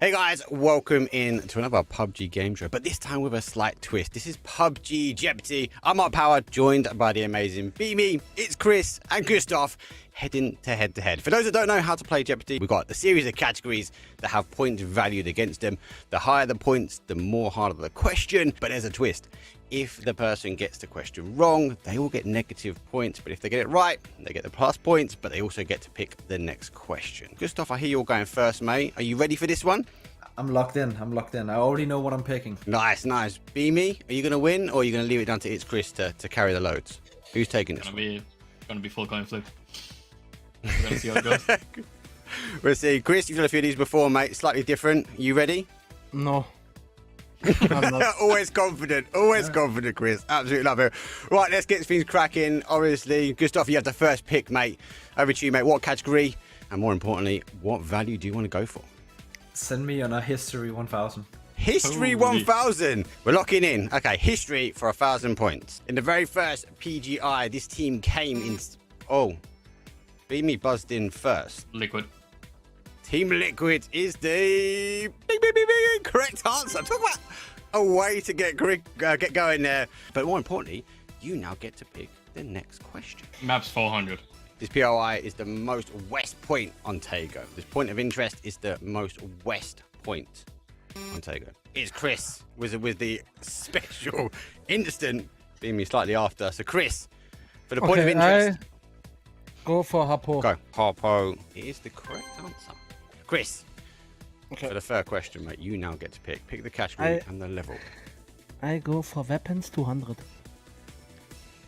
Hey guys, welcome in to another PUBG game show, but this time with a slight twist. This is PUBG Jeopardy. I'm Mark Power, joined by the amazing Beamy, it's Chris and Gustav, heading to head. For those that don't know how to play Jeopardy, we've got a series of categories that have points valued against them. The higher the points, the more harder the question, but there's a twist. If the person gets the question wrong, they all get negative points, but if they get it right, they get the plus points, but they also get to pick the next question. Gustav, I hear you're going first, mate. Are you ready for this one? I'm locked in. I already know what I'm picking. Nice. Beamy, are you going to win, or are you going to leave it down to It's Chris to carry the loads? Who's taking this? Gonna be full coin flip. We're gonna see how it goes. We'll see. Chris, you've done a few of these before, mate. Slightly different. You ready? No. I'm not. Always confident, Chris. Absolutely love it. Right, let's get things cracking. Obviously, Gustav, you have the first pick, mate. Over to you, mate. What category, and more importantly, what value do you want to go for? Send me on a history 1000. History 1000. We're locking in. Okay, history for 1,000 points. In the very first PGI, this team came in. Oh, Beamy buzzed in first. Liquid. Team Liquid is the correct answer. Talk about a way to get going there. But more importantly, you now get to pick the next question. Map's 400. This POI is the most west point on Tago. This point of interest is the most west point on Tago. It's Chris with the special instant being me slightly after. So Chris, for the point of interest. Go for Harpo. Go. Harpo is the correct answer. Chris, for the third question, mate, you now get to pick. Pick the category and the level. I go for weapons 200.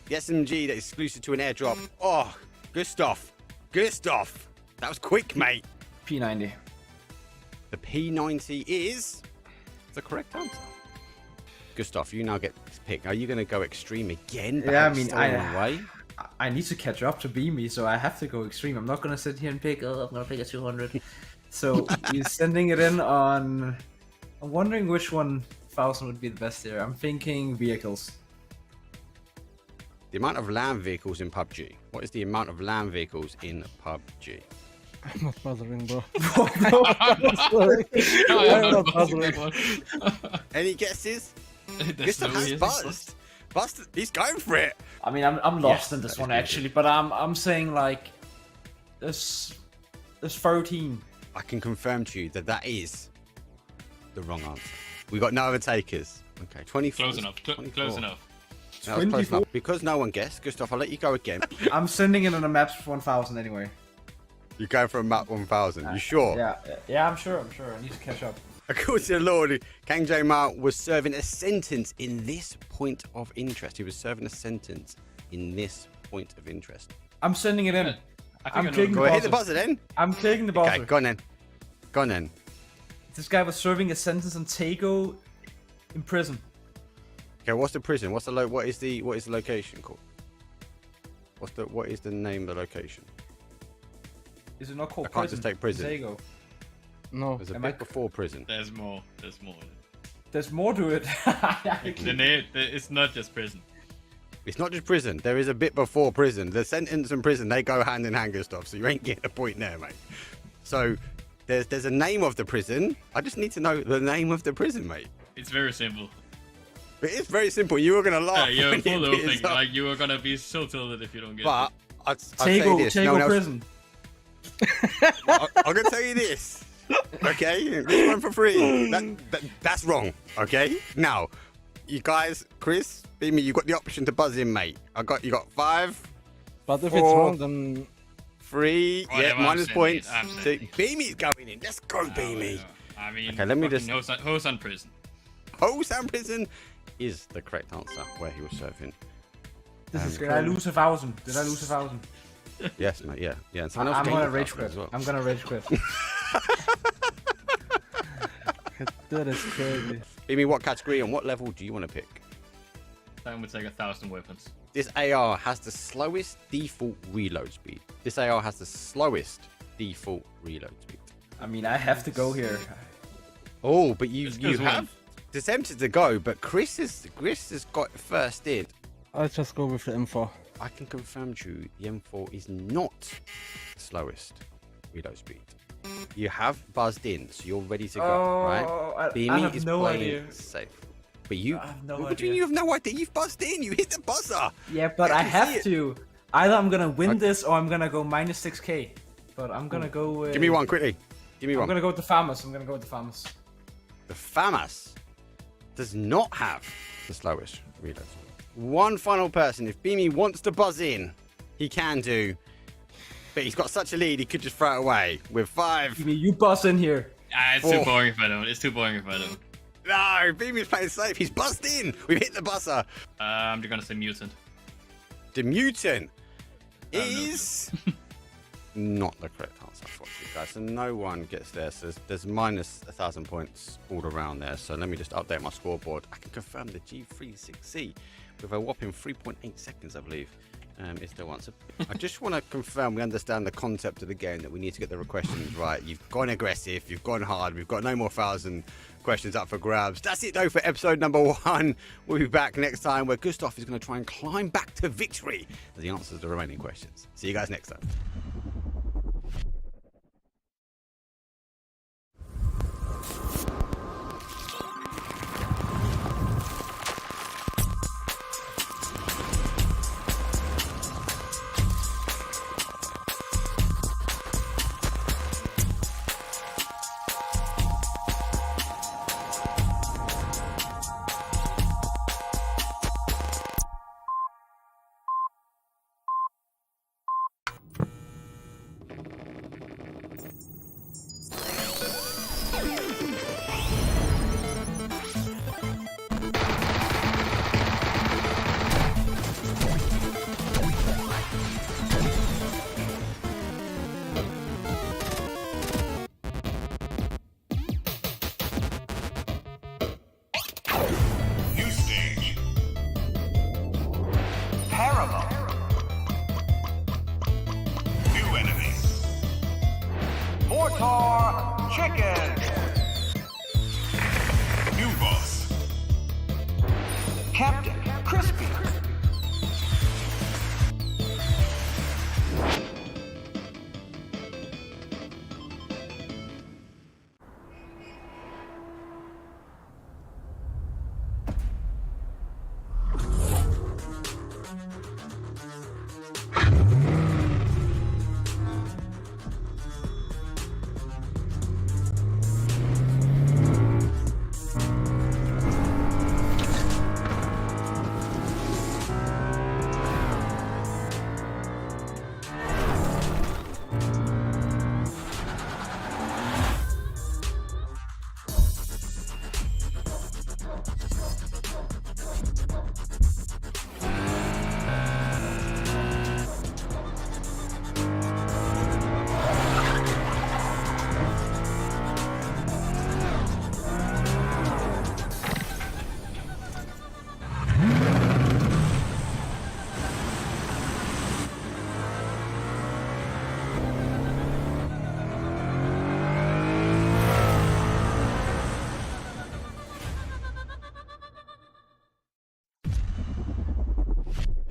The SMG that's exclusive to an airdrop. Oh, Gustav. That was quick, mate. P90. The P90 is the correct answer. Gustav, you now get to pick. Are you going to go extreme again? Yeah, I mean, I need to catch up to Beamy, so I have to go extreme. I'm not going to sit here and pick, I'm going to pick a 200. So he's sending it in on... I'm wondering which 1,000 would be the best here. I'm thinking vehicles. The amount of land vehicles in PUBG. What is the amount of land vehicles in PUBG? I'm not bothering, bro. I'm not bothering. Any guesses? Gustav has buzzed. He's going for it. I mean, I'm lost in this one actually, but I'm saying like there's 13. I can confirm to you that is the wrong answer. We got no other takers. Okay, 24. Close enough. Close enough. That was close 24. enough. Because no one guessed, Gustav, I'll let you go again. I'm sending it on a map 1000 anyway. You're going for a map 1000. You sure? Yeah, I'm sure. I need to catch up. According to the Lord, Kang Jae Mao was serving a sentence in this point of interest. He was serving a sentence in this point of interest. I'm sending it in. I think I'm I know. clicking Go the ahead, hit the buzzer. buzzer then. I'm clicking the buzzer. Okay, go on then. Go on then. This guy was serving a sentence on Tago in prison. Okay, what's the prison? What is the location called? What is the name of the location? Is it not called I can't prison? just take prison. Tago. No. There's a Am bit I- before prison. There's more. There's more to it. It's not just prison. It's not just prison. There is a bit before prison. The sentence and prison, they go hand in hand, Gustav. So you ain't getting a point there, mate. So there's a name of the prison. I just need to know the name of the prison, mate. It's very simple. But it's very simple. You were gonna laugh. You're when full it of appears things. up. Like you are gonna be so tilted if you don't get But it. I'd say this. No one Tago else- prison. I'm gonna tell you this. Okay, this one for free. That's wrong. Okay, now you guys, Chris, Beamy, you got the option to buzz in, mate. You got 5, But if it's 4, wrong, then 3. Whatever, Yeah, I'm minus sending points. it, I'm So sending it. Beamy's going in. Let's go, Beamy. I mean, Okay, let me fucking just- Hosan prison. Hosan prison is the correct answer where he was serving. This is. Did I lose 1,000? Yes, mate. Yeah, yeah. And someone else I'm gained gonna 1,000 rage quit. as well. I'm gonna rage quit. that is crazy. Beamy, what category and what level do you want to pick? That would take 1,000 weapons. This AR has the slowest default reload speed. I mean, I have to go here. Oh, but you Let's go have one. attempted to go, but Chris has got first in. I'll just go with the M4. I can confirm to you, the M4 is not the slowest reload speed. You have buzzed in, so you're ready to go, right? I Beamy have is no playing idea. safe. But you, I have no what do you mean idea. you have no idea? You've buzzed in. You hit the buzzer. Yeah, but I I can see have it. to. Either I'm gonna win this or I'm gonna go minus 6k. But I'm gonna go with. Give me one quickly. Give me I'm one. gonna go with the farmers. The FAMAS does not have the slowest reload speed. One final person. If Beamy wants to buzz in, he can do. But he's got such a lead, he could just throw it away with 5. Give me you boss in here. It's too 4. boring if I don't. It's too boring if I don't. No, Beamy's playing safe. He's buzzed in. We've hit the buzzer. I'm just gonna say mutant. The mutant no is not the correct answer, unfortunately, guys. So no one gets there. So there's minus 1,000 points all around there. So let me just update my scoreboard. I can confirm the G36C with a whopping 3.8 seconds, I believe. Is the one. So I just want to confirm we understand the concept of the game, that we need to get the questions right. You've gone aggressive, you've gone hard, we've got no more 1,000 questions up for grabs. That's it though for episode number 1. We'll be back next time where Gustav is going to try and climb back to victory as he answers the remaining questions. See you guys next time. New stage. Parallel. New enemy. Mortar Chicken. New boss. Captain Crispy.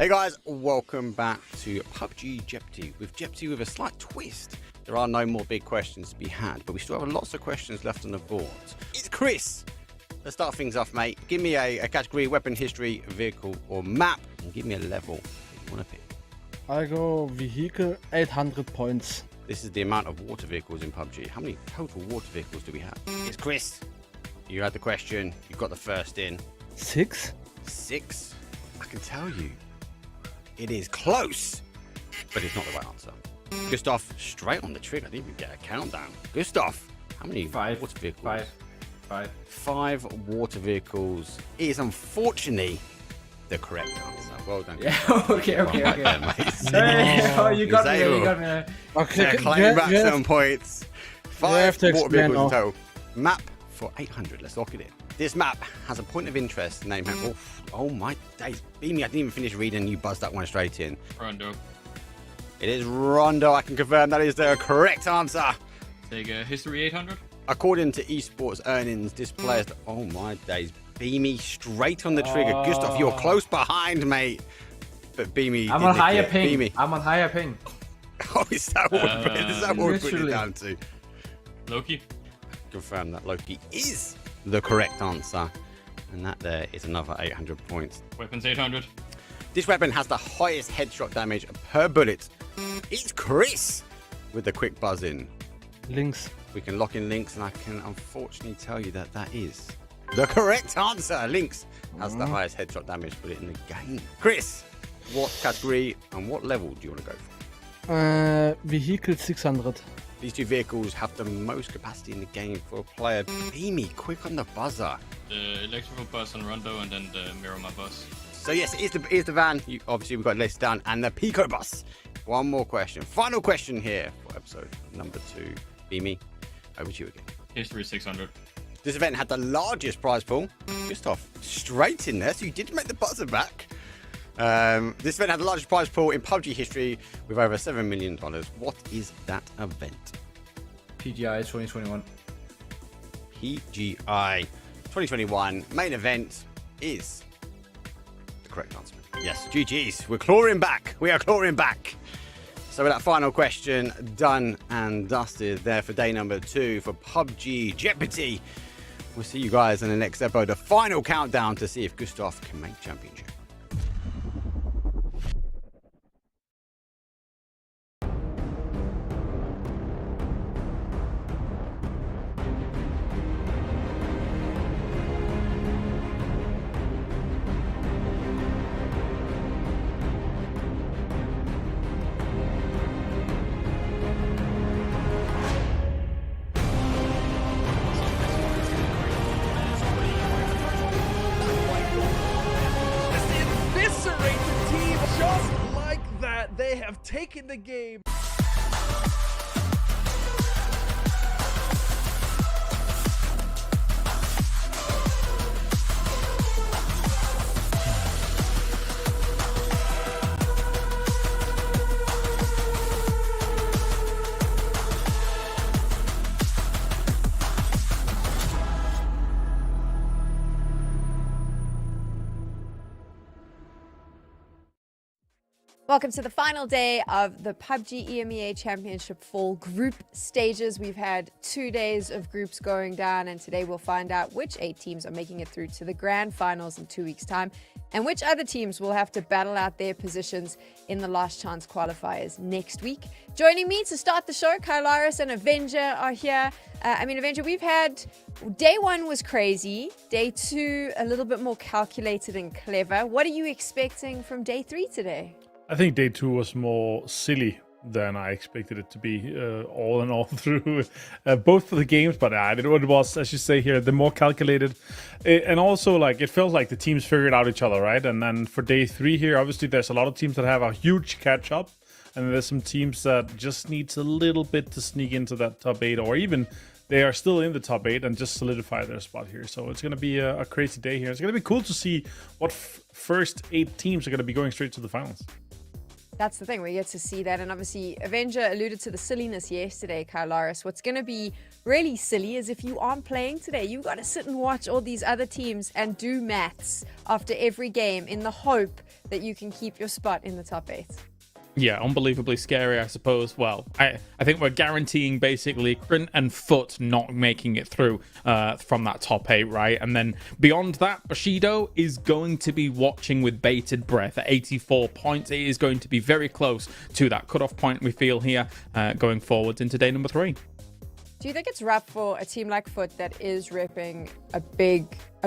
Hey guys, welcome back to PUBG Jeopardy with a slight twist. There are no more big questions to be had, but we still have lots of questions left on the board. It's Chris. Let's start things off, mate. Give me a category, weapon, history, vehicle, or map, and give me a level that you want to pick. I go vehicle, 800 points. This is the amount of water vehicles in PUBG. How many total water vehicles do we have? It's Chris. You had the question. You got the first in. 6? 6. I can tell you. It is close, but it's not the right answer. Gustav, straight on the trigger. I didn't even get a countdown. Gustav, how many 5 water vehicles? 5. 5 water vehicles is unfortunately the correct answer. Well done. Yeah. Okay. Well done, mate. Hey, oh, you got me. Zero. You got me. Okay, Claim back some points. have 5 to water explain vehicles in now. total. Map for 800. Let's lock it in. This map has a point of interest named. Oh my days. Beamy, I didn't even finish reading. You buzzed that one straight in. Rondo. It is Rondo. I can confirm that is the correct answer. Take a history 800. According to Esports earnings, this player's. Oh my days. Beamy straight on the trigger. Gustav, you're close behind, mate. But Beamy. I'm on higher nick it. ping. Beamy. I'm on higher ping. Oh, is that what we're putting it literally. down to? Loki. Confirm that Loki is the correct answer. And that there is another 800 points. Weapons 800. This weapon has the highest headshot damage per bullet. It's Chris with the quick buzz in. Links. We can lock in Lynx, and I can unfortunately tell you that that is the correct answer. Lynx has the highest headshot damage bullet in the game. Chris, what category and what level do you want to go for? Vehicle 600. These 2 vehicles have the most capacity in the game for a player. Beamy, quick on the buzzer. The electrical bus on Rondo, and then the Miramar bus. So yes, it is the van. Obviously, we've got it listed down, and the Pico bus. One more question. Final question here for episode number 2. Beamy, over to you again. History 600. This event had the largest prize pool. Gustav, straight in there, so you did make the buzzer back. This event had the largest prize pool in PUBG history with over $7 million. What is that event? PGI 2021. PGI 2021 main event is the correct answer. Yes, GG's. We're clawing back. We are clawing back. So with that final question done and dusted there for day number 2 for PUBG Jeopardy. We'll see you guys in the next episode. The final countdown to see if Gustav can make championship. Eviscerate the team just like that. They have taken the game. Welcome to the final day of the PUBG EMEA Championship Fall group stages. We've had 2 days of groups going down, and today we'll find out which 8 teams are making it through to the grand finals in 2 weeks' time, and which other teams will have to battle out their positions in the last chance qualifiers next week. Joining me to start the show, Kylaris and Avenger are here. Avenger, we've had day 1 was crazy, day 2 a little bit more calculated and clever. What are you expecting from day 3 today? I think day 2 was more silly than I expected it to be, all in all through both of the games. But it was, as you say here, the more calculated, and also like it felt like the teams figured out each other, right? And then for day 3 here, obviously there's a lot of teams that have a huge catch up, and there's some teams that just needs a little bit to sneak into that top 8, or even they are still in the top 8 and just solidify their spot here. So it's going to be a crazy day here. It's going to be cool to see what first 8 teams are going to be going straight to the finals. That's the thing, we get to see that. And obviously, Avenger alluded to the silliness yesterday, Kylaris. What's going to be really silly is if you aren't playing today, you've got to sit and watch all these other teams and do maths after every game in the hope that you can keep your spot in the top 8. Yeah, unbelievably scary, I suppose. Well, I think we're guaranteeing basically Krint and Foot not making it through from that top 8, right? And then beyond that, Bushido is going to be watching with bated breath at 84 points. It is going to be very close to that cutoff point we feel here going forwards into day number 3. Do you think it's rough for a team like Foot that is repping a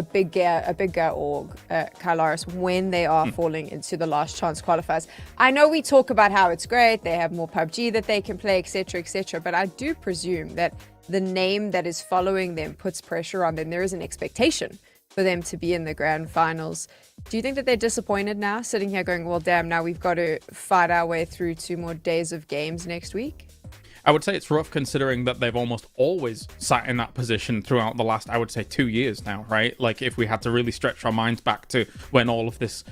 bigger org, Kylaris, when they are falling into the last chance qualifiers? I know we talk about how it's great, they have more PUBG that they can play, etc., but I do presume that the name that is following them puts pressure on them. There is an expectation for them to be in the grand finals. Do you think that they're disappointed now, sitting here going, well, damn, now we've got to fight our way through 2 more days of games next week? I would say it's rough considering that they've almost always sat in that position throughout the last, I would say, 2 years now, right? Like if we had to really stretch our minds back to when all of this,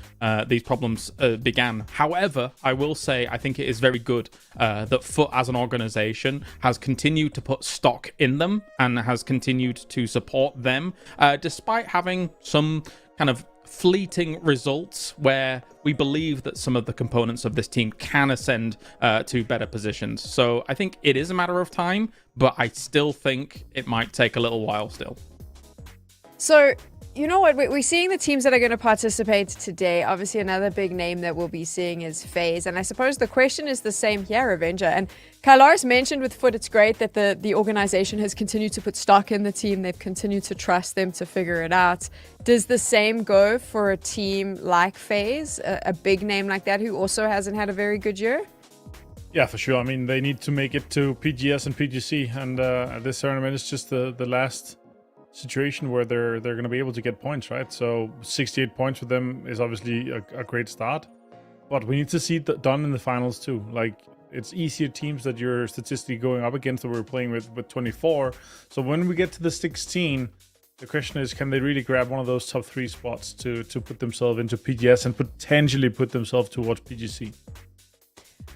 these problems began. However, I will say I think it is very good that Foot as an organization has continued to put stock in them and has continued to support them, despite having some kind of fleeting results where we believe that some of the components of this team can ascend to better positions. So I think it is a matter of time, but I still think it might take a little while still. So, you know what? We're seeing the teams that are going to participate today. Obviously, another big name that we'll be seeing is FaZe. And I suppose the question is the same here, Avenger. And Kylaris mentioned with Foot, it's great that the organization has continued to put stock in the team. They've continued to trust them to figure it out. Does the same go for a team like FaZe, a big name like that, who also hasn't had a very good year? Yeah, for sure. I mean, they need to make it to PGS and PGC. And this tournament is just the last situation where they're going to be able to get points, right? So 68 points for them is obviously a great start, but we need to see it done in the finals too. Like, it's easier teams that you're statistically going up against that we're playing with 24. So when we get to the 16, the question is, can they really grab one of those top 3 spots to put themselves into PGS and potentially put themselves towards PGC?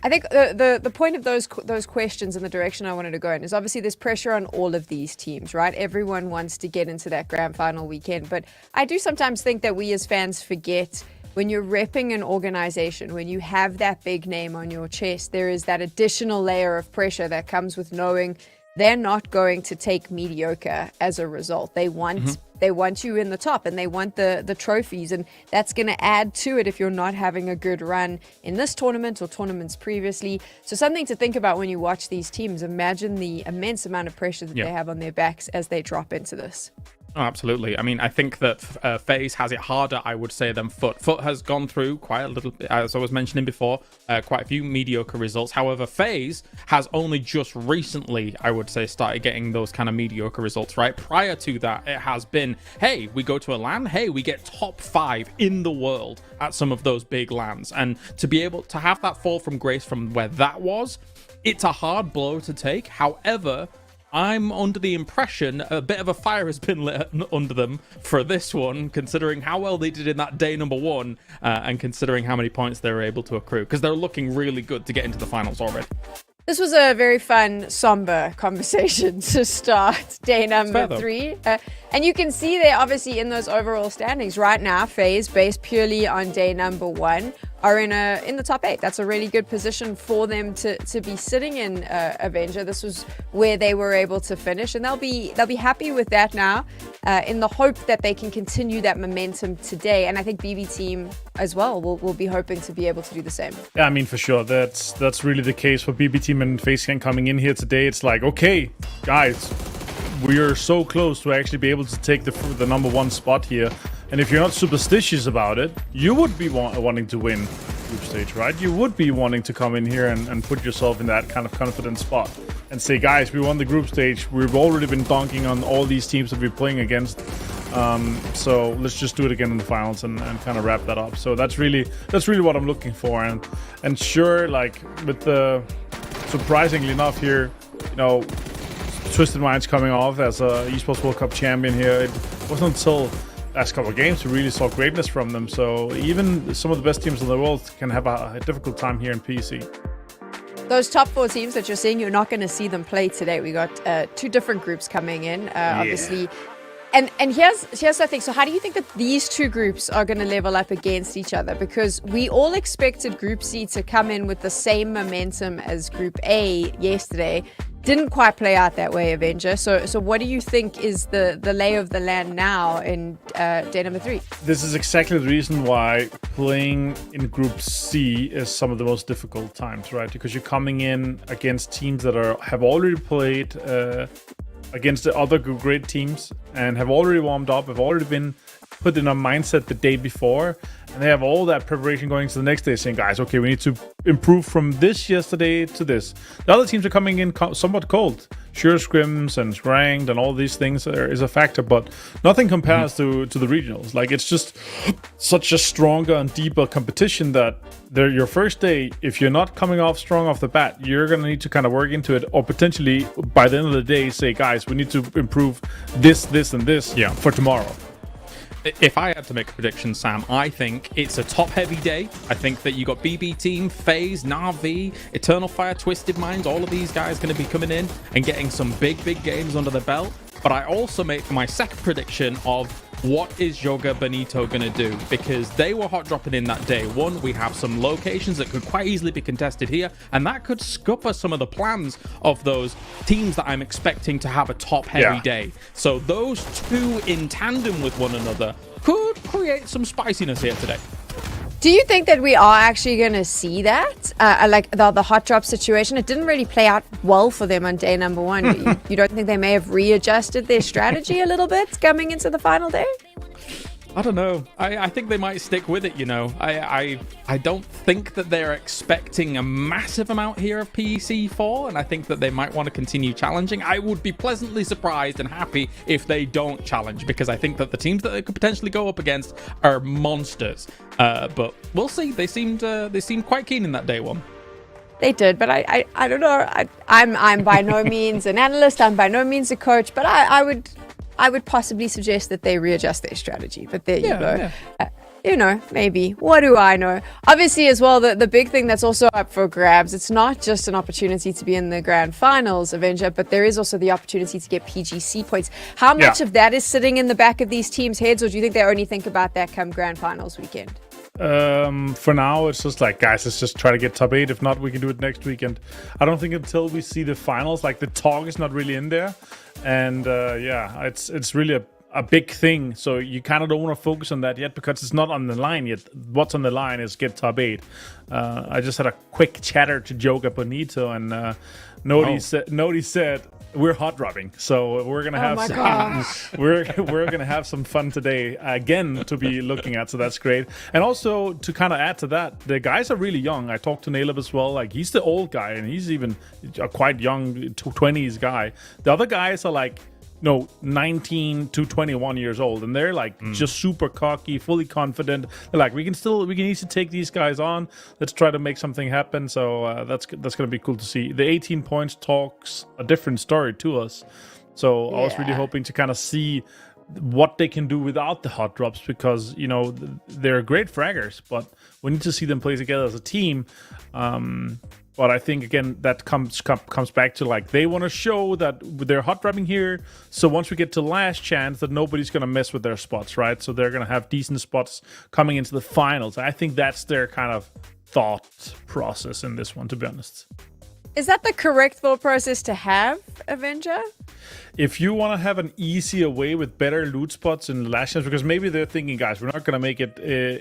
I think the point of those questions and the direction I wanted to go in is obviously there's pressure on all of these teams, right? Everyone wants to get into that grand final weekend. But I do sometimes think that we as fans forget when you're repping an organization, when you have that big name on your chest, there is that additional layer of pressure that comes with knowing they're not going to take mediocre as a result. They want they want you in the top and they want the trophies, and that's going to add to it if you're not having a good run in this tournament or tournaments previously. So something to think about when you watch these teams. Imagine the immense amount of pressure that they have on their backs as they drop into this. Oh, absolutely. I mean, I think that FaZe has it harder, I would say, than Foot. Foot has gone through quite a little bit, as I was mentioning before, quite a few mediocre results. However, FaZe has only just recently, I would say, started getting those kind of mediocre results, right? Prior to that, it has been, hey, we go to a LAN, hey, we get top 5 in the world at some of those big LANs. And to be able to have that fall from grace from where that was, it's a hard blow to take. However, I'm under the impression a bit of a fire has been lit under them for this one, considering how well they did in that day number 1 and considering how many points they were able to accrue, because they're looking really good to get into the finals already. This was a very fun, somber conversation to start day number 3. And you can see there, obviously, in those overall standings right now, FaZe, based purely on day number 1, are in the top 8. That's a really good position for them to be sitting in, Avenger. This was where they were able to finish, and they'll be happy with that now, in the hope that they can continue that momentum today. And I think BB Team as well will be hoping to be able to do the same. Yeah, I mean, for sure. That's really the case for BB Team and FaZe coming in here today. It's like, okay, guys, we are so close to actually be able to take the number 1 spot here. And if you're not superstitious about it, you would be wanting to win group stage, right? You would be wanting to come in here and put yourself in that kind of confident spot and say, guys, we won the group stage. We've already been dunking on all these teams that we're playing against. So let's just do it again in the finals and kind of wrap that up. So that's really what I'm looking for. And sure, like with the surprisingly enough here, you know, Twisted Minds coming off as a Esports World Cup champion here. It wasn't until last couple of games, we really saw greatness from them. So even some of the best teams in the world can have a difficult time here in PC. Those top 4 teams that you're seeing, you're not going to see them play today. We got 2 different groups coming in, obviously. And here's the thing. So how do you think that these 2 groups are going to level up against each other? Because we all expected Group C to come in with the same momentum as Group A yesterday. Didn't quite play out that way, Avenger. So what do you think is the lay of the land now in day number 3? This is exactly the reason why playing in Group C is some of the most difficult times, right? Because you're coming in against teams that have already played against the other great teams and have already warmed up, have already been put in a mindset the day before, and they have all that preparation going to the next day saying, guys, okay, we need to improve from this yesterday to this. The other teams are coming in somewhat cold. Sure, scrims and ranked and all these things is a factor, but nothing compares to the regionals. Like, it's just such a stronger and deeper competition that your first day, if you're not coming off strong off the bat, you're going to need to kind of work into it, or potentially by the end of the day say, guys, we need to improve this, and this for tomorrow. If I had to make a prediction, Sam, I think it's a top-heavy day. I think that you got BB Team, FaZe, Na'Vi, Eternal Fire, Twisted Minds, all of these guys going to be coming in and getting some big games under the belt. But I also make my second prediction of what is Joga Benito going to do? Because they were hot dropping in that day. One, we have some locations that could quite easily be contested here, and that could scupper some of the plans of those teams that I'm expecting to have a top-heavy day. So those 2 in tandem with one another could create some spiciness here today. Do you think that we are actually going to see that? Like the hot drop situation, it didn't really play out well for them on day number 1. You don't think they may have readjusted their strategy a little bit coming into the final day? I don't know. I think they might stick with it, you know. I don't think that they're expecting a massive amount here of PEC4, and I think that they might want to continue challenging. I would be pleasantly surprised and happy if they don't challenge, because I think that the teams that they could potentially go up against are monsters. But we'll see. They seemed quite keen in that day 1. They did, but I don't know. I'm by no means an analyst. I'm by no means a coach, but I would possibly suggest that they readjust their strategy. But there you go. You know, maybe. What do I know? Obviously, as well, the big thing that's also up for grabs, it's not just an opportunity to be in the grand finals, Avenger, but there is also the opportunity to get PGC points. How much of that is sitting in the back of these teams' heads, or do you think they only think about that come grand finals weekend? For now, it's just like, guys, let's just try to get top 8. If not, we can do it next weekend. I don't think until we see the finals, like, the talk is not really in there. And it's really a big thing. So you kind of don't want to focus on that yet because it's not on the line yet. What's on the line is get top 8. I just had a quick chatter to Joga Benito, and Nodi said we're hot dropping, so we're gonna have we're gonna have some fun today again to be looking at. So that's great. And also to kind of add to that, the guys are really young. I talked to Naleb as well. Like, he's the old guy, and he's even a quite young 20s guy. The other guys are like 19 to 21 years old, and they're like just super cocky, fully confident. They're like, we can easily take these guys on. Let's try to make something happen. So that's gonna be cool to see. The 18 points talks a different story to us. So I was really hoping to kind of see what they can do without the hot drops, because they're great fraggers, but we need to see them play together as a team. But I think, again, that comes back to, like, they want to show that they're hot dropping here. So once we get to last chance, that nobody's going to mess with their spots, right? So they're going to have decent spots coming into the finals. I think that's their kind of thought process in this one, to be honest. Is that the correct thought process to have, Avenger? If you want to have an easier way with better loot spots in the last chance, because maybe they're thinking, guys, we're not going to make it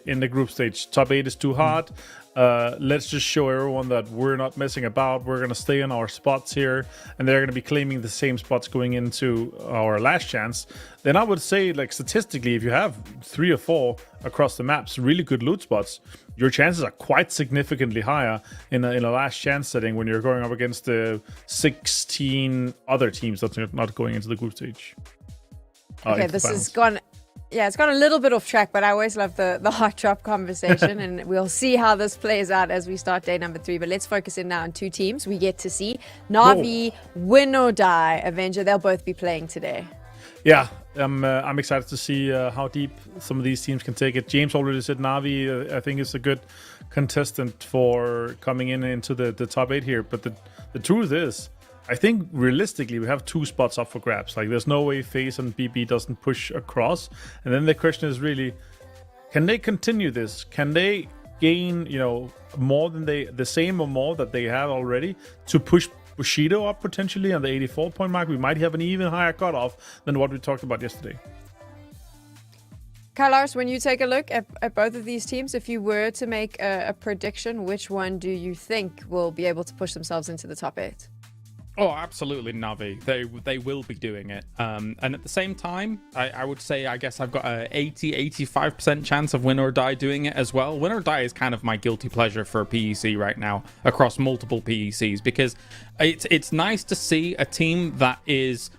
in the group stage. Top 8 is too hard. Let's just show everyone that we're not messing about. We're going to stay in our spots here, and they're going to be claiming the same spots going into our last chance. Then I would say, like, statistically, if you have 3 or 4 across the maps, really good loot spots, your chances are quite significantly higher in a last chance setting when you're going up against the 16 other teams that's not going into the group stage. Okay, this has gone... Yeah, it's gone a little bit off track, but I always love the hot drop conversation, and we'll see how this plays out as we start day number 3. But let's focus in now on 2 teams. We get to see Na'Vi, win or die, Avenger. They'll both be playing today. Yeah, I'm excited to see how deep some of these teams can take it. James already said Na'Vi, I think, is a good contestant for coming into the top 8 here. But the truth is, I think realistically we have 2 spots up for grabs. Like, there's no way FaZe and BB doesn't push across. And then the question is really, can they continue this? Can they gain, more than the same or more that they have already to push Bushido up potentially on the 84-point mark? We might have an even higher cutoff than what we talked about yesterday. Carlos, when you take a look at both of these teams, if you were to make a prediction, which one do you think will be able to push themselves into the top 8? Oh, absolutely, Navi. They will be doing it. And at the same time, I would say, I guess I've got a 80-85% chance of Win or Die doing it as well. Win or Die is kind of my guilty pleasure for PEC right now across multiple PECs, because it's nice to see a team that is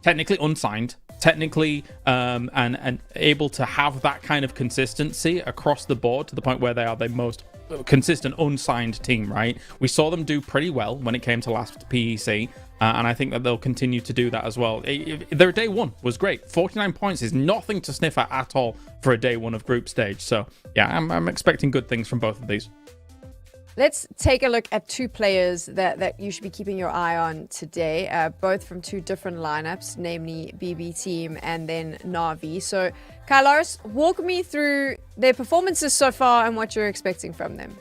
technically unsigned, technically and able to have that kind of consistency across the board to the point where they are the most consistent unsigned team, right? We saw them do pretty well when it came to last PEC, and I think that they'll continue to do that as well. Their day one was great. 49 points is nothing to sniff at all for a day one of group stage. So yeah, I'm expecting good things from both of these. Let's take a look at 2 players that you should be keeping your eye on today, both from 2 different lineups, namely BB Team and then Na'Vi. So, Carlos, walk me through their performances so far and what you're expecting from them.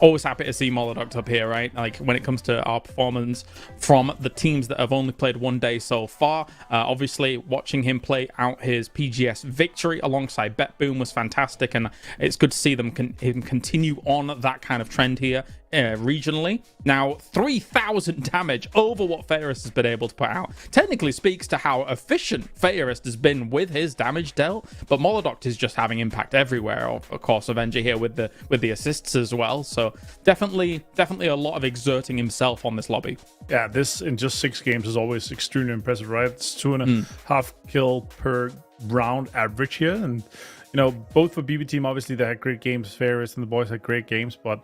Always happy to see Molodok up here, right? Like, when it comes to our performance from the teams that have only played one day so far. Obviously, watching him play out his PGS victory alongside BetBoom was fantastic, and it's good to see him continue on that kind of trend here regionally. Now, 3,000 damage over what fairest has been able to put out technically speaks to how efficient fairest has been with his damage dealt, but Molodok is just having impact everywhere. Of course, Avenger here with the assists as well, so definitely a lot of exerting himself on this lobby. Yeah, this in just 6 games is always extremely impressive, right? It's 2.5 kill per round average here, and both for BB Team, obviously they had great games. Fairest and the boys had great games, but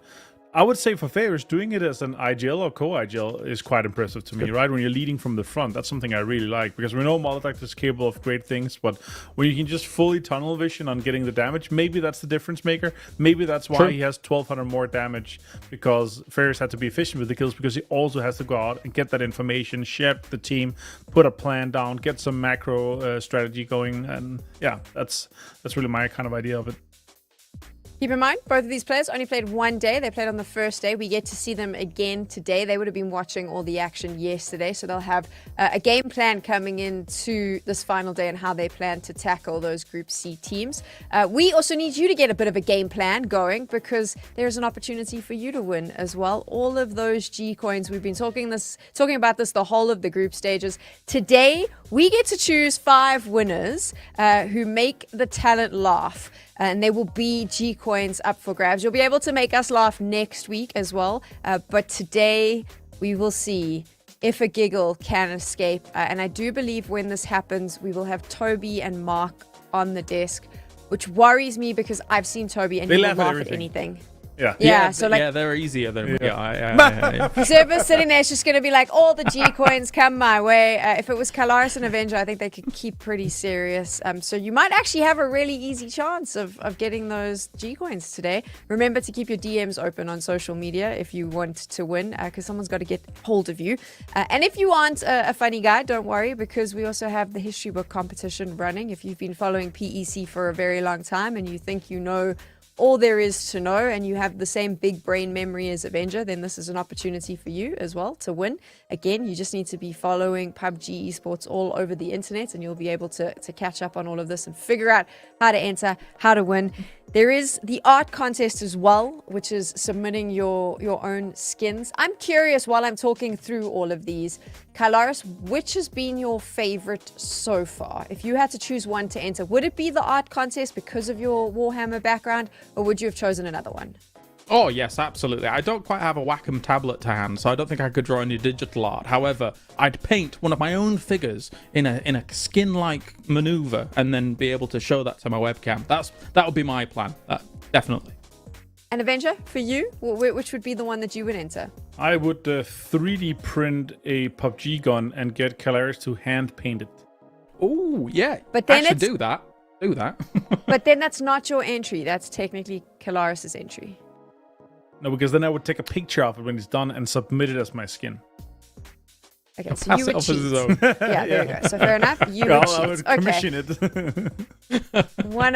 I would say for Fairest, doing it as an IGL or co-IGL is quite impressive to me, right? When you're leading from the front, that's something I really like, because we know Molotov is capable of great things, but when you can just fully tunnel vision on getting the damage, maybe that's the difference maker. Maybe that's why he has 1,200 more damage, because Fairest had to be efficient with the kills, because he also has to go out and get that information, share the team, put a plan down, get some macro strategy going, and yeah, that's really my kind of idea of it. Keep in mind, both of these players only played one day. They played on the first day. We get to see them again today. They would have been watching all the action yesterday, so they'll have a game plan coming into this final day and how they plan to tackle those Group C teams. We also need you to get a bit of a game plan going, because there's an opportunity for you to win as well. All of those G coins, we've been talking about this the whole of the group stages. Today, we get to choose 5 winners who make the talent laugh. And there will be G coins up for grabs. You'll be able to make us laugh next week as well. But today we will see if a giggle can escape. And I do believe when this happens, we will have Toby and Mark on the desk, which worries me because I've seen Toby and he will laugh at anything. Yeah. So like, they're easier than Server's sitting there, it's just going to be like, all the G coins come my way. If it was Kalaris and Avenger, I think they could keep pretty serious. So you might actually have a really easy chance of getting those G coins today. Remember to keep your DMs open on social media if you want to win, because someone's got to get hold of you. And if you aren't a funny guy, don't worry, because we also have the history book competition running. If you've been following PEC for a very long time and you think you know all there is to know and you have the same big brain memory as Avenger, then this is an opportunity for you as well to win. Again, you just need to be following PUBG Esports all over the internet and you'll be able to catch up on all of this and figure out how to enter, how to win. There is the art contest as well, which is submitting your own skins. I'm curious, while I'm talking through all of these, Kalaris, which has been your favorite so far? If you had to choose one to enter, would it be the art contest because of your Warhammer background, or would you have chosen another one? Oh, yes, absolutely. I don't quite have a Wacom tablet to hand, so I don't think I could draw any digital art. However, I'd paint one of my own figures in a skin-like maneuver and then be able to show that to my webcam. That would be my plan, definitely. And Avenger, for you, which would be the one that you would enter? I would 3D print a PUBG gun and get Kalaris to hand paint it. Oh, yeah. But then Actually, it's- do that. Do that. But then that's not your entry. That's technically Kalaris's entry. No, because then I would take a picture of it when it's done and submit it as my skin. Okay, so Pass you it would off as cheat. his own. Yeah, there you go. So fair enough. You would I cheat. would Okay. commission it. One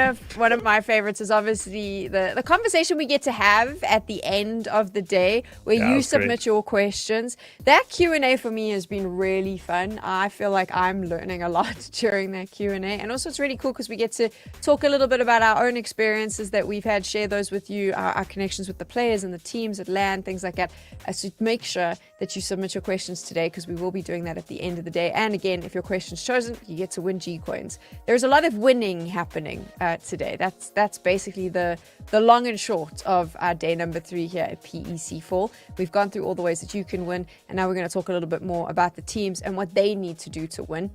of my favorites is obviously the conversation we get to have at the end of the day where Yeah, you that's submit great. your questions. That Q&A for me has been really fun. I feel like I'm learning a lot during that Q&A. And also it's really cool because we get to talk a little bit about our own experiences that we've had, share those with you, our connections with the players and the teams at LAN, things like that. So make sure that you submit your questions today because we will be doing that at the end of the day. And again, if your question's chosen, you get to win G-Coins. There's a lot of winning happening today. That's basically the long and short of our day number 3 here at PEC4. We've gone through all the ways that you can win, and now we're going to talk a little bit more about the teams and what they need to do to win.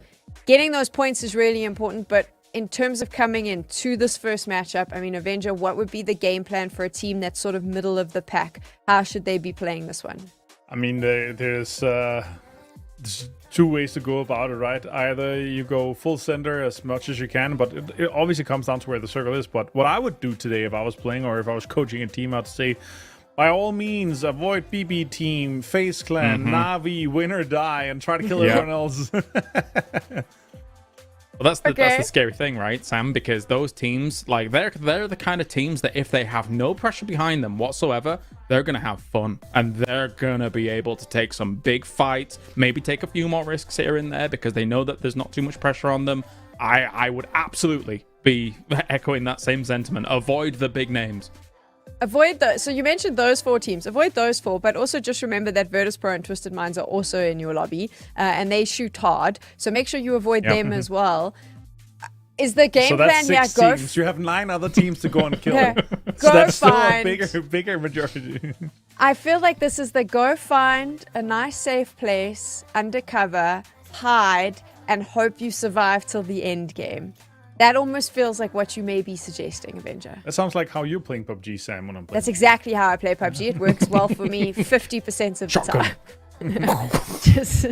Getting those points is really important, but in terms of coming into this first matchup, I mean, Avenger, what would be the game plan for a team that's sort of middle of the pack? How should they be playing this one? I mean, there's 2 ways to go about it, right? Either you go full center as much as you can, but it obviously comes down to where the circle is. But what I would do today if I was playing or if I was coaching a team, I'd say, by all means, avoid BB team, FaZe Clan, Na'Vi, win or die, and try to kill everyone else. Well, that's the scary thing, right, Sam? Because those teams, like, they're the kind of teams that if they have no pressure behind them whatsoever, they're going to have fun. And they're going to be able to take some big fights, maybe take a few more risks here and there because they know that there's not too much pressure on them. I would absolutely be echoing that same sentiment. Avoid the big names. Avoid those. So you mentioned those 4 teams. Avoid those 4, but also just remember that Virtus Pro and Twisted Minds are also in your lobby, and they shoot hard. So make sure you avoid them as well. Is the game So plan that's 6 here? teams. You have 9 other teams to go and kill. Yeah. So Go that's find. still a bigger majority. I feel like this is the go find a nice safe place, undercover, hide, and hope you survive till the end game. That almost feels like what you may be suggesting, Avenger. That sounds like how you're playing PUBG, Sam, when I'm playing. That's exactly how I play PUBG. It works well for me 50% of the time. Just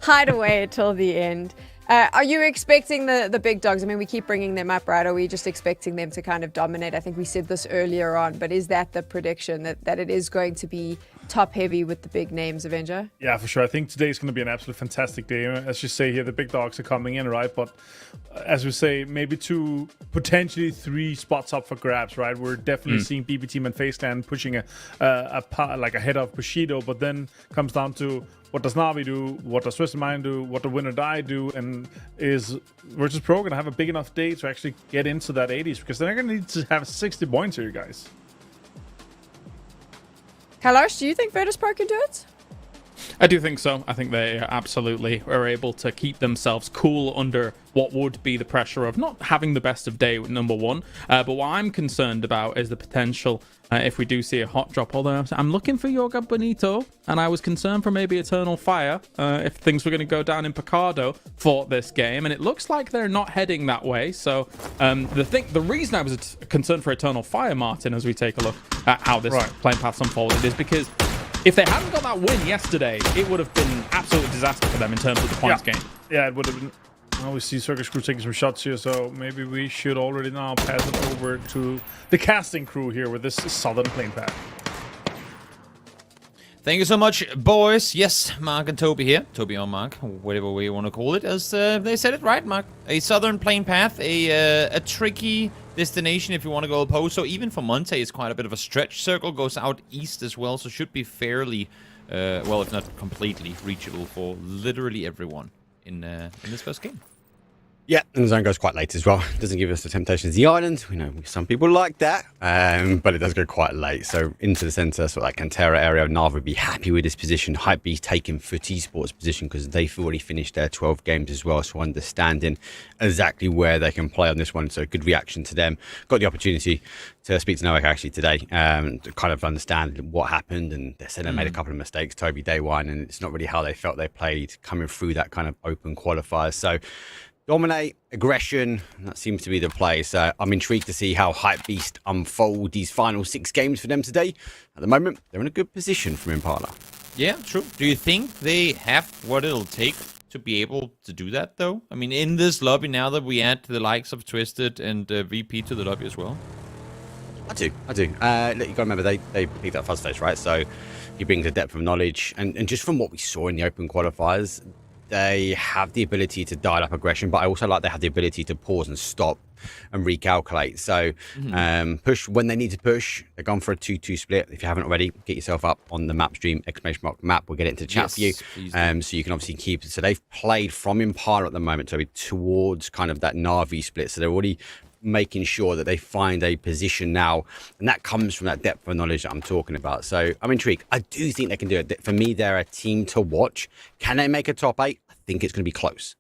hide away till the end. Are you expecting the big dogs? I mean, we keep bringing them up, right? Are we just expecting them to kind of dominate? I think we said this earlier on, but is that the prediction that it is going to be top heavy with the big names, Avenger? Yeah, for sure. I think today's going to be an absolute fantastic day. As you say here, the big dogs are coming in, right? But as we say, maybe 2, potentially 3 spots up for grabs, right? We're definitely seeing BB Team and FaZe Clan pushing ahead of Bushido, but then comes down to what does Na'Vi do, what does Twisted Mind do, what the Win or Die do, and is Virtus Pro going to have a big enough day to actually get into that 80s? Because they're going to need to have 60 points here, guys. Kalash, do you think Virtus Pro can do it? I do think so. I think they absolutely are able to keep themselves cool under what would be the pressure of not having the best of day, number 1. But what I'm concerned about is the potential if we do see a hot drop. Although I'm looking for Yoga Bonito, and I was concerned for maybe Eternal Fire if things were going to go down in Picardo for this game. And it looks like they're not heading that way. So the reason I was concerned for Eternal Fire, Martin, as we take a look at how this playing path unfolded, is because if they hadn't got that win yesterday, it would have been absolute disaster for them in terms of the points game. Yeah, it would have been. Now we see Circus Crew taking some shots here, so maybe we should already now pass it over to the casting crew here with this Southern Plane Path. Thank you so much, boys. Yes, Mark and Toby here. Toby or Mark, whatever way you want to call it. As they said it right, Mark. A Southern Plane Path, a tricky destination if you want to go opposed. So even for Monte, it's quite a bit of a stretch. Circle goes out east as well, so should be fairly, well, if not completely reachable for literally everyone in this first game. Yeah, and the zone goes quite late as well. It doesn't give us the temptation of the island. We know some people like that, but it does go quite late. So into the centre, sort of like Cantera area, Na'Vi would be happy with this position. Hypebeast taking Foot Esports position because they've already finished their 12 games as well. So understanding exactly where they can play on this one. So good reaction to them. Got the opportunity to speak to Noak actually today to kind of understand what happened. And they said they made a couple of mistakes, Toby, day one, and it's not really how they felt they played coming through that kind of open qualifiers. So dominate, aggression, that seems to be the play. So I'm intrigued to see how Hypebeast unfold these final 6 games for them today. At the moment, they're in a good position from Impala. Yeah, true. Do you think they have what it'll take to be able to do that, though? I mean, in this lobby, now that we add the likes of Twisted and VP to the lobby as well? I do. Look, you got to remember, they picked up Fuzzface, right? So he brings a depth of knowledge. And just from what we saw in the open qualifiers, they have the ability to dial up aggression, but I also like they have the ability to pause and stop and recalculate. So push when they need to push. They're gone for a 2-2 split. If you haven't already, get yourself up on the map stream, !map. We'll get it into chat for you. So you can obviously keep it. So they've played from Impala at the moment, so towards kind of that Na'Vi split. So they're already making sure that they find a position now, and that comes from that depth of knowledge that I'm talking about. So I'm intrigued. I do think they can do it. For me, they're a team to watch. Can they make a top 8? I think it's going to be close.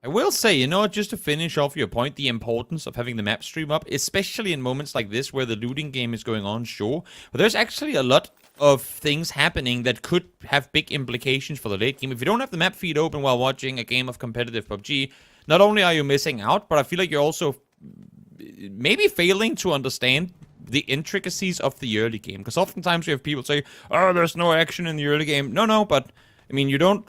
I will say, you know, just to finish off your point, the importance of having the map stream up, especially in moments like this where the looting game is going on, sure, but there's actually a lot of things happening that could have big implications for the late game. If you don't have the map feed open while watching a game of competitive PUBG, not only are you missing out, but I feel like you're also maybe failing to understand the intricacies of the early game. Because oftentimes we have people say, oh, there's no action in the early game. No, but, I mean, you don't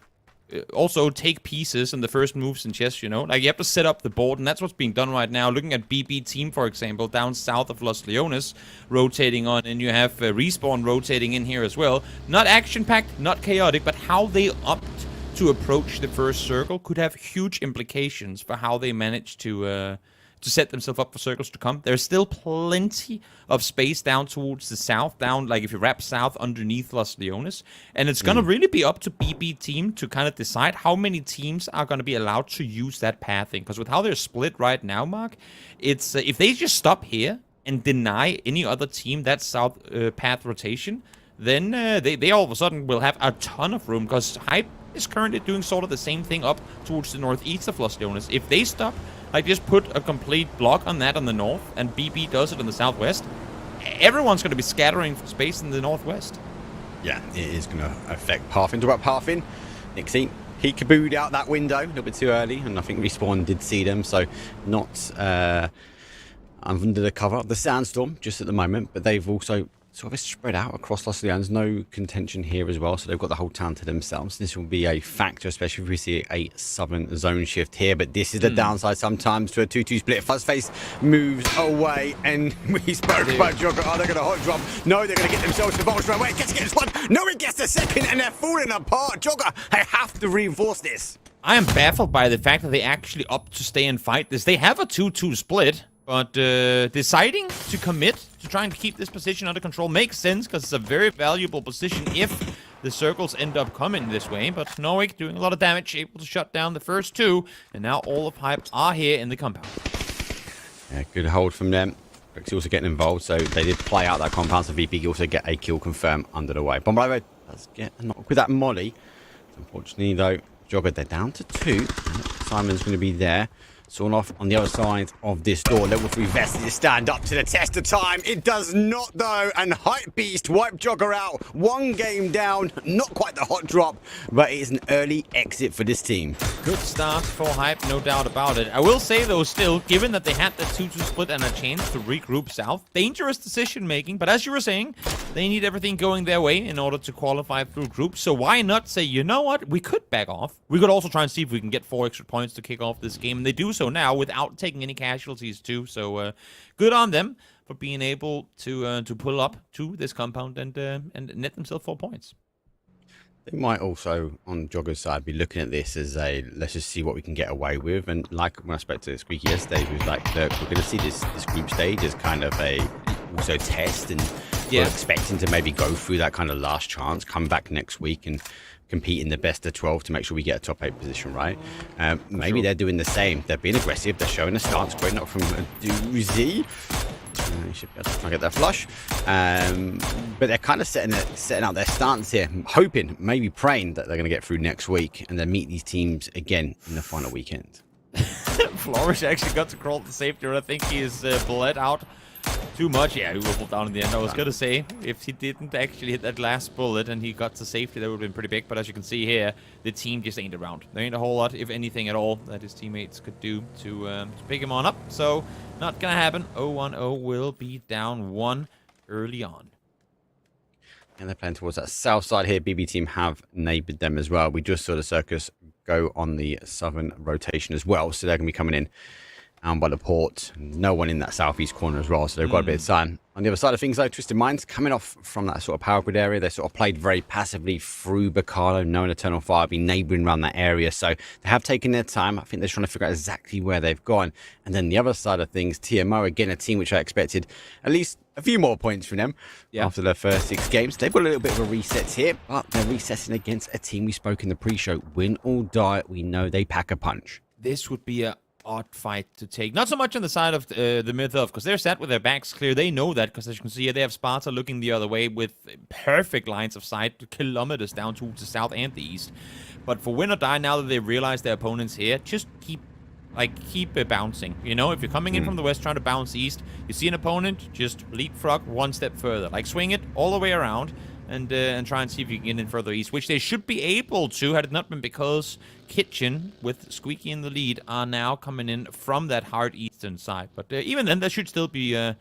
also take pieces in the first moves in chess, you know? Like, you have to set up the board, and that's what's being done right now. Looking at BB Team, for example, down south of Los Leones, rotating on, and you have Respawn rotating in here as well. Not action-packed, not chaotic, but how they opt to approach the first circle could have huge implications for how they manage to set themselves up for circles to come. There's still plenty of space down towards the south, down, like if you wrap south underneath Los Leones. And it's going to really be up to BB Team to kind of decide how many teams are going to be allowed to use that pathing. Because with how they're split right now, Mark, it's if they just stop here and deny any other team that south path rotation, then they all of a sudden will have a ton of room. Because Hype is currently doing sort of the same thing up towards the northeast of Los Leones. If they stop, like, just put a complete block on that on the north, and BB does it in the southwest, everyone's going to be scattering space in the northwest. Yeah, it is going to affect pathing. Talk about pathing. Nixie, he kabooed out that window a little bit too early, and I think Respawn did see them, so not under the cover of the sandstorm just at the moment, but they've also sort of spread out across Los Leones. No contention here as well, so they've got the whole town to themselves. This will be a factor, especially if we see a southern zone shift here, but this is the downside sometimes to a 2-2 split. Fuzzface moves away, and we spoke about Jogger. Are they going to hot drop? No, they're going to get themselves the ball straight away. Gets this one. No, he gets the second, and they're falling apart. Jogger, they have to reinforce this. I am baffled by the fact that they actually opt to stay and fight this. They have a 2-2 split, but deciding to commit to trying to keep this position under control makes sense, because it's a very valuable position if the circles end up coming this way. But Norwich doing a lot of damage, able to shut down the first two, and now all of Hype are here in the compound. Yeah, good hold from them. Brixie also getting involved, so they did play out that compound, so VP also get a kill confirmed under the way. Bomber does get a knock with that molly. Unfortunately, though, Jogger, they're down to 2. Simon's going to be there. Sawn off on the other side of this door. Level 3 vest to stand up to the test of time. It does not, though. And Hype Beast wipe Jogger out. 1 game down. Not quite the hot drop, but it is an early exit for this team. Good start for Hype, no doubt about it. I will say, though, still, given that they had that 2-2 split and a chance to regroup south, dangerous decision-making. But as you were saying, they need everything going their way in order to qualify through groups. So why not say, you know what? We could back off. We could also try and see if we can get 4 extra points to kick off this game. And they do so now without taking any casualties too. So good on them for being able to pull up to this compound and net themselves 4 points. They might also, on Jogger's side, be looking at this as a, let's just see what we can get away with. And like when I spoke to Squeaky yesterday, he was like, look, we're going to see this group stage as kind of a also test, and we're expecting to maybe go through that kind of last chance, come back next week and compete in the best of 12 to make sure we get a top 8 position, right? Maybe they're doing the same. They're being aggressive. They're showing a stance. Great knock from a doozy. You should be able to get that flush. But they're kind of setting out their stance here, hoping, maybe praying that they're going to get through next week and then meet these teams again in the final weekend. Flourish actually got to crawl to safety, and I think he is bled out too much. Yeah, he wobbled down in the end. I was going to say, if he didn't actually hit that last bullet and he got to safety, that would have been pretty big. But as you can see here, the team just ain't around. There ain't a whole lot, if anything at all, that his teammates could do to pick him on up. So, not going to happen. 0-1-0 will be down 1 early on. And they're playing towards that south side here. BB team have neighbored them as well. We just saw the circus go on the southern rotation as well. So they're going to be coming in down by the port. No one in that southeast corner as well. So they've got a bit of sun. On the other side of things, though, Twisted Minds coming off from that sort of power grid area. They sort of played very passively through Bacalo, knowing Eternal Fire be neighbouring around that area. So they have taken their time. I think they're trying to figure out exactly where they've gone. And then the other side of things, TMO, again, a team which I expected at least a few more points from them after their first 6 games. They've got a little bit of a reset here, but they're resetting against a team we spoke in the pre-show. Win or die, we know they pack a punch. This would be a odd fight to take. Not so much on the side of the Myth of, because they're set with their backs clear. They know that, because as you can see here, they have Sparta looking the other way with perfect lines of sight, kilometers down towards the south and the east. But for Win or Die, now that they realize their opponent's here, just keep it bouncing. You know, if you're coming in from the west trying to bounce east, you see an opponent, just leapfrog one step further. Like, swing it all the way around and try and see if you can get in further east, which they should be able to, had it not been because Kitchen, with Squeaky in the lead, are now coming in from that hard eastern side. But even then, there should still be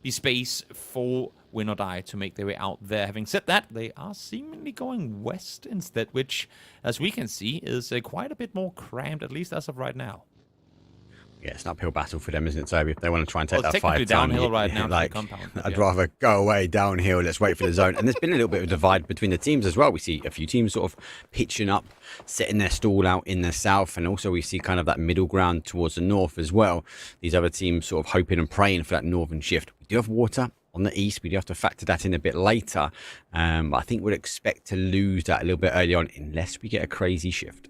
space for Win or Die to make their way out there. Having said that, they are seemingly going west instead, which, as we can see, is quite a bit more crammed, at least as of right now. Yeah, it's an uphill battle for them, isn't it, Toby? If they want to try and take that fight downhill right now, like, to the compound. I'd rather go away downhill. Let's wait for the zone. And there's been a little bit of a divide between the teams as well. We see a few teams sort of pitching up, setting their stall out in the south, and also we see kind of that middle ground towards the north as well. These other teams sort of hoping and praying for that northern shift. We do have water on the east. We do have to factor that in a bit later. But I think we'd expect to lose that a little bit early on unless we get a crazy shift.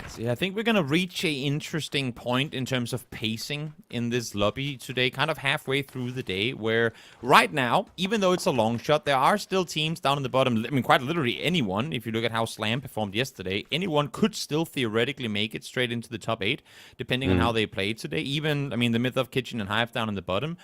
See, I think we're going to reach a interesting point in terms of pacing in this lobby today, kind of halfway through the day, where right now, even though it's a long shot, there are still teams down in the bottom. I mean, quite literally anyone, if you look at how Slam performed yesterday, anyone could still theoretically make it straight into the top 8, depending on how they played today. Even, I mean, the Myth of Kitchen and Hive down in the bottom.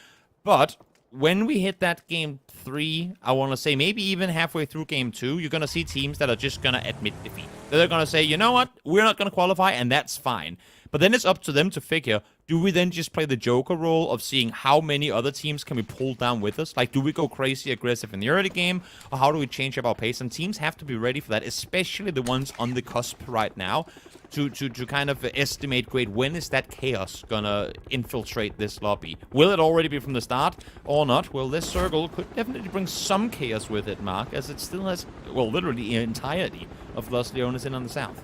But when we hit that game 3, I want to say maybe even halfway through game 2, you're going to see teams that are just going to admit defeat. They're going to say, you know what, we're not going to qualify, and that's fine. But then it's up to them to figure, do we then just play the Joker role of seeing how many other teams can we pull down with us? Like, do we go crazy aggressive in the early game, or how do we change up our pace? And teams have to be ready for that, especially the ones on the cusp right now, to kind of estimate, great, when is that chaos gonna infiltrate this lobby? Will it already be from the start or not? Well, this circle could definitely bring some chaos with it, Mark, as it still has, well, literally the entirety of Los Leones in on the south.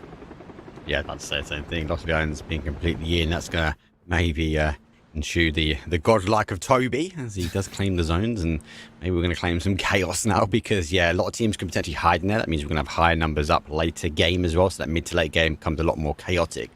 Yeah, I'd say the same thing. Los Leones being completely in, that's going to maybe ensue the godlike of Toby, as he does claim the zones, and maybe we're going to claim some chaos now, because, yeah, a lot of teams can potentially hide in there. That means we're going to have higher numbers up later game as well, so that mid to late game becomes a lot more chaotic.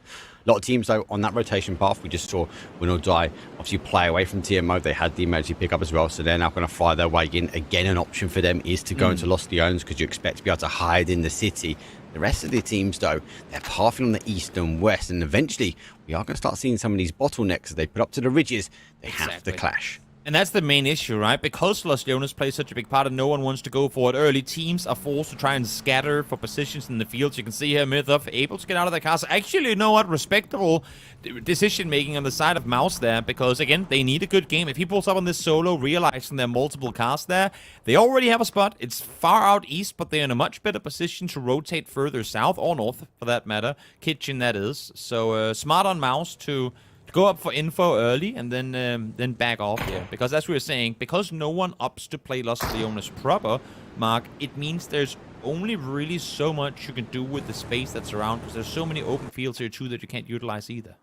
A lot of teams, though, on that rotation path, we just saw Win or Die obviously play away from TMO. They had the emergency pickup as well, so they're now going to fire their way in. Again, an option for them is to go into Los Leones, because you expect to be able to hide in the city. The rest of the teams, though, they're pathing on the east and west, and eventually we are going to start seeing some of these bottlenecks as they put up to the ridges. They have to clash. And that's the main issue, right? Because Los Leones plays such a big part and no one wants to go for it early, teams are forced to try and scatter for positions in the field. You can see here Myth of able to get out of the castle. Actually, you know what? Respectable decision-making on the side of Mouse there, because, again, they need a good game. If he pulls up on this solo, realizing there are multiple casts there, they already have a spot. It's far out east, but they're in a much better position to rotate further south, or north, for that matter. Kitchen, that is. So, smart on Mouse to go up for info early and then back off here. Because as we were saying, because no one opts to play Los Leones proper, Mark, it means there's only really so much you can do with the space that's around, because there's so many open fields here too that you can't utilize either.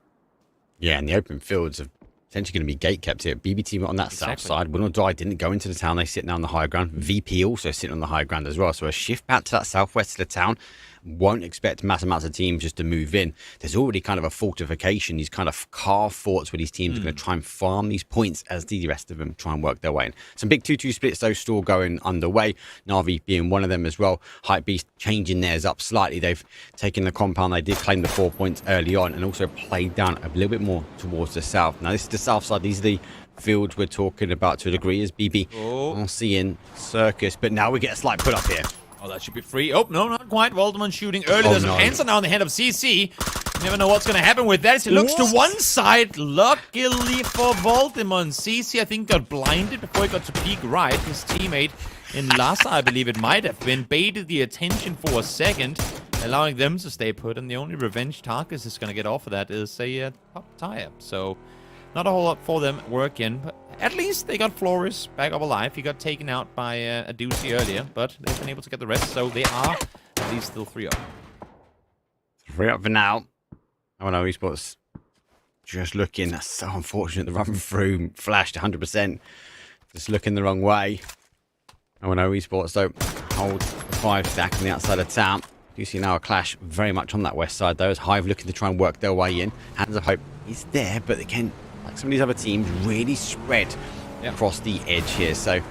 Yeah, and the open fields are potentially going to be gate kept here. BBT on that south side. Win or Die didn't go into the town. They sit now on the higher ground. VP also sitting on the higher ground as well. So a shift back to that southwest of the town. Won't expect mass amounts of teams just to move in. There's already kind of a fortification, these kind of carved forts where these teams are going to try and farm these points as the rest of them try and work their way in. Some big 2-2 splits, though, still going underway. Na'Vi being one of them as well. Hypebeast changing theirs up slightly. They've taken the compound. They did claim the 4 points early on and also played down a little bit more towards the south. Now, this is the south side. These are the fields we're talking about to a degree, as BB are seeing Circus. But now we get a slight put up here. Oh, that should be free. Oh, no, not quite. Voldemort shooting early. There's an answer now in the head of CC. You never know what's going to happen with that. He looks to one side. Luckily for Voldemort. CC, I think, got blinded before he got to peek right. His teammate in Lhasa, I believe it might have been, baited the attention for a second. allowing them to stay put, and the only revenge Tarkus is going to get off of that is a top tie-up. So, not a whole lot for them working, but at least they got Flores back up alive. He got taken out by a Doozy earlier, but they've been able to get the rest, so they are at least still 3 up. 3 up for now. Oh no, Esports just looking. That's so unfortunate. The run through flashed 100%. Just looking the wrong way. Oh no, Esports don't hold the 5 stack on the outside of town. You see now a clash very much on that west side though, as Hive looking to try and work their way in. Hands of Hope is there, but they can, like some of these other teams, really spread across the edge here. So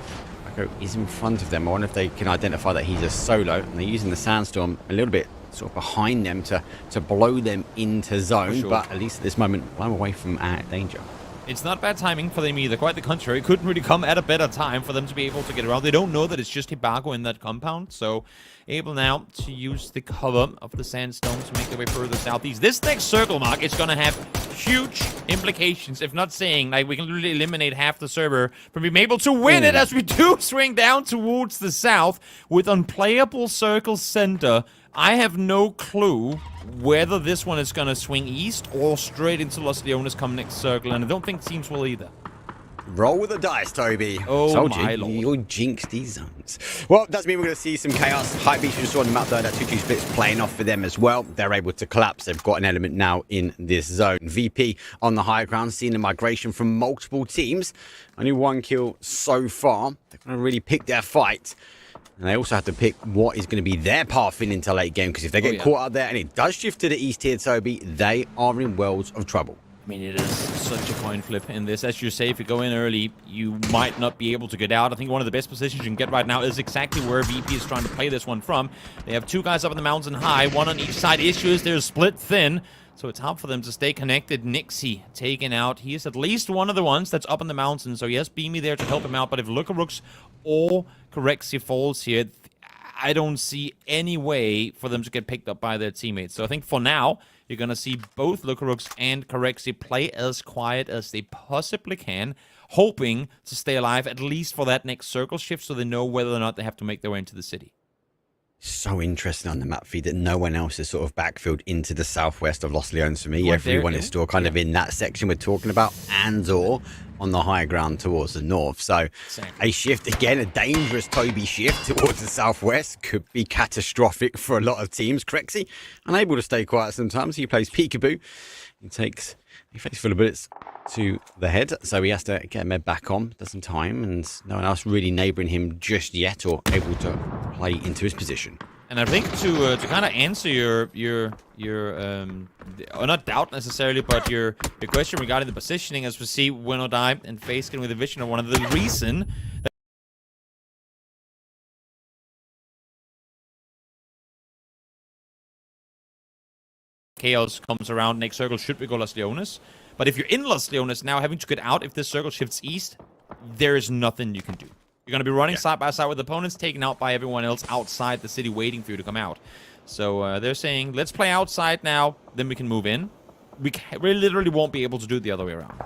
Echo is in front of them. I wonder if they can identify that he's a solo, and they're using the Sandstorm a little bit sort of behind them to blow them into zone, sure. But at least at this moment, I'm away from danger. It's not bad timing for them either. Quite the contrary. It couldn't really come at a better time for them to be able to get around. They don't know that it's just Hibago in that compound, so able now to use the cover of the Sandstone to make their way further southeast. This next circle, Mark, is going to have huge implications, if not saying, like, we can literally eliminate half the server from being able to win it, as we do swing down towards the south with unplayable circle center. I have no clue whether this one is going to swing east or straight into Los Leones come next circle, and I don't think teams will either. Roll with the dice, Toby. Oh, Told my you, lord. you'll jinx these zones. Well, doesn't mean we're going to see some chaos. Hypebeast just saw on the map, though, that 2-2 split's playing off for them as well. They're able to collapse. They've got an element now in this zone. VP on the high ground, seeing the migration from multiple teams. Only 1 kill so far. They're going to really pick their fight. And they also have to pick what is going to be their path into late game, because if they get caught out there and it does shift to the east here, Toby, they are in worlds of trouble. I mean, it is such a coin flip in this. As you say, if you go in early, you might not be able to get out. I think one of the best positions you can get right now is exactly where VP is trying to play this one from. They have 2 guys up in the mountain high, 1 on each side. Issue is they're split thin, so it's hard for them to stay connected. Nixie taken out. He is at least one of the ones that's up in the mountain, so yes, Beamy there to help him out. But if Lucarooks or Corexi falls here, I don't see any way for them to get picked up by their teammates. So I think for now, you're going to see both Lucarooks and Corexi play as quiet as they possibly can, hoping to stay alive at least for that next circle shift, so they know whether or not they have to make their way into the city. So interesting on the map feed that no one else is sort of backfilled into the southwest of Los Leones for me. Everyone is still kind of in that section we're talking about, and/or on the high ground towards the north. So a shift, again, a dangerous Toby shift towards the southwest could be catastrophic for a lot of teams. Corexi, unable to stay quiet sometimes. He plays peekaboo. He takes a face full of bullets to the head, so he has to get med back on. Does some time, and no one else really neighbouring him just yet or able to play into his position. And I think to kind of answer your or not doubt necessarily, but your question regarding the positioning, as we see Win or Die and FaZe getting with the vision of one of the reason that chaos comes around next circle should we go Los Leones. But if you're in Los Leones now, having to get out if this circle shifts east, there is nothing you can do. You're going to be running side by side with opponents, taken out by everyone else outside the city waiting for you to come out. So they're saying, let's play outside now, then we can move in. We literally won't be able to do it the other way around.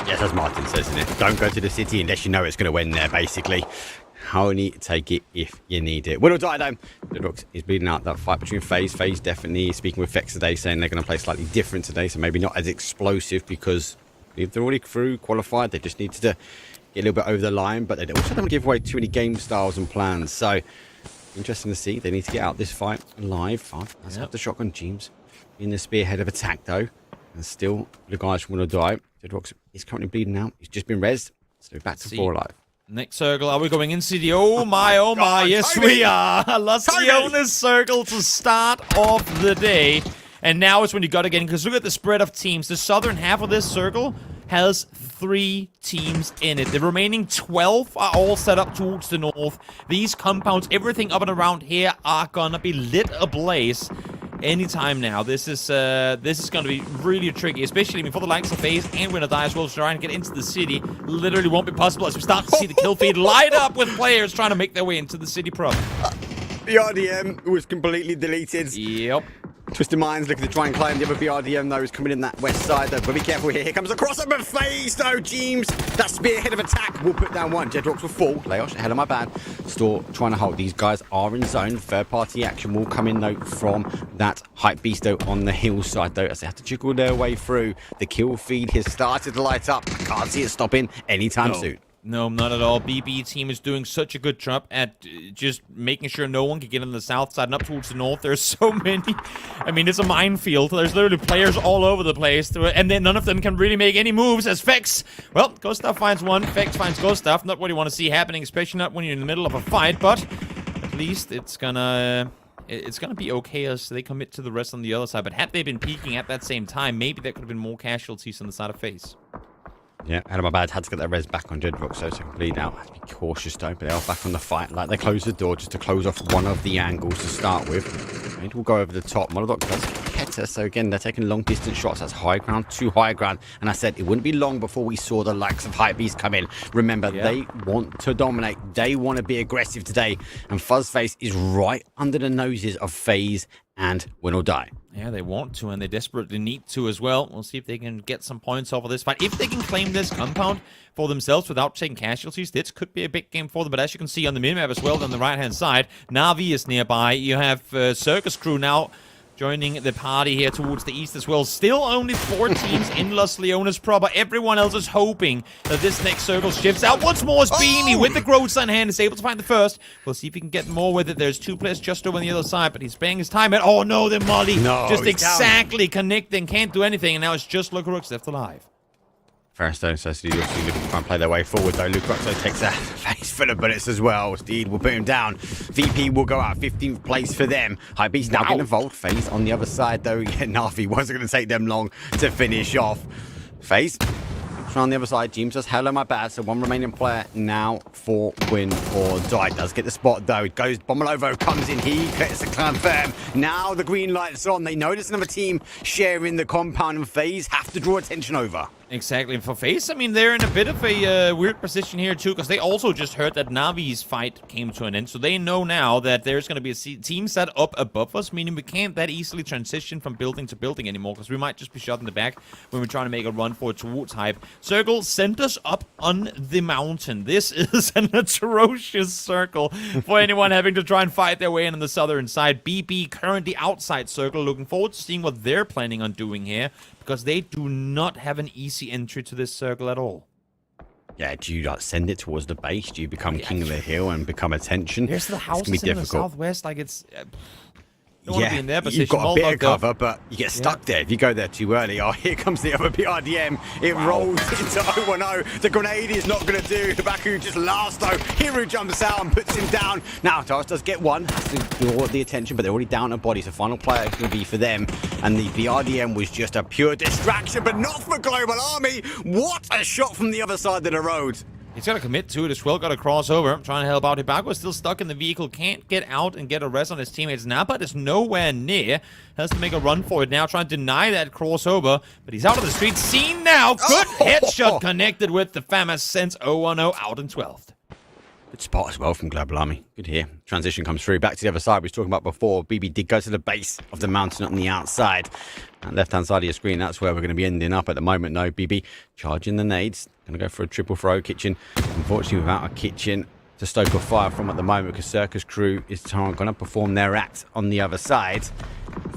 Yes, as Martin says, isn't it? Don't go to the city unless you know it's going to win there, basically. Only take it if you need it. Win or Die, though. The Rooks is bleeding out that fight between FaZe. FaZe definitely speaking with Fex today, saying they're going to play slightly different today, so maybe not as explosive because they're already through, qualified. They just need to get a little bit over the line, but they also don't give away too many game styles and plans. So, interesting to see. They need to get out this fight alive. Let's have the shotgun teams in the spearhead of attack, though. And still, the guys from Win or Die. The Rooks is currently bleeding out. He's just been rezzed, so we're back to 4 alive. Next circle, are we going in city? Oh my, yes Toby. we are. Los Leones circle to start off the day. And now is when you got to get in, because look at the spread of teams. The southern half of this circle has 3 teams in it. The remaining 12 are all set up towards the north. These compounds, everything up and around here are gonna be lit ablaze anytime now. This is gonna be really tricky, especially for the likes of FaZe and Win or Die as well, to try and get into the city. Literally won't be possible as we start to see the kill feed light up with players trying to make their way into the city proper. The RDM was completely deleted. Yep. Twisted Minds looking to try and climb the other BRDM, though, is coming in that west side, though. But be careful here. Here comes the crossover phase, though. James, that spearhead of attack will put down one. Jedrocks will fall. Leosh, hell of my bad. Store trying to hold. These guys are in zone. Third-party action will come in, though, from that hype beast, though, on the hillside, though, as they have to jiggle their way through. The kill feed has started to light up. I can't see it stopping anytime soon. No, not at all. BB team is doing such a good job at just making sure no one can get on the south side and up towards the north. There's so many. I mean, it's a minefield. There's literally players all over the place. And then none of them can really make any moves as Fex. Well, Gustav finds one. Fex finds Gustav. Not what you want to see happening, especially not when you're in the middle of a fight. But at least it's gonna be okay as they commit to the rest on the other side. But had they been peeking at that same time, maybe there could have been more casualties on the side of FaZe. Yeah, out of my bad. Had to get their res back on Jedrock, so to bleed out. Had to be cautious, though, but they are back on the fight. Like, they close the door just to close off one of the angles to start with. Maybe we'll go over the top. Molodok does get her, so again, they're taking long-distance shots. That's high ground to high ground. And I said it wouldn't be long before we saw the likes of Hypebeast come in. Remember, they want to dominate. They want to be aggressive today. And Fuzzface is right under the noses of FaZe and Win or Die. Yeah, they want to, and they desperately need to as well. We'll see if they can get some points off of this fight. If they can claim this compound for themselves without taking casualties, this could be a big game for them. But as you can see on the minimap as well, on the right-hand side, Na'Vi is nearby. You have Circus Crew now joining the party here towards the east as well. Still only 4 teams in Los Leones proper. Everyone else is hoping that this next circle shifts out. Once more is Beanie with the Groza in hand. Is able to find the first. We'll see if he can get more with it. There's 2 players just over on the other side, but he's spending his time at... Oh no, the Molly. Just exactly connecting. Can't do anything, and now it's just Lucarux left alive. Firestone says Steed looking to try and play their way forward, though. Lucaruxo takes a face full of bullets as well. Steed will put him down. VP will go out. 15th place for them. Hypebeast now getting involved. FaZe on the other side, though. Yeah, Navi wasn't going to take them long to finish off. FaZe on the other side. James says, hello, my bad. So 1 remaining player now for Win or Die. Does get the spot, though. It goes. Bomolovo comes in. He gets the confirm. Now the green light's on. They notice another team sharing the compound, and FaZe have to draw attention over. Exactly, and for FaZe, I mean, they're in a bit of a weird position here, too, because they also just heard that Navi's fight came to an end, so they know now that there's going to be a team set up above us, meaning we can't that easily transition from building to building anymore, because we might just be shot in the back when we're trying to make a run for it towards Hype. Circle, send us up on the mountain. This is an atrocious circle for anyone having to try and fight their way in on the southern side. BB currently outside Circle, looking forward to seeing what they're planning on doing here, because they do not have an easy entry to this circle at all. Yeah, do you like send it towards the base? Do you become king of the hill and become attention? There's the houses in the southwest, like it's... Yeah, be in their position. You've got a bit of cover, but you get stuck there if you go there too early. Oh, here comes the other BRDM. It rolls into 0-1-0. The grenade is not going to do. The Baku just laughs, though. Hiru jumps out and puts him down. Now, Taras does get one. Has to draw the attention, but they're already down a body, so final player can be for them. And the BRDM was just a pure distraction, but not for Global Army. What a shot from the other side of the road. He's got to commit to it as well. Got to cross over. Trying to help out. Hibago is still stuck in the vehicle. Can't get out and get a rest on his teammates. Napa is nowhere near. Has to make a run for it now. Trying to deny that crossover. But he's out of the street. Seen now. Good headshot connected with the famous Sense 0-1-0 out in 12th. Good spot as well from Global Army. Good here. Transition comes through. Back to the other side we were talking about before. BB did go to the base of the mountain on the outside. And left-hand side of your screen, that's where we're going to be ending up at the moment. No, BB charging the nades. Going to go for a triple throw. Kitchen, unfortunately, without a kitchen to stoke a fire from at the moment, because Circus Crew is going to perform their act on the other side.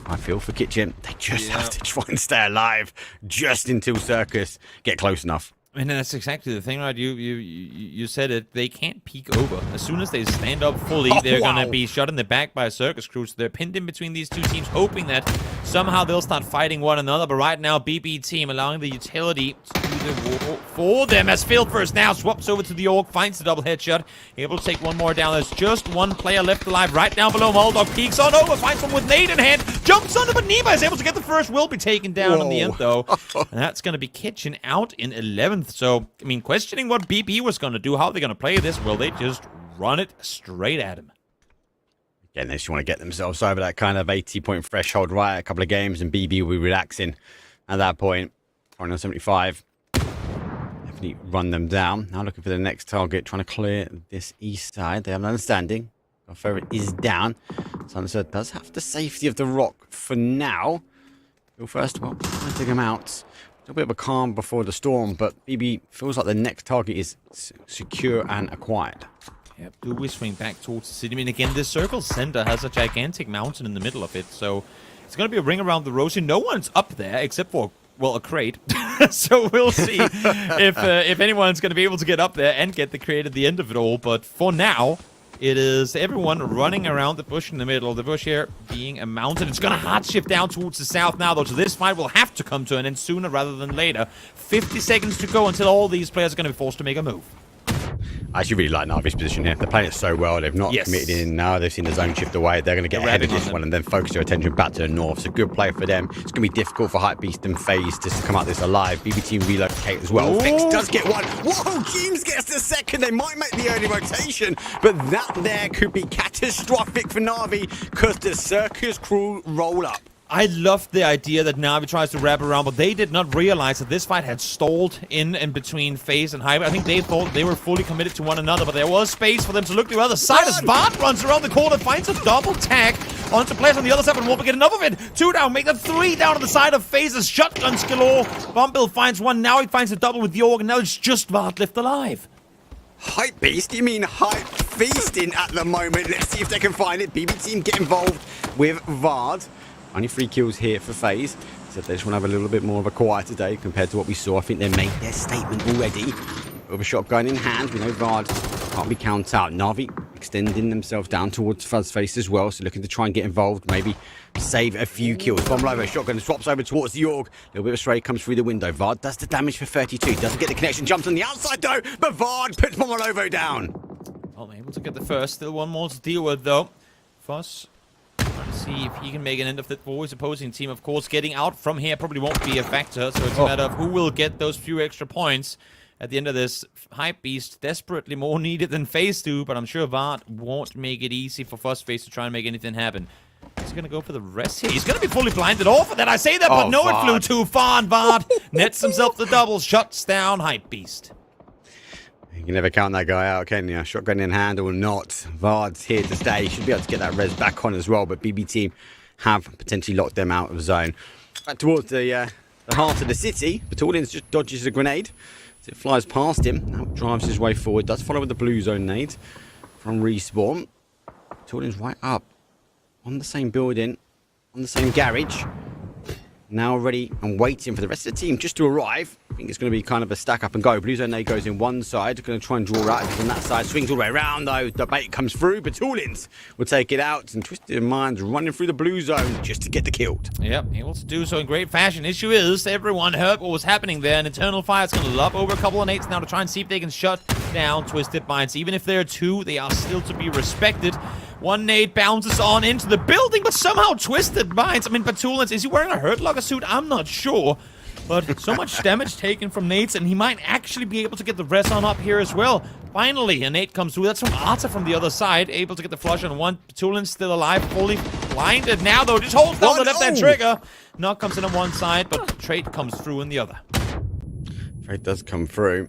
I feel for Kitchen. They just have to try and stay alive just until Circus get close enough. And that's exactly the thing, right? You said it. They can't peek over. As soon as they stand up fully, they're going to be shot in the back by a Circus Crew. So they're pinned in between these two teams, hoping that somehow they'll start fighting one another. But right now, BB team allowing the utility to do the war for them. As Field first now swaps over to the Orc, finds the double headshot. Able to take one more down. There's just one player left alive right down below. Moldog peeks on over, finds one with nade in hand. Jumps on him, but Nima is able to get the first. Will be taken down in the end, though. And that's going to be Kitchen out in 11th. So, I mean, questioning what BP was going to do, how they're going to play this, will they just run it straight at him? Again, they just want to get themselves over that kind of 80-point threshold, right? A couple of games, and BB will be relaxing at that point. 475. Definitely run them down. Now looking for the next target, trying to clear this east side. They have an understanding. Ferret is down. Sunset does have the safety of the rock for now. Well, first of all, take him out. A little bit of a calm before the storm, but BB feels like the next target is secure and acquired. Yep, do we swing back towards the city? I mean, again, this circle center has a gigantic mountain in the middle of it, so it's going to be a ring around the rosy. No one's up there except for, well, a crate. So we'll see if anyone's going to be able to get up there and get the crate at the end of it all. But for now, it is everyone running around the bush in the middle. The bush here being a mountain. It's going to hard shift down towards the south now, though. So this fight will have to come to an end sooner rather than later. 50 seconds to go until all these players are going to be forced to make a move. I actually really like Navi's position here. They're playing it so well. They've not committed in now. They've seen the zone shift away. They're going to get ahead of this one and then focus their attention back to the north. It's a good play for them. It's going to be difficult for Hypebeast and FaZe to come out this alive. BB team relocate as well. Fix does get one. Whoa, James gets the second. They might make the early rotation, but that there could be catastrophic for Navi because the circus crew roll up. I loved the idea that Navi tries to wrap around, but they did not realize that this fight had stalled in between FaZe and Hype. I think they thought they were fully committed to one another, but there was space for them to look to the other side as Vard runs around the corner, finds a double tag onto players on the other side, but won't get enough of it. 2 down, make that 3 down on the side of FaZe's shotguns galore. Bumble finds one, now he finds a double with the Org, and now it's just Vard left alive. Hypebeast? You mean Hype feasting at the moment? Let's see if they can find it. BB team get involved with Vard. Only 3 kills here for FaZe. So they just want to have a little bit more of a quieter day compared to what we saw. I think they made their statement already. With a shotgun in hand, we know Vard can't be counted out. Na'Vi extending themselves down towards Fuzzface as well, so looking to try and get involved, maybe save a few kills. Bomb over, shotgun swaps over towards the Org. A little bit of spray comes through the window. Vard does the damage for 32. Doesn't get the connection, jumps on the outside though, but Vard puts Bomb down. Well, able to get the first. Still one more to deal with though. Fuzz. Trying to see if he can make an end of it for his opposing team. Of course, getting out from here probably won't be a factor, so it's a matter of who will get those few extra points at the end of this. Hypebeast desperately more needed than FaZe do, but I'm sure Vard won't make it easy for Fuzzface to try and make anything happen. He's going to go for the rest here. He's going to be fully blinded off of that. I say that, but no, it flew too far, and Vard nets himself the double, shuts down Hypebeast. You can never count that guy out, can you? Shotgun in hand or not. Vard's here to stay. Should be able to get that res back on as well, but BB team have potentially locked them out of zone. Back towards the heart of the city. Battlegrounds just dodges a grenade. As it flies past him, now drives his way forward. Does follow with the blue zone nade from Respawn. Battlegrounds right up on the same building, on the same garage. Now ready and waiting for the rest of the team just to arrive. I think it's going to be kind of a stack up and go. Blue zone nade goes in one side. Going to try and draw out on that side. Swings all the way around though. The bait comes through. Battlegrounds will take it out. And Twisted Minds running through the blue zone just to get the kill. Yep, able to do so in great fashion. Issue is, everyone heard what was happening there. And Eternal Fire's going to lob over a couple of nades now to try and see if they can shut down Twisted Minds. Even if they're 2, they are still to be respected. One nade bounces on into the building, but somehow Twisted Minds. I mean, Battlegrounds, is he wearing a Hurt Locker suit? I'm not sure. But so much damage taken from nades, and he might actually be able to get the res on up here as well. Finally, a nade comes through. That's from Arta from the other side, able to get the flush on one. Battlegrounds still alive, fully blinded now, though. Just holds down the left-hand trigger. Knock comes in on one side, but Trait comes through in the other. Trait does come through.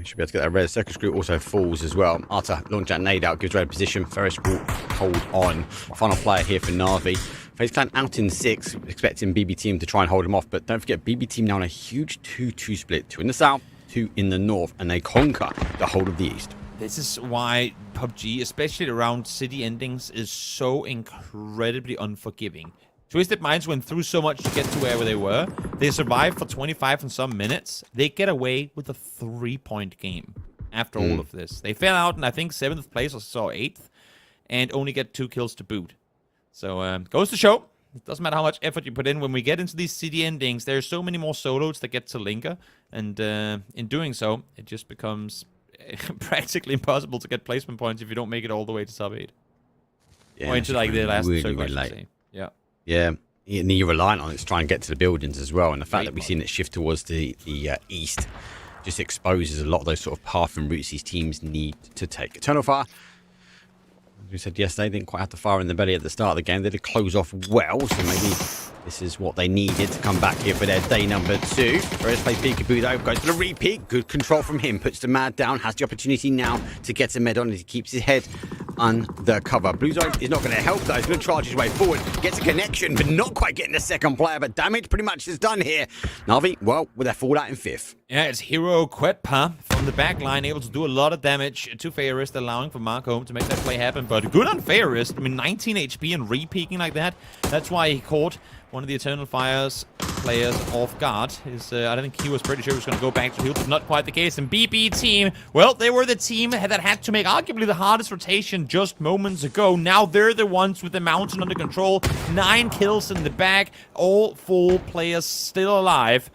Should be able to get that red. Circus Group also falls as well. Arta launch that nade out, gives red position. Ferris will hold on. Final player here for Na'Vi. FaZe Clan out in 6, expecting BB team to try and hold him off. But don't forget, BB team now on a huge 2-2 split. 2 in the south, 2 in the north, and they conquer the whole of the east. This is why PUBG, especially around city endings, is so incredibly unforgiving. Twisted Minds went through so much to get to where they were. They survived for 25 and some minutes. They get away with a 3-point game after all of this. They fell out in, I think, 7th place or so 8th, and only get 2 kills to boot. So, goes to show. It doesn't matter how much effort you put in. When we get into these city endings, there's so many more solos that get to linger, and in doing so, it just becomes practically impossible to get placement points if you don't make it all the way to sub 8. Yeah, or into, like, the last really, circle, really I late. should say. Yeah. Yeah, and you're reliant on it to try and get to the buildings as well. And the fact that we've seen it shift towards the east just exposes a lot of those sort of path and routes these teams need to take. Eternal Fire, as we said yesterday, didn't quite have the fire in the belly at the start of the game. They did close off well, so maybe this is what they needed to come back here for their day number 2. Ferris plays Peekaboo though, goes for the repeat. Good control from him, puts the Mad down, has the opportunity now to get a med on as he keeps his head undercover. Blue Zone is not going to help though. He's going to charge his way forward. Gets a connection, but not quite getting the second player. But damage pretty much is done here. Na'Vi, well, with their fallout in 5th. Yeah, it's Hero Quetpa from the back line, able to do a lot of damage to Fairist, allowing for Mark Home to make that play happen. But good on Fairist. I mean, 19 HP and re-peeking like that. That's why he caught one of the Eternal Fire's players off guard. I don't think he was pretty sure he was going to go back to heal, but not quite the case. And BB team, well, they were the team that had to make arguably the hardest rotation just moments ago. Now they're the ones with the mountain under control. 9 kills in the bag. All 4 players still alive.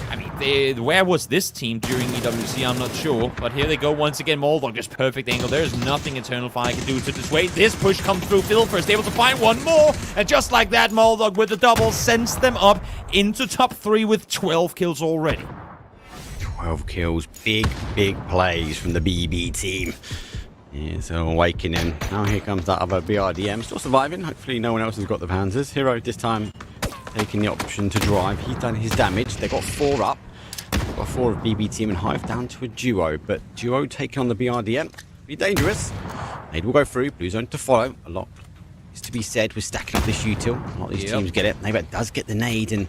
I mean, where was this team during EWC? I'm not sure. But here they go once again. Moldog, just perfect angle. There's nothing Eternal Fire can do to dissuade. This push comes through. Filfirst able to find one more. And just like that, Moldog with the double sends them up into top 3 with 12 kills already. 12 kills. Big plays from the BB team. It's awakening. Now here comes that other BRDM. Still surviving. Hopefully no one else has got the Panzers. Hero this time taking the option to drive. He's done his damage. They got 4 up. Got 4 of BB team and Hive down to a duo. But duo taking on the BRDM. Be dangerous. Nade will go through. Blue Zone to follow. A lot is to be said with stacking up this util. A lot of these teams get it. Nade does get the nade and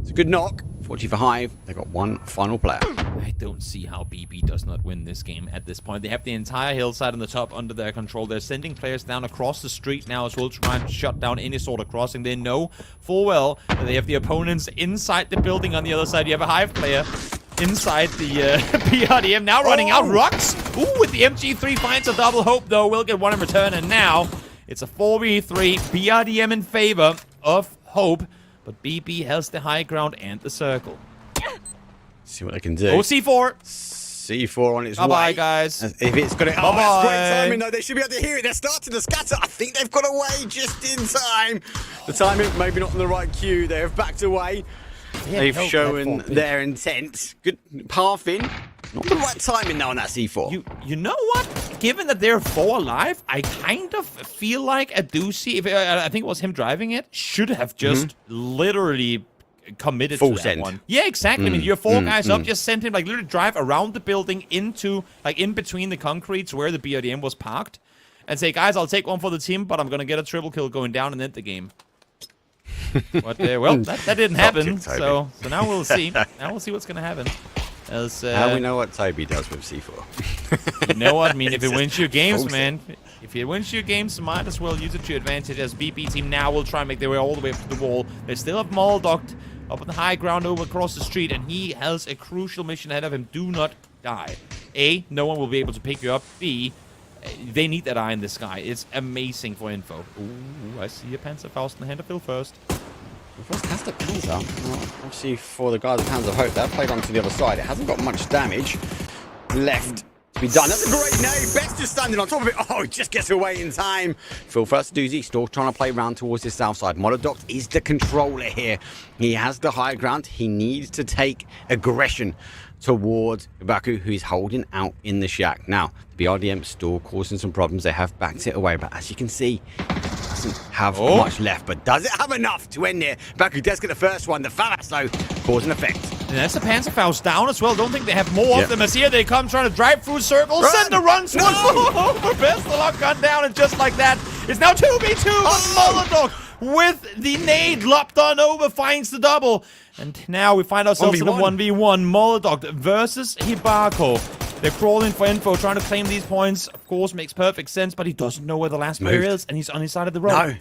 it's a good knock. Fortunately for Hive, they got one final player. I don't see how BB does not win this game at this point. They have the entire hillside on the top under their control. They're sending players down across the street now as well to try and shut down any sort of crossing. They know full well that they have the opponents inside the building on the other side. You have a Hive player inside the PRDM now running out. Rux, ooh, with the MG3 finds a double hope though. Will get one in return, and now it's a 4v3. PRDM in favor of Hope, but BB has the high ground and the circle. See what they can do. Oh, C4. C4 on its way. Bye-bye, guys. If it's got it. Oh, Bye-bye. that's great timing, though. They should be able to hear it. They're starting to scatter. I think they've got away just in time. The timing, maybe not in the right cue. They have backed away. They've shown their intent. Good path in. Not the right timing now on that C4. You know what? Given that they're 4 alive, I kind of feel like Adusi, I think it was him driving it, should have just literally committed Full to that send. one. Yeah, exactly. I mean, you're 4 guys up, just send him, like, literally drive around the building into, like, in between the concretes where the BRDM was parked, and say, guys, I'll take one for the team, but I'm going to get a triple kill going down and end the game. But, well, that didn't happen, so now we'll see. Now we'll see what's going to happen. How we know what Toby does with C4. You know what? I mean, if it wins your games, man. If it wins your games, might as well use it to your advantage, as BP team now will try and make their way all the way up to the wall. They still have Moldog up on the high ground over across the street, and he has a crucial mission ahead of him. Do not die. A, no one will be able to pick you up. B, they need that eye in the sky. It's amazing for info. Ooh, I see a Panzerfaust in the hand of Phil first. First has the Panzer. Well, obviously, for the guys with Hands of Hope, that played onto the other side. It hasn't got much damage left to be done. That's a great nade. Best just standing on top of it. Oh, he just gets away in time. Phil first doozy, still trying to play around towards the south side. Monodox is the controller here. He has the high ground. He needs to take aggression towards Baku, who is holding out in the shack. Now, the BRDM still causing some problems. They have backed it away, but as you can see, doesn't have much left, but does it have enough to end here? Baku does get the first one. The Famas, though, cause an effect. And that's the Panzerfaust down as well. Don't think they have more of them, as here they come trying to drive through circles. Send the runs once more. Best the lock gun down, and just like that, it's now 2v2. Molotov with the nade lopped on over finds the double. And now we find ourselves in a 1v1. Molotov versus Hibako. They're crawling for info, trying to claim these points. Of course, makes perfect sense, but he doesn't know where the last player is, and he's on his side of the road. No.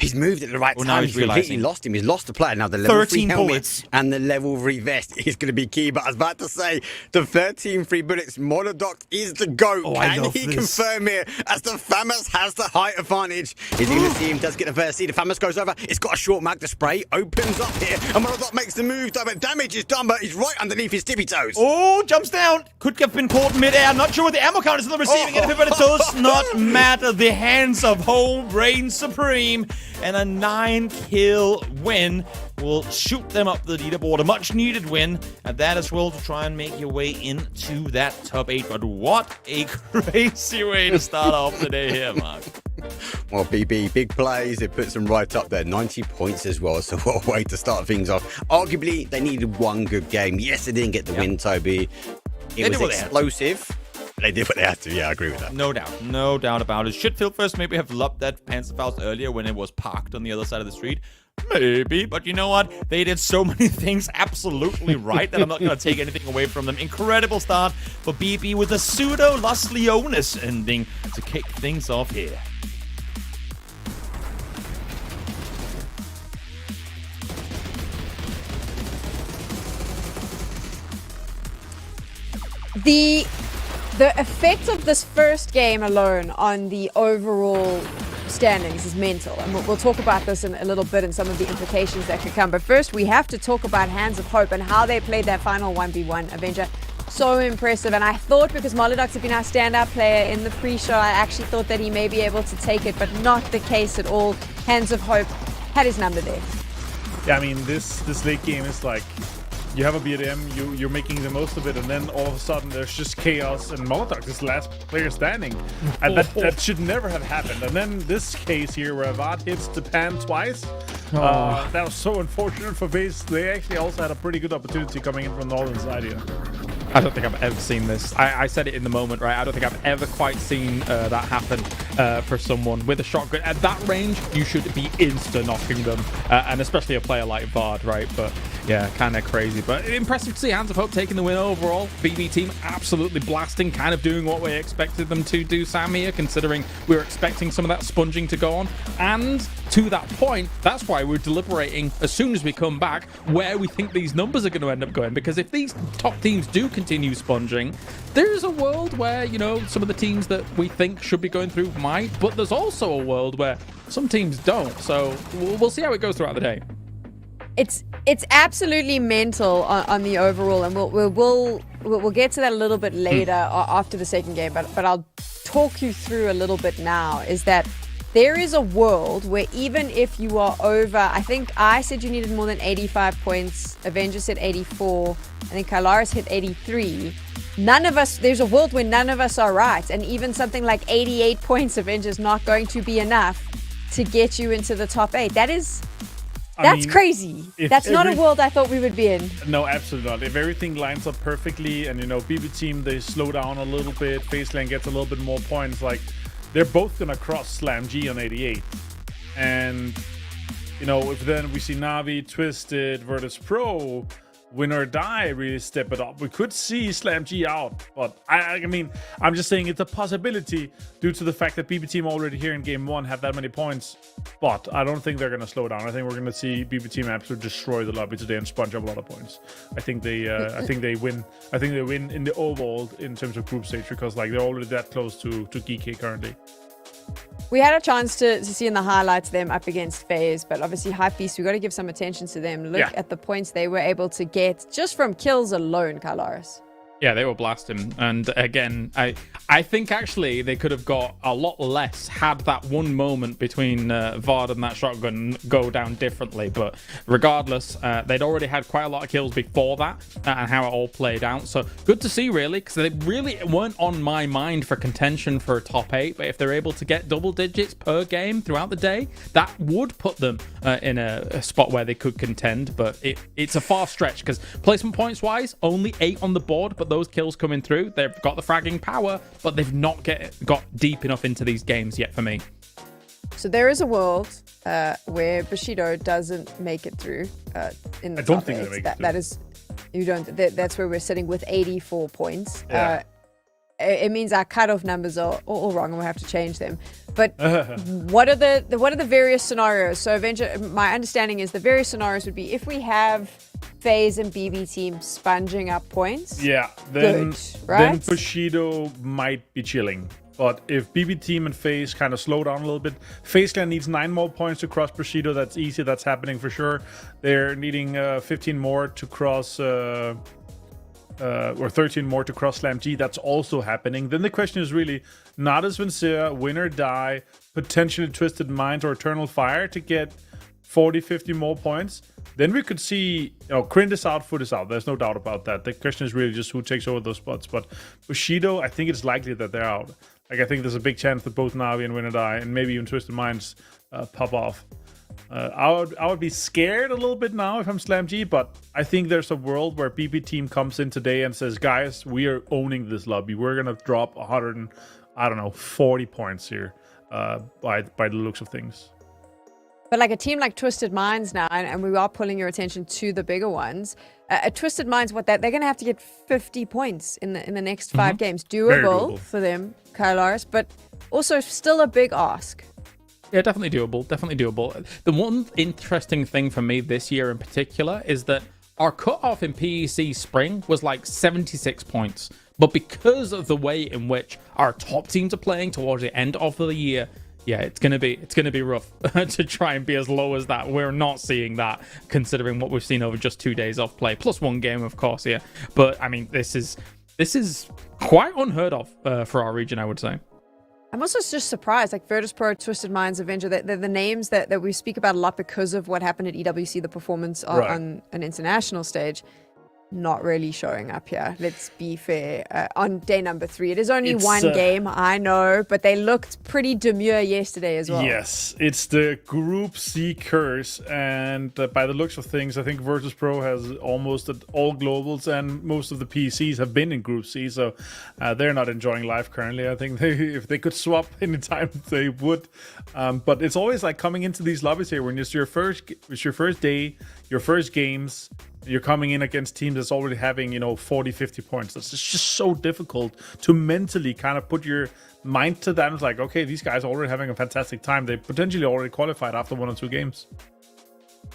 He's moved at the right time. Now he's completely lost him. He's lost the player. Now the level 3 helmet bullets. and the level 3 vest is going to be key. But I was about to say, the 13 free bullets, Monodoc is the GOAT. Can he confirm it as the Famas has the height advantage? Is he going to see him? Does get the first see. The Famas goes over. It's got a short mag. The spray opens up here. And Monodoc makes the move. But damage is done, but he's right underneath his tippy toes. Oh, jumps down. Could have been caught midair. Not sure what the ammo count is on the receiving end of it, but it does not matter. The hands of home reign supreme. And a 9-kill win will shoot them up the leaderboard. A much-needed win at that as well to try and make your way into that top 8. But what a crazy way to start off the day here, Mark. Well, BB, big plays. It puts them right up there. 90 points as well. So what a way to start things off. Arguably, they needed one good game. Yes, they didn't get the win, Toby. It was explosive. They did what they had to. Yeah, I agree with that. No doubt about it. Should Phil first maybe have lobbed that Panzerfaust earlier when it was parked on the other side of the street? Maybe, but you know what? They did so many things absolutely right that I'm not going to take anything away from them. Incredible start for BB with a pseudo Los Leones ending to kick things off here. The effect of this first game alone on the overall standings is mental, and we'll talk about this in a little bit and some of the implications that could come. But first, we have to talk about Hands of Hope and how they played that final 1v1 Avenger. So impressive, and I thought because Molodox had been our standout player in the pre-show, I actually thought that he may be able to take it, but not the case at all. Hands of Hope had his number there. Yeah, I mean, this late game is like, you have a BDM, you're making the most of it, and then all of a sudden there's just chaos, and Molodox is last player standing. And that should never have happened. And then this case here where Avad hits the pan twice, that was so unfortunate for FaZe. They actually also had a pretty good opportunity coming in from the northern side here. I don't think I've ever seen this. I said it in the moment, right? I don't think I've ever quite seen that happen for someone with a shotgun. At that range, you should be insta-knocking them, and especially a player like Vard, right? But yeah, kind of crazy. But impressive to see Hands of Hope taking the win overall. BB team absolutely blasting, kind of doing what we expected them to do, Sam, here, considering we were expecting some of that sponging to go on. And to that point, that's why we're deliberating as soon as we come back where we think these numbers are going to end up going. Because if these top teams do continue sponging, there's a world where, you know, some of the teams that we think should be going through might, but there's also a world where some teams don't. So we'll see how it goes throughout the day. It's absolutely mental on the overall, and we'll get to that a little bit later after the second game. But I'll talk you through a little bit now. Is that there is a world where even if you are over, I think I said you needed more than 85 points. Avengers hit 84. I think Kylaris hit 83. None of us. There's a world where none of us are right, and even something like 88 points Avengers not going to be enough to get you into the top 8. That's crazy. That's not a world I thought we would be in. No, absolutely not. If everything lines up perfectly and, you know, BB team, they slow down a little bit, FaZe gets a little bit more points, like, they're both going to cross Slam G on 88. And, you know, if then we see Na'Vi, Twisted, Virtus Pro, win or die really step it up, we could see Slam G out. But I mean, I'm just saying it's a possibility due to the fact that BB team already here in game 1 have that many points. But I don't think they're going to slow down. I think we're going to see BB team absolutely destroy the lobby today and sponge up a lot of points. I think they win. I think they win in the overall in terms of group stage, because like they're already that close to GK currently. We had a chance to see in the highlights them up against FaZe, but obviously Hypebeast, we've got to give some attention to them. Look at the points they were able to get just from kills alone, Kylaris. Yeah, they were blasting. And again, I think actually they could have got a lot less had that one moment between Vard and that shotgun go down differently. But regardless, they'd already had quite a lot of kills before that and how it all played out. So good to see, really, because they really weren't on my mind for contention for a top 8. But if they're able to get double digits per game throughout the day, that would put them in a spot where they could contend. But it's a far stretch because placement points wise, only 8 on the board, but those kills coming through, they've got the fragging power, but they've not got deep enough into these games yet for me. So there is a world where Bushido doesn't make it through in the I don't top think 8. they make it through. That is, you don't. That's where we're sitting with 84 points. Yeah. It means our cutoff numbers are all wrong, and we'll have to change them. But what are the various scenarios? So, Avenger, my understanding is the various scenarios would be if we have FaZe and BB team sponging up points. Yeah, then right? then Bushido might be chilling. But if BB team and FaZe kind of slow down a little bit, FaZe Clan needs 9 more points to cross Bushido. That's easy. That's happening for sure. They're needing 15 more to cross. Or 13 more to cross Slam G. That's also happening. Then the question is really Nadas Vincere, win or die, potentially Twisted Minds or Eternal Fire to get 40, 50 more points. Then we could see, you know, Krint is out, Foot is out. There's no doubt about that. The question is really just who takes over those spots. But Bushido, I think it's likely that they're out. Like I think there's a big chance that both Navi and Win or Die, and maybe even Twisted Minds, pop off. I would be scared a little bit now if I'm Slam G, but I think there's a world where BB Team comes in today and says, guys, we are owning this lobby. We're gonna drop 40 points here, by the looks of things. But like a team like Twisted Minds now, and we are pulling your attention to the bigger ones. Twisted Minds, they're going to have to get 50 points in the next 5 games. Doable for them, Kylaris, but also still a big ask. Yeah, definitely doable. Definitely doable. The one interesting thing for me this year in particular is that our cutoff in PEC Spring was like 76 points. But because of the way in which our top teams are playing towards the end of the year, yeah, it's gonna be rough to try and be as low as that. We're not seeing that, considering what we've seen over just 2 days of play, plus 1 game, of course. Yeah, but I mean, this is quite unheard of for our region, I would say. I'm also just surprised, like Virtus Pro, Twisted Minds, Avenger, they're the names that we speak about a lot because of what happened at EWC, the performance on an international stage. Not really showing up here, let's be fair. On day number 3, it is only one game, I know, but they looked pretty demure yesterday as well. Yes, it's the Group C curse, and by the looks of things, I think Virtus Pro has almost all globals, and most of the PCs have been in Group C, so they're not enjoying life currently. I think if they could swap anytime, they would. But it's always like coming into these lobbies here when it's your first day, your first games. You're coming in against teams that's already having, 40, 50 points. That's just so difficult to mentally kind of put your mind to that. It's like, okay, these guys are already having a fantastic time. They potentially already qualified after 1 or 2 games.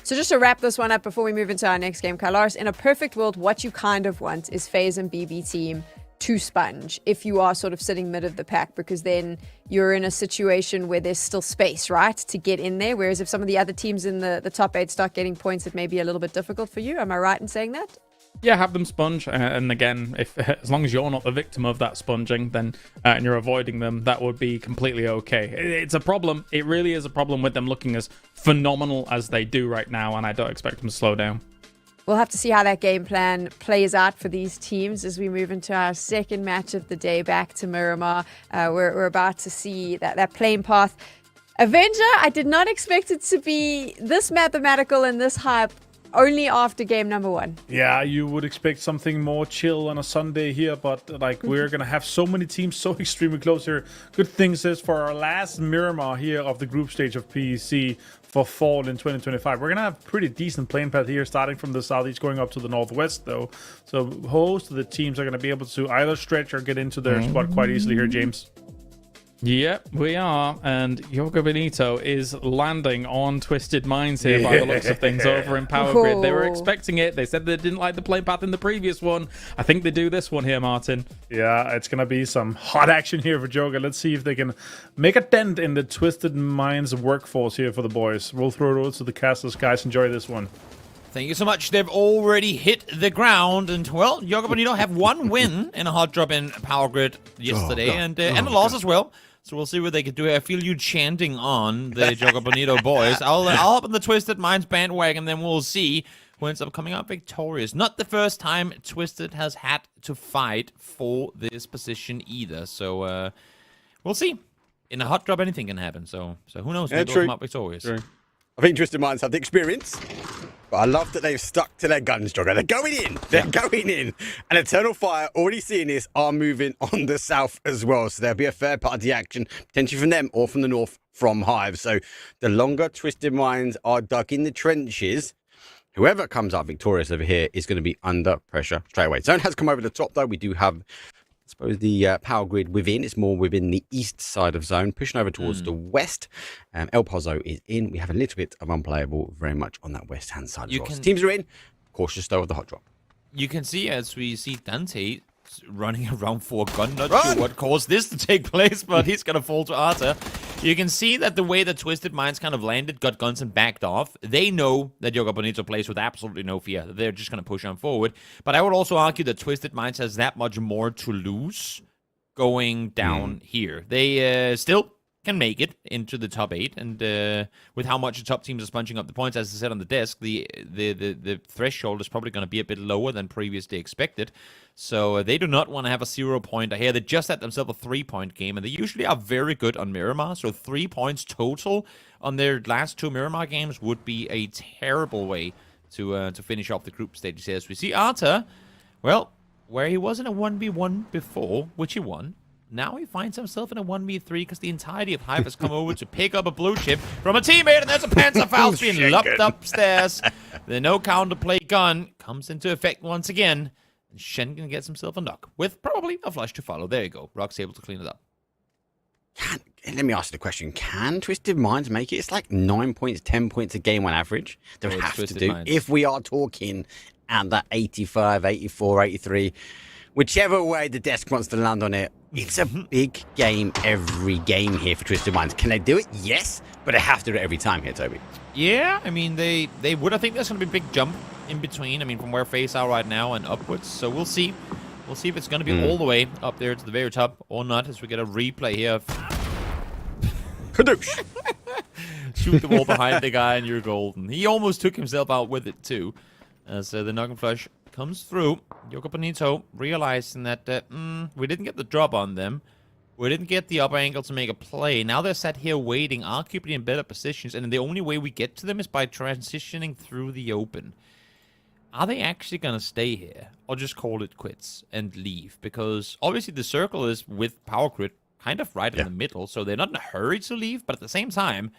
So just to wrap this one up before we move into our next game, Kylaris, in a perfect world, what you kind of want is FaZe and BB Team to sponge if you are sort of sitting mid of the pack, because then you're in a situation where there's still space, right, to get in there. Whereas if some of the other teams in the top 8 start getting points, it may be a little bit difficult for you. Am I right in saying that? Yeah, have them sponge, and again, as long as you're not the victim of that sponging, then and you're avoiding them, that would be completely okay. It's a problem. It really is a problem with them looking as phenomenal as they do right now, and I don't expect them to slow down. We'll have to see how that game plan plays out for these teams as we move into our second match of the day back to Miramar. We're about to see that playing path. Avenger, I did not expect it to be this mathematical and this hype only after game number 1. Yeah, you would expect something more chill on a Sunday here, but like we're going to have so many teams so extremely close here. Good thing is for our last Miramar here of the group stage of PEC for fall in 2025. We're going to have pretty decent playing path here, starting from the southeast, going up to the northwest, though. So most of the teams are going to be able to either stretch or get into their spot quite easily here, James. Yep, we are, and Yoga Benito is landing on Twisted Minds here by the looks of things over in Power Grid. They were expecting it. They said they didn't like the play path in the previous one. I think they do this one here, Martin. Yeah, it's going to be some hot action here for Joga. Let's see if they can make a dent in the Twisted Minds workforce here for the boys. We'll throw it over to the casters. Guys, enjoy this one. Thank you so much. They've already hit the ground, and well, Yoga Bonito have 1 win in a hot drop in Power Grid yesterday, and a loss as well. So we'll see what they can do. I feel you chanting on the Yoga Bonito boys. I'll hop on the Twisted Minds bandwagon, then we'll see who ends up coming out victorious. Not the first time Twisted has had to fight for this position either. So we'll see. In a hot drop, anything can happen. So who knows? Maybe they'll come out victorious. True. I think Twisted Minds have the experience, but I love that they've stuck to their guns, Jogger. They're going in. They're going in. And Eternal Fire, already seeing this, are moving on the south as well. So there'll be a third party action, potentially from them or from the north from Hive. So the longer Twisted Minds are dug in the trenches, whoever comes out victorious over here is going to be under pressure straight away. Zone has come over the top, though. We do have, I suppose, the Power Grid within. It's more within the east side of Zone, pushing over towards the west. El Pozo is in. We have a little bit of unplayable very much on that west-hand side as well. So teams are in. Cautious, though, with the hot drop. You can see, as we see Dante running around for a gun. Not sure what caused this to take place, but he's going to fall to Arthur. You can see that the way the Twisted Minds kind of landed, got guns and backed off. They know that Yoga Bonito plays with absolutely no fear. They're just going to push on forward. But I would also argue that Twisted Minds has that much more to lose going down here. They still can make it into the top 8, and with how much the top teams are sponging up the points, as I said on the desk, the threshold is probably going to be a bit lower than previously expected. So they do not want to have a 0-pointer here. They just had themselves a 3-point game, and they usually are very good on Miramar. So 3 points total on their last 2 Miramar games would be a terrible way to finish off the group stages here. As we see Arta, well, where he was in a 1v1 before, which he won, now he finds himself in a 1v3 because the entirety of Hive has come over to pick up a blue chip from a teammate, and there's a Panzerfaust being lopped upstairs. The no counterplay gun comes into effect once again, and Schengen gets himself a knock, with probably a flush to follow. There you go. Rock's able to clean it up. Let me ask you the question. Can Twisted Minds make it? It's like 9 points, 10 points a game on average. They would have to do. Minds. If we are talking at that 85, 84, 83, whichever way the desk wants to land on it, it's a big game every game here for Twisted Minds. Can they do it? Yes, but they have to do it every time here, Toby. Yeah, I mean, they would. I think there's going to be a big jump in between. I mean, from where FaZe are right now and upwards. So we'll see. We'll see if it's going to be all the way up there to the very top or not, as we get a replay here of Kadoosh! shoot the wall behind the guy and you're golden. He almost took himself out with it too. As the knock and flush comes through. Yoko Bonito realizing that we didn't get the drop on them. We didn't get the upper angle to make a play. Now they're sat here waiting, arguably in better positions, and the only way we get to them is by transitioning through the open. Are they actually going to stay here, or just call it quits and leave? Because obviously the circle is with Power Grid kind of right in the middle, so they're not in a hurry to leave, but at the same time,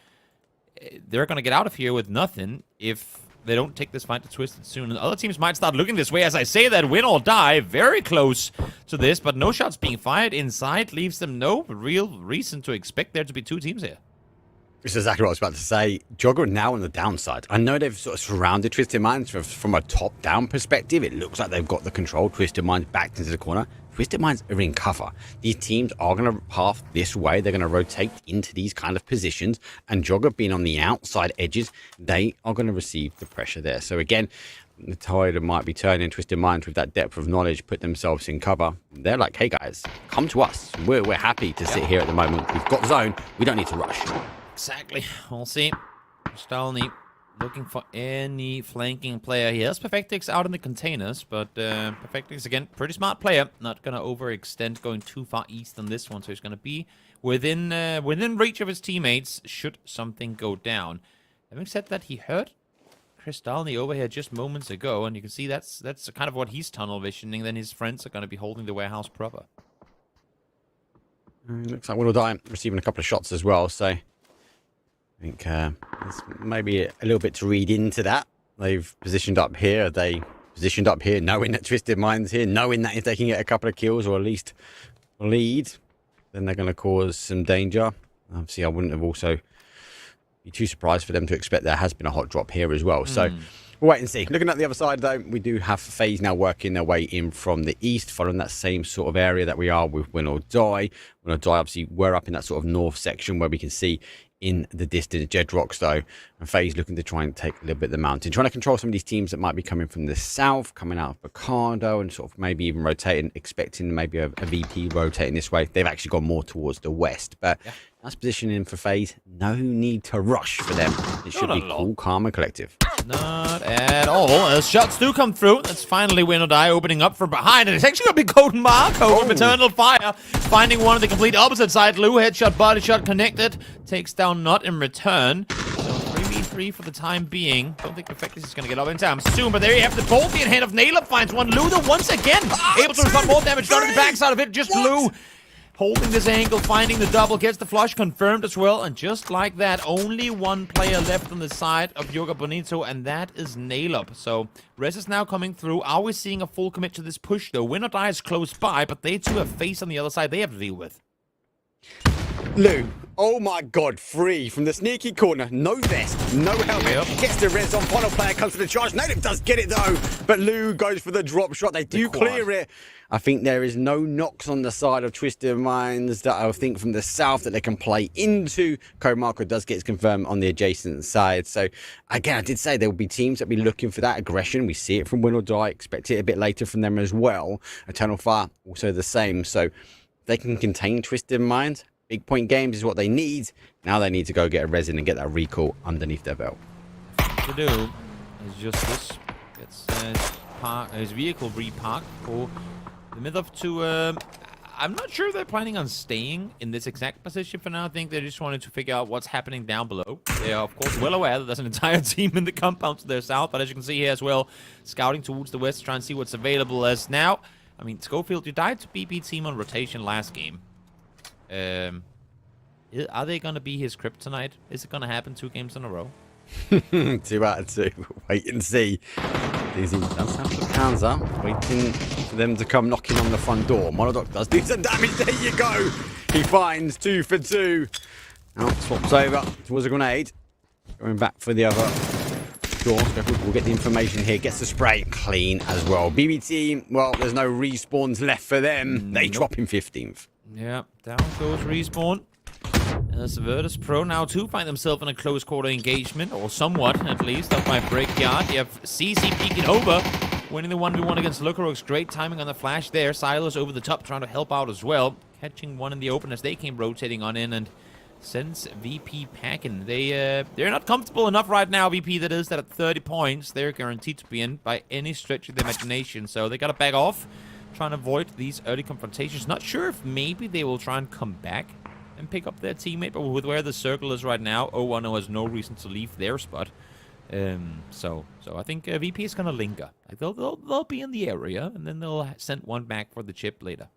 they're going to get out of here with nothing if they don't take this fight to Twisted soon. And other teams might start looking this way. As I say that, win or die, very close to this, but no shots being fired inside leaves them no real reason to expect there to be 2 teams here. This is exactly what I was about to say. Jogger are now on the downside. I know they've sort of surrounded Twisted Minds from a top-down perspective. It looks like they've got the control. Twisted Minds backed into the corner. Twisted Minds are in cover. These teams are going to path this way. They're going to rotate into these kind of positions. And Jogger being on the outside edges, they are going to receive the pressure there. So again, the tide might be turning. Twisted Minds with that depth of knowledge put themselves in cover. They're like, hey guys, come to us. We're happy to sit here at the moment. We've got zone. We don't need to rush. Exactly. We'll see. Stalny looking for any flanking player here. Perfectix out in the containers, but Perfectix, again, pretty smart player. Not going to overextend going too far east on this one, so he's going to be within reach of his teammates should something go down. Having said that, he heard Chris Stalny over here just moments ago, and you can see that's kind of what he's tunnel visioning. Then his friends are going to be holding the warehouse proper. Looks like Will Die receiving a couple of shots as well, so I think there's maybe a little bit to read into that. They've positioned up here. They positioned up here, knowing that Twisted Minds here, knowing that if they can get a couple of kills or at least a lead, then they're going to cause some danger. Obviously, I wouldn't have also be too surprised for them to expect there has been a hot drop here as well. So we'll wait and see. Looking at the other side, though, we do have FaZe now working their way in from the east, following that same sort of area that we are with Win or Die. Win or Die, obviously, we're up in that sort of north section where we can see in the distance Jedrocks, though, and FaZe looking to try and take a little bit of the mountain, trying to control some of these teams that might be coming from the south, coming out of Picardo, and sort of maybe even rotating, expecting maybe a VP rotating this way. They've actually gone more towards the west, but that's positioning for FaZe. No need to rush for them. It should be cool, calm, and collective. Not at all. As shots do come through, that's finally Win or Die opening up from behind, and it's actually going to be Golden Marco with Eternal Fire, finding one on the complete opposite side. Lou, headshot, body shot connected, takes down Not in return. So 3v3 for the time being. Don't think Perfectus is going to get up in time soon, but there you have the bolty in hand of Nailab, finds one. Lou, though, once again, able to respond more damage, not on the backside of it, just Lou. Holding this angle, finding the double, gets the flush confirmed as well, and just like that, only one player left on the side of Yoga Bonito, and that is Nailab. So, Rez is now coming through. Are we seeing a full commit to this push, though? Win or Die is close by, but they too have FaZe on the other side they have to deal with. Lou, oh my god, free from the sneaky corner, no vest, no helmet, gets the res on, final player comes to the charge. Nailab does get it though, but Lou goes for the drop shot. They do clear it. I think there is no knocks on the side of Twisted Minds that I think from the south that they can play into. Code Marco does get confirmed on the adjacent side. So again, I did say there will be teams that be looking for that aggression. We see it from Win or Die, expect it a bit later from them as well. Eternal Fire also the same. So they can contain Twisted Minds. Big point games is what they need. Now they need to go get a resin and get that recall underneath their belt. To do is just this. Gets his vehicle reparked for the mid-off to... I'm not sure they're planning on staying in this exact position for now. I think they just wanted to figure out what's happening down below. They are, of course, well aware that there's an entire team in the compound to their south. But as you can see here as well, scouting towards the west, trying to see what's available. As now, I mean, Schofield, you died to BP team on rotation last game. Are they going to be his kryptonite? Is it going to happen 2 games in a row? 2 out of 2. Wait and see. Dizzy does have the Panzer, waiting for them to come knocking on the front door. Monodoc does do some damage. There you go. He finds 2 for 2. Now swaps over towards a grenade. Going back for the other door. We'll get the information here. Gets the spray clean as well. BBT, well, there's no respawns left for them. They drop in 15th. Yeah, down goes respawn. As the Virtus Pro now too find themselves in a close quarter engagement, or somewhat at least, up by Brickyard. You have CC peeking over, winning the 1v1 against Lukarok's. Great timing on the flash there. Silas over the top trying to help out as well. Catching one in the open as they came rotating on in and sends VP packing. They're not comfortable enough right now, VP that is, that at 30 points they're guaranteed to be in by any stretch of the imagination. So they gotta back off, trying to avoid these early confrontations. Not sure if maybe they will try and come back and pick up their teammate, but with where the circle is right now, 010 has no reason to leave their spot. So I think VP is gonna linger. Like they'll be in the area, and then they'll send one back for the chip later.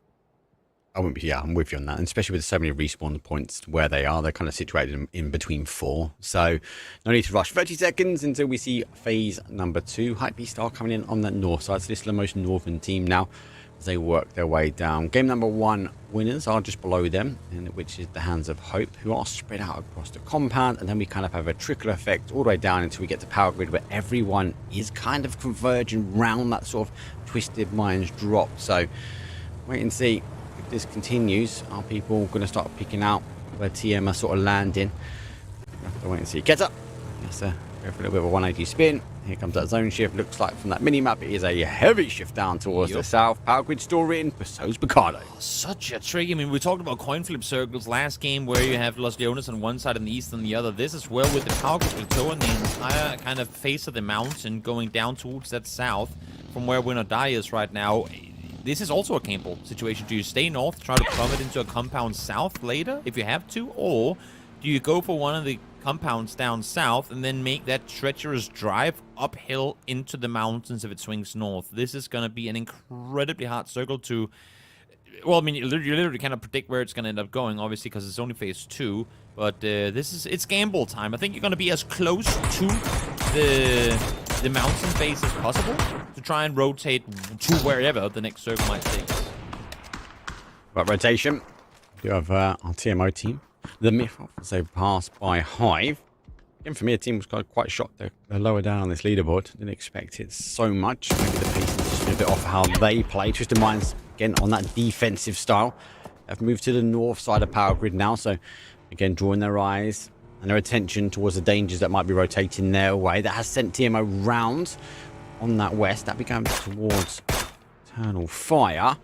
I'm with you on that, and especially with so many respawn points where they are. They're kind of situated in between 4, so no need to rush. 30 seconds until we see phase number 2. Hypebeast Star coming in on that north side, so this is the most northern team now as they work their way down. Game number 1 winners are just below them, which is the Hands of Hope, who are spread out across the compound, and then we kind of have a trickle effect all the way down until we get to Power Grid, where everyone is kind of converging round that sort of Twisted Minds drop. So wait and see if this continues. Are people going to start picking out where TM are sort of landing? We'll have to wait and see. Get up. Yes, go for a little bit of a 180 spin. Here comes that zone shift. Looks like from that mini-map, it is a heavy shift down towards the south. Power Grid store in, but so's Picardo. Such a trick. I mean, we talked about coin flip circles last game where you have Los Leones on one side and the east on the other. This is well with the Power Grid plateau and the entire kind of face of the mountain going down towards that south from where Win or Die is right now. This is also a gamble situation. Do you stay north, try to plummet into a compound south later if you have to, or do you go for one of the compounds down south and then make that treacherous drive uphill into the mountains if it swings north? This is going to be an incredibly hard circle to... Well, I mean, you literally cannot predict where it's going to end up going, obviously, because it's only phase 2. But it's gamble time. I think you're going to be as close to the mountain face as possible to try and rotate to wherever the next circle might take us. Right, rotation. We have our TMO team. The Myth-Off as they pass by Hive. Again, for me, a team was quite shocked. They're lower down on this leaderboard. Didn't expect it so much. Maybe the pace is just a bit off how they play. Twisted Minds, again, on that defensive style. They've moved to the north side of Power Grid now. So, again, drawing their eyes and their attention towards the dangers that might be rotating their way. That has sent TMO round on that west. That becomes towards Eternal Fire.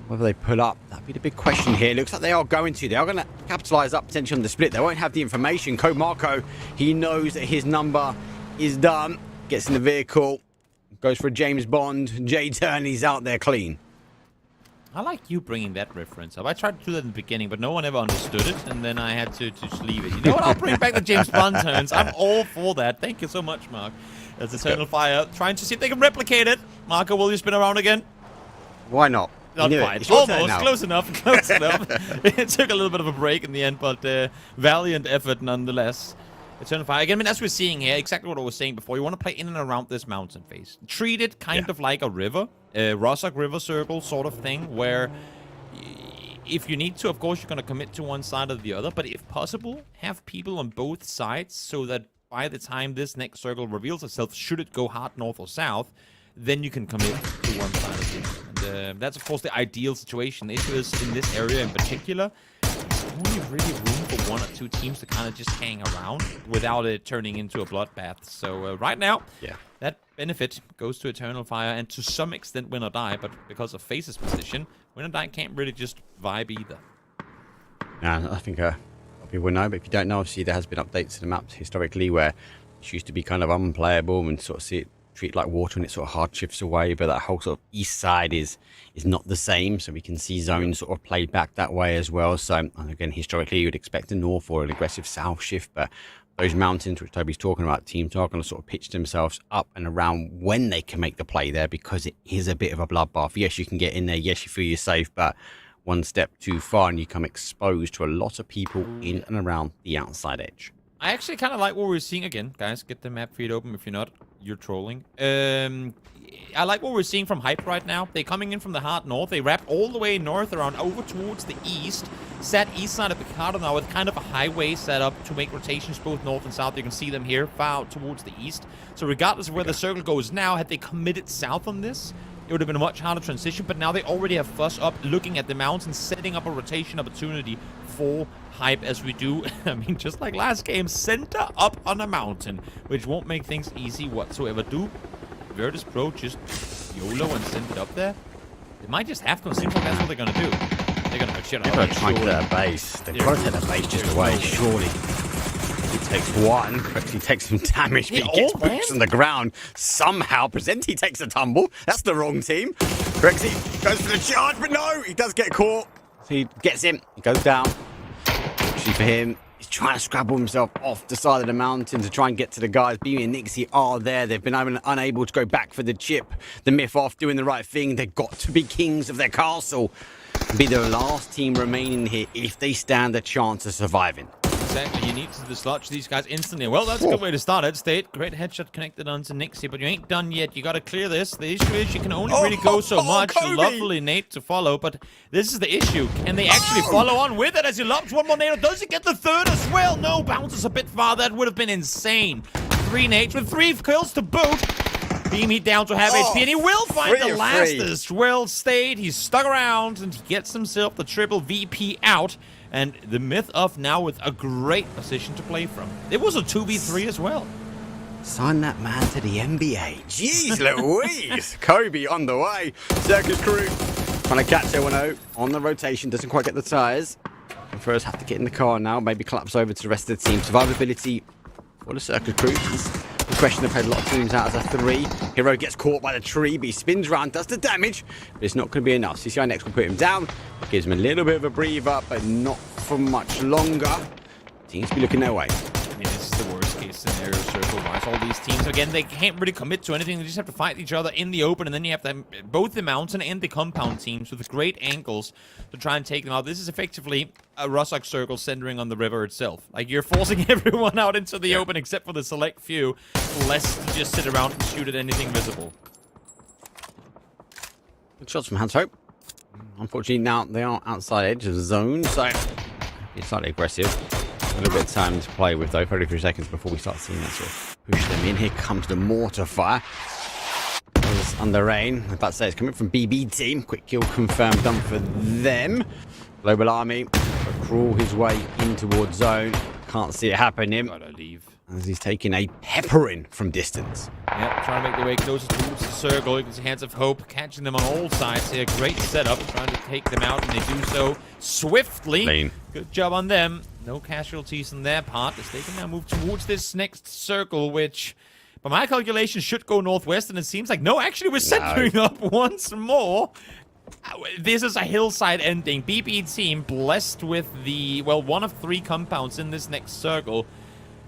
Whether they pull up, that'd be the big question here. Looks like they are going to. They are going to capitalise up potentially on the split. They won't have the information. Code Marco, he knows that his number is done. Gets in the vehicle, goes for a James Bond. J-turn, he's out there clean. I like you bringing that reference up. I tried to do that in the beginning, but no one ever understood it, and then I had to just leave it. You know what? I'll bring back the James Bond turns. I'm all for that. Thank you so much, Mark. As Eternal Fire trying to see if they can replicate it. Marco, will you spin around again? Why not? Not quite. Almost. Close enough. Close enough. It took a little bit of a break in the end, but valiant effort nonetheless. Eternal Fire. Again, I mean, as we're seeing here, exactly what I was saying before, you want to play in and around this mountain face. Treat it kind of like a river, a Rossock River Circle sort of thing, where if you need to, of course, you're going to commit to one side or the other, but if possible, have people on both sides so that by the time this next circle reveals itself, should it go hard north or south, then you can commit to one side or the other. And that's, of course, the ideal situation. The issue is, in this area in particular, there's only really room for one or two teams to kind of just hang around without it turning into a bloodbath. So right now, that benefit goes to Eternal Fire and to some extent Win or Die, but because of Face's position, Win or Die can't really just vibe either. I think a lot of people know, but if you don't know, obviously there has been updates to the maps historically where it used to be kind of unplayable and sort of see it treated like water and it sort of hard shifts away, but that whole sort of east side is not the same, so we can see zones sort of played back that way as well. So and again, historically you would expect a north or an aggressive south shift, but those mountains which Toby's talking about, teams are going to sort of pitch themselves up and around when they can make the play there, because it is a bit of a bloodbath. Yes, you can get in there, yes, you feel you're safe, but one step too far and you come exposed to a lot of people in and around the outside edge. I actually kind of like what we're seeing again. Guys, get the map feed open. If you're not, you're trolling. I like what we're seeing from Hype right now. They're coming in from the hard north. They wrap all the way north around over towards the east. Set east side of the card now with kind of a highway set up to make rotations both north and south. You can see them here far out towards the east. So regardless of where the circle goes now, had they committed south on this, it would have been a much harder transition, but now they already have Fuss up, looking at the mountains, setting up a rotation opportunity for Hype as we do. I mean, just like last game, center up on a mountain, which won't make things easy whatsoever. Do Virtus Pro just YOLO and send it up there? They might just have to. It seems like that's what they're going to do. They're going to shit They've got to try and get that base. They've got to take that base just away, surely. He takes one, quickly takes some damage, but he gets boots on the ground. Somehow, Presenti takes a tumble. That's the wrong team. Rexy goes for the charge, but no, he does get caught. So he gets him, he goes down. Actually, for him, he's trying to scrabble himself off the side of the mountain to try and get to the guys. BB and Nixie are there. They've been unable to go back for the chip. The myth off, doing the right thing. They've got to be kings of their castle. Be the last team remaining here if they stand a chance of surviving. Exactly, you need to dislodge these guys instantly. Well, that's a good way to start it, State. Great headshot connected onto Nixie, but you ain't done yet. You got to clear this. The issue is you can only really go so much. Kobe. Lovely Nate to follow, but this is the issue. Can they actually follow on with it as he lobs one more Nate? Does he get the third as well? No, bounces a bit far. That would have been insane. 3 Nates with 3 kills to boot. Beamy down to half HP, and he will find the last as well. State, he's stuck around, and he gets himself the triple VP out. And the myth of now with a great position to play from. It was a 2v3 as well. Sign that man to the NBA. Jeez Louise. Kobe on the way. Circus crew trying to catch 0-0 on the rotation. Doesn't quite get the tires. And first have to get in the car now. Maybe collapse over to the rest of the team. Survivability for the Circus crew is the question. They've had a lot of teams out as a 3. Hero gets caught by the tree, but he spins around, does the damage, but it's not going to be enough. CCI next will put him down. Gives him a little bit of a breather, but not for much longer. Teams be looking their way. I mean, this is the worst case scenario circle-wise. All these teams, again, they can't really commit to anything. They just have to fight each other in the open, and then you have them, both the mountain and the compound teams with great angles to try and take them out. This is effectively a Russak circle centering on the river itself. Like, you're forcing everyone out into the open except for the select few, less to just sit around and shoot at anything visible. Good shots from Hans Hope. Unfortunately, now they are outside edge of the zone, so it's slightly aggressive. A little bit of time to play with, though. 33 seconds before we start seeing that sort of push them in. Here comes the mortar fire. It's under rain. I'm about to say it's coming from BB team. Quick kill confirmed, done for them. Global Army crawl his way in towards zone. Can't see it happening. Gotta leave. As he's taking a peppering from distance. Yep, trying to make their way closer towards the circle. You can see Hands of Hope catching them on all sides here. Great setup, trying to take them out, and they do so swiftly. Lane. Good job on them. No casualties on their part, as they can now move towards this next circle, which, by my calculations, should go northwest, and it seems like, no, actually, we're centering up once more. This is a hillside ending. BB team blessed with the, well, one of 3 compounds in this next circle.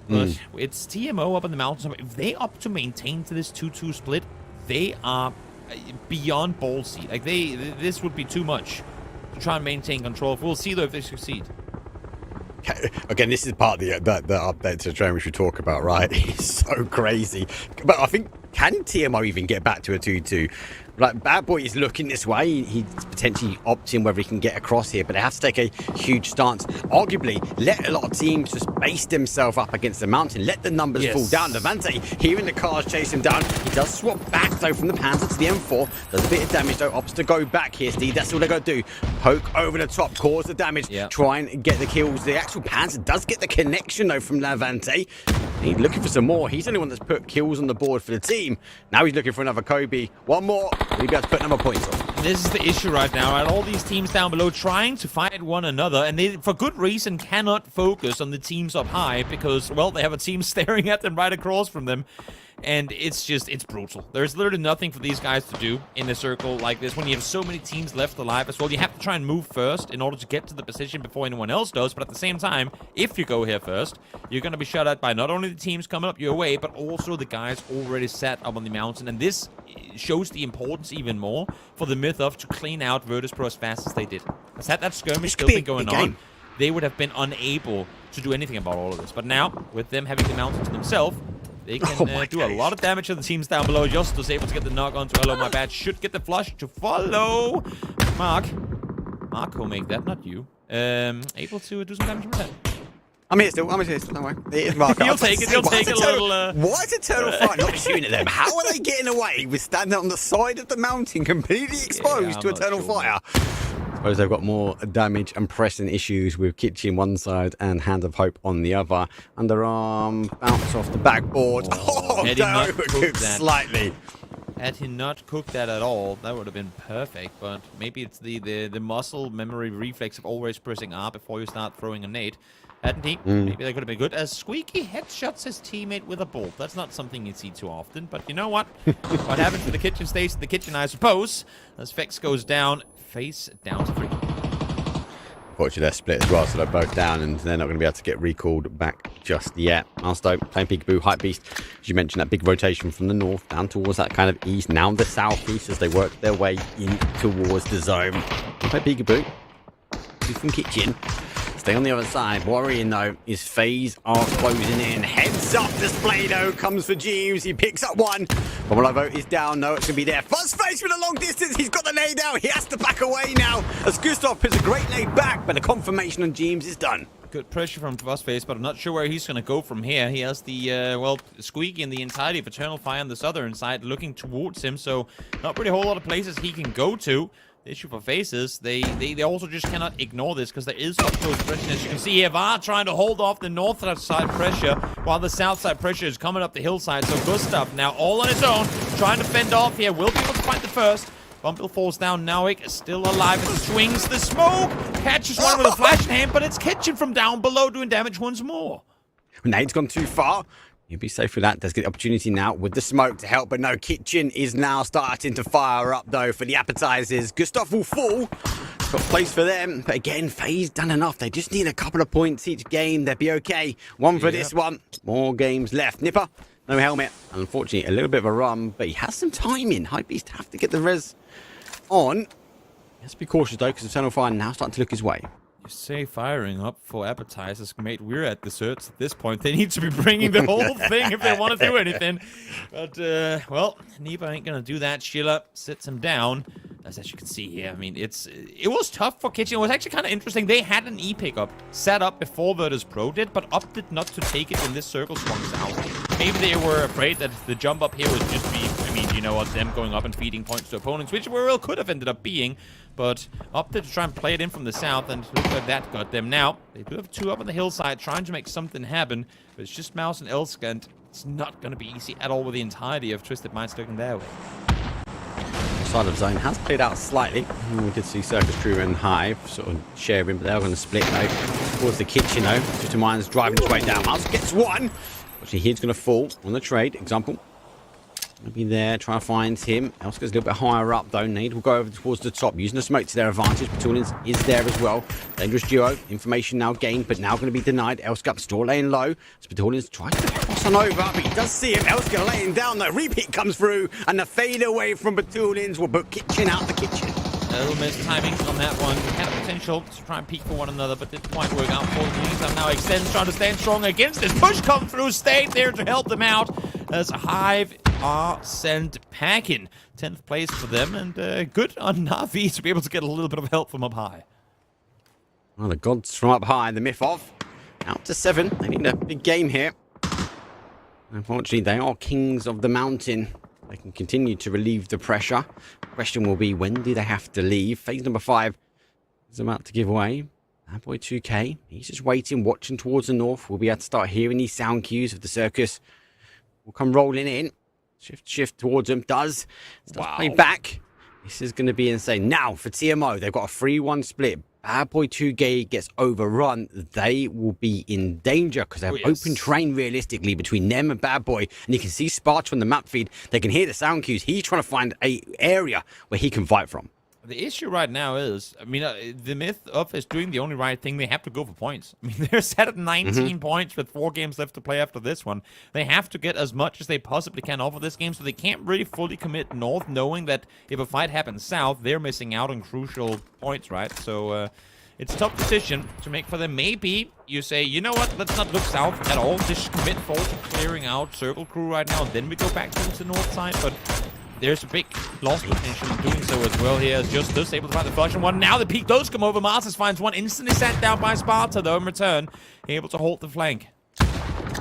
But it's TMO up in the mountains. If they opt to maintain to this 2-2 split, they are beyond ballsy. Like, this would be too much to try and maintain control. We'll see, though, if they succeed. Again, this is part of the update to the train which we talk about, right? It's so crazy. But I think, can TMO even get back to a 2-2? Like, Bad Boy is looking this way. He's potentially opting whether he can get across here, but they have to take a huge stance. Arguably, let a lot of teams just base themselves up against the mountain. Let the numbers fall down. Levante, hearing the cars chase him down. He does swap back, though, from the Panzer to the M4. Does a bit of damage, though. Opts to go back here, Steve. That's all they got to do. Poke over the top, cause the damage. Try and get the kills. The actual Panzer does get the connection, though, from Levante. He's looking for some more. He's the only one that's put kills on the board for the team. Now he's looking for another Kobe. One more. Will he be able to put another point on? this is the issue right now, right? All these teams down below trying to fight one another, and they, for good reason, cannot focus on the teams up high because, well, they have a team staring at them right across from them. And it's brutal. There's literally nothing for these guys to do in a circle like this when you have so many teams left alive as well. You have to try and move first in order to get to the position before anyone else does. But at the same time, if you go here first, you're going to be shot at by not only the teams coming up your way, but also the guys already set up on the mountain. And this shows the importance even more for the myth of to clean out Virtus Pro as fast as they did. As had that skirmish still been going on, they would have been unable to do anything about all of this. But now, with them having the mountain to themselves, they can do a lot of damage to the teams down below. Just was able to get the knock onto Hello, my bad. Should get the flush to follow. Mark will make that, not you. Able to do some damage with that. I'm here still, don't worry. It is Mark. He'll take it, a little... Why is Eternal Fire not shooting at them? How are they getting away with standing on the side of the mountain completely exposed to Eternal Fire? I suppose they've got more damage and pressing issues with Kitchen one side and Hand of Hope on the other. Underarm, bounce off the backboard. Oh, no, cooked slightly. Had he not cooked that at all, that would have been perfect. But maybe it's the muscle memory reflex of always pressing R before you start throwing a nade. Hadn't he? Maybe that could have been good. As Squeaky headshots his teammate with a bolt. That's not something you see too often. But you know what? What happens to the kitchen stays in the kitchen, I suppose. As Vex goes down, face down to 3. Unfortunately, they're split as well, so they're both down, and they're not going to be able to get recalled back just yet. Milestone playing Peekaboo, Hype Beast. As you mentioned, that big rotation from the north down towards that kind of east, now the southeast as they work their way in towards the zone. Play Peekaboo. Two from Kitchen. Stay on the other side. Worrying, though, his phase are closing in. Heads up display, though, comes for Jeeves. He picks up one. Bomolovo is down. No, it's going to be there. First face with a long distance. He's got the nade out. He has to back away now. As Gustav puts a great nade back, but the confirmation on Jeeves is done. Good pressure from Fuzzface, but I'm not sure where he's going to go from here. He has the, Squeaky and the entirety of Eternal Fire on the southern side looking towards him, so not really a whole lot of places he can go to. The issue for FaZe is they also just cannot ignore this because there is such close pressure. As you can see here, VAR trying to hold off the north side pressure while the south side pressure is coming up the hillside. So Gustav now all on his own, trying to fend off here. Will be able to find the first. Bumpil falls down. Nawik is still alive as he swings the smoke. Catches one with a flash in hand, but it's Kitchen from down below doing damage once more. Nade's gone too far. He'll be safe for that. Does get the opportunity now with the smoke to help, but no, Kitchen is now starting to fire up, though, for the appetizers. Gustav will fall. Got place for them, but again, FaZe done enough. They just need a couple of points each game. They'll be okay. One for this one. More games left. Nipper, no helmet. Unfortunately, a little bit of a run, but he has some timing. Hypebeast have to get the res on. He has to be cautious, though, because Eternal Fire now starting to look his way. You say firing up for appetizers, mate. We're at desserts at this point. They need to be bringing the whole thing if they want to do anything. But, well, Niba ain't going to do that. Sheila sits him down. As you can see here, I mean, it was tough for Kitchen. It was actually kind of interesting. They had an E pickup set up before Virtus Pro did, but opted not to take it when this circle swung south. Maybe they were afraid that the jump up here would just be, I mean, you know what, them going up and feeding points to opponents, which well could have ended up being, but opted to try and play it in from the south, and look like that got them. Now, they do have 2 up on the hillside trying to make something happen, but it's just Mouse and Elsk, and it's not going to be easy at all with the entirety of Twisted Minds looking their way. Side of zone has played out slightly. We did see Circus Crew and Hive sort of sharing, but they're going to split though towards the kitchen though. Twisted Minds driving his way down. Miles gets one. Actually, he's going to fall on the trade. Example. Going to be there, trying to find him. Elska's a little bit higher up though. Nade will go over towards the top, using the smoke to their advantage. Batulins is there as well. Dangerous duo. Information now gained, but now going to be denied. Elska still laying low. Batulins tries to cross on over, but he does see him. Elska laying down. The repeat comes through, and the fade away from Batulins will put Kitchen out the kitchen. A little missed timing on that one. Had a potential to try and peek for one another, but didn't quite work out for the meantime. Now Extends trying to stand strong against this. Push come through, stayed there to help them out as Hive are sent packing. 10th place for them, and good on Na'Vi to be able to get a little bit of help from up high. Well, the gods from up high, the myth off. Out to 7. They need a big game here. Unfortunately, they are kings of the mountain. They can continue to relieve the pressure. The question will be, when do they have to leave? Phase number 5 is about to give way. Bad Boy 2K, he's just waiting, watching towards the north. We'll be able to start hearing these sound cues of the circus. We'll come rolling in. Shift towards him. Does play back. This is going to be insane. Now, for TMO, they've got a 3-1 split. Bad Boy 2K gets overrun. They will be in danger because they have open terrain realistically between them and Bad Boy. And you can see Sparta on the map feed. They can hear the sound cues. He's trying to find a area where he can fight from. The issue right now is, I mean, the myth of is doing the only right thing. They have to go for points. I mean, they're set at 19 points with 4 games left to play after this one. They have to get as much as they possibly can off of this game, so they can't really fully commit north, knowing that if a fight happens south, they're missing out on crucial points, right? So it's a tough decision to make for them. Maybe you say, you know what, let's not look south at all. Just commit full to clearing out Circle Crew right now, and then we go back towards the north side, but there's a big loss potential in doing so as well here. As Justus able to find the Flushing one. Now the peak does come over. Masters finds one. Instantly sat down by Sparta, though, in return. Able to hold the flank.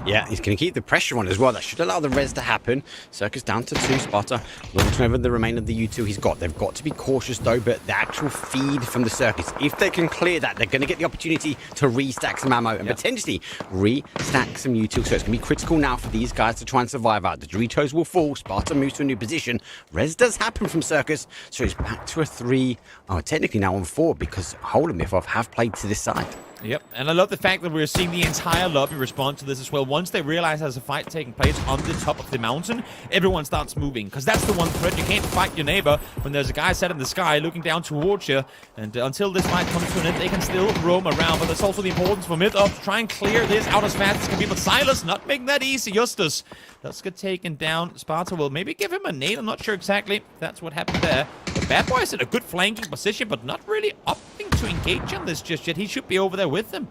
Yeah, he's going to keep the pressure on as well. That should allow the res to happen. Circus down to 2. Sparta launching over the remainder of the U2 he's got. They've got to be cautious, though, but the actual feed from the Circus, if they can clear that, they're going to get the opportunity to restack some ammo and potentially restack some U2. So it's going to be critical now for these guys to try and survive out. The Doritos will fall. Sparta moves to a new position. Res does happen from Circus, so it's back to a 3. Oh, technically now on 4 because Hole and Mythov have played to this side. Yep, and I love the fact that we're seeing the entire lobby respond to this as well. Once they realize there's a fight taking place on the top of the mountain, everyone starts moving, because that's the one threat. You can't fight your neighbor when there's a guy set in the sky looking down towards you, and until this fight comes to an end, they can still roam around. But there's also the importance for Mythov to try and clear this out as fast as can be, but Silas not making that easy. Justus does get taken down. Sparta will maybe give him a nade. I'm not sure exactly if that's what happened there. But Bad Boy is in a good flanking position, but not really opting to engage on this just yet. He should be over there with them.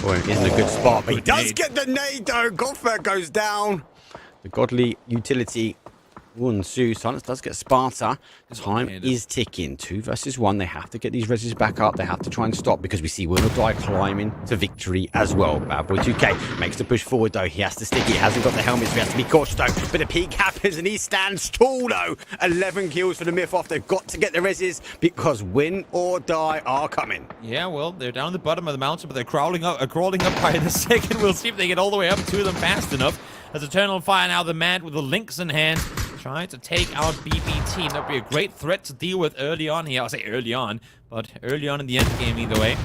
Boy, he's in a good spot, but he does get the nade, though. Godfer goes down. The godly utility will ensue. Silence does get Sparta. Time is ticking. 2 versus 1. They have to get these reses back up. They have to try and stop because we see Will or Die climbing to victory as well. Bad Boy 2K makes the push forward, though. He has to stick it. He hasn't got the helmet, so he has to be cautious, though. But the peak happens and he stands tall, though. 11 kills for the Mythov. They've got to get the reses because win or die are coming. Yeah, well, they're down the bottom of the mountain, but they're crawling up by the second. We'll see if they get all the way up to them fast enough. As Eternal Fire now the man with the links in hand, trying to take out BBT. That would be a great threat to deal with early on here. I'll say early on, but early on in the end game either way.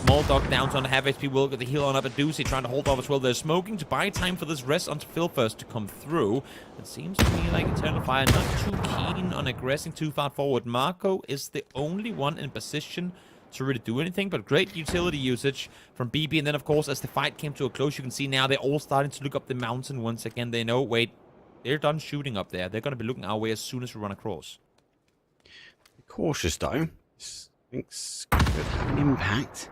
Small Dog down to half HP. Will get the heal on up at Doozy, trying to hold off as well. They're smoking to buy time for this rest onto Phil first to come through. It seems to me like Eternal Fire not too keen on aggressing too far forward. Marco is the only one in position to really do anything, but great utility usage from BB. And then, of course, as the fight came to a close, you can see now they're all starting to look up the mountain once again. They know, wait, they're done shooting up there. They're going to be looking our way as soon as we run across. Cautious, though. Thinks could have an impact.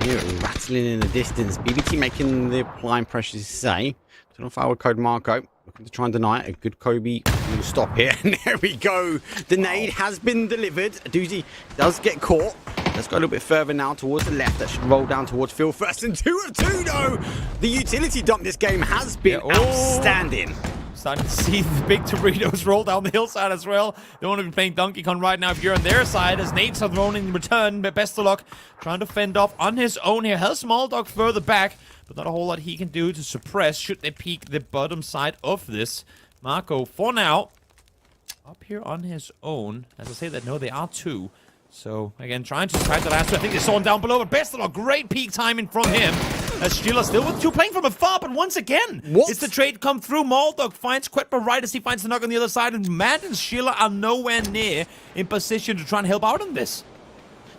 Here, rattling in the distance. BBT making the applying pressures say. Turn on fire code Marco. Looking to try and deny it. A good Kobe will stop here. And there we go. The nade has been delivered. Doozy does get caught. Let's go a little bit further now towards the left. That should roll down towards Phil first. And 2 of 2, though. The utility dump this game has been outstanding. Starting to see the big Doritos roll down the hillside as well. They want to be playing Donkey Kong right now if you're on their side, as Nate's are thrown in return. But best of luck trying to fend off on his own here. Has Small Dog further back, but not a whole lot he can do to suppress should they peek the bottom side of this. Marco, for now, up here on his own. As I say that, no, they are 2. So, again, trying to strike the last 2. I think they saw him down below, but best of luck. Great peak timing from him. As Sheila still with 2 playing from afar, but once again, it's the trade come through. Maldog finds Quetba right as he finds the knock on the other side, and Matt and Sheila are nowhere near in position to try and help out on this.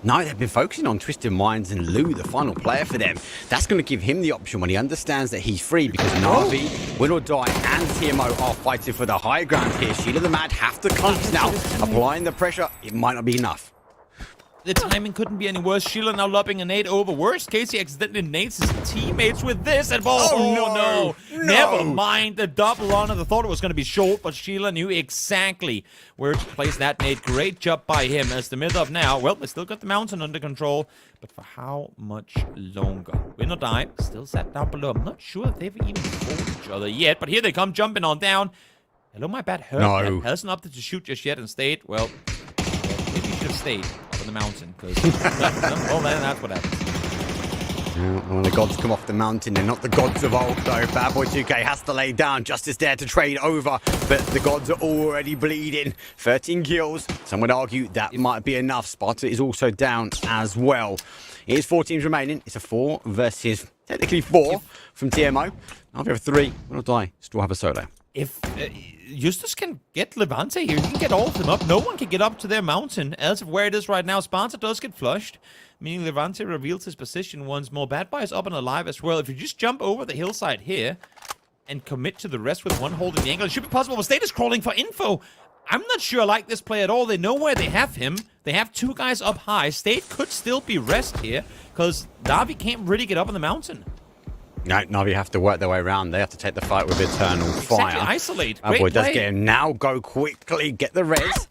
No, they've been focusing on Twisted Minds and Lou, the final player for them. That's going to give him the option when he understands that he's free, because Na'Vi, Win or Die, and TMO are fighting for the high ground here. Sheila the Mad have to clutch now. Applying the pressure, it might not be enough. The timing couldn't be any worse. Sheila now lobbing a nade over. Worst case, he accidentally nades his teammates with this. And no. Never mind the double on it. I thought it was going to be short, but Sheila knew exactly where to place that nade. Great job by him. As the mid of now, well, they still got the mountain under control, but for how much longer? Win or Die still sat down below. I'm not sure if they've even fought each other yet, but here they come jumping on down. Hello, my bad hurt. No. Hasn't opted to shoot just yet and stayed. Well, maybe he should have stayed on the mountain, because well, then that's what happens. When the gods come off the mountain, they're not the gods of old, though. Bad Boy 2K has to lay down. Justice there to trade over, but the gods are already bleeding. 13 kills. Some would argue that might be enough. Sparta is also down as well. It is 4 teams remaining. It's a 4 versus technically 4 from TMO. Now we have 3. We'll not die. Still have a solo. If Justus can get Levante here, he can get all of them up. No one can get up to their mountain. As of where it is right now, Sparta does get flushed, meaning Levante reveals his position once more. Bad Boy is up and alive as well. If you just jump over the hillside here and commit to the rest with one holding the angle, it should be possible. But State is crawling for info. I'm not sure I like this play at all. They know where they have him. They have 2 guys up high. State could still be rest here because Navi can't really get up on the mountain. No, Navi have to work their way around. They have to take the fight with Eternal Fire. Exactly, isolate. Bad Boy Great does play. get him now. Go quickly, get the res.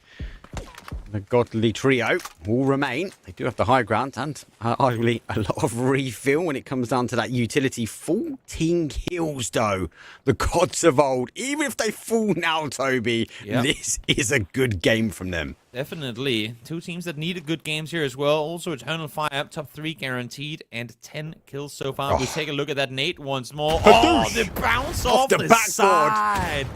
The godly trio will remain. They do have the high ground and arguably a lot of refill when it comes down to that utility. 14 kills, though. The gods of old. Even if they fall now, Toby, this is a good game from them. Definitely. 2 teams that needed good games here as well. Also, Eternal Fire up top 3 guaranteed and 10 kills so far. We take a look at that Nate once more. Oh, the bounce off the backboard. side.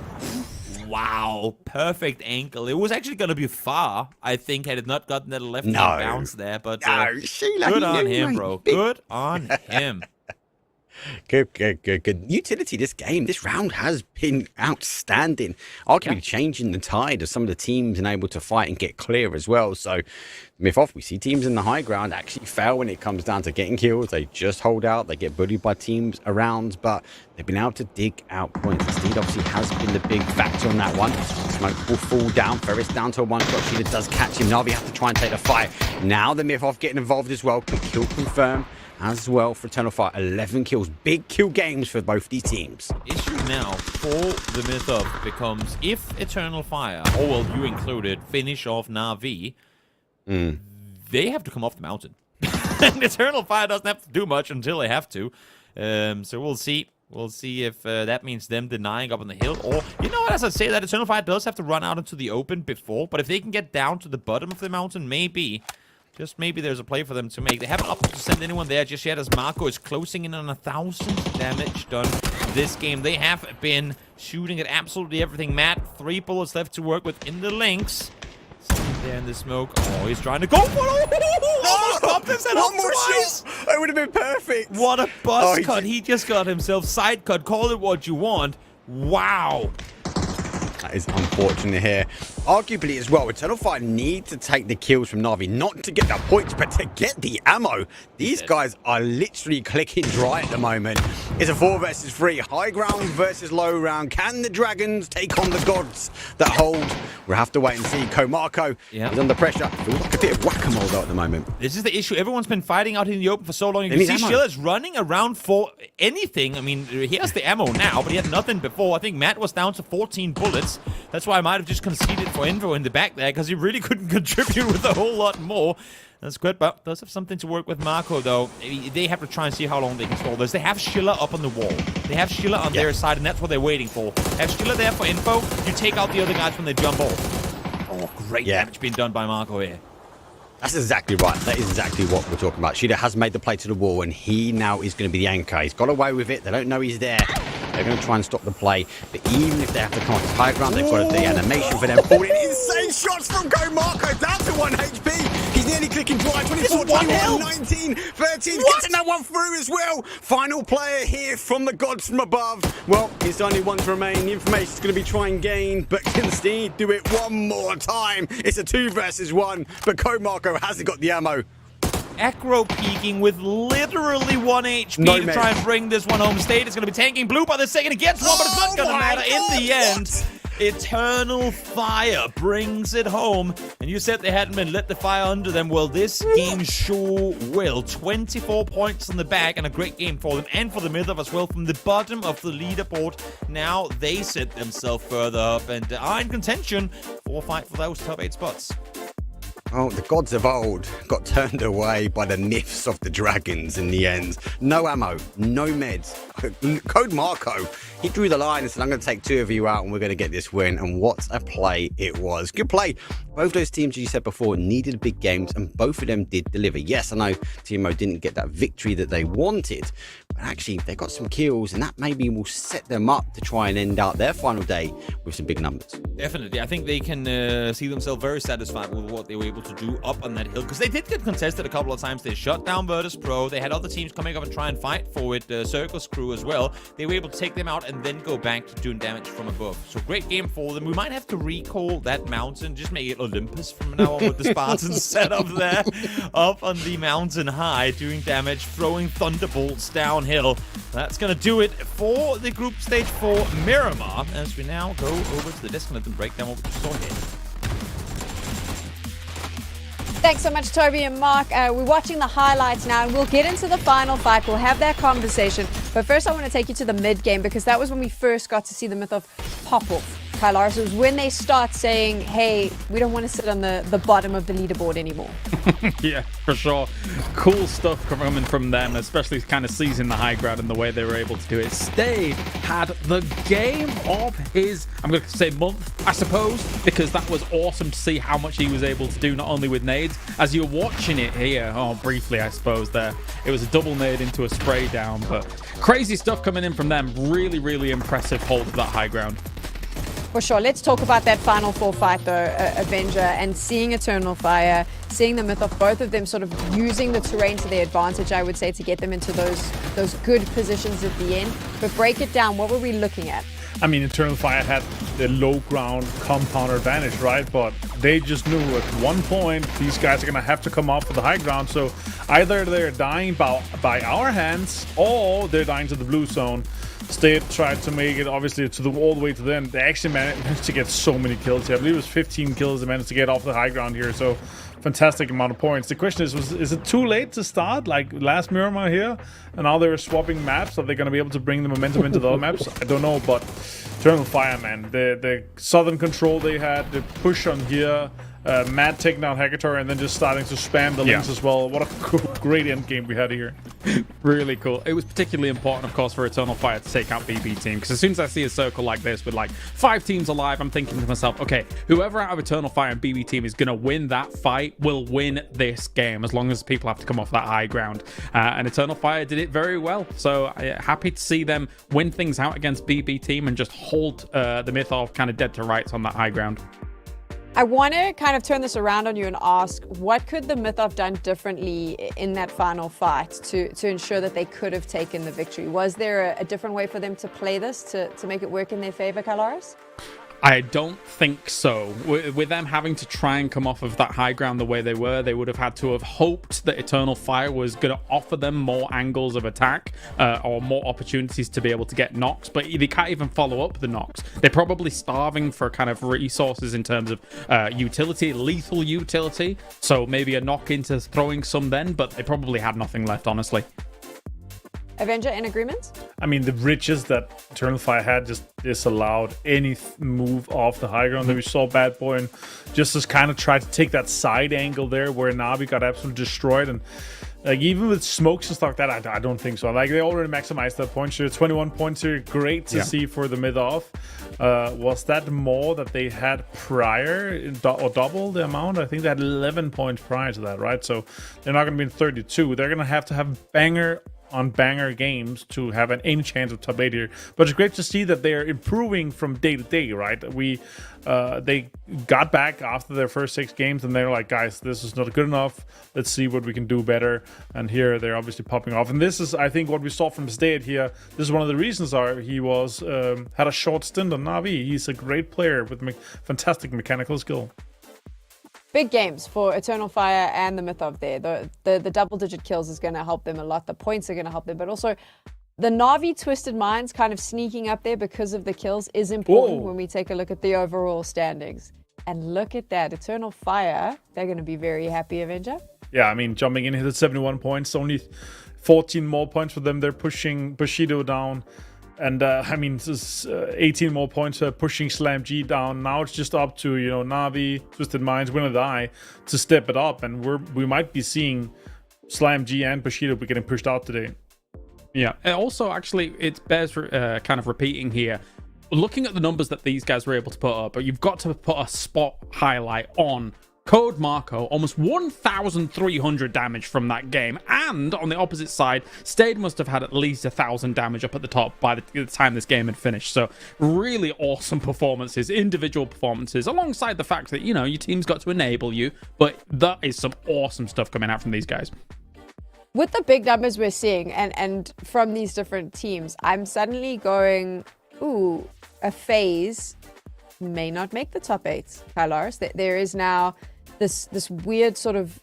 Wow, perfect ankle. It was actually going to be far, I think, had it not gotten that left hand bounce there. But Sheila, good on him, bro. Good on him. Good. Utility this game, this round has been outstanding. Arguably changing the tide of some of the teams and able to fight and get clear as well. So, Myth-Off, we see teams in the high ground actually fail when it comes down to getting kills. They just hold out. They get bullied by teams around, but they've been able to dig out points. Steed obviously has been the big factor on that one. Smoke will fall down. Ferris down to a 1-shot. Sheila does catch him. Navi have to try and take the fight. Now the Myth-Off getting involved as well. Quick kill confirmed as well for Eternal Fire. 11 kills. Big kill games for both these teams. Issue now for the Myth-Off becomes if Eternal Fire, or well, you included, finish off Na'Vi, they have to come off the mountain. And Eternal Fire doesn't have to do much until they have to. So we'll see. We'll see if that means them denying up on the hill. Or, you know what, as I say that, Eternal Fire does have to run out into the open before. But if they can get down to the bottom of the mountain, maybe... just maybe there's a play for them to make. They haven't opted to send anyone there just yet as Marco is closing in on 1,000 damage done this game. They have been shooting at absolutely everything. Matt, 3 bullets left to work with in the links. Sitting there in the smoke. Oh, he's trying to go for it. Almost popped his head up twice. It would have been perfect. What a buzz cut. He just got himself side cut. Call it what you want. Wow. That is unfortunate here. Arguably as well, Eternal Fire need to take the kills from Na'Vi, not to get the points, but to get the ammo. These guys are literally clicking dry at the moment. It's a 4 versus 3. High ground versus low round. Can the Dragons take on the gods that hold? We'll have to wait and see. Komarko is under pressure. Feels like a bit of whack-a-mole though at the moment. This is the issue. Everyone's been fighting out in the open for so long. You can see Shilla's running around for anything. I mean, he has the ammo now, but he had nothing before. I think Matt was down to 14 bullets. That's why I might have just conceded for info in the back there, because he really couldn't contribute with a whole lot more. That's good, but does have something to work with Marco, though. They have to try and see how long they can stall this. They have Shilla up on the wall. They have Shilla on their side, and that's what they're waiting for. Have Shilla there for info. You take out the other guys when they jump off. Oh, great damage being done by Marco here. That's exactly right. That is exactly what we're talking about. Shida has made the play to the wall, and he now is going to be the anchor. He's got away with it. They don't know he's there. They're going to try and stop the play. But even if they have to come off the high ground, they've got the animation for them falling. Insane shots from Komarko. Down to 1 HP. He's nearly clicking dry. 24, 21, 19, 13. Getting that one through as well. Final player here from the gods from above. Well, it's only one to remain. The information's going to be try and gain. But can Steve do it one more time? It's a 2 versus 1. But Komarko hasn't got the ammo. Aggro peeking with literally 1 HP to try and bring this one home. State is going to be tanking blue by the second. He gets one, but it's not going to matter in the end. Eternal Fire brings it home. And you said they hadn't been lit the fire under them. Well, this game sure will. 24 points on the back, and a great game for them and for the Myth-Off as well. From the bottom of the leaderboard, now they set themselves further up and are in contention for a fight for those top 8 spots. Oh, the gods of old got turned away by the myths of the dragons in the end. No ammo, no meds. Code Marco, He drew the line and said, I'm going to take 2 of you out and we're going to get this win. And what a play it was. Good play. Both those teams, as you said before, needed big games, and both of them did deliver. Yes, I know TMO didn't get that victory that they wanted, but actually they got some kills, and that maybe will set them up to try and end out their final day with some big numbers. Definitely. I think they can see themselves very satisfied with what they were able to do up on that hill, because they did get contested a couple of times. They shut down Virtus Pro. They had other teams coming up and try and fight for it, Circus Crew as well. They were able to take them out and then go back to doing damage from above. So great game for them. We might have to recall that mountain, just make it Olympus from now on with the Spartans set up there, up on the mountain high, doing damage, throwing thunderbolts downhill. That's going to do it for the group stage for Miramar, as we now go over to the desk and let them break down what we just saw here. Thanks so much, Toby and Mark. We're watching the highlights now, and we'll get into the final fight. We'll have that conversation. But first, I want to take you to the mid game, because that was when we first got to see the Myth of pop off. Kylaris, it was when they start saying, hey, we don't want to sit on the bottom of the leaderboard anymore. Yeah, for sure. Cool stuff coming from them, especially kind of seizing the high ground and the way they were able to do it. Stade had the game of his, I'm going to say month, I suppose, because that was awesome to see how much he was able to do, not only with nades. As you're watching it here, briefly, I suppose, there, it was a double nade into a spray down, but crazy stuff coming in from them. Really, really impressive hold of that high ground. For sure. Let's talk about that Final Four fight, though, Avenger, and seeing Eternal Fire, seeing the Myth of both of them sort of using the terrain to their advantage, I would say, to get them into those good positions at the end. But break it down. What were we looking at? I mean, Eternal Fire had the low ground compounder advantage, right? But they just knew at one point these guys are going to have to come up for the high ground. So either they're dying by our hands or they're dying to the blue zone. Stade tried to make it, obviously, all the way to the end. They actually managed to get so many kills here. I believe it was 15 kills they managed to get off the high ground here. So fantastic amount of points. The question is it too late to start like last Miramar here? And now they're swapping maps. Are they going to be able to bring the momentum into the other maps? I don't know, but Eternal Fire, man. The southern control they had, the push on here, Matt taking out Hackator and then just starting to spam the links as well. What a great end game we had here. Really cool. It was particularly important, of course, for Eternal Fire to take out BB team, because as soon as I see a circle like this with like 5 teams alive, I'm thinking to myself, okay, whoever out of Eternal Fire and BB team is going to win that fight will win this game, as long as people have to come off that high ground. And Eternal Fire did it very well. So happy to see them win things out against BB team and just hold the Myth of kind of dead to rights on that high ground. I want to kind of turn this around on you and ask, what could the Myth have done differently in that final fight to ensure that they could have taken the victory? Was there a different way for them to play this to make it work in their favor, Kylaris? I don't think so. With them having to try and come off of that high ground the way they were, they would have had to have hoped that Eternal Fire was going to offer them more angles of attack or more opportunities to be able to get knocks, but they can't even follow up the knocks. They're probably starving for kind of resources in terms of utility, lethal utility, so maybe a knock into throwing some then, but they probably had nothing left, honestly. Avenger, in agreement? I mean, the riches that Eternal Fire had just disallowed any move off the high ground that we saw Bad Boy and just as kind of tried to take that side angle there where Navi got absolutely destroyed. And like even with smokes and stuff like that, I don't think so. Like they already maximized that point share. 21 points here, great to see for the mid off. Was that more that they had prior or double the amount? I think they had 11 points prior to that, right? So they're not going to be in 32. They're going to have banger on banger games to have any chance of top 8 here. But it's great to see that they are improving from day to day, right? They got back after their first 6 games and they're like, guys, this is not good enough. Let's see what we can do better. And here they're obviously popping off. And this is, I think, what we saw from Stade here. This is one of the reasons he was had a short stint on Navi. He's a great player with fantastic mechanical skill. Big games for Eternal Fire and the Myth of there. The double-digit kills is going to help them a lot. The points are going to help them. But also, the Navi Twisted Minds kind of sneaking up there because of the kills is important when we take a look at the overall standings. And look at that. Eternal Fire, they're going to be very happy, Avenger. Yeah, I mean, jumping in here at 71 points. Only 14 more points for them. They're pushing Bushido down. And I mean, this is 18 more points pushing Slam G down. Now it's just up to, Navi, Twisted Minds, Win or Die to step it up. And we might be seeing Slam G and Bushido be getting pushed out today. Yeah. And also, actually, it bears kind of repeating here. Looking at the numbers that these guys were able to put up, but you've got to put a spot highlight on Code Marco, almost 1,300 damage from that game. And on the opposite side, Stade must have had at least 1,000 damage up at the top by the time this game had finished. So really awesome performances, individual performances, alongside the fact that, your team's got to enable you. But that is some awesome stuff coming out from these guys. With the big numbers we're seeing and from these different teams, I'm suddenly going, ooh, a phase may not make the top 8, Kylars. There is now this weird sort of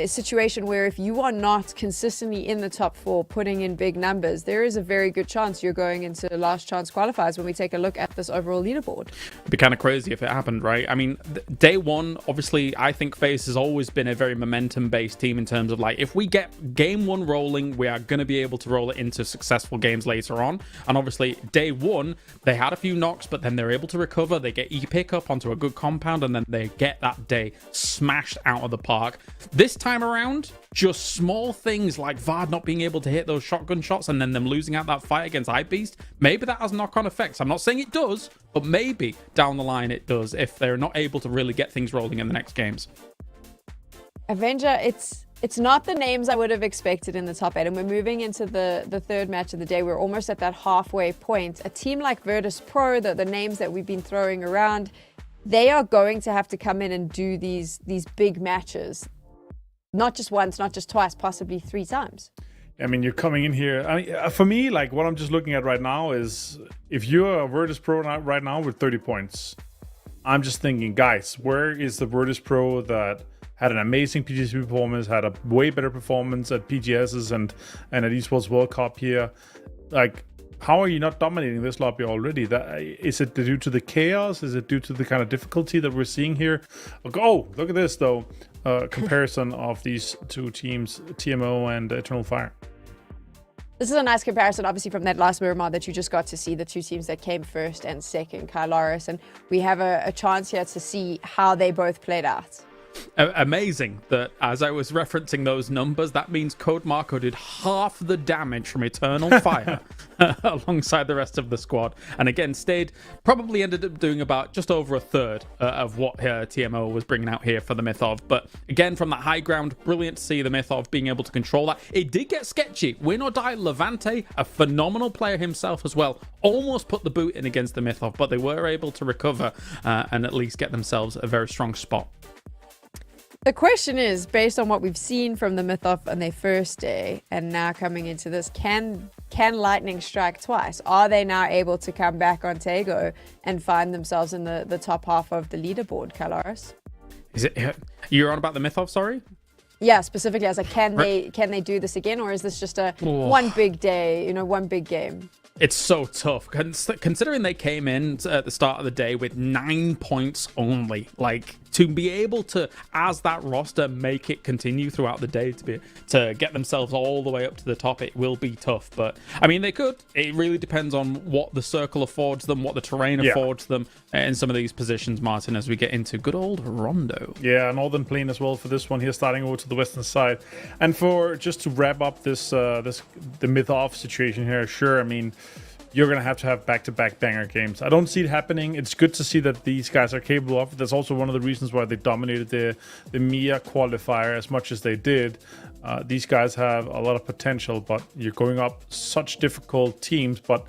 situation where if you are not consistently in the top 4 putting in big numbers, there is a very good chance you're going into last chance qualifiers when we take a look at this overall leaderboard. It'd be kind of crazy if it happened, right? I mean, day one, obviously, I think FaZe has always been a very momentum-based team in terms of, like, if we get game 1 rolling, we are going to be able to roll it into successful games later on. And obviously, day 1, they had a few knocks, but then they're able to recover. They get pick up onto a good compound, and then they get that day smashed out of the park. This time around, just small things like Vard not being able to hit those shotgun shots and then them losing out that fight against Hypebeast, maybe that has knock-on effects. I'm not saying it does, but maybe down the line it does if they're not able to really get things rolling in the next games. Avenger, it's not the names I would have expected in the top 8, and we're moving into the third match of the day. We're almost at that halfway point. A team like Virtus Pro, the names that we've been throwing around, they are going to have to come in and do these big matches. Not just once, not just twice, possibly 3 times. I mean, you're coming in here. I mean, for me, like, what I'm just looking at right now is if you're a Virtus Pro right now with 30 points, I'm just thinking, guys, where is the Virtus Pro that had an amazing PGC performance, had a way better performance at PGSs and at Esports World Cup here? Like, how are you not dominating this lobby already? Is it due to the chaos? Is it due to the kind of difficulty that we're seeing here? Oh, look at this, though. Comparison of these 2 teams, TMO and Eternal Fire. This is a nice comparison, obviously, from that last Miramar that you just got to see, the 2 teams that came first and second, Kylars. And we have a chance here to see how they both played out. Amazing that as I was referencing those numbers, that means Code Marco did half the damage from Eternal Fire alongside the rest of the squad. And again, Stade probably ended up doing about just over a third of what TMO was bringing out here for the Mythov. But again, from that high ground, brilliant to see the Mythov being able to control that. It did get sketchy. Win or die, Levante, a phenomenal player himself as well, almost put the boot in against the Mythov, but they were able to recover and at least get themselves a very strong spot. The question is, based on what we've seen from the Mythov on their first day and now coming into this, can Lightning strike twice? Are they now able to come back on Tego and find themselves in the top half of the leaderboard, Kylars? Is it you're on about the Mythov, sorry? Yeah, specifically, I was like, can they do this again, or is this just a one big day, one big game? It's so tough, considering they came in at the start of the day with 9 points only. Like, to be able to, as that roster, make it continue throughout the day to get themselves all the way up to the top, it will be tough. But, I mean, they could. It really depends on what the circle affords them, what the terrain affords them in some of these positions, Martin, as we get into good old Rondo. Yeah, Northern Plain as well for this one here, starting over to the western side. And for just to wrap up the Mythov situation here, sure, I mean, you're going to have back-to-back banger games. I don't see it happening. It's good to see that these guys are capable of it. That's also one of the reasons why they dominated the EMEA qualifier as much as they did. These guys have a lot of potential, but you're going up such difficult teams. But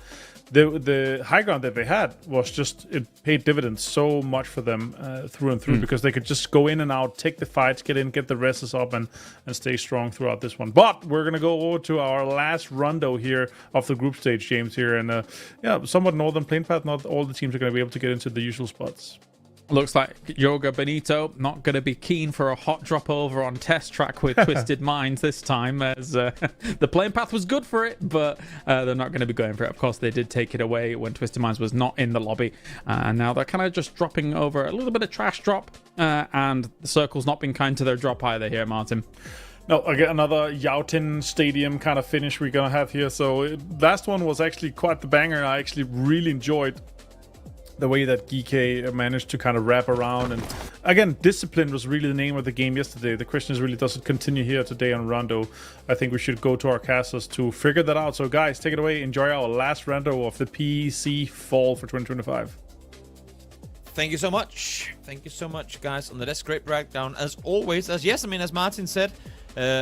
the high ground that they had was just, it paid dividends so much for them through and through, because they could just go in and out, take the fights, get in, get the rests up, and stay strong throughout this one. But we're going to go over to our last rondo here of the group stage, James, here. And somewhat Northern Plain Path, not all the teams are going to be able to get into the usual spots. Looks like Yoga Benito not going to be keen for a hot drop over on test track with Twisted Minds this time, as the playing path was good for it, but they're not going to be going for it. Of course, they did take it away when Twisted Minds was not in the lobby, and now they're kind of just dropping over a little bit of trash drop, and the circle's not been kind to their drop either here, Martin. No, again, another Yautin Stadium kind of finish we're going to have here. So last one was actually quite the banger. I actually really enjoyed the way that GK managed to kind of wrap around. And again, discipline was really the name of the game yesterday. The question is really, does it continue here today on Rondo? I think we should go to our casters to figure that out. So guys, take it away. Enjoy our last Rondo of the PC fall for 2025. Thank you so much. Thank you so much, guys, on the desk. Great breakdown as always. As Martin said,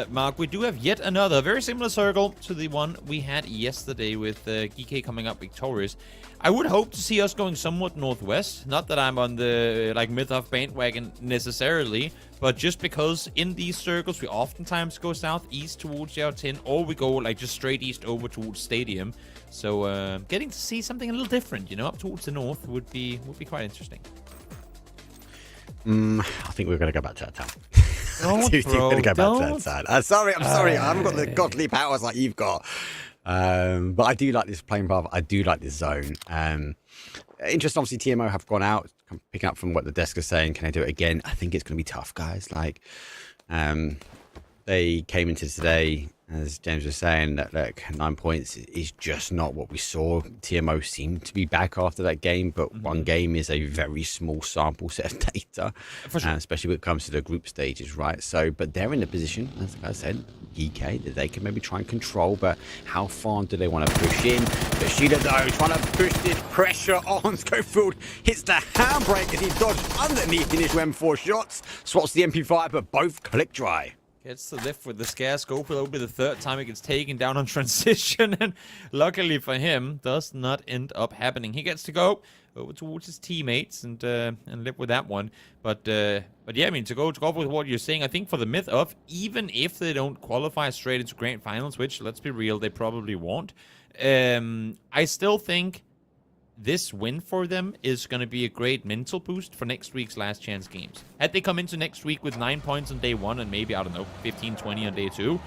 Mark, we do have yet another very similar circle to the one we had yesterday with GK coming up victorious. I would hope to see us going somewhat northwest. Not that I'm on the myth of bandwagon necessarily, but just because in these circles we oftentimes go southeast towards Yao 10, or we go just straight east over towards Stadium. So getting to see something a little different, up towards the north would be quite interesting. I think we're going to go back to that town. Don't, We're going to go back to that side. I'm sorry. I haven't got the godly powers like you've got. But I do like this playing path. I do like this zone. Interesting, obviously, TMO have gone out, picking up from what the desk is saying. Can I do it again? I think it's going to be tough, guys. They came into today, as James was saying, that 9 points is just not what we saw. TMO seemed to be back after that game, but one game is a very small sample set of data, sure. Especially when it comes to the group stages, right? So, but they're in a position, as I said, GK, that they can maybe try and control, but how far do they want to push in? But Sheila, though, trying to push this pressure on. Schofield hits the handbrake as he dodged underneath initial M4 shots, swaps the MP5, but both click dry. Gets to lift with the scare. Schofield will be the third time he gets taken down on transition, and luckily for him, does not end up happening. He gets to go over towards his teammates and live with that one. But yeah, to go with what you're saying, I think for the myth of, even if they don't qualify straight into grand finals, which, let's be real, they probably won't, I still think this win for them is going to be a great mental boost for next week's last chance games. Had they come into next week with 9 points on day 1 and maybe, 15, 20 on day 2,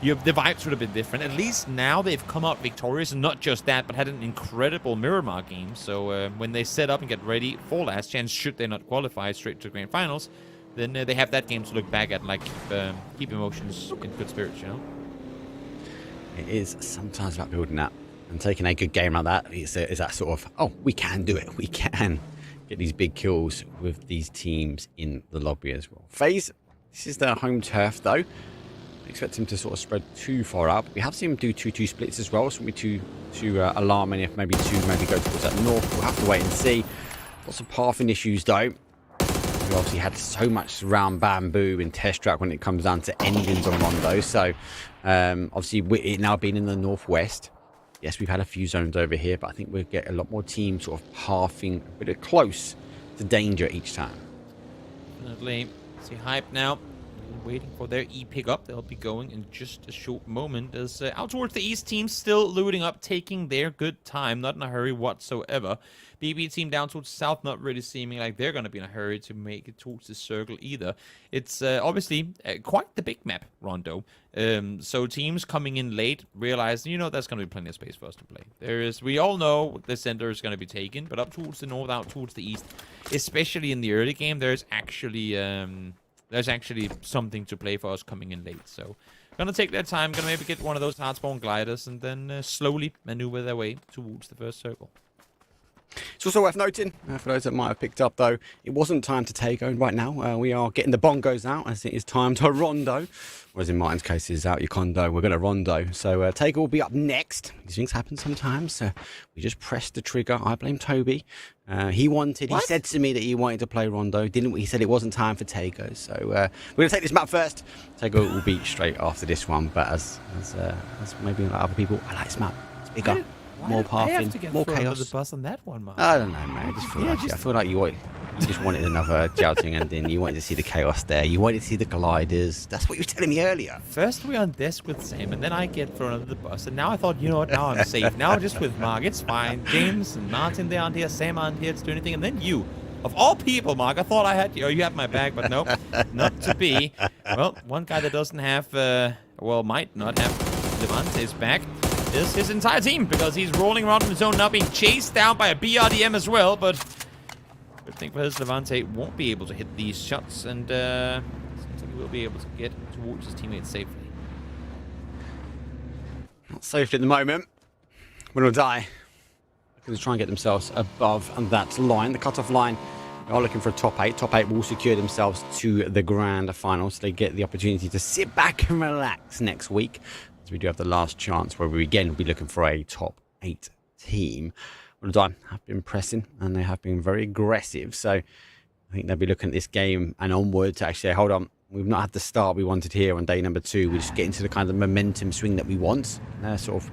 the vibes would have been different. At least now they've come out victorious, and not just that, but had an incredible Miramar game. So when they set up and get ready for last chance, should they not qualify straight to grand finals, then they have that game to look back at, keep emotions in good spirits, It is sometimes about building up. And taking a good game like that is that sort of, oh, we can do it. We can get these big kills with these teams in the lobby as well. FaZe, this is their home turf, though. I expect him to sort of spread too far up. We have seen him do 2-2 splits as well, so we'll be too alarming if maybe two maybe go towards that north. We'll have to wait and see. Lots of pathing issues, though. We obviously had so much round bamboo in test track when it comes down to engines on Rondo. So, obviously, it now being in the northwest. Yes, we've had a few zones over here, but I think we'll get a lot more teams sort of pathing a bit close to danger each time. Definitely. See Hype now. Waiting for their E pickup. They'll be going in just a short moment. As out towards the east, team still looting up, taking their good time, not in a hurry whatsoever. BB team down towards the south, not really seeming like they're going to be in a hurry to make it towards the circle either. It's obviously quite the big map, Rondo. So teams coming in late realize, there's going to be plenty of space for us to play. We all know the center is going to be taken, but up towards the north, out towards the east, especially in the early game, there's actually something to play for us coming in late. So gonna take their time, gonna maybe get one of those hardspawn gliders, and then slowly maneuver their way towards the first circle. It's also worth noting, for those that might have picked up though, it wasn't time to Tego right now. We are getting the bongos out as it is time to Rondo. Whereas in Martin's case, it's out your condo. We're going to Rondo. So Tego will be up next. These things happen sometimes. We just pressed the trigger. I blame Toby. He said to me that he wanted to play Rondo. Didn't we? He said it wasn't time for Tego. So we're going to take this map first. Tego will be straight after this one. But as maybe like other people, I like this map. It's bigger. More pathing, more chaos. The bus on that one, man. I don't know, man. I feel like you just wanted another jouting ending. You wanted to see the chaos there. You wanted to see the gliders. That's what you were telling me earlier. First we on desk with Sam, and then I get thrown under the bus. And now I thought, now I'm safe. Now just with Mark, it's fine. James and Martin, they aren't here. Sam aren't here to do anything. And then you. Of all people, Mark, I thought I had you. You had my bag, but nope, not to be. Well, one guy that doesn't have, might not have Levante's back is his entire team, because he's rolling around in the zone now, being chased down by a BRDM as well. But good thing for his, Levante won't be able to hit these shots, and seems like he will be able to get towards his teammates safely. Not safely at the moment. When we'll die. going to try and get themselves above that line, the cut-off line. They are looking for a top 8. Top 8 will secure themselves to the grand final, so they get the opportunity to sit back and relax next week, as we do have the last chance where we again will be looking for a top 8 team. Well done, have been pressing and they have been very aggressive, so I think they'll be looking at this game and onward to actually say, hold on, we've not had the start we wanted here on day number 2. We just get into the kind of momentum swing that we want. They're sort of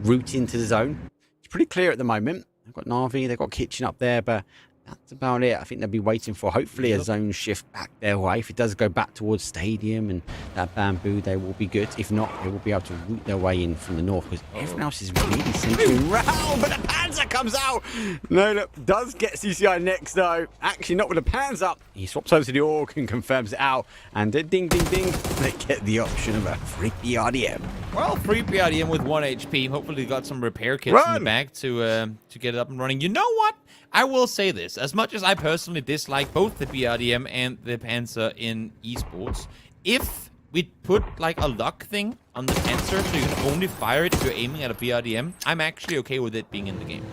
route into the zone. It's pretty clear at the moment. They've got Navi, they've got Kitchen up there, but that's about it. I think they'll be waiting for hopefully a zone shift back their way. If it does go back towards Stadium and that bamboo, they will be good. If not, they will be able to route their way in from the north, because everyone else is really centering round. But the Panzer comes out. No, look, does get CCI next though. Actually, not with the Panzer. He swaps over to the Orc and confirms it out. And ding, ding, ding. They get the option of a free PRDM. Well, free PRDM with 1 HP. Hopefully, they got some repair kits in the back to get it up and running. You know what? I will say this. As much as I personally dislike both the BRDM and the Panzer in esports, if we put like a luck thing on the Panzer so you can only fire it if you're aiming at a BRDM, I'm actually okay with it being in the game.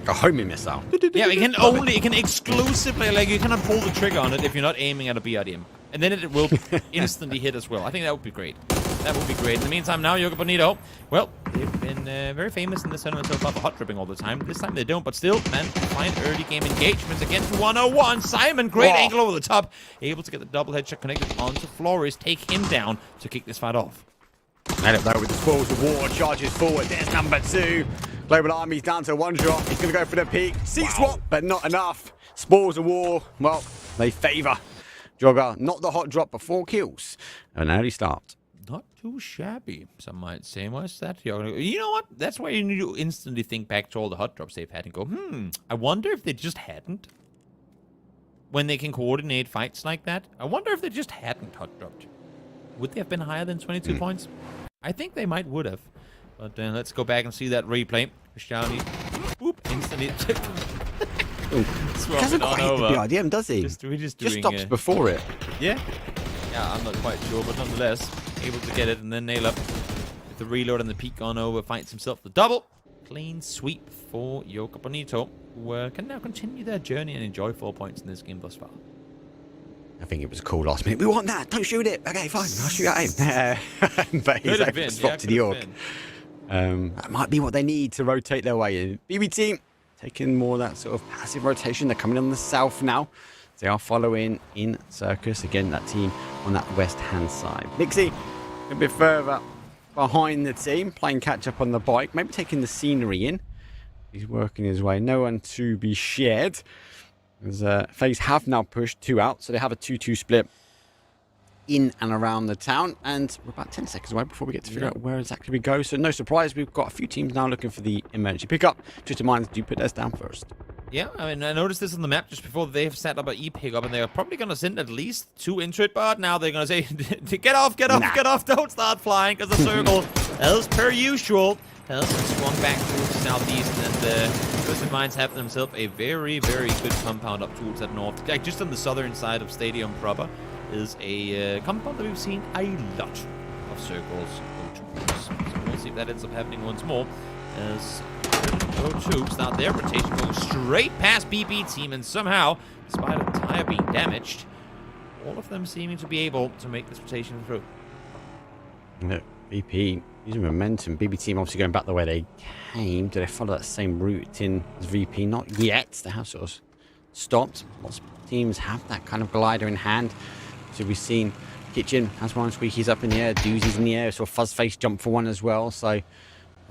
A homing missile. Yeah, it can exclusively, like, you cannot pull the trigger on it if you're not aiming at a BRDM. And then it will instantly hit as well. I think that would be great. That would be great. In the meantime, now Yoga Bonito. Well, they've been very famous in the tournament so far for hot tripping all the time. This time they don't, but still, man, find early game engagements against 101. Simon, great angle over the top. Able to get the double headshot connected onto Flores. Take him down to kick this fight off. Nailed it though with the spoils of war. Charges forward. There's number 2. Global Army's down to 1 shot. He's going to go for the peak. Swap, but not enough. Spoils of war. Well, they favour Jogger. Not the hot drop, but 4 kills. An early start. Not too shabby, some might say. What's that? You know what? That's why you need to instantly think back to all the hot drops they've had and go, I wonder if they just hadn't. When they can coordinate fights like that, I wonder if they just hadn't hot dropped. Would they have been higher than 22 points? I think they might would have. But let's go back and see that replay. Cristiano, whoop, instantly. Doesn't quite hit the BRDM, does he? Just stops before it. Yeah. Yeah, I'm not quite sure, but nonetheless, able to get it and then nail up with the reload and the peak on over, finds himself the double. Clean sweep for Yoka Bonito, who can now continue their journey and enjoy 4 points in this game thus far. I think it was cool last minute. We want that. Don't shoot it. Okay, fine. I'll shoot at him. But he's able to swap to the Orc. That might be what they need to rotate their way in. BB team taking more of that sort of passive rotation. They're coming on the south now. They are following in Circus. Again, that team on that west-hand side. Nixie a bit further behind the team, playing catch-up on the bike. Maybe taking the scenery in. He's working his way. No one to be shared. As FaZe have now pushed 2 out, so they have a 2-2 split in and around the town. And we're about 10 seconds away before we get to figure out where exactly we go. So no surprise, we've got a few teams now looking for the emergency pickup. Just a reminder, do put theirs down first. Yeah, I mean, I noticed this on the map just before they have set up an E-pickup, and they're probably going to send at least 2 into it, but now they're going to say, get off, don't start flying, because the circle, as per usual, has swung back towards the southeast, and Twisted Minds have themselves a very, very good compound up towards that north. Like, just on the southern side of Stadium proper is a compound that we've seen a lot of circles go towards. So we'll see if that ends up happening once more, as O2 start their rotation, going straight past BB team, and somehow, despite a tire being damaged, all of them seeming to be able to make this rotation through. Look, VP using momentum. BB team obviously going back the way they came. Do they follow that same route in as VP? Not yet. They have sort of stopped. Lots of teams have that kind of glider in hand. So we've seen Kitchen has one, Squeaky's up in the air, Doozy's in the air, so Fuzzface jumped for one as well. So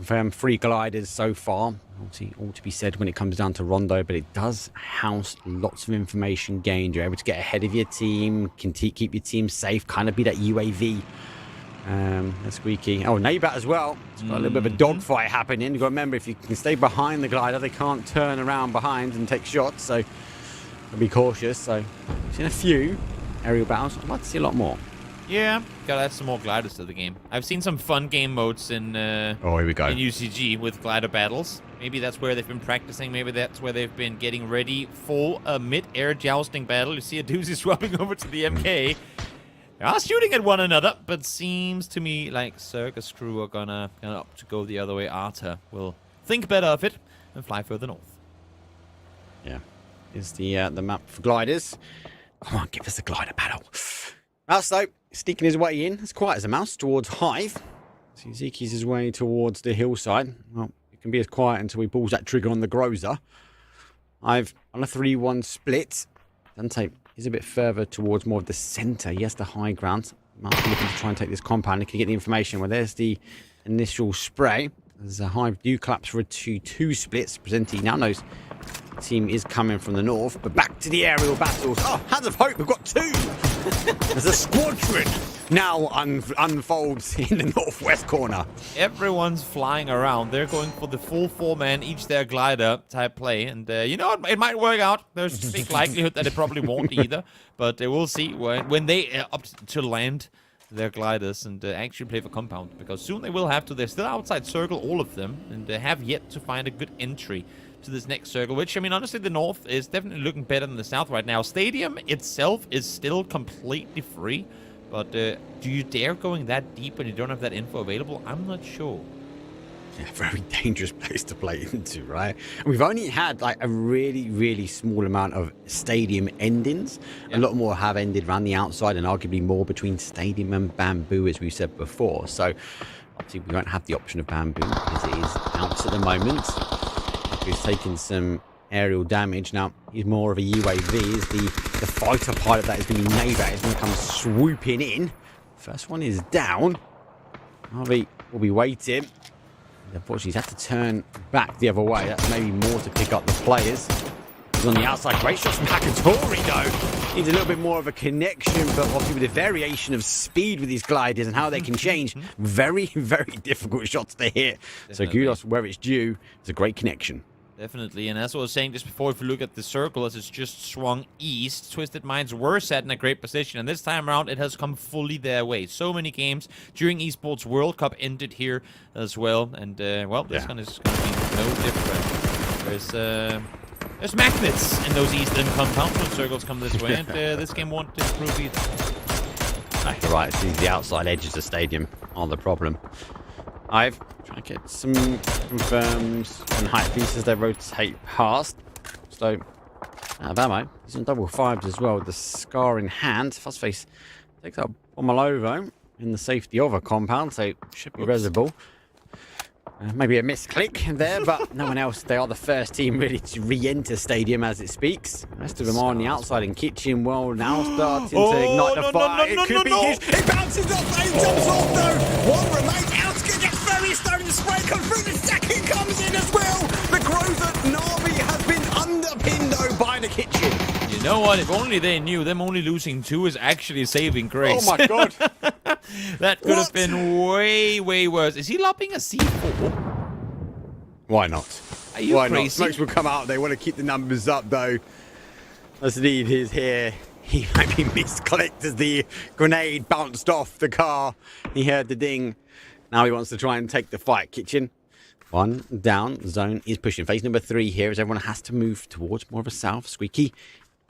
3 gliders so far. Obviously, all to be said when it comes down to Rondo, but it does house lots of information gained. You're able to get ahead of your team, can keep your team safe, kind of be that UAV. That's Squeaky. Oh, Nabat as well. It's got a little bit of a dogfight happening. You've got to remember, if you can stay behind the glider, they can't turn around behind and take shots, so be cautious. So, I've seen a few aerial battles. I'd like to see a lot more. Yeah, gotta add some more gliders to the game. I've seen some fun game modes in oh, here we go. In UCG with glider battles. Maybe that's where they've been practicing. Maybe that's where they've been getting ready for a mid-air jousting battle. You see a doozy swapping over to the MK. They are shooting at one another, but seems to me like Circus crew are gonna opt to go the other way. Arta will think better of it and fly further north. Yeah. Is the map for gliders. Come on, give us a glider battle. Mouse, though, sneaking his way in, as quiet as a mouse, towards Hive. So Zeki's his way towards the hillside. Well, it can be as quiet until he pulls that trigger on the Groza. Hive on a 3-1 split. Dante is a bit further towards more of the centre. He has the high ground. Mark's looking to try and take this compound. He can get the information. Well, there's the initial spray. There's a Hive do collapse for a 2-2 split. Presenti now knows the team is coming from the north. But back to the aerial battles. Oh, Hands of Hope, we've got 2. There's a squadron now unfolds in the northwest corner. Everyone's flying around. They're going for the full 4-man, each their glider type play. And you know what? It might work out. There's a big likelihood that it probably won't either. But we'll see when they opt to land their gliders and actually play for compound. Because soon they will have to. They're still outside circle, all of them. And they have yet to find a good entry to this next circle, which, I mean, honestly, the north is definitely looking better than the south right now. Stadium itself is still completely free, but do you dare going that deep when you don't have that info available? I'm not sure. Yeah, very dangerous place to play into, right? And we've only had like a really, really small amount of stadium endings. Yeah. A lot more have ended around the outside, and arguably more between stadium and bamboo, as we've said before. So obviously we won't have the option of bamboo because it is out at the moment. He's taken some aerial damage. Now, he's more of a UAV. Is the fighter pilot that is going to be Neighbour is going to come swooping in. First one is down. Harvey will be waiting. Unfortunately, he's had to turn back the other way. That's maybe more to pick up the players. He's on the outside. Great shots from Hakatori, though. Needs a little bit more of a connection, but obviously with the variation of speed with these gliders and how they can change, very, very difficult shots to hit. Definitely. So kudos where it's due. It's a great connection. Definitely, and as I was saying just before, if you look at the circle as it's just swung east, Twisted Minds were set in a great position, and this time around it has come fully their way. So many games during Esports World Cup ended here as well, and well, this one is going to be no different. There's magnets in those eastern compounds when circles come this way, and this game won't improve either. You're right, it's the outside edges of the stadium are the problem. I've tried to get some confirms and height pieces as they rotate past. So, out of ammo, he's on double 5s as well with the scar in hand. Fuzzface takes out Bomalovo in the safety of a compound, so should be reservable. Maybe a misclick there, but no one else. They are the first team really to re-enter stadium as it speaks. The rest of them are on the outside in kitchen. Well, now starting to ignite the fire. It could be his. It bounces off. It jumps off though. One remains. Outskirts gets very stone. The spray comes through. The second comes in as well. The growth at Navi has been underpinned though by the kitchen. You know what? If only they knew them only losing 2 is actually saving grace. Oh my god. That could have been way, way worse. Is he lopping a C4? Why not? Are you Why crazy? not? Smokes will come out. They want to keep the numbers up, though. Let's leave his here. He might be misclicked as the grenade bounced off the car. He heard the ding. Now he wants to try and take the fight. Kitchen. 1 down. Zone is pushing. Phase number 3 here as everyone has to move towards more of a south. Squeaky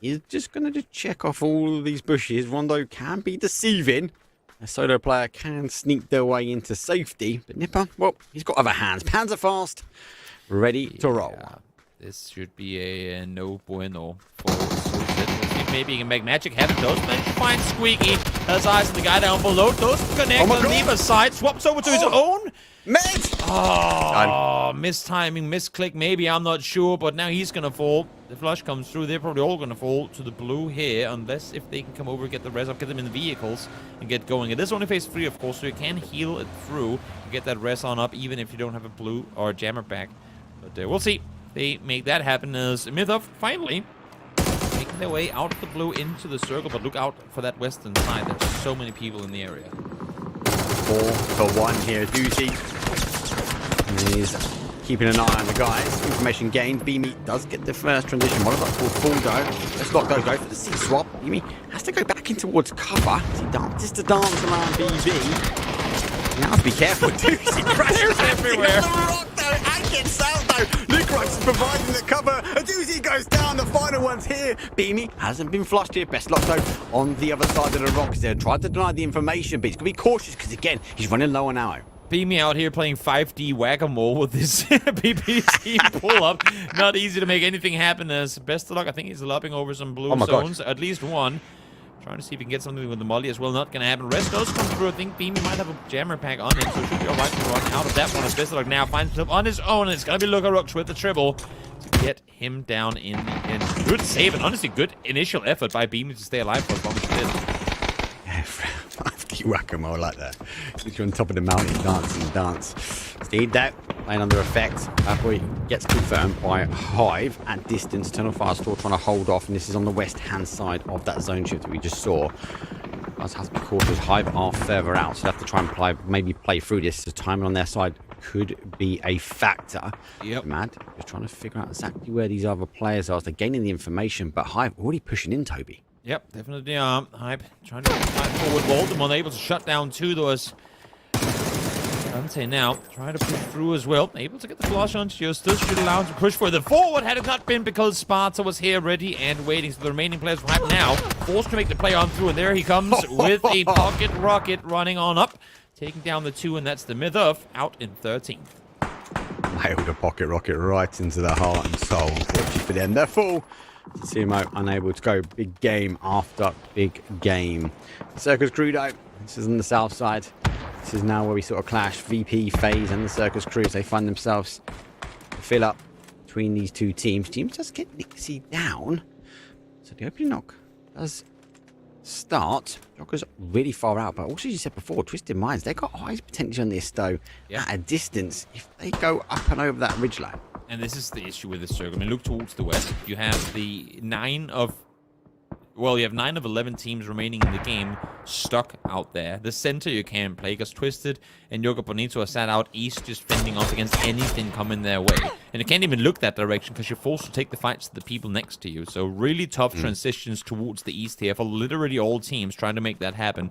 is just going to just check off all of these bushes. Rondo can be deceiving. A solo player can sneak their way into safety, but Nipper, well, he's got other hands. Panzer fast, ready to roll. This should be a no bueno for Suicide. Maybe he can make magic happen. Does manage to find Squeaky. Has eyes on the guy down below. Does connect on Nipper's side. Swaps over to his own. Med! Oh, mistiming, misclick, maybe, I'm not sure, but now he's gonna fall. The flush comes through, they're probably all gonna fall to the blue here, unless if they can come over, get the res up, get them in the vehicles, and get going. It is only phase 3, of course, so you can heal it through, and get that res on up, even if you don't have a blue or a jammer back. But we'll see. They make that happen as Mythov finally making their way out of the blue into the circle, but look out for that western side. There's so many people in the area. 4 for 1 here, Doozy. And he's keeping an eye on the guys. Information gained. Beamy does get the first transition. One of that's called full go. Let's not go for the C swap. Beamy has to go back in towards cover. He dances to dance around BB. Now be careful, Doozy crashes everywhere. The rock though, and gets out though. Lucrox is providing the cover. A Doozy goes down. The final one's here. Beamy hasn't been flushed here. Best luck though on the other side of the rocks there. Tried to deny the information, but he's going to be cautious because again, he's running low on ammo. Beamy out here playing 5D whack-a-mole with this PPC pull-up. Not easy to make anything happen as best of luck. I think he's lopping over some blue zones. At least one. Trying to see if he can get something with the molly as well. Not going to happen. Rest does come through. I think Beamy might have a jammer pack on him, so it should be alright to run out of that one. As best of luck now finds himself on his own, and it's going to be Lugarux with the triple to get him down in the end. Good save, and honestly, good initial effort by Beamy to stay alive for as long as he did. Yeah, 5D whack-a-mole like that. You're on top of the mountain, dance and dance. Steed that, playing under effect. That boy gets confirmed by Hive at distance. Eternal Fire still trying to hold off, and this is on the west-hand side of that zone shift that we just saw. Does have to be cautious. Hive are further out, so they have to try and maybe play through this. The timing on their side could be a factor. Yep. Mad, just trying to figure out exactly where these other players are. So they're gaining the information, but Hive already pushing in, Toby. Yep, definitely Hype trying to fight forward. Voldemort able to shut down two of those. Dante now trying to push through as well. Able to get the flush on. Just should allow him to push for the forward. Had it not been because Sparta was here ready and waiting. So the remaining players from Hype now forced to make the play on through. And there he comes with a pocket rocket running on up. Taking down the two, and that's the Mythov out in 13th. Nailed a pocket rocket right into the heart and soul. Unfortunately for them, they're full. CMO unable to go. Big game after big game. Circus Crew though, this is on the south side. This is now where we sort of clash. VP, FaZe and the Circus Crews. They find themselves to fill up between these two teams. Teams just get Nixie down. So the opening knock does start. Joker's really far out, but also as you said before, Twisted Minds, they've got high potential on this though. At a distance if they go up and over that ridgeline. And this is the issue with this circle. I mean, look towards the west. You have the 9 of 11 teams remaining in the game stuck out there. The center you can play because Twisted and Yoga Bonito are sat out east just fending off against anything coming their way. And you can't even look that direction because you're forced to take the fights to the people next to you. So really tough transitions towards the east here for literally all teams trying to make that happen.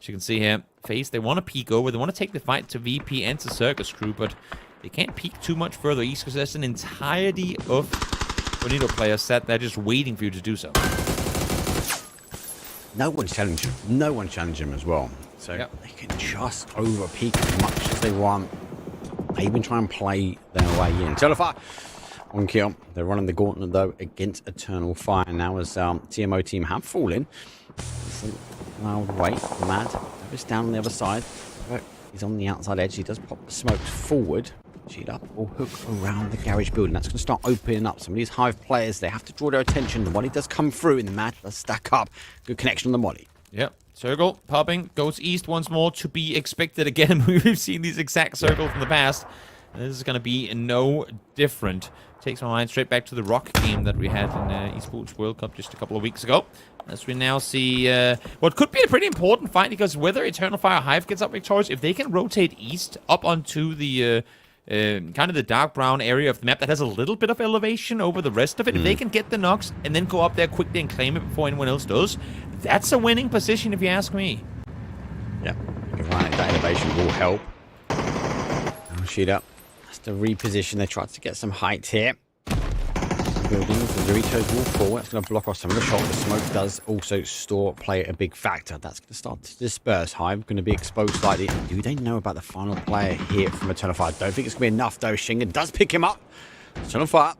As you can see here, FaZe, they want to peek over. They want to take the fight to VP and to Circus Crew, but they can't peek too much further east because there's an entirety of Bonito players sat there just waiting for you to do so. No one's challenging him. No one challenging him as well. So they can just over peak as much as they want. They even try and play their way in. Telefire, 1 kill. They're running the gauntlet though against Eternal Fire now as TMO team have fallen. It's a loud wait. Mad. It's down on the other side. He's on the outside edge. He does pop the smokes forward. Cheat up or hook around the garage building. That's going to start opening up. Some of these Hive players, they have to draw their attention. The molly does come through and the Mad does stack up. Good connection on the molly. Yep. Circle popping. Goes east once more to be expected again. We've seen these exact circles in the past. And this is going to be no different. Takes my mind straight back to the Rock game that we had in Esports World Cup just a couple of weeks ago. As we now see what could be a pretty important fight because whether Eternal Fire Hive gets up victorious, if they can rotate east up onto the kind of the dark brown area of the map that has a little bit of elevation over the rest of it, if they can get the knocks and then go up there quickly and claim it before anyone else does, that's a winning position if you ask me. Yeah, you're right. That elevation will help. Oh, shoot up. That's the reposition. They tried to get some height here. Buildings, the Doritos will fall. That's going to block off some of the shot. The smoke does also play a big factor. That's going to start to disperse. Hive going to be exposed slightly. Do they know about the final player here from Eternal Fire? Don't think it's going to be enough though. Shingen does pick him up. Eternal Fire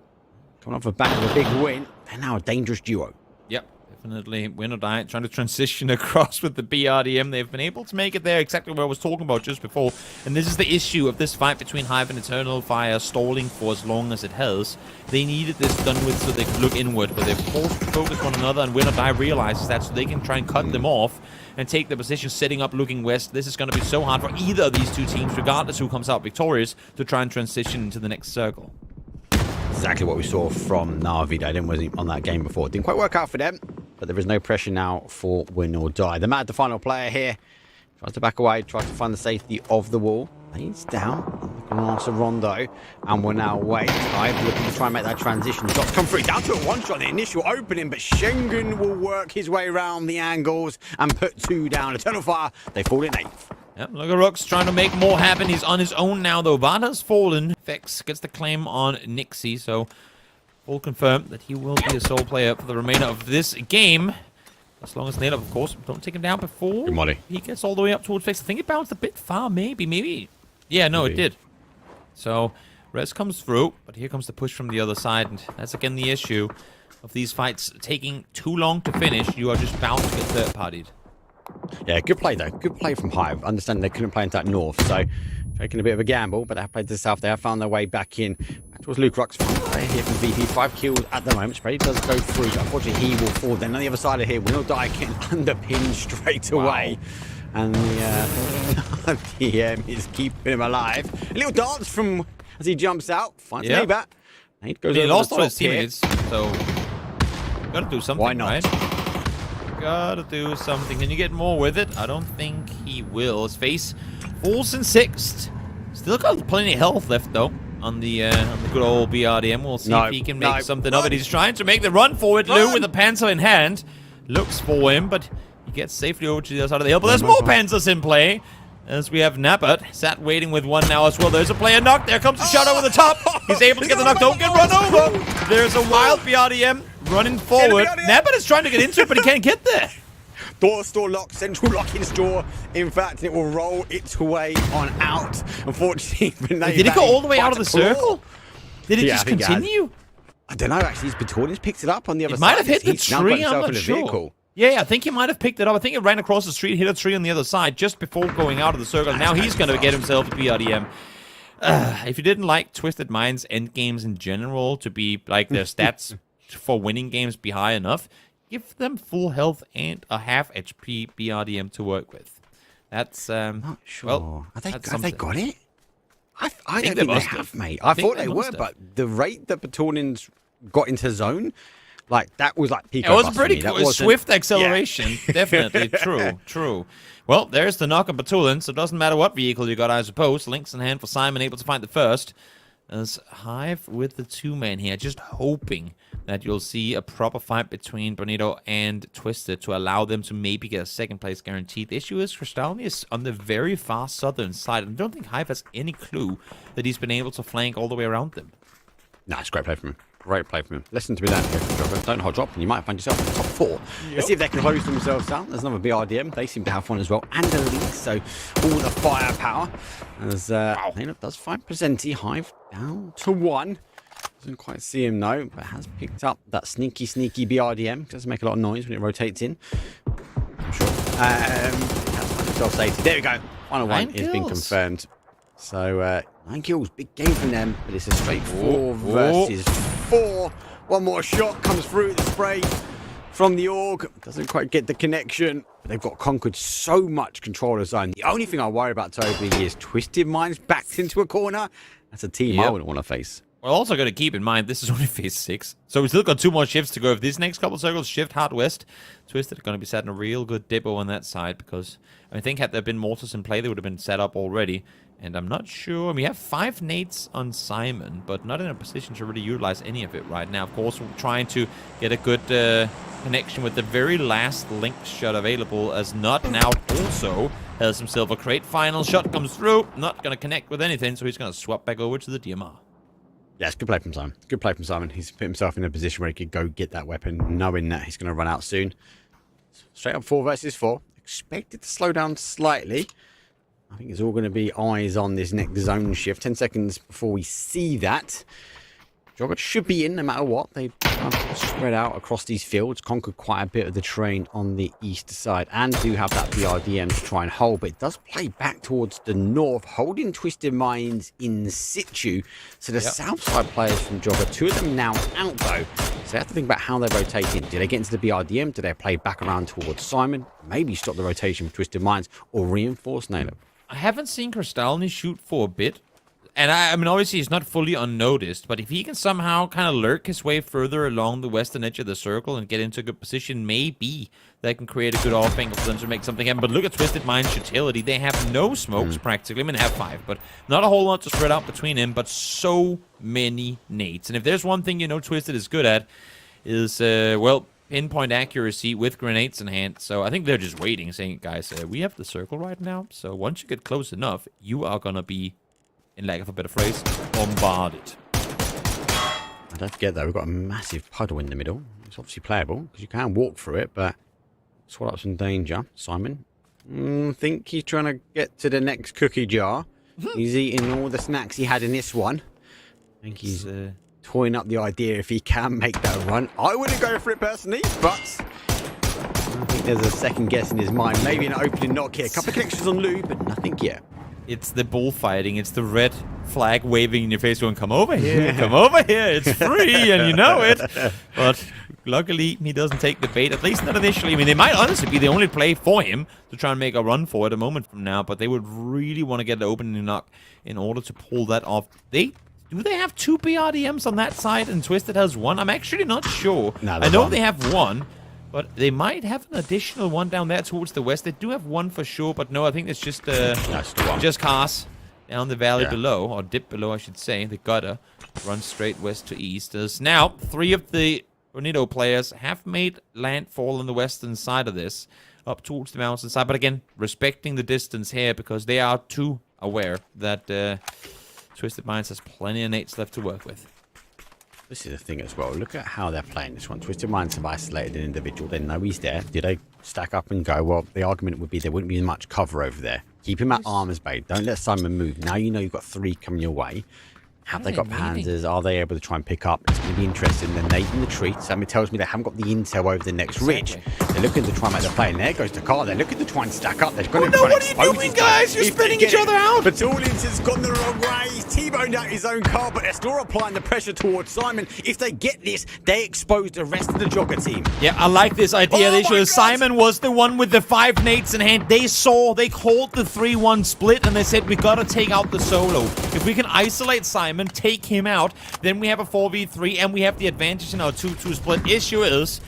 coming off the back of a big win. They're now a dangerous duo. Yep. Definitely win or die, trying to transition across with the BRDM. They've been able to make it there, exactly what I was talking about just before. And this is the issue of this fight between Hive and Eternal Fire stalling for as long as it has. They needed this done with so they could look inward, but they're forced to focus one another, and win or die realizes that so they can try and cut them off and take the position setting up looking west. This is going to be so hard for either of these two teams, regardless who comes out victorious, to try and transition into the next circle. Exactly what we saw from Na'Vi. They wasn't on that game before. Didn't quite work out for them, but there is no pressure now for win or die. The Mad, the final player here, tries to back away, tries to find the safety of the wall. He's down. Looking on Rondo, and we're now wait. Hive looking to try and make that transition. Shots come through, down to a one-shot, the initial opening, but Schengen will work his way around the angles and put two down. Eternal Fire, they fall in 8th. Yep, look at Rooks trying to make more happen. He's on his own now, though. Vada's fallen. Vex gets the claim on Nixie, so all confirmed that he will be a sole player for the remainder of this game. As long as Nailed, of course, don't take him down before he gets all the way up towards Vex. I think it bounced a bit far, maybe. Yeah, no, it did. So, res comes through, but here comes the push from the other side, and that's again the issue of these fights taking too long to finish. You are just bound to get third-partied. Yeah, good play though. Good play from Hive. Understand they couldn't play into that north, so taking a bit of a gamble, but they have played to the south. They have found their way back in. Back towards Luke Rock's play here from VP. 5 kills at the moment. Spray does go through, but unfortunately he will fall. Then on the other side of here, Will Die getting underpinned straight away. And the DM is keeping him alive. A little dance from as he jumps out. Finds Nate. Nate goes he over lost the all top his teammates, so gotta do something. Why not? Right? Gotta do something. Can you get more with it? I don't think he will. His face falls in 6th. Still got plenty of health left though on the good old BRDM. We'll see if he can make something of it. He's trying to make the run forward. Lou with the Panzer in hand looks for him, but he gets safely over to the other side of the hill. But there's more Panzers in play. As we have Nappert sat waiting with one now as well. There's a player knock. There comes a shot over the top. He's able to get the knock. Don't get run over. There's a wild BRDM running forward. Nappert is trying to get into it, but he can't get there. Door lock, central locking store. In fact, it will roll its way on out. Unfortunately, did it go all the way out of the circle? Did it just continue? I don't know. Actually, his Battalions picked it up on the other side. It might have hit the tree. I'm not sure. Vehicle. Yeah, I think he might have picked it up. I think it ran across the street, hit a tree on the other side just before going out of the circle. Now he's going to get himself a BRDM. If you didn't like Twisted Minds end games in general to be like their stats for winning games be high enough, give them full health and a half HP BRDM to work with. That's not sure. Well, have they got it? I don't think they have, mate. I thought they were, but the rate that Battalions got into zone. Like, that was like Pico. It was pretty cool. Swift acceleration. Yeah. Definitely. True. Well, there's the knock on Battalion, so it doesn't matter what vehicle you got, I suppose. Links in hand for Simon, able to find the first. As Hive with the 2-man here, just hoping that you'll see a proper fight between Bonito and Twisted to allow them to maybe get a second place guaranteed. The issue is Krafton is on the very far southern side, and I don't think Hive has any clue that he's been able to flank all the way around them. Nah, it's a great play from him. Great play from him. Listen to me that here. Don't hold drop, and you might find yourself in the top 4. Yep. Let's see if they can close themselves down. There's another BRDM. They seem to have one as well. And a lead, so all the firepower. As Nate does find Presenti. Hive down to 1. Doesn't quite see him, though, but has picked up that sneaky BRDM. Doesn't make a lot of noise when it rotates in. I'm sure. There we go. Final one has been confirmed. So, 9 kills, big game from them, but it's a straight 4 versus 4. One more shot comes through the spray from the Org. Doesn't quite get the connection, but they've got conquered so much control of zone. The only thing I worry about, Toby, is Twisted Minds backed into a corner. That's a team I wouldn't want to face. We're also going to keep in mind, this is only phase 6. So we still got 2 more shifts to go. If these next couple circles shift hard west, Twisted are going to be setting a real good depot on that side, because I think had there been mortars in play, they would have been set up already. And I'm not sure. We have 5 nades on Simon, but not in a position to really utilize any of it right now. Of course, we're trying to get a good connection with the very last link shot available, as Nut now also has himself a crate. Final shot comes through. Not going to connect with anything, so he's going to swap back over to the DMR. Yeah, it's good play from Simon. Good play from Simon. He's put himself in a position where he could go get that weapon, knowing that he's going to run out soon. Straight up 4 versus 4. Expected to slow down slightly. I think it's all going to be eyes on this next zone shift. 10 seconds before we see that. Jogger should be in no matter what. They've spread out across these fields, conquered quite a bit of the terrain on the east side, and do have that BRDM to try and hold, but it does play back towards the north, holding Twisted Minds in situ. So the south side players from Jogger, 2 of them now out though. So they have to think about how they're rotating. Do they get into the BRDM? Do they play back around towards Simon? Maybe stop the rotation for Twisted Minds, or reinforce Naylor? I haven't seen Krastalny shoot for a bit. And I mean, obviously, he's not fully unnoticed, but if he can somehow kind of lurk his way further along the western edge of the circle and get into a good position, maybe that can create a good off angle for them to make something happen. But look at Twisted Mind's utility. They have no smokes practically. I mean, they have 5, but not a whole lot to spread out between them, but so many nades. And if there's one thing you know Twisted is good at, is, well, pinpoint accuracy with grenades in hand. So I think they're just waiting, saying, guys, we have the circle right now, so once you get close enough, you are going to be, in lack of a better phrase, bombarded. And don't forget, though, we've got a massive puddle in the middle. It's obviously playable, because you can walk through it, but swat up some danger. Simon, think he's trying to get to the next cookie jar. He's eating all the snacks he had in this one. I think he's toying up the idea if he can make that run. I wouldn't go for it personally, but I think there's a second guess in his mind. Maybe an opening knock here. A couple of connections on Lou, but nothing yet. It's the bullfighting. It's the red flag waving in your face going, come over here, come over here. It's free, and you know it. But luckily, he doesn't take the bait, at least not initially. I mean, they might honestly be the only play for him to try and make a run for it a moment from now, but they would really want to get the opening knock in order to pull that off. Do they have 2 BRDMs on that side and Twisted has 1? I'm actually not sure. No, I know they have 1. But they might have an additional one down there towards the west. They do have 1 for sure, but no, I think it's just just cars down the valley below, or dip below, I should say. The gutter runs straight west to east. As now 3 of the Bonito players have made landfall on the western side of this, up towards the mountain side. But again, respecting the distance here because they are too aware that Twisted Minds has plenty of nades left to work with. This is the thing as well. Look at how they're playing this one. Twisted Minds have isolated an individual. They know he's there. Do they stack up and go? Well, the argument would be there wouldn't be much cover over there. Keep him at armor's bay. Don't let Simon move. Now you know you've got 3 coming your way. Have they got panzers? Are they able to try and pick up? It's going to be interesting. They're nading the tree. Something tells me they haven't got the intel over the next ridge. They're looking to try and make the play. And there goes the car. They're looking to try and stack up. They're going to try what are you doing, guys? You're spinning each other out. But Tallins has gone the wrong way. He's T-boned out his own car, but they're still applying the pressure towards Simon. If they get this, they expose the rest of the jogger team. Yeah, I like this idea. They should. Simon was the one with the 5 nades in hand. They called the 3-1 split, and they said, we got to take out the solo. If we can isolate Simon, take him out, then we have a 4v3 and we have the advantage in our 2-2 split. Issue is,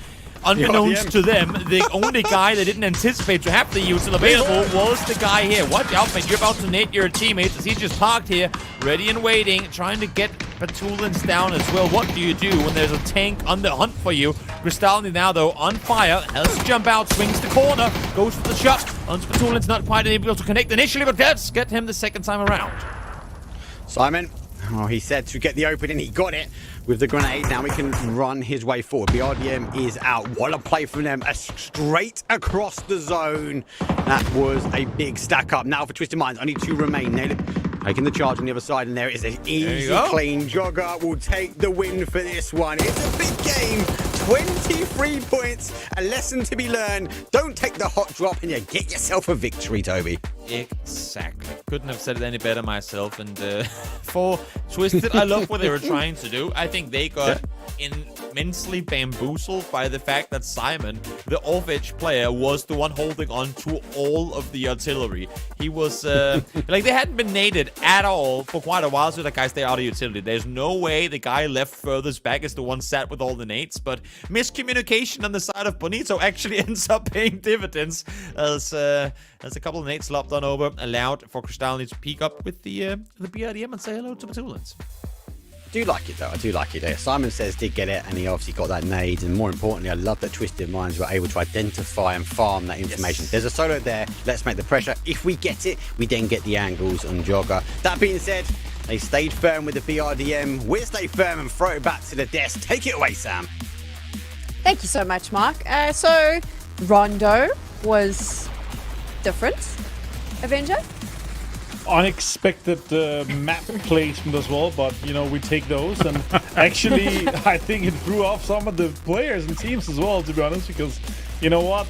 unbeknownst to them, the only guy they didn't anticipate to have the util available was the guy here. Watch out, man. You're about to nade your teammates as he's just parked here, ready and waiting, trying to get Patulins down as well. What do you do when there's a tank on the hunt for you? Kristalny now, though, on fire. Has to jump out, swings the corner, goes for the shot. Patulins not quite able to connect initially, but let's get him the second time around. Simon, he said to get the opening. He got it with the grenade. Now he can run his way forward. BRDM is out. What a play from them. Straight across the zone. That was a big stack up. Now for Twisted Minds, only 2 remain. They're taking the charge on the other side, and there it is. An easy, clean jogger will take the win for this one. It's a big game. 23 points. A lesson to be learned. Don't take the hot drop and you get yourself a victory, Toby. Exactly. Couldn't have said it any better myself. And for Twisted, I love what they were trying to do. I think they got immensely bamboozled by the fact that Simon, the off-edge player, was the one holding on to all of the artillery. He was, like, they hadn't been naded at all for quite a while, so the guy stay out of utility. There's no way the guy left furthest back is the one sat with all the nades, but miscommunication on the side of Bonito actually ends up paying dividends as a couple of nades lopped on over, allowed for Kristalny to peek up with the BRDM and say hello to Patulins. I do like it, though. I do like it. Simon says did get it, and he obviously got that nade. And more importantly, I love that Twisted Minds were able to identify and farm that information. There's a solo there. Let's make the pressure. If we get it, we then get the angles on Jogger. That being said, they stayed firm with the BRDM. We'll stay firm and throw it back to the desk. Take it away, Sam. Thank you so much, Mark. So Rondo was different. Avenger? Unexpected map placement as well, but you know, we take those. And actually, I think it threw off some of the players and teams as well, to be honest, because you know what,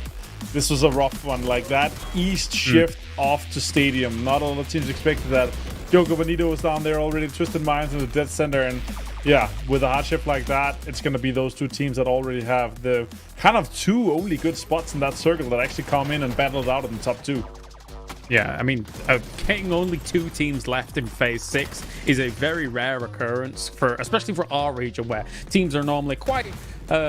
this was a rough one. Like that east shift off to stadium, not all the teams expected that. Yoko Bonito was down there already, Twisted Minds in the dead center, and yeah, with a hard shift like that, it's going to be those 2 teams that already have the kind of 2 only good spots in that circle that actually come in and battle it out in the top 2. Yeah, I mean, getting only 2 teams left in Phase 6 is a very rare occurrence, especially for our region, where teams are normally quite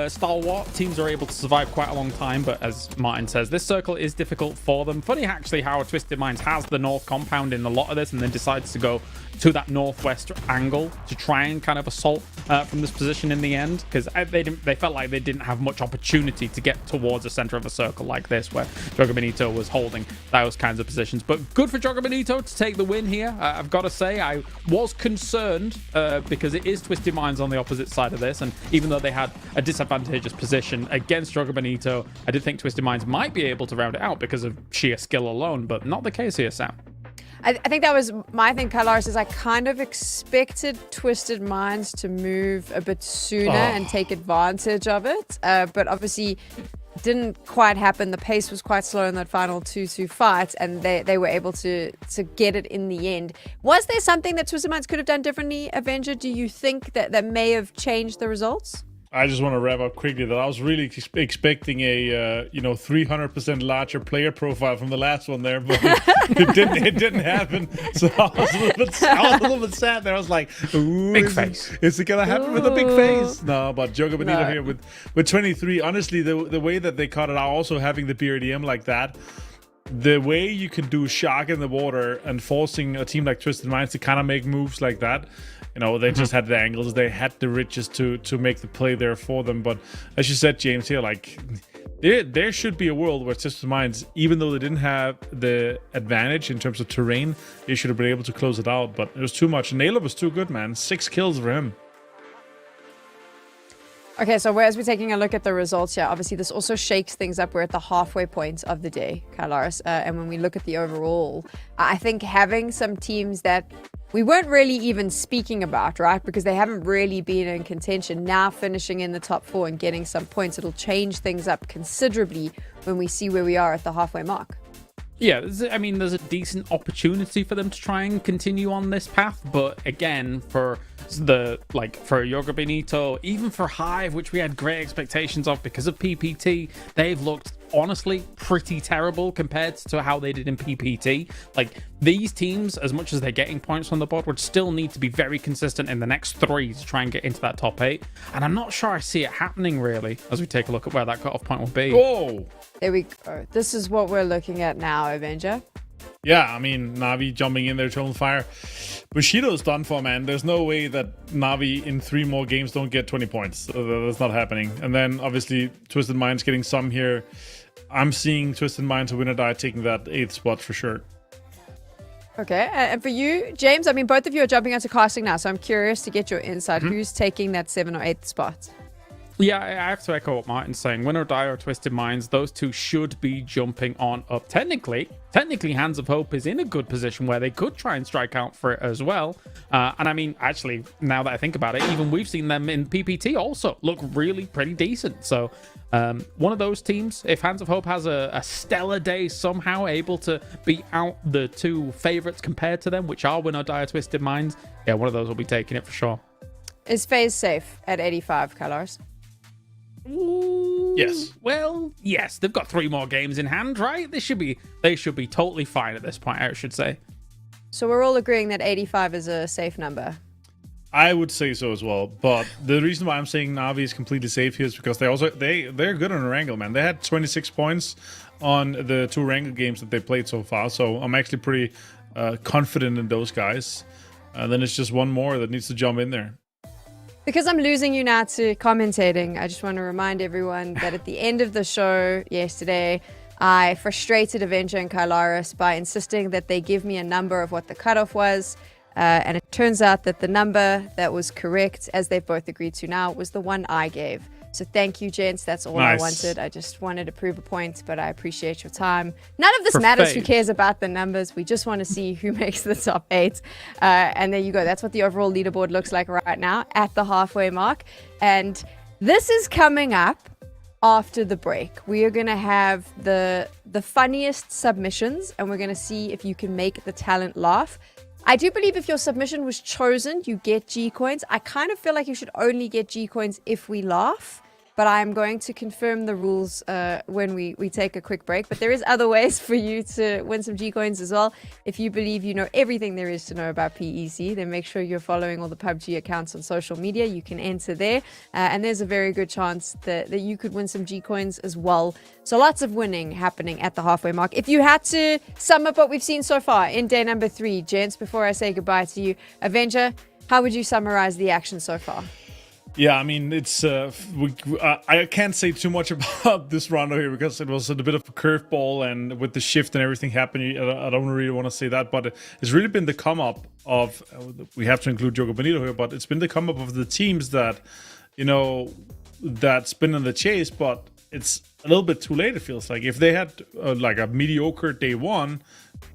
stalwart. Teams are able to survive quite a long time, but as Martin says, this circle is difficult for them. Funny, actually, how Twisted Minds has the north compound in a lot of this and then decides to go to that northwest angle to try and kind of assault from this position in the end, because they felt like they didn't have much opportunity to get towards the center of a circle like this, where Jogger Bonito was holding those kinds of positions. But good for Jogger Bonito to take the win here. I've got to say, I was concerned because it is Twisted Minds on the opposite side of this, and even though they had a disadvantageous position against Jogger Bonito, I did think Twisted Minds might be able to round it out because of sheer skill alone, but not the case here, Sam. I think that was my thing, Kalaris, is I kind of expected Twisted Minds to move a bit sooner and take advantage of it. But obviously didn't quite happen. The pace was quite slow in that final 2-2 fight, and they were able to get it in the end. Was there something that Twisted Minds could have done differently, Avenger? Do you think that may have changed the results? I just want to wrap up quickly that I was really expecting a 300% larger player profile from the last one there, but it didn't happen. So I was a little bit sad there. I was like, ooh, big face. Is it gonna happen with a big Ooh. face? No, but Joga Benito No. here with 23. Honestly, the way that they cut it out, also having the BRDM like that, the way you can do shark in the water and forcing a team like Twisted Minds to kind of make moves like that. They just had the angles, they had the riches to make the play there for them. But as you said, James, here, like there should be a world where Twisted Minds, even though they didn't have the advantage in terms of terrain, they should have been able to close it out. But it was too much. Naylor was too good, man. 6 kills for him. Okay, so as we're taking a look at the results here, obviously this also shakes things up. We're at the halfway point of the day, Kalaris. And when we look at the overall, I think having some teams that we weren't really even speaking about, right? Because they haven't really been in contention. Now finishing in the top 4 and getting some points, it'll change things up considerably when we see where we are at the halfway mark. Yeah, there's a decent opportunity for them to try and continue on this path, but again, for Yoga Benito, even for Hive, which we had great expectations of because of PPT, they've looked honestly pretty terrible compared to how they did in PPT. Like, these teams, as much as they're getting points on the board, would still need to be very consistent in the next 3 to try and get into that top 8, and I'm not sure I see it happening really as we take a look at where that cutoff point will be. Oh! There we go. This is what we're looking at now, Avenger. Yeah, I mean, Na'Vi jumping in there, total fire. Bushido's done for, man. There's no way that Na'Vi in 3 more games don't get 20 points. That's not happening. And then, obviously, Twisted Minds getting some here. I'm seeing Twisted Minds win or die taking that 8th spot for sure. Okay, and for you, James, I mean, both of you are jumping onto casting now, so I'm curious to get your insight. Who's taking that 7th or 8th spot? Yeah, I have to echo what Martin's saying. Win or Die or Twisted Minds, those two should be jumping on up. Technically, Hands of Hope is in a good position where they could try and strike out for it as well. And I mean, actually, now that I think about it, even we've seen them in PPT also look really pretty decent. So one of those teams, if Hands of Hope has a stellar day somehow, able to beat out the 2 favorites compared to them, which are Win or Die or Twisted Minds, yeah, one of those will be taking it for sure. Is FaZe safe at 85, Kalaris? Yes. Well, yes. They've got 3 more games in hand, right? They should be totally fine at this point, I should say. So we're all agreeing that 85 is a safe number. I would say so as well. But the reason why I'm saying Na'Vi is completely safe here is because they're good on a wrangle, man. They had 26 points on the 2 wrangle games that they played so far. So I'm actually pretty confident in those guys. Then it's just one more that needs to jump in there. Because I'm losing you now to commentating, I just want to remind everyone that at the end of the show yesterday, I frustrated Avenger and Kalaris by insisting that they give me a number of what the cutoff was. And it turns out that the number that was correct, as they've both agreed to now, was the one I gave. So thank you, gents. That's all I wanted. I just wanted to prove a point, but I appreciate your time. None of this matters. Who cares about the numbers? We just want to see who makes the top 8. And there you go. That's what the overall leaderboard looks like right now at the halfway mark. And this is coming up after the break. We are going to have the funniest submissions, and we're going to see if you can make the talent laugh. I do believe if your submission was chosen, you get G-Coins. I kind of feel like you should only get G-Coins if we laugh, but I'm going to confirm the rules when we take a quick break. But there is other ways for you to win some G-Coins as well. If you believe you know everything there is to know about PEC, then make sure you're following all the PUBG accounts on social media. You can enter there, and there's a very good chance that you could win some G-Coins as well. So lots of winning happening at the halfway mark. If you had to sum up what we've seen so far in day number 3, gents, before I say goodbye to you, Avenger, how would you summarize the action so far? Yeah, I mean, it's I can't say too much about this round here because it was a bit of a curveball, and with the shift and everything happening, I don't really want to say that, but it's really been the come up of, we have to include Jogo Benito here, but it's been the come up of the teams that, that's been in the chase, but it's a little bit too late, it feels like. If they had like a mediocre day 1,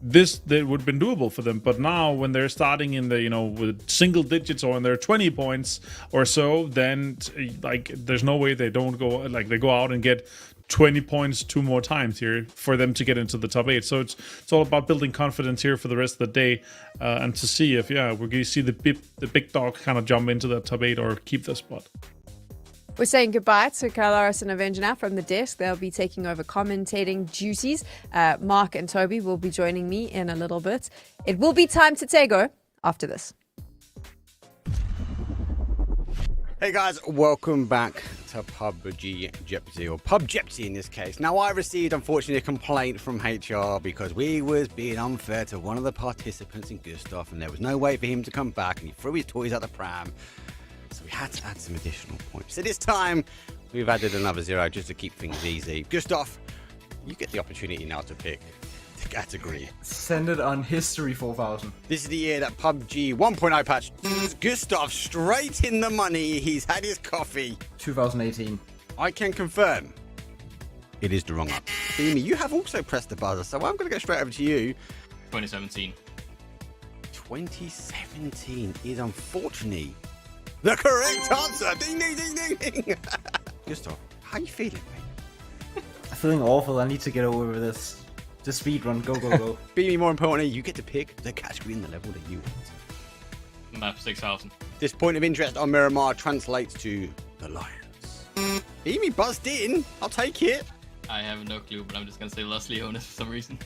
this that would have been doable for them. But now when they're starting in the, with single digits or when they're 20 points or so, then like there's no way they don't go, like they go out and get 20 points 2 more times here for them to get into the top 8. So it's all about building confidence here for the rest of the day, and to see if we're going to see the big dog kind of jump into that top 8 or keep the spot. We're saying goodbye to Carlos and Avenger now from the desk. They'll be taking over commentating duties. Mark and Toby will be joining me in a little bit. It will be time to Tego after this. Hey guys, welcome back to PUBG Jeopardy, or Pub Jeopardy in this case. Now, I received, unfortunately, a complaint from HR because we was being unfair to one of the participants in Gustav, and there was no way for him to come back, and he threw his toys out the pram. So we had to add some additional points. So this time, we've added another 0 just to keep things easy. Gustav, you get the opportunity now to pick the category. Send it on History 4000. This is the year that PUBG 1.0 patch. Gustav straight in the money. He's had his coffee. 2018. I can confirm it is the wrong one. Beamy, you have also pressed the buzzer, so I'm going to go straight over to you. 2017. 2017 is unfortunately the correct answer. Ding, ding, ding, ding, ding. Gustav, how you feeling, mate? I'm feeling awful. I need to get over this. Just speedrun. Go, go, go. Beamy, more importantly, you get to pick the category and the level that you want. Map 6000. This point of interest on Miramar translates to the Lions. Beamy buzzed in. I'll take it. I have no clue, but I'm just gonna say Los Leones for some reason.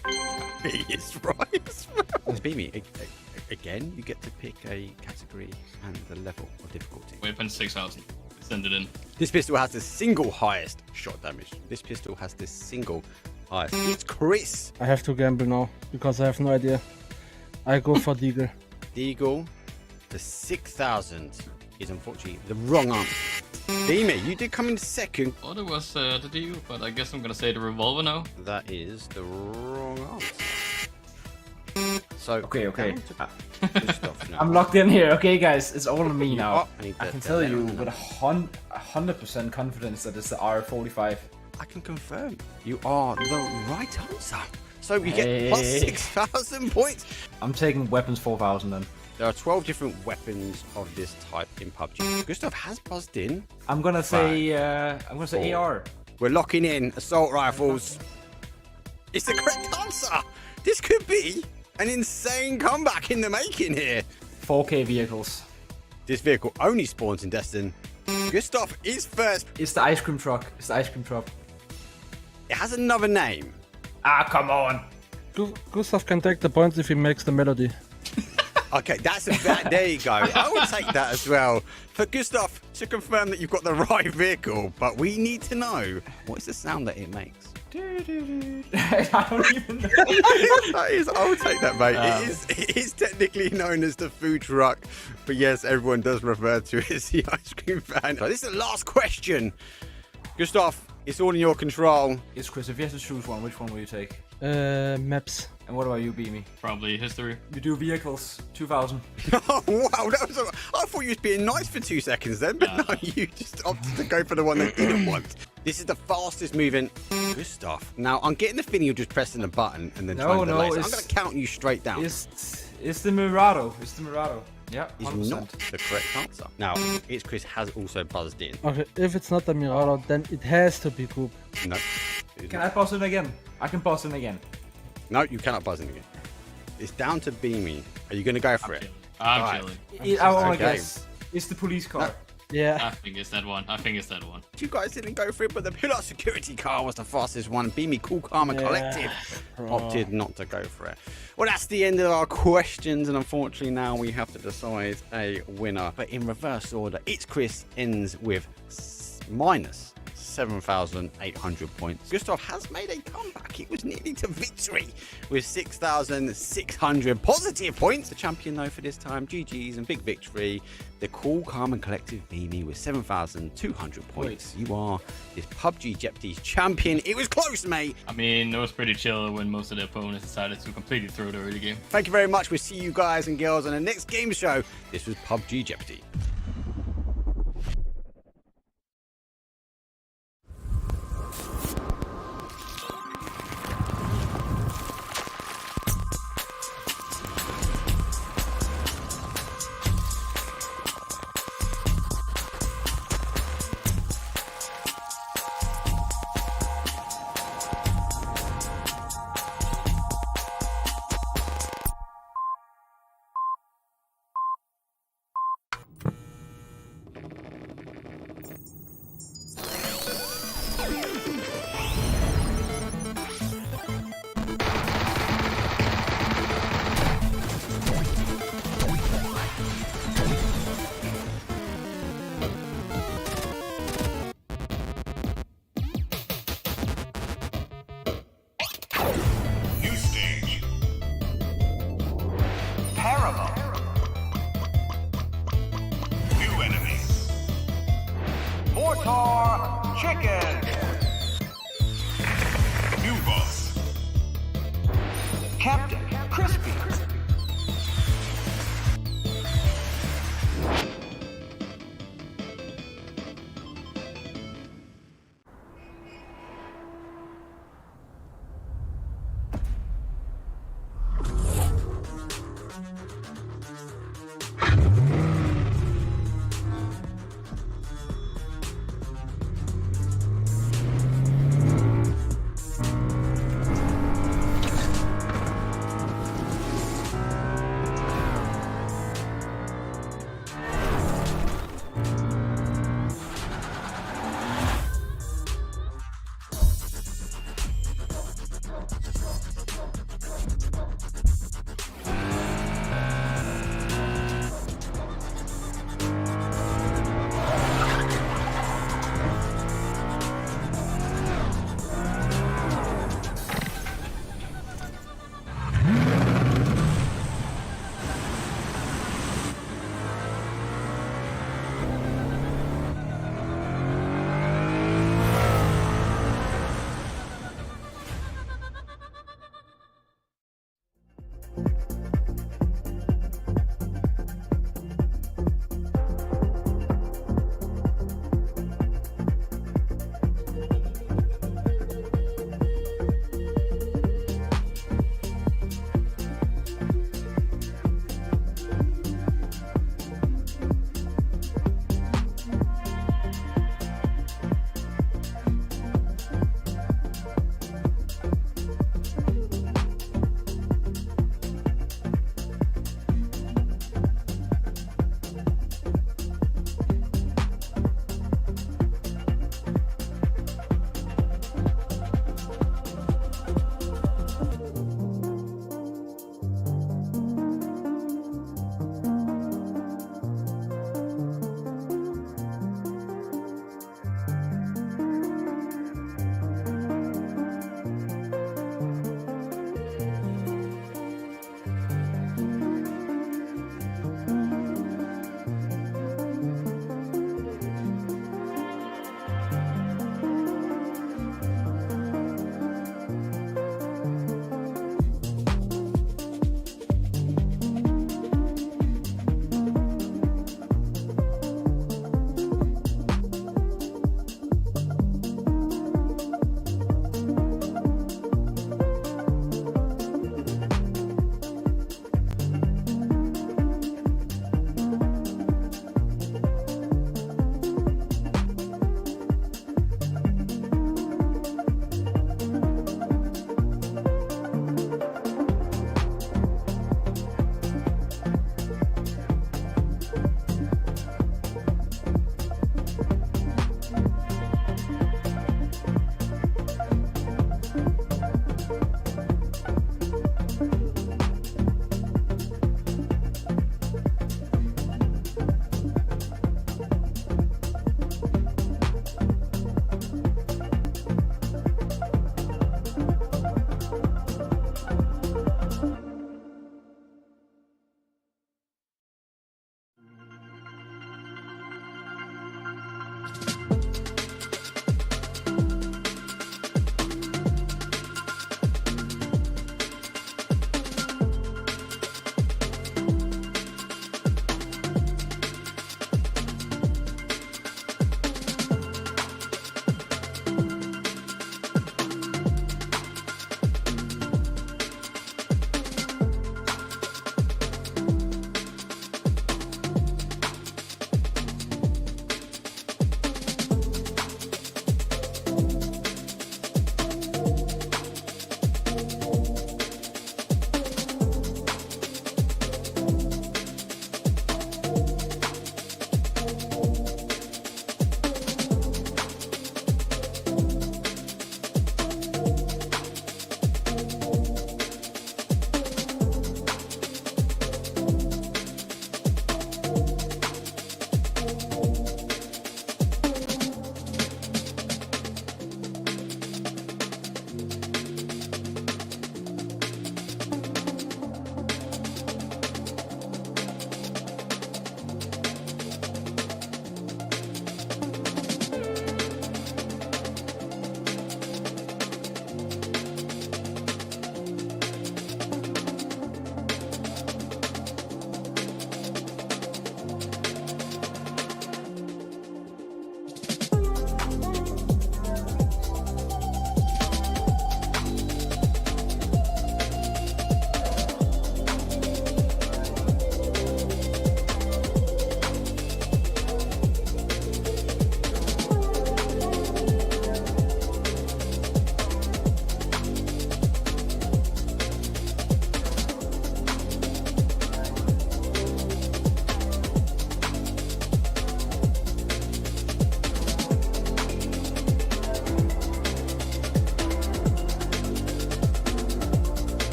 He is right. Beamy, again, you get to pick a category and the level of difficulty. Weapon 6000. Send it in. This pistol has the single highest shot damage. This pistol has the single highest. It's Chris. I have to gamble now because I have no idea. I go for Deagle. Deagle, the 6000 is unfortunately the wrong answer. Beamy, you did come in second. Thought it was the Deagle, but I guess I'm gonna say the revolver now. That is the wrong answer. So Okay. Gustav now. I'm locked in here. Okay, guys. It's all on me now. are- I can tell you with 100% confidence that it's the R45. I can confirm you are the right answer. So we get plus Hey. 6,000 points. I'm taking weapons 4000 then. There are 12 different weapons of this type in PUBG. Gustav has buzzed in. I'm gonna say Four. AR. We're locking in assault rifles. It's the correct answer. This could be an insane comeback in the making here. 4K vehicles. This vehicle only spawns in Destin. Gustav is first. It's the ice cream truck. It's the ice cream truck. It has another name. Ah, come on. Gustav can take the points if he makes the melody. Okay, there you go. I will take that as well. For Gustav to confirm that you've got the right vehicle, but we need to know what is the sound that it makes. I don't even know. I will take that, mate. It is technically known as the food truck, but yes, everyone does refer to it as the ice cream van. So this is the last question. Gustav, it's all in your control. It's Chris. If you had to choose one, which one will you take? Maps. And what about you, Beamy? Probably history. You do vehicles 2000. Oh, wow. I thought you was being nice for 2 seconds then, but no, you just opted to go for the one that didn't want. This is the fastest moving Gustav. Now, I'm getting the feeling you're just pressing a button and then trying to delay. So I'm going to count you straight down. It's the Mirado. It's the Mirado. Yeah, Is 100%. not the correct answer. Now, it's Chris has also buzzed in. Okay, if it's not the Mirado, then it has to be Group. No. Can I pause in again? I can pause in again. No, you cannot buzz in again. It's down to Beamy. Are you going to go for it? I'm Alright. chilling. I want to Okay. guess. It's the police car. Yeah. I think it's that one. You guys didn't go for it, but the Pillar security car was the fastest one. Beamy, Cool Karma Collective opted not to go for it. Well, that's the end of our questions, and unfortunately now we have to decide a winner. But in reverse order, It's Chris ends with minus 7,800 points. Gustav has made a comeback. It was nearly to victory with 6,600 positive points. The champion, though, for this time, GG's and big victory. The Cool Carmen Collective Beamy with 7,200 points. You are this PUBG Jeopardy champion. It was close, mate. I mean, it was pretty chill when most of the opponents decided to completely throw the early game. Thank you very much. We'll see you guys and girls on the next game show. This was PUBG Jeopardy. Mortar Chicken. New boss. Captain Crispy.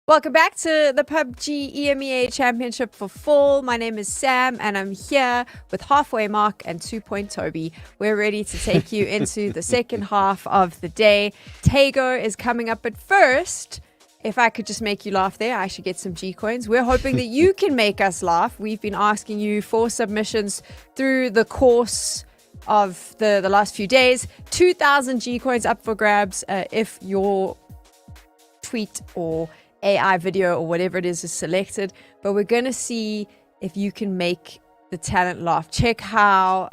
Welcome back to the PUBG EMEA Championship for Fall. My name is Sam, and I'm here with Halfway Mark and 2 Point Toby. We're ready to take you into the second half of the day. Tago is coming up, but first, if I could just make you laugh there, I should get some G coins. We're hoping that you can make us laugh. We've been asking you for submissions through the course of the last few days. 2,000 G coins up for grabs if your tweet or AI video or whatever it is selected, but we're gonna see if you can make the talent laugh. Check how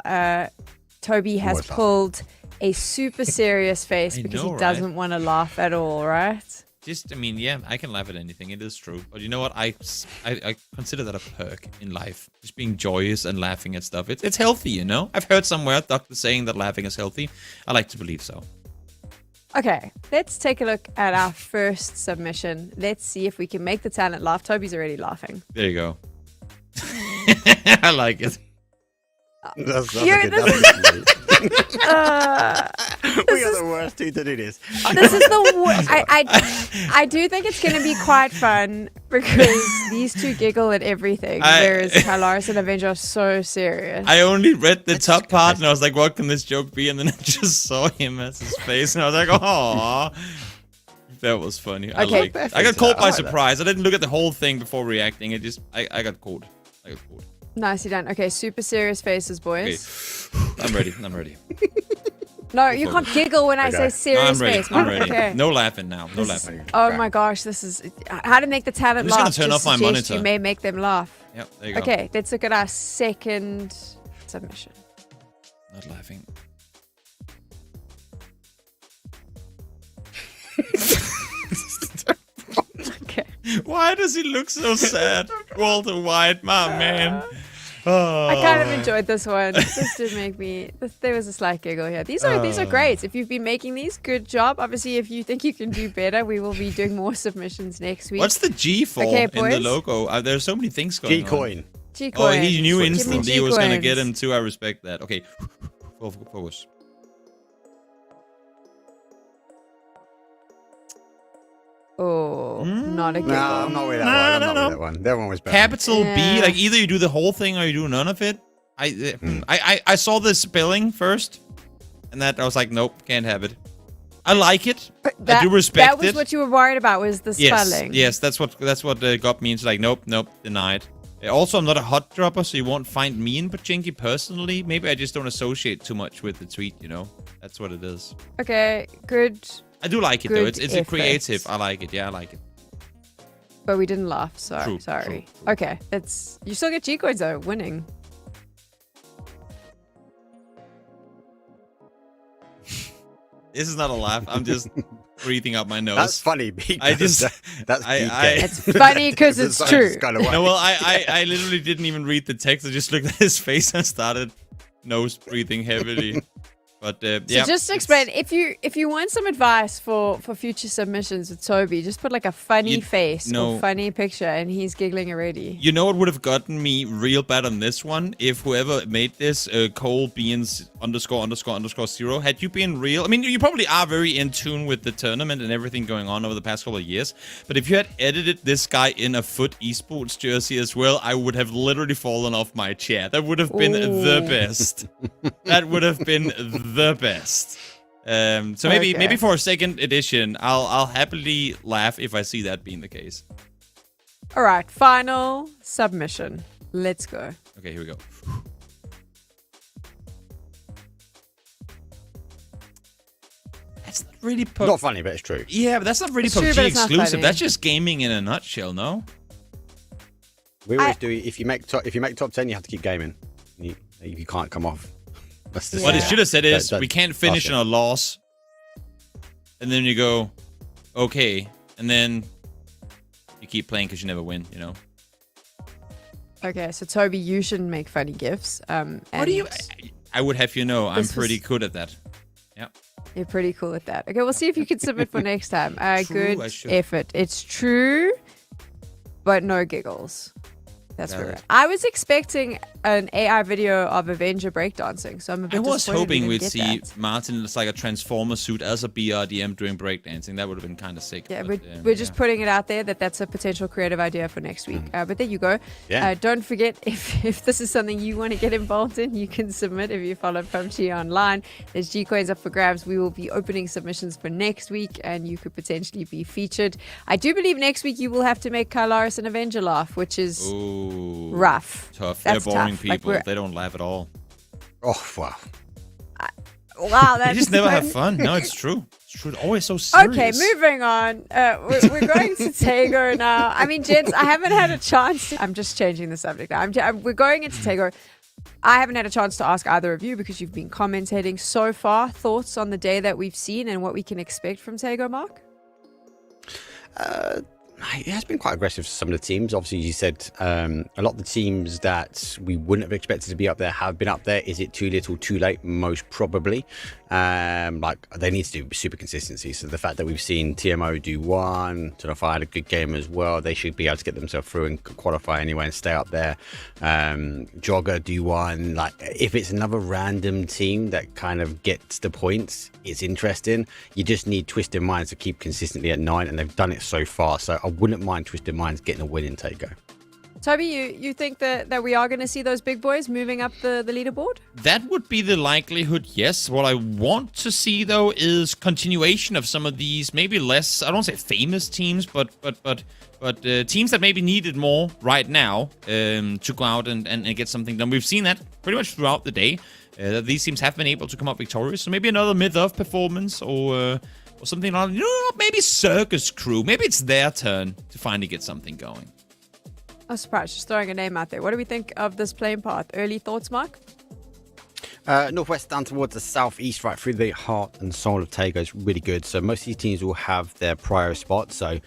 Toby has pulled a super serious face because he doesn't want to laugh at all, right? I mean, yeah, I can laugh at anything. It is true. But you know what? I consider that a perk in life. Just being joyous and laughing at stuff. It's healthy, you know? I've heard somewhere doctors saying that laughing is healthy. I like to believe so. Okay, let's take a look at our first submission. Let's see if we can make the talent laugh. Toby's already laughing. There you go. I like it. That's We are the worst two to do this. This is the worst. I do think it's going to be quite fun because these two giggle at everything, whereas Kalaris and Avenger are so serious. I only read the top part and I was like, what can this joke be? And then I just saw him as his face and I was like, oh, that was funny. Okay. I got caught by surprise. I didn't look at the whole thing before reacting. I got caught. Nicely done. Okay, super serious faces, boys. Okay. I'm ready. No, you can't giggle when I say serious face. I'm ready. Okay. No laughing now. No laughing. Oh my gosh, this is how to make the talent laugh. I'm just gonna turn off my monitor. You may make them laugh. Yep, there you go. Okay, let's look at our second submission. Not laughing. Okay. Why does he look so sad? Walter White, my man. Oh. I kind of enjoyed this one. This did make me. There was a slight giggle here. These are great. If you've been making these, good job. Obviously, if you think you can do better, we will be doing more submissions next week. What's the G for in the logo? There's so many things going on. G-coin. G-coin. Oh, he knew instantly he was gonna G-coins. get him too. I respect that. Okay, focus. Oh, not a giggle. No, I'm not with that one. I'm not with that one. That one was better. Capital Yeah. B, like either you do the whole thing or you do none of it. I saw the spelling first, and that I was like, nope, can't have it. I like it. I do respect it. That was what you were worried about, was the spelling. Yes, that's what got me into like, nope, denied. Also, I'm not a hot dropper, so you won't find me in Pachinki personally. Maybe I just don't associate too much with the tweet, you know? That's what it is. Okay, good. I do like it, though. It's a creative. I like it. Yeah, I like it. But we didn't laugh, so True, sorry. true. Okay, you still get G coins though, winning. This is not a laugh. I'm just breathing out my nose. That's funny. Because I just- that's I- deep I- game. It's funny because it's true. Kind of No, well, I literally didn't even read the text. I just looked at his face and started nose breathing heavily. But yeah. So just to explain, if you want some advice for future submissions with Toby, just put like a funny face or funny picture, and he's giggling already. You know what would have gotten me real bad on this one? If whoever made this, Cole Beans ___0, had you been real? I mean, you probably are very in tune with the tournament and everything going on over the past couple of years. But if you had edited this guy in a Foot Esports jersey as well, I would have literally fallen off my chair. That would have been the best. That would have been the best. So maybe for a second edition, I'll happily laugh if I see that being the case. All right, final submission. Let's go. Okay, here we go. That's not really Not funny, but it's true. Yeah, but that's not really It's true, PUBG but it's not exclusive. funny. That's just gaming in a nutshell, no? We always do. If you make top 10, you have to keep gaming. You can't come off. That's the What it Yeah. should have said is, That- we can't finish that's on a loss. And then you go, okay. And then you keep playing because you never win, you know? Okay, so Toby, you shouldn't make funny gifs. What do you... I would have you know, I'm This was- pretty good at that. Yeah. You're pretty cool at that. Okay, we'll see if you can submit for next time. True, I Good should. effort. It's true, but no giggles. That's Got where it. I was expecting an AI video of Avenger breakdancing, so I'm a bit I was disappointed hoping we we'd didn't see get that. Martin as like a Transformer suit as a BRDM doing breakdancing. That would have been kind of sick. Yeah, but, we're just putting it out there that that's a potential creative idea for next week. But there you go. Yeah. Don't forget, if this is something you want to get involved in, you can submit if you follow PUBG online. There's G-Coins up for grabs. We will be opening submissions for next week, and you could potentially be featured. I do believe next week you will have to make Kylaris and Avenger laugh, which is rough. Tough. That's They're boring tough. Like, people. They don't laugh at all. Oh, wow. Wow, They that's just never have fun. No, it's true. It's true. They're always so serious. Okay, moving on. We're going to Tego now. I mean, gents, I haven't had a chance. I'm just changing the subject now. We're going into Tego. I haven't had a chance to ask either of you because you've been commentating so far. Thoughts on the day that we've seen and what we can expect from Tego, Mark? It has been quite aggressive for some of the teams. Obviously, you said a lot of the teams that we wouldn't have expected to be up there have been up there. Is it too little, too late? Most probably. Like, they need to do super consistency. So the fact that we've seen TMO do one, Tonify had a good game as well. They should be able to get themselves through and qualify anyway and stay up there. Jogger do one. Like, if it's another random team that kind of gets the points, it's interesting. You just need Twisted Minds to keep consistently at 9, and they've done it so far. So I wouldn't mind Twisted Minds getting a win in Tego. Toby, you think that we are going to see those big boys moving up the leaderboard? That would be the likelihood, yes. What I want to see, though, is continuation of some of these maybe less, I don't want to say famous teams, but teams that maybe needed more right now to go out and get something done. We've seen that pretty much throughout the day. That these teams have been able to come up victorious. So maybe another mid-off performance or something like, maybe Circus Crew. Maybe it's their turn to finally get something going. I'm surprised. Just throwing a name out there. What do we think of this playing path? Early thoughts, Mark? Northwest down towards the southeast, right through the heart and soul of Tego is really good. So most of these teams will have their prior spots, so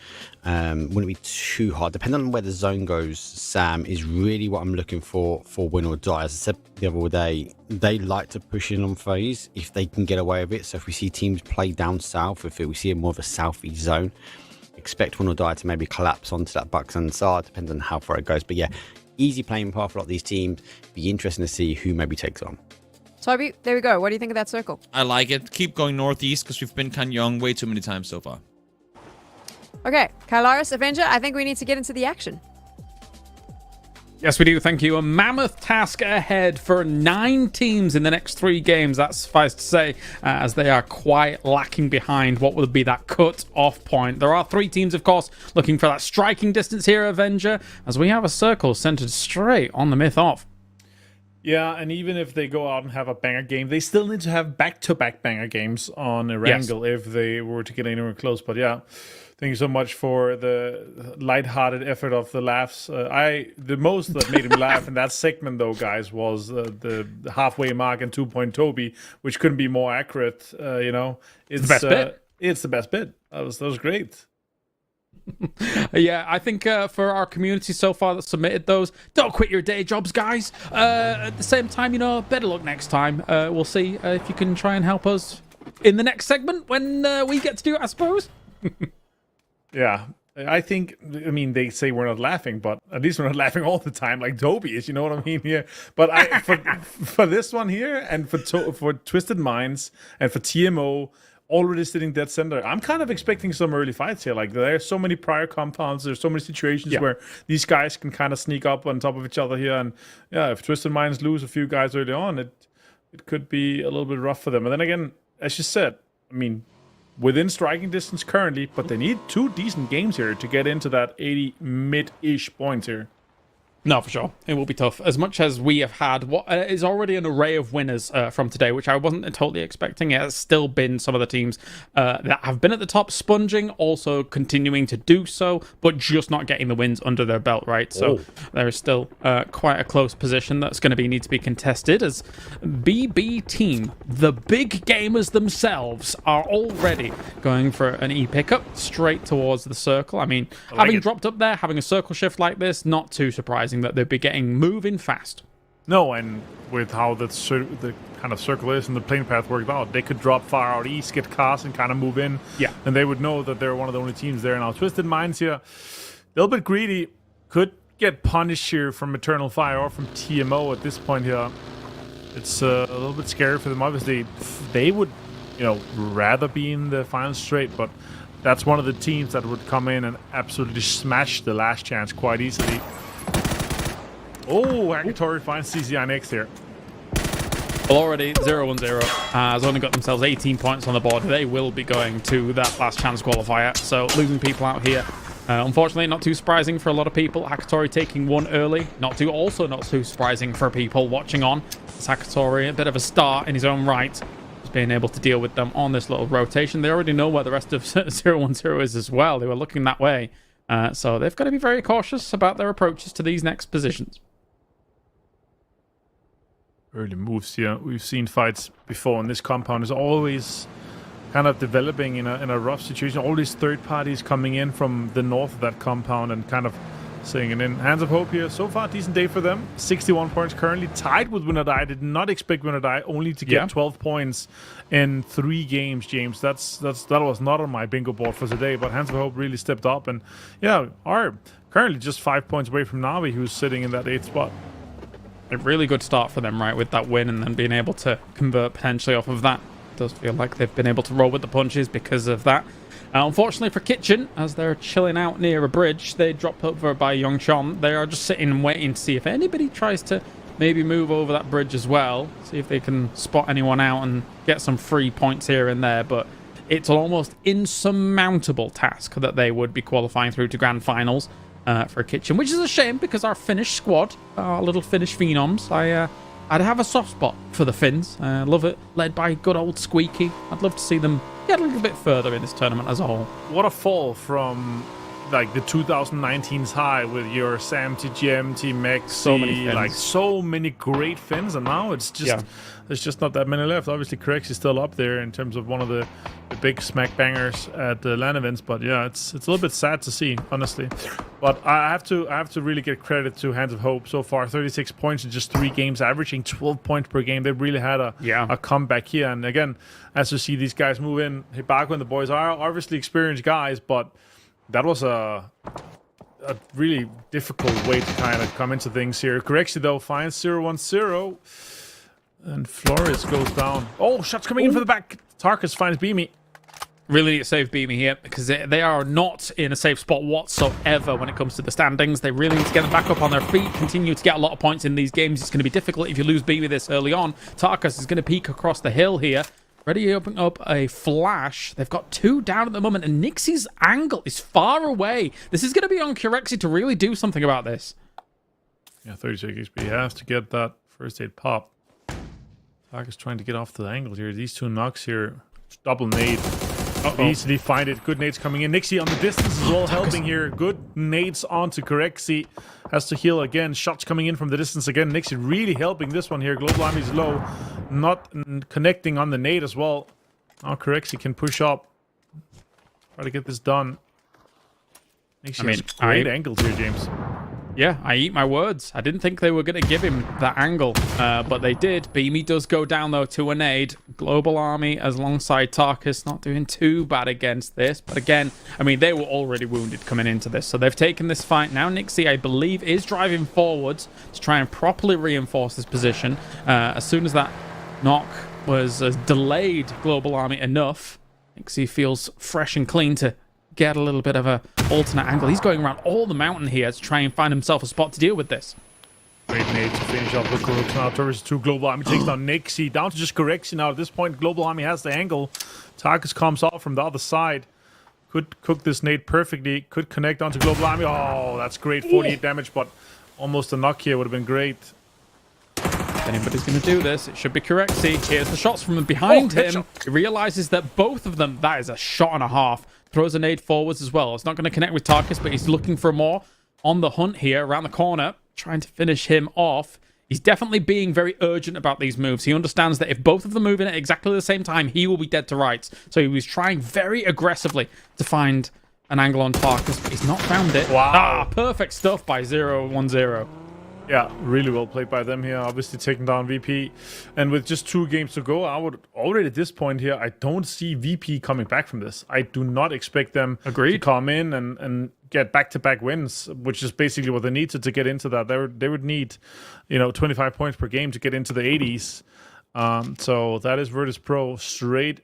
wouldn't be too hard. Depending on where the zone goes, Sam, is really what I'm looking for win or die. As I said the other day, they like to push in on phase if they can get away with it. So if we see teams play down south, if we see more of a southeast zone, expect win or die to maybe collapse onto that Bucks and SAR, depends on how far it goes. But yeah, easy playing path for a lot of these teams. Be interesting to see who maybe takes on. Toby, there we go. What do you think of that circle? I like it. Keep going northeast because we've been kind of young way too many times so far. Okay, Kylaris, Avenger, I think we need to get into the action. Yes, we do. Thank you. A mammoth task ahead for 9 teams in the next 3 games. That's suffice to say, as they are quite lacking behind what would be that cut-off point. There are 3 teams, of course, looking for that striking distance here, Avenger, as we have a circle centered straight on the myth off. Yeah, and even if they go out and have a banger game, they still need to have back-to-back banger games on Erangel if they were to get anywhere close. But yeah, thank you so much for the lighthearted effort of the laughs. The most that made him laugh in that segment, though, guys, was the halfway mark and 2-point Toby, which couldn't be more accurate. It's the best bit. It's the best bit. That was great. Yeah, I think for our community so far that submitted those, don't quit your day jobs, guys. At the same time, better luck next time. We'll see if you can try and help us in the next segment when we get to do it, I suppose. Yeah, I think, they say we're not laughing, but at least we're not laughing all the time like Toby is, you know what I mean here? But for this one here, and for Twisted Minds, and for TMO, already sitting dead center, I'm kind of expecting some early fights here. Like, there's so many prior compounds, there's so many situations where these guys can kind of sneak up on top of each other here, and yeah, if Twisted Minds lose a few guys early on, it could be a little bit rough for them. And then again, as you said, within striking distance currently, but they need 2 decent games here to get into that 80 mid-ish points here. No, for sure. It will be tough. As much as we have had what is already an array of winners from today, which I wasn't totally expecting, it has still been some of the teams that have been at the top sponging, also continuing to do so, but just not getting the wins under their belt, right? So there is still quite a close position that's going to need to be contested as BB team, the big gamers themselves, are already going for an E pickup straight towards the circle. Having dropped up there, having a circle shift like this, not too surprising that they'd be getting moving fast. No, and with how the kind of circle is and the plane path worked out, they could drop far out east, get cast, and kind of move in. Yeah. And they would know that they're one of the only teams there now. Twisted Minds here, a little bit greedy, could get punished here from Eternal Fire or from TMO at this point here, it's a little bit scary for them. Obviously, they would, rather be in the final straight, but that's one of the teams that would come in and absolutely smash the last chance quite easily. Oh, Akatori finds CCI next here. Well, already 0-1-0 has only got themselves 18 points on the board. They will be going to that last chance qualifier, so losing people out here. Unfortunately, not too surprising for a lot of people. Hakatori taking one early. Not too surprising for people watching on. It's Hakatori, a bit of a star in his own right. Just being able to deal with them on this little rotation. They already know where the rest of 0-1-0 is as well. They were looking that way. So they've got to be very cautious about their approaches to these next positions. Early moves here. We've seen fights before, and this compound is always kind of developing in a rough situation. All these third parties coming in from the north of that compound and kind of saying it in. Hands of Hope here. So far, decent day for them. 61 points currently, tied with Winner Die. Did not expect Winner Die only to get 12 points in 3 games, James. That was not on my bingo board for today, but Hands of Hope really stepped up and are currently just 5 points away from Navi, who's sitting in that 8th spot. A really good start for them, right, with that win and then being able to convert potentially off of that. It does feel like they've been able to roll with the punches because of that. Unfortunately for Kitchen, as they're chilling out near a bridge, they drop over by Yongchon. They are just sitting and waiting to see if anybody tries to maybe move over that bridge as well. See if they can spot anyone out and get some free points here and there. But it's an almost insurmountable task that they would be qualifying through to grand finals. For Kitchen, which is a shame because our Finnish squad, our little Finnish phenoms, I'd have a soft spot for the Finns. Love it, led by good old Squeaky. I'd love to see them get a little bit further in this tournament as a whole. What a fall from like the 2019's high with your Sam TGM, Team Mexi, so many great Finns, and now it's just there's just not that many left. Obviously, Correx is still up there in terms of one of the big smack bangers at the LAN events, but it's a little bit sad to see, honestly. But I have to really get credit to Hands of Hope so far. 36 points in just 3 games, averaging 12 points per game. They've really had a comeback here. And again, as you see these guys move in, Hibaku and the boys are obviously experienced guys, but that was a really difficult way to kind of come into things here. Correxi, though, finds 0-1-0. And Flores goes down. Oh, shots coming in from the back. Tarkus finds Beamy. Really need to save Beamy here because they are not in a safe spot whatsoever when it comes to the standings. They really need to get them back up on their feet, continue to get a lot of points in these games. It's going to be difficult if you lose Beamy this early on. Tarkus is going to peek across the hill here. Ready to open up a flash. They've got 2 down at the moment, and Nixie's angle is far away. This is going to be on Kurexi to really do something about this. Yeah, 36 XP. He has to get that first aid pop. Tarkus trying to get off the angle here. These 2 knocks here. Double nade. Easily find it. Good nades coming in. Nixie on the distance as well, helping here. Good nades onto Corexi. Has to heal again. Shots coming in from the distance again. Nixie really helping this one here. Global Army's low. Not connecting on the nade as well. Now Corexi can push up. Try to get this done. Nixie has great angles here, James. Yeah, I eat my words. I didn't think they were going to give him that angle, but they did. Beamy does go down, though, to a nade. Global Army as alongside Tarkus, not doing too bad against this. But again, I mean, they were already wounded coming into this, so they've taken this fight. Now Nixie, I believe, is driving forwards to try and properly reinforce this position. As soon as that knock was delayed Global Army enough, Nixie feels fresh and clean to get a little bit of a alternate angle. He's going around all the mountain here to try and find himself a spot to deal with this. Great nade to finish off the Kurux now. Turris 2 Global Army takes down Nixie. Down to just Corexi now. At this point, Global Army has the angle. Tarkus comes off from the other side. Could cook this nade perfectly. Could connect onto Global Army. Oh, that's great. 48 damage, but almost a knock here would have been great. If anybody's going to do this, it should be Corexi. Here's the shots from behind him. He realizes that both of them, that is a shot and a half. Throws a nade forwards as well. It's not going to connect with Tarkus, but he's looking for more on the hunt here around the corner, trying to finish him off. He's definitely being very urgent about these moves. He understands that if both of them move in at exactly the same time, he will be dead to rights. So he was trying very aggressively to find an angle on Tarkus, but he's not found it. Wow. Perfect stuff by 0-1-0. Yeah, really well played by them here. Obviously taking down VP. And with just 2 games to go, I would already at this point here, I don't see VP coming back from this. I do not expect them to come in and get back-to-back wins, which is basically what they need to get into that. They would need, 25 points per game to get into the 80s. So that is Virtus Pro straight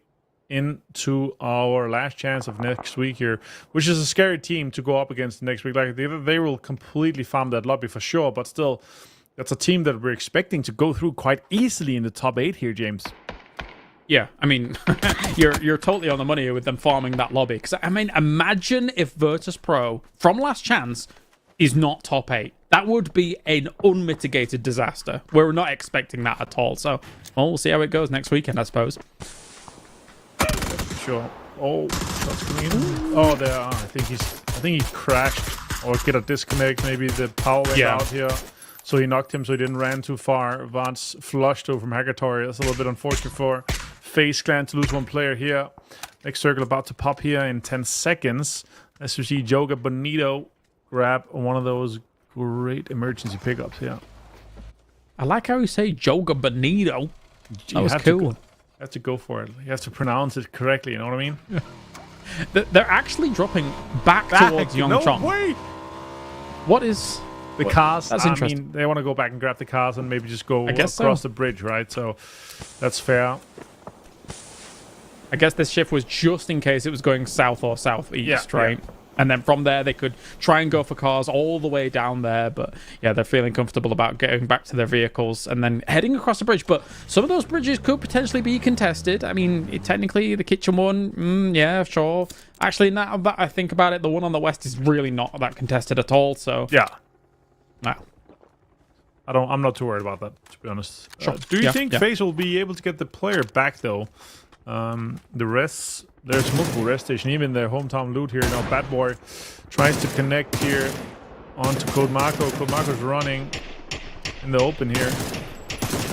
into our last chance of next week here, which is a scary team to go up against next week. Like they will completely farm that lobby for sure, but still, that's a team that we're expecting to go through quite easily in the top 8 here, James. Yeah, I mean, you're totally on the money with them farming that lobby. Because, I mean, imagine if Virtus Pro, from last chance, is not top 8. That would be an unmitigated disaster. We're not expecting that at all. So, well, we'll see how it goes next weekend, I suppose. Sure. Oh, shots coming in. Oh, there. I think he crashed or get a disconnect. Maybe the power went out here. So he knocked him, so he didn't run too far. Vance flushed over from Hackatory. That's a little bit unfortunate for FaZe Clan to lose one player here. Next circle about to pop here in 10 seconds. As you see, Joga Bonito grab one of those great emergency pickups here. I like how you say Joga Bonito. That was cool. You have to go for it. You have to pronounce it correctly, you know what I mean? They're actually dropping back towards Yongchong. No way! What is... The cars, that's interesting. I mean, they want to go back and grab the cars and maybe just go across the bridge, right? So that's fair. I guess this shift was just in case it was going south or southeast, right? Yeah. And then from there, they could try and go for cars all the way down there. But yeah, they're feeling comfortable about getting back to their vehicles and then heading across the bridge. But some of those bridges could potentially be contested. I mean, technically, the kitchen one, yeah, sure. Actually, now that I think about it, the one on the west is really not that contested at all. So yeah. No. I'm not too worried about that, to be honest. Sure. Do you think FaZe will be able to get the player back, though? The rest, there's multiple rest station, even their hometown loot here. Now, Bad Boy tries to connect here onto Code Marco. Code Marco's running in the open here.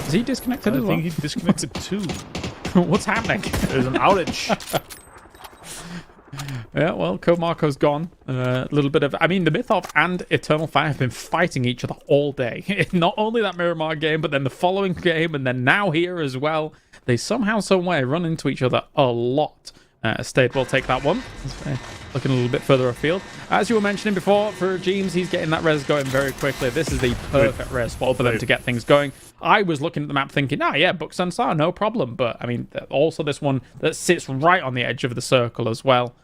Is he disconnected as well? I think he disconnected too. What's happening? There's an outage. Yeah, well, Code Marco's gone. A little bit of... I mean, the Mythov and Eternal Fire have been fighting each other all day. Not only that Miramar game, but then the following game, and then now here as well. They somehow, some way run into each other a lot. Stade will take that one. Looking a little bit further afield. As you were mentioning before, for James, he's getting that res going very quickly. This is the perfect res spot for them to get things going. I was looking at the map thinking, yeah, Buxansar, no problem. But, I mean, also this one that sits right on the edge of the circle as well.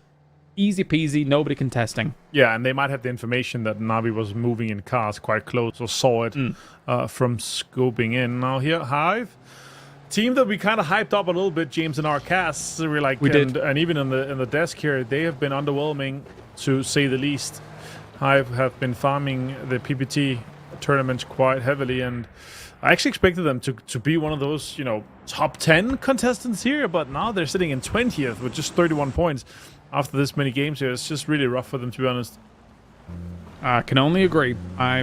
Easy peasy, nobody contesting. Yeah, and they might have the information that Navi was moving in cars quite close, or saw it from scoping in. Now here, Hive, team that we kind of hyped up a little bit, James, in our casts. We're like, and even in the desk here, they have been underwhelming, to say the least. Hive have been farming the PPT tournament quite heavily, and I actually expected them to be one of those, top 10 contestants here, but now they're sitting in 20th with just 31 points. After this many games here, it's just really rough for them, to be honest. I can only agree. I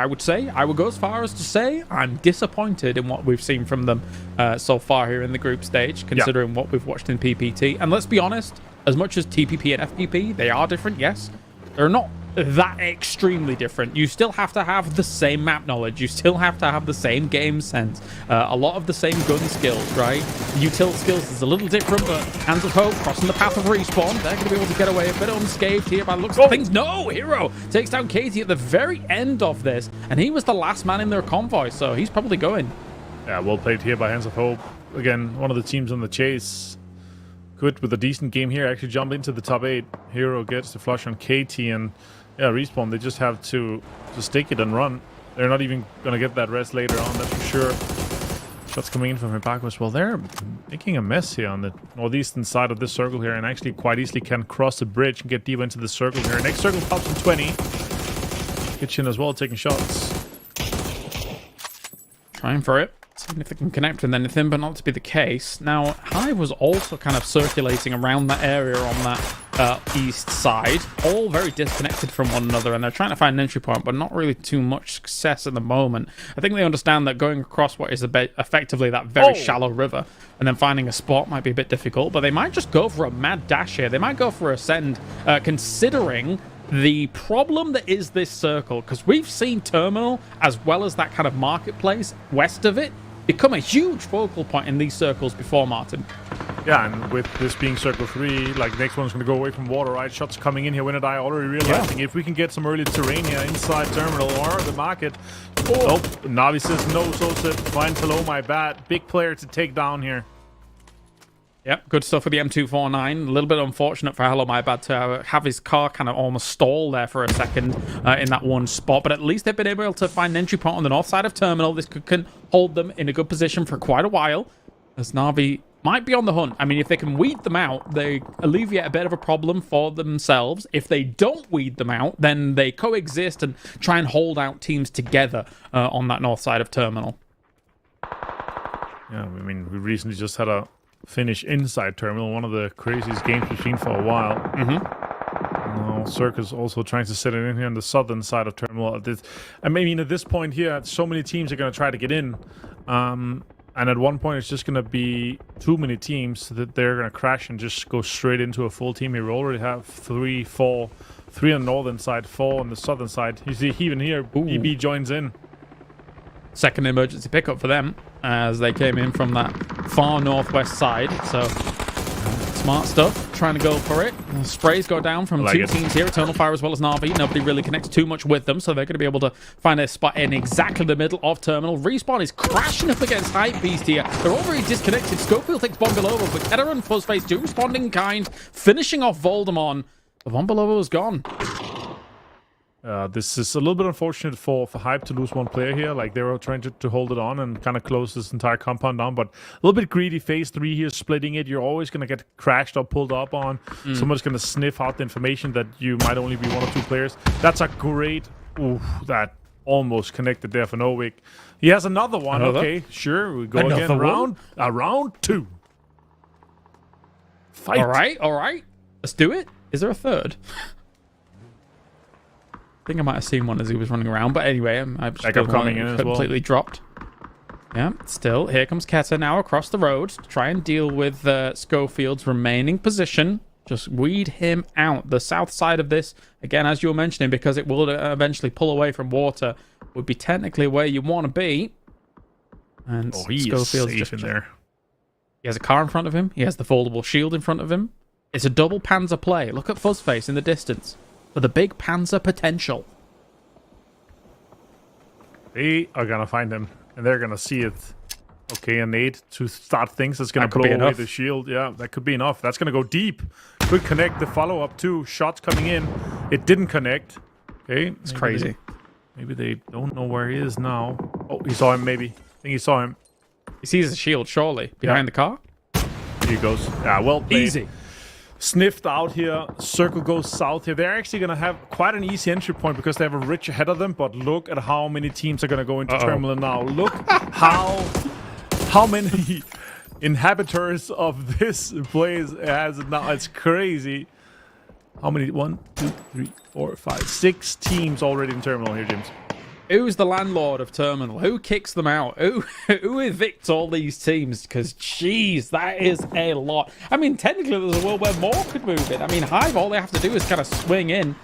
would go as far as to say I'm disappointed in what we've seen from them so far here in the group stage, considering what we've watched in PPT. And let's be honest, as much as TPP and FPP, they are different, yes. They're not that extremely different. You still have to have the same map knowledge. You still have to have the same game sense. A lot of the same gun skills, right? Util skills is a little different, but Hands of Hope crossing the path of respawn. They're going to be able to get away a bit unscathed here by the looks of things. No! Hero takes down Katie at the very end of this, and he was the last man in their convoy, so he's probably going. Yeah, well played here by Hands of Hope. Again, one of the teams on the chase. Good with a decent game here. Actually jump into the top 8. Hero gets the flush on KT, and yeah, respawn. They just have to stick it and run. They're not even going to get that rest later on, that's for sure. Shots coming in from Hibako as well. They're making a mess here on the northeastern side of this circle here, and actually quite easily can cross the bridge and get deep into the circle here. Next circle pops in 20. Kitchen as well, taking shots. Trying for it. Seeing if they can connect with anything, but not to be the case. Now, Hive was also kind of circulating around that area on that east side, all very disconnected from one another, and they're trying to find an entry point, but not really too much success at the moment. I think they understand that going across what is effectively that very shallow river, and then finding a spot might be a bit difficult, but they might just go for a mad dash here. They might go for a send, considering the problem that is this circle, because we've seen Terminal, as well as that kind of marketplace west of it, become a huge focal point in these circles before, Martin. Yeah, and with this being circle 3, like next one's going to go away from water, right? Shots coming in here. When I already realizing if we can get some early terrain here inside terminal or the market. Oh, Navi says no, so said finds hello, my bad. Big player to take down here. Yep, good stuff with the M249. A little bit unfortunate for Hello My Bad to have his car kind of almost stall there for a second in that one spot. But at least they've been able to find an entry point on the north side of terminal. This can hold them in a good position for quite a while, as Navi might be on the hunt. I mean, if they can weed them out, they alleviate a bit of a problem for themselves. If they don't weed them out, then they coexist and try and hold out teams together on that north side of terminal. Yeah, I mean, we recently just had a finish inside terminal, one of the craziest games we've seen for a while. Now Circus also trying to set it in here on the southern side of terminal. I mean, at this point here, so many teams are going to try to get in. And at one point, it's just going to be too many teams that they're going to crash and just go straight into a full team here. We already have 3, 4, 3 on the northern side, 4 on the southern side. You see, even here, EB joins in. Second emergency pickup for them as they came in from that far northwest side. So smart stuff, trying to go for it. Sprays go down from two teams here, Eternal Fire as well as Na'Vi. Nobody really connects too much with them, so they're going to be able to find a spot in exactly the middle of terminal. Respawn is crashing up against Hype Beast here. They're already disconnected. Schofield takes Bombilova, but Keter and Fuzzface do respond in kind, finishing off Voldemon. The Bombilova was gone. This is a little bit unfortunate for Hype to lose one player here. Like, they were trying to hold it on and kind of close this entire compound down, but a little bit greedy. Phase 3 here, splitting it. You're always going to get crashed or pulled up on. Someone's going to sniff out the information that you might only be 1 or 2 players. That's a great... Ooh, that almost connected there for Novik. He has another one. Okay, sure. We go again. Round 2. Fight. All right. Let's do it. Is there a third? I think I might have seen one as he was running around, but anyway, I've just coming in as well. Completely dropped. Yeah, still, here comes Keter now across the road to try and deal with Schofield's remaining position. Just weed him out. The south side of this, again, as you were mentioning, because it will eventually pull away from water, would be technically where you want to be. And Schofield's just in there. He has a car in front of him. He has the foldable shield in front of him. It's a double Panzer play. Look at Fuzzface in the distance. For the big Panzer potential. They are going to find him, and they're going to see it. Okay, a nade to start things. That's going to blow away the shield. Yeah, that could be enough. That's going to go deep. Could connect the follow-up too. Shots coming in. It didn't connect. Okay. It's crazy. Maybe they don't know where he is now. Oh, he saw him maybe. I think he saw him. He sees the shield, surely. Behind the car? Here he goes. Yeah, well played. Easy. Sniffed out here. Circle goes south here. They're actually going to have quite an easy entry point because they have a ridge ahead of them, but look at how many teams are going to go into terminal now. Look how many inhabitants of this place it has now. It's crazy. How many? 1, 2, 3, 4, 5, 6 teams already in terminal here, James. Who's the landlord of terminal? Who kicks them out? Who evicts all these teams? Because, jeez, that is a lot. I mean, technically, there's a world where more could move in. I mean, Hive, all they have to do is kind of swing in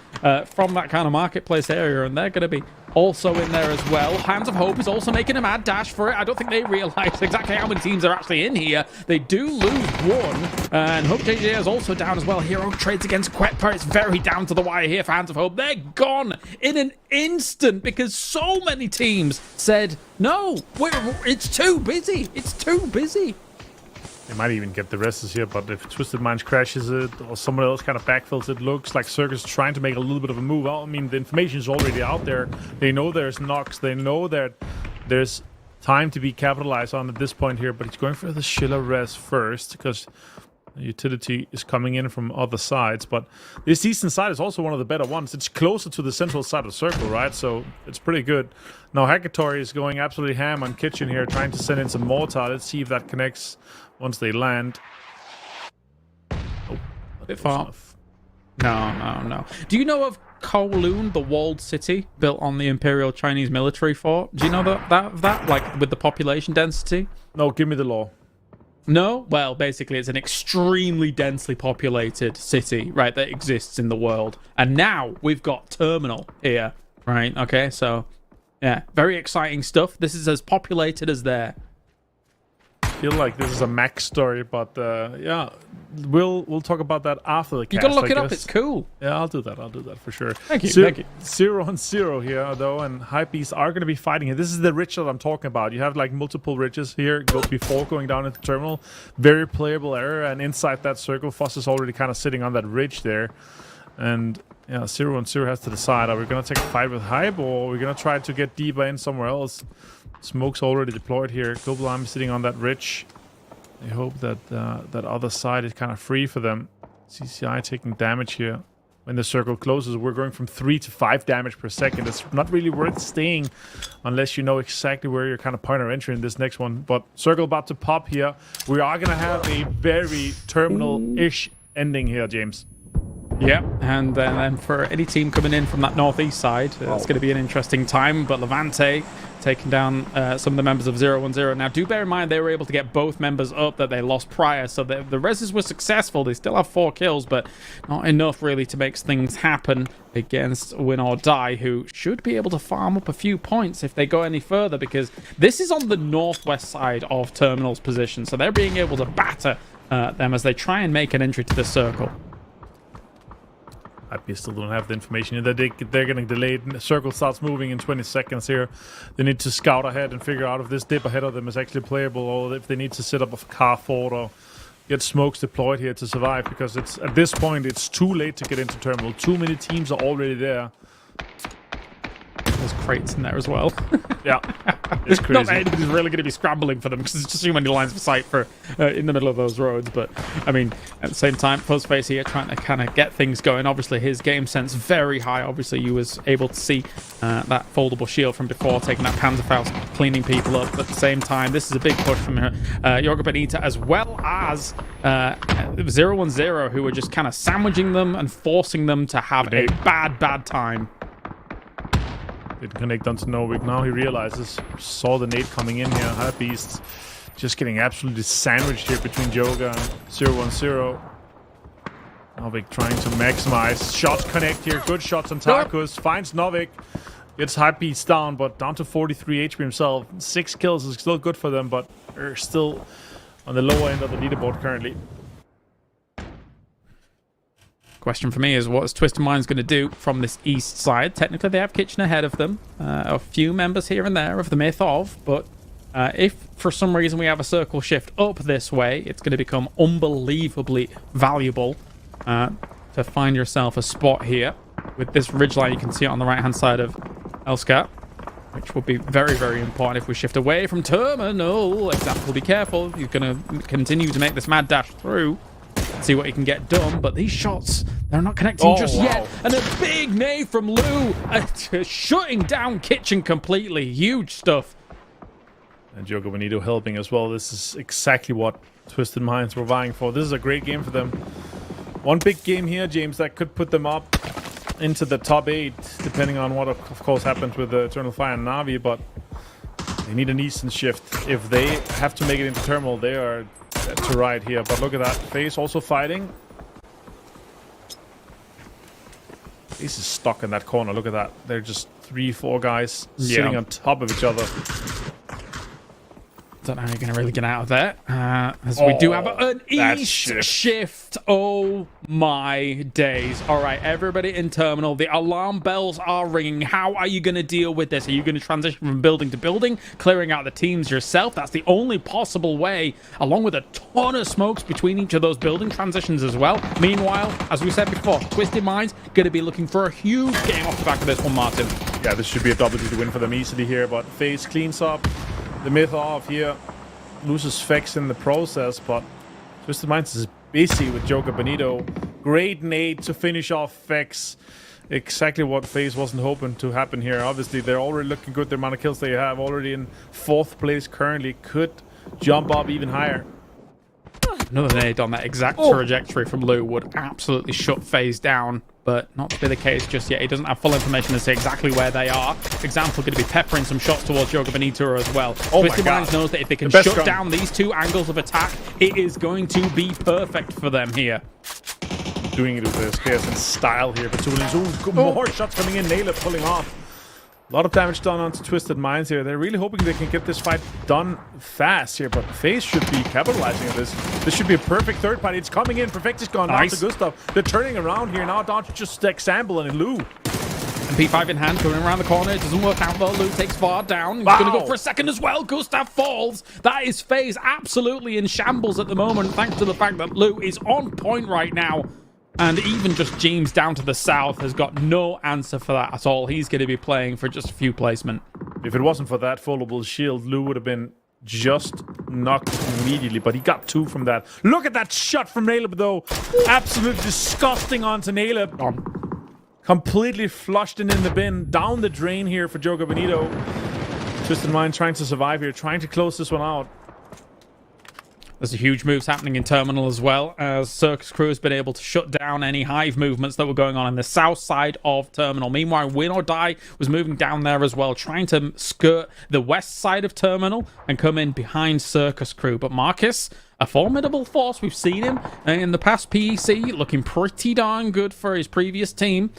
from that kind of marketplace area, and they're going to be also in there as well. Hands of Hope is also making a mad dash for it. I don't think they realize exactly how many teams are actually in here. They do lose one, and Hope JJ is also down as well. Hero trades against Quetpa. It's very down to the wire here for Hands of Hope. They're gone in an instant because so many teams said, no, it's too busy. It's too busy. They might even get the rest here, but if Twisted Minds crashes it or someone else kind of backfills it, looks like Circus trying to make a little bit of a move. I mean, the information is already out there. They know there's knocks. They know that there's time to be capitalized on at this point here, but he's going for the Schiller res first because the utility is coming in from other sides. But this eastern side is also one of the better ones. It's closer to the central side of the circle, right? So it's pretty good. Now Hackatory is going absolutely ham on Kitchen here, trying to send in some mortar. Let's see if that connects once they land. Oh, a bit far. No. Do you know of Kowloon, the walled city built on the Imperial Chinese military fort? Do you know that like with the population density? No, give me the law. No? Well, basically, it's an extremely densely populated city, right, that exists in the world. And now we've got Terminal here, right? Okay, so, yeah, very exciting stuff. This is as populated as there. feel like this is a max story, but yeah, we'll talk about that after the cast. You gotta look I it up. guess. It's cool. Yeah, I'll do that. I'll do that for sure. Thank you. Thank you. 0-0 here, though, and Hypebeasts are going to be fighting here. This is the ridge that I'm talking about. You have like multiple ridges here before going down into terminal. Very playable area, and inside that circle, Foss is already kind of sitting on that ridge there. And yeah, 0-0 has to decide: are we going to take a fight with Hype, or are we going to try to get deeper in somewhere else? Smoke's already deployed here. Global Army sitting on that ridge. I hope that that other side is kind of free for them. CCI taking damage here. When the circle closes, we're going from 3 to 5 damage per second. It's not really worth staying unless you know exactly where your kind of point of entry in this next one. But circle about to pop here. We are going to have a very terminal-ish ending here, James. Yeah, and then for any team coming in from that northeast side, it's going to be an interesting time. But Levante taking down some of the members of 0-1-0. Now, do bear in mind they were able to get both members up that they lost prior, so the reses were successful. They still have 4 kills, but not enough really to make things happen against Win or Die, who should be able to farm up a few points if they go any further, because this is on the northwest side of Terminal's position, so they're being able to batter them as they try and make an entry to the circle. I still don't have the information. They're getting delayed. The circle starts moving in 20 seconds here. They need to scout ahead and figure out if this dip ahead of them is actually playable, or if they need to set up a car fort or get smokes deployed here to survive, because it's at this point it's too late to get into terminal. Too many teams are already there. There's crates in there as well. Yeah, it's crazy. Not that anybody's really going to be scrambling for them because there's just too many lines of sight for in the middle of those roads. But I mean, at the same time, Fuzzface here trying to kind of get things going. Obviously, his game sense very high. Obviously, you was able to see that foldable shield from before, taking that Panzerfaust, cleaning people up. But at the same time, this is a big push from Jorge Benita, as well as 0-1-0, who were just kind of sandwiching them and forcing them to have a bad time. Didn't connect onto Novik. Now he realizes, saw the nade coming in here. Hypebeast just getting absolutely sandwiched here between Joga and 0-1-0. Novik trying to maximize. Shots connect here. Good shots on Tarkus. Finds Novik. Gets Hypebeast down, but down to 43 HP himself. 6 kills is still good for them, but they're still on the lower end of the leaderboard currently. Question for me is, what is Twisted Minds going to do from this east side? Technically, they have Kitchen ahead of them. A few members here and there of the Myth of, but if for some reason we have a circle shift up this way, it's going to become unbelievably valuable to find yourself a spot here. With this ridgeline, you can see it on the right-hand side of Elska, which will be very, very important if we shift away from Terminal. Example, be careful. You're going to continue to make this mad dash through. See what he can get done, but these shots, they're not connecting just yet. And a big nade from Lou, shutting down Kitchen completely. Huge stuff. And Jogo Benito helping as well. This is exactly what Twisted Minds were vying for. This is a great game for them. One big game here, James, that could put them up into the top 8, depending on what, of course, happens with Eternal Fire and Na'Vi, but they need an eastern shift. If they have to make it into Terminal, they are to ride here. But look at that. FaZe also fighting. FaZe is stuck in that corner. Look at that. They're just 3-4 guys sitting on top of each other. Don't know how you're going to really get out of there. As we do have an east shift. Oh my days. All right, everybody in Terminal. The alarm bells are ringing. How are you going to deal with this? Are you going to transition from building to building, clearing out the teams yourself? That's the only possible way, along with a ton of smokes between each of those building transitions as well. Meanwhile, as we said before, Twisted Minds going to be looking for a huge game off the back of this one, Martin. Yeah, this should be a WT win for them easily here, but FaZe cleans up. The Myth off here, loses Vex in the process, but Twisted Minds is busy with Joker Benito. Great nade to finish off Vex. Exactly what FaZe wasn't hoping to happen here. Obviously, they're already looking good. The amount of kills they have, already in 4th place currently, could jump up even higher. Another nade on that exact trajectory from Lou would absolutely shut FaZe down, but not to be the case just yet. He doesn't have full information as to exactly where they are. Example, going to be peppering some shots towards Joga Benito as well. Twisted Minds knows that if they can shut down these 2 angles of attack, it is going to be perfect for them here. Doing it with this KSN style here, but Tulins, more shots coming in. Naylor pulling off. A lot of damage done onto Twisted Minds here. They're really hoping they can get this fight done fast here, but FaZe should be capitalizing on this. This should be a perfect third party. It's coming in. Perfectus gone down to Gustav. They're turning around here now, down to just Example and Lou. And P5 in hand, coming around the corner. It doesn't work out though. Lou takes far down. He's going to go for a second as well. Gustav falls. That is FaZe absolutely in shambles at the moment, thanks to the fact that Lou is on point right now. And even just James down to the south has got no answer for that at all. He's going to be playing for just a few placement. If it wasn't for that foldable shield, Lou would have been just knocked immediately, but he got 2 from that. Look at that shot from Naleb, though. Absolutely disgusting onto Naleb. Completely flushed in the bin. Down the drain here for Jogo Benito. Twisted Mind trying to survive here, trying to close this one out. There's a huge moves happening in Terminal as well, as Circus Crew has been able to shut down any hive movements that were going on in the south side of Terminal. Meanwhile, Win or Die was moving down there as well, trying to skirt the west side of Terminal and come in behind Circus Crew. But Marcus, a formidable force. We've seen him in the past PEC, looking pretty darn good for his previous team.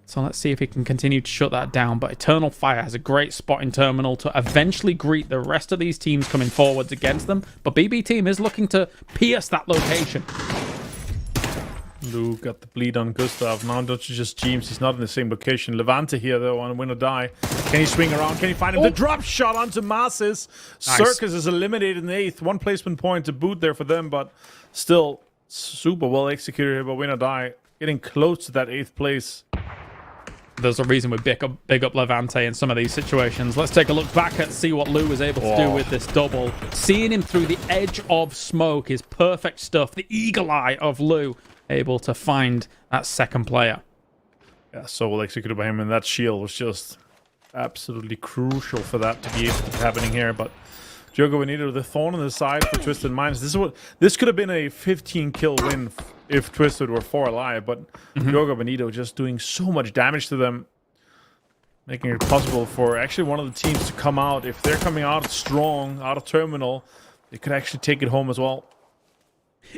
So let's see if he can continue to shut that down. But Eternal Fire has a great spot in Terminal to eventually greet the rest of these teams coming forwards against them. But BB team is looking to pierce that location. Lou got the bleed on Gustav. Now don't you just James. He's not in the same location. Levante here, though, on Win or Die. Can he swing around? Can he find him? The drop shot onto Masses. Nice. Circus is eliminated in the 8th. 1 placement point to boot there for them, but still super well executed here by Win or Die. Getting close to that 8th place. There's a reason we big up Levante in some of these situations. Let's take a look back at see what Lou was able to do with this double. Seeing him through the edge of smoke is perfect stuff. The eagle eye of Lou able to find that second player. Yeah, so well executed by him, and that shield was just absolutely crucial for that to be able to be happening here. But Jogo Benito, the thorn on the side for Twisted Minds. This could have been a 15 kill win if Twisted were 4 alive, but Jogo Benito just doing so much damage to them, making it possible for actually one of the teams to come out. If they're coming out strong, out of Terminal, they could actually take it home as well.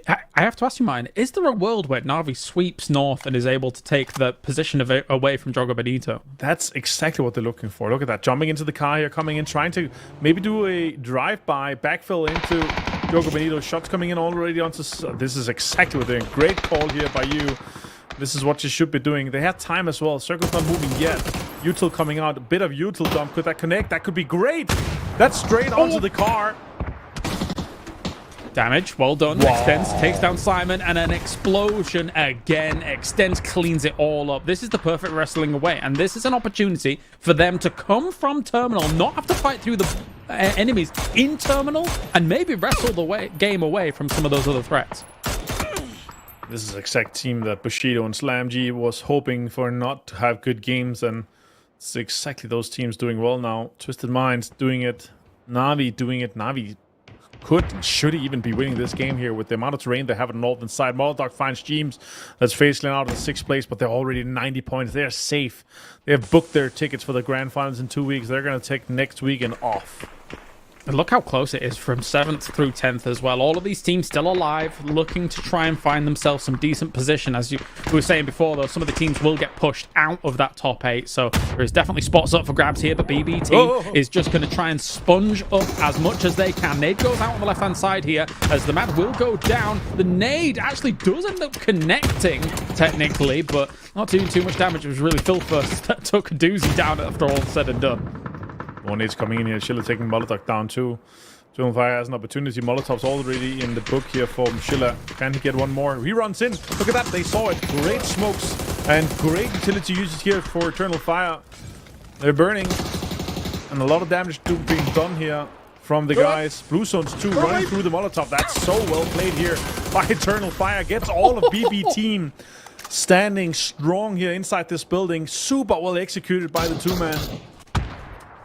I have to ask you, mine. Is there a world where Na'Vi sweeps north and is able to take the position away from Jogo Benito? That's exactly what they're looking for. Look at that. Jumping into the car here, coming in, trying to maybe do a drive-by, backfill into Jogo Benito. Shots coming in already onto... This is exactly what they're doing. Great call here by you. This is what you should be doing. They had time as well. Circle's not moving yet. Util coming out. A bit of Util dump. Could that connect? That could be great. That's straight onto the car. Damage, well done. Wow. Extends, takes down Simon, and an explosion again. Extends, cleans it all up. This is the perfect wrestling away, and this is an opportunity for them to come from Terminal, not have to fight through the enemies in Terminal, and maybe wrestle the game away from some of those other threats. This is the exact team that Bushido and SlamG was hoping for not to have good games, and it's exactly those teams doing well now. Twisted Minds doing it, Na'Vi doing it. Na'Vi could and should even be winning this game here with the amount of terrain they have on the northern side. Molotov finds James. That's FaZe out in 6th place, but they're already 90 points. They're safe. They have booked their tickets for the grand finals in 2 weeks. They're going to take next weekend off. And look how close it is from 7th through 10th as well. All of these teams still alive, looking to try and find themselves some decent position. As you were saying before, though, some of the teams will get pushed out of that top 8. So there is definitely spots up for grabs here. But BB team is just going to try and sponge up as much as they can. Nade goes out on the left-hand side here as the mat will go down. The nade actually does end up connecting, technically, but not doing too much damage. It was really Phil first that took a doozy down after all said and done. One is coming in here. Schiller taking Molotov down too. Joan Fire has an opportunity. Molotov's already in the book here for Schiller. Can he get one more? He runs in. Look at that. They saw it. Great smokes and great utility usage here for Eternal Fire. They're burning. And a lot of damage being done here from the guys. Blue Zones too, running through the Molotov. That's so well played here by Eternal Fire. Gets all of BB team standing strong here inside this building. Super well executed by the 2-man.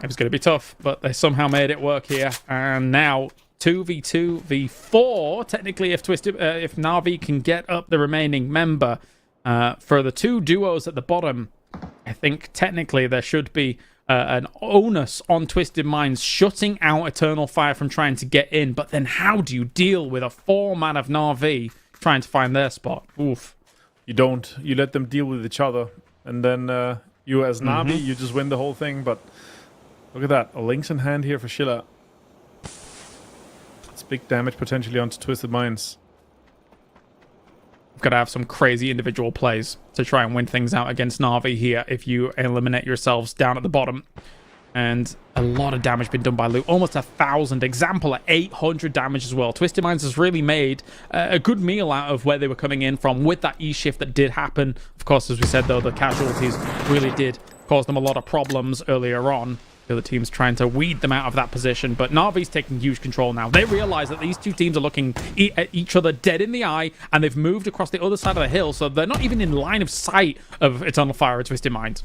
It was going to be tough, but they somehow made it work here. And now 2v2v4. Technically, if Na'Vi can get up the remaining member for the 2 duos at the bottom, I think technically there should be an onus on Twisted Minds shutting out Eternal Fire from trying to get in. But then how do you deal with a 4-man of Na'Vi trying to find their spot? Oof. You don't. You let them deal with each other, and then You as Navi, you just win the whole thing. But look at that, a Lynx in hand here for Schiller. It's big damage potentially onto Twisted Minds. You've got to have some crazy individual plays to try and win things out against Na'Vi here if you eliminate yourselves down at the bottom. And a lot of damage been done by Lu. Almost 1,000. Example at 800 damage as well. Twisted Minds has really made a good meal out of where they were coming in from with that E-shift that did happen. Of course, as we said, though, the casualties really did cause them a lot of problems earlier on. The other team's trying to weed them out of that position, but Na'Vi's taking huge control now. They realize that these two teams are looking at each other dead in the eye, and they've moved across the other side of the hill, so they're not even in line of sight of Eternal Fire or Twisted Minds.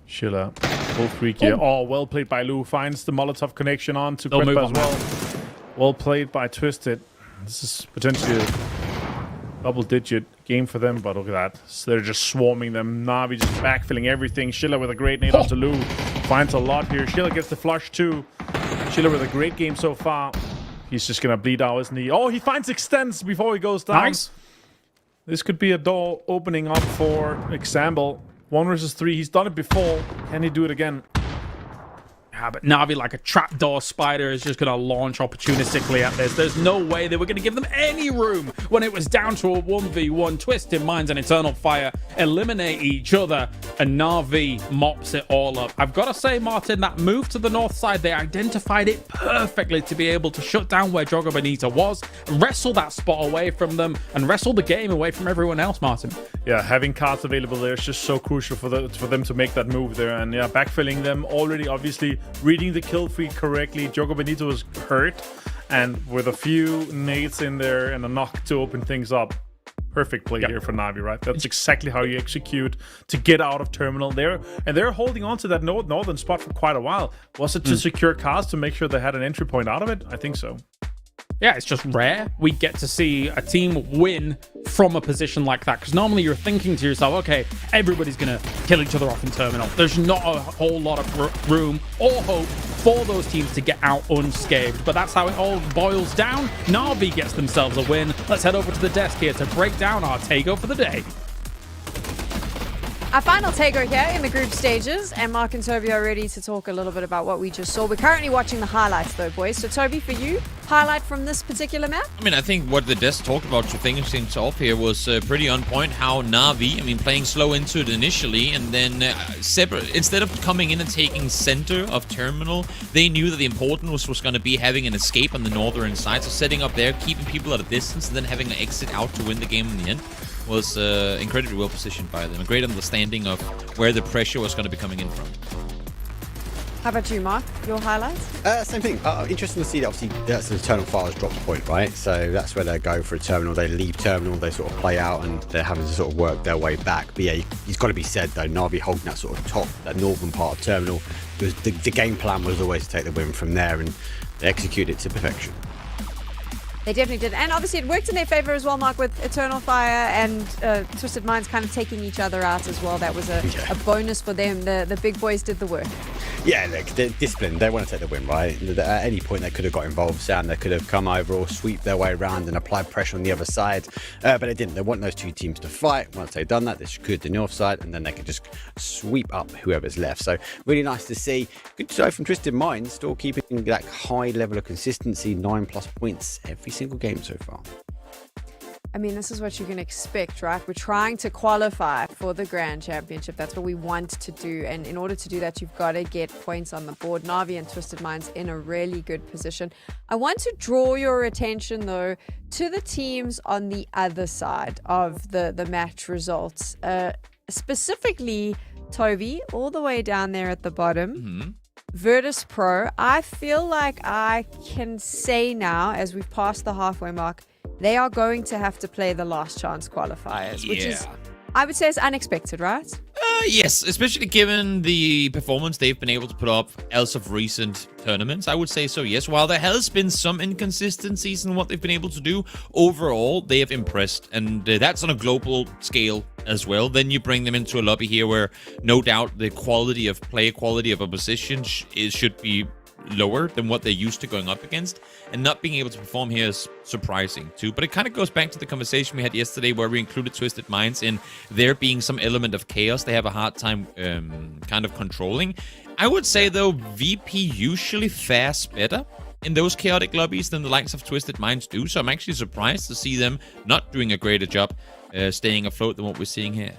Schiller, full freak here. Oh, well played by Lu. Finds the Molotov connection on to They'll move Crespa on as well. Well played by Twisted. This is potentially a double-digit game for them, but look at that. So they're just swarming them. Na'Vi just backfilling everything. Schiller with a great nade onto Lu. Finds a lot here. Schiller gets the flush too. Schiller with a great game so far. He's just going to bleed out, isn't he? Oh, he finds extents before he goes down. Nice. This could be a door opening up for example. 1 versus 3. He's done it before. Can he do it again? Yeah, but Na'Vi, like a trapdoor spider, is just going to launch opportunistically at this. There's no way they were going to give them any room when it was down to a 1v1. Twisted Minds and Eternal Fire eliminate each other, and Na'Vi mops it all up. I've got to say, Martin, that move to the north side, they identified it perfectly to be able to shut down where Jogo Bonito was, wrestle that spot away from them, and wrestle the game away from everyone else, Martin. Yeah, having cards available there is just so crucial for them to make that move there. And yeah, backfilling them already, obviously reading the kill feed correctly. Jogo Bonito was hurt, and with a few nades in there and a knock to open things up. Perfect play here for Na'Vi, right? That's exactly how you execute to get out of terminal there. And they're holding on to that northern spot for quite a while. Was it to secure cards to make sure they had an entry point out of it? I think so. Yeah, it's just rare we get to see a team win from a position like that, because normally you're thinking to yourself, okay, everybody's gonna kill each other off in terminal. There's not a whole lot of room or hope for those teams to get out unscathed, but that's how it all boils down. Na'Vi gets themselves a win. Let's head over to the desk here to break down our Tago for the day. Our final takeover here in the group stages, and Mark and Toby are ready to talk a little bit about what we just saw. We're currently watching the highlights though, boys. So Toby, for you, highlight from this particular map? I mean, I think what the desk talked about to finish things off here was pretty on point. How Na'Vi, I mean, playing slow into it initially, and then separate, instead of coming in and taking center of terminal, they knew that the important was going to be having an escape on the northern side. So setting up there, keeping people at a distance, and then having an exit out to win the game in the end was incredibly well positioned by them. A great understanding of where the pressure was going to be coming in from. How about you, Mark? Your highlights? Same thing. Interesting to see that obviously that's an Eternal Fire's drop point, right? So that's where they go for a terminal. They leave terminal, they sort of play out, and they're having to sort of work their way back. But yeah, it's got to be said though, Na'Vi holding that sort of top, that northern part of terminal, the game plan was always to take the win from there, and they executed it to perfection. They definitely did. And obviously it worked in their favor as well, Mark, with Eternal Fire and Twisted Minds kind of taking each other out as well. That was a bonus for them. The big boys did the work. Yeah, look, they're disciplined. They want to take the win, right? At any point they could have got involved. They could have come over or sweep their way around and apply pressure on the other side. But they didn't. They want those two teams to fight. Once they've done that, they secured the north side, and then they could just sweep up whoever's left. So really nice to see. Good show from Twisted Minds, still keeping that high level of consistency, 9+ points every single game so far. I mean, this is what you can expect, right? We're trying to qualify for the Grand Championship. That's what we want to do. And in order to do that, you've got to get points on the board. Na'Vi and Twisted Minds in a really good position. I want to draw your attention, though, to the teams on the other side of the match results. Specifically, Toby, all the way down there at the bottom. Virtus Pro, I feel like I can say now, as we've passed the halfway mark, they are going to have to play the last chance qualifiers, which is, I would say, is unexpected, right? Yes, especially given the performance they've been able to put up as of recent tournaments. I would say so, yes. While there has been some inconsistencies in what they've been able to do, overall, they have impressed. And that's on a global scale as well. Then you bring them into a lobby here where, no doubt, the quality of play, quality of opposition should be lower than what they're used to going up against, and not being able to perform here is surprising too. But it kind of goes back to the conversation we had yesterday where we included Twisted Minds in there being some element of chaos they have a hard time kind of controlling. I would say, though, VP usually fares better in those chaotic lobbies than the likes of Twisted Minds do, so I'm actually surprised to see them not doing a greater job staying afloat than what we're seeing here.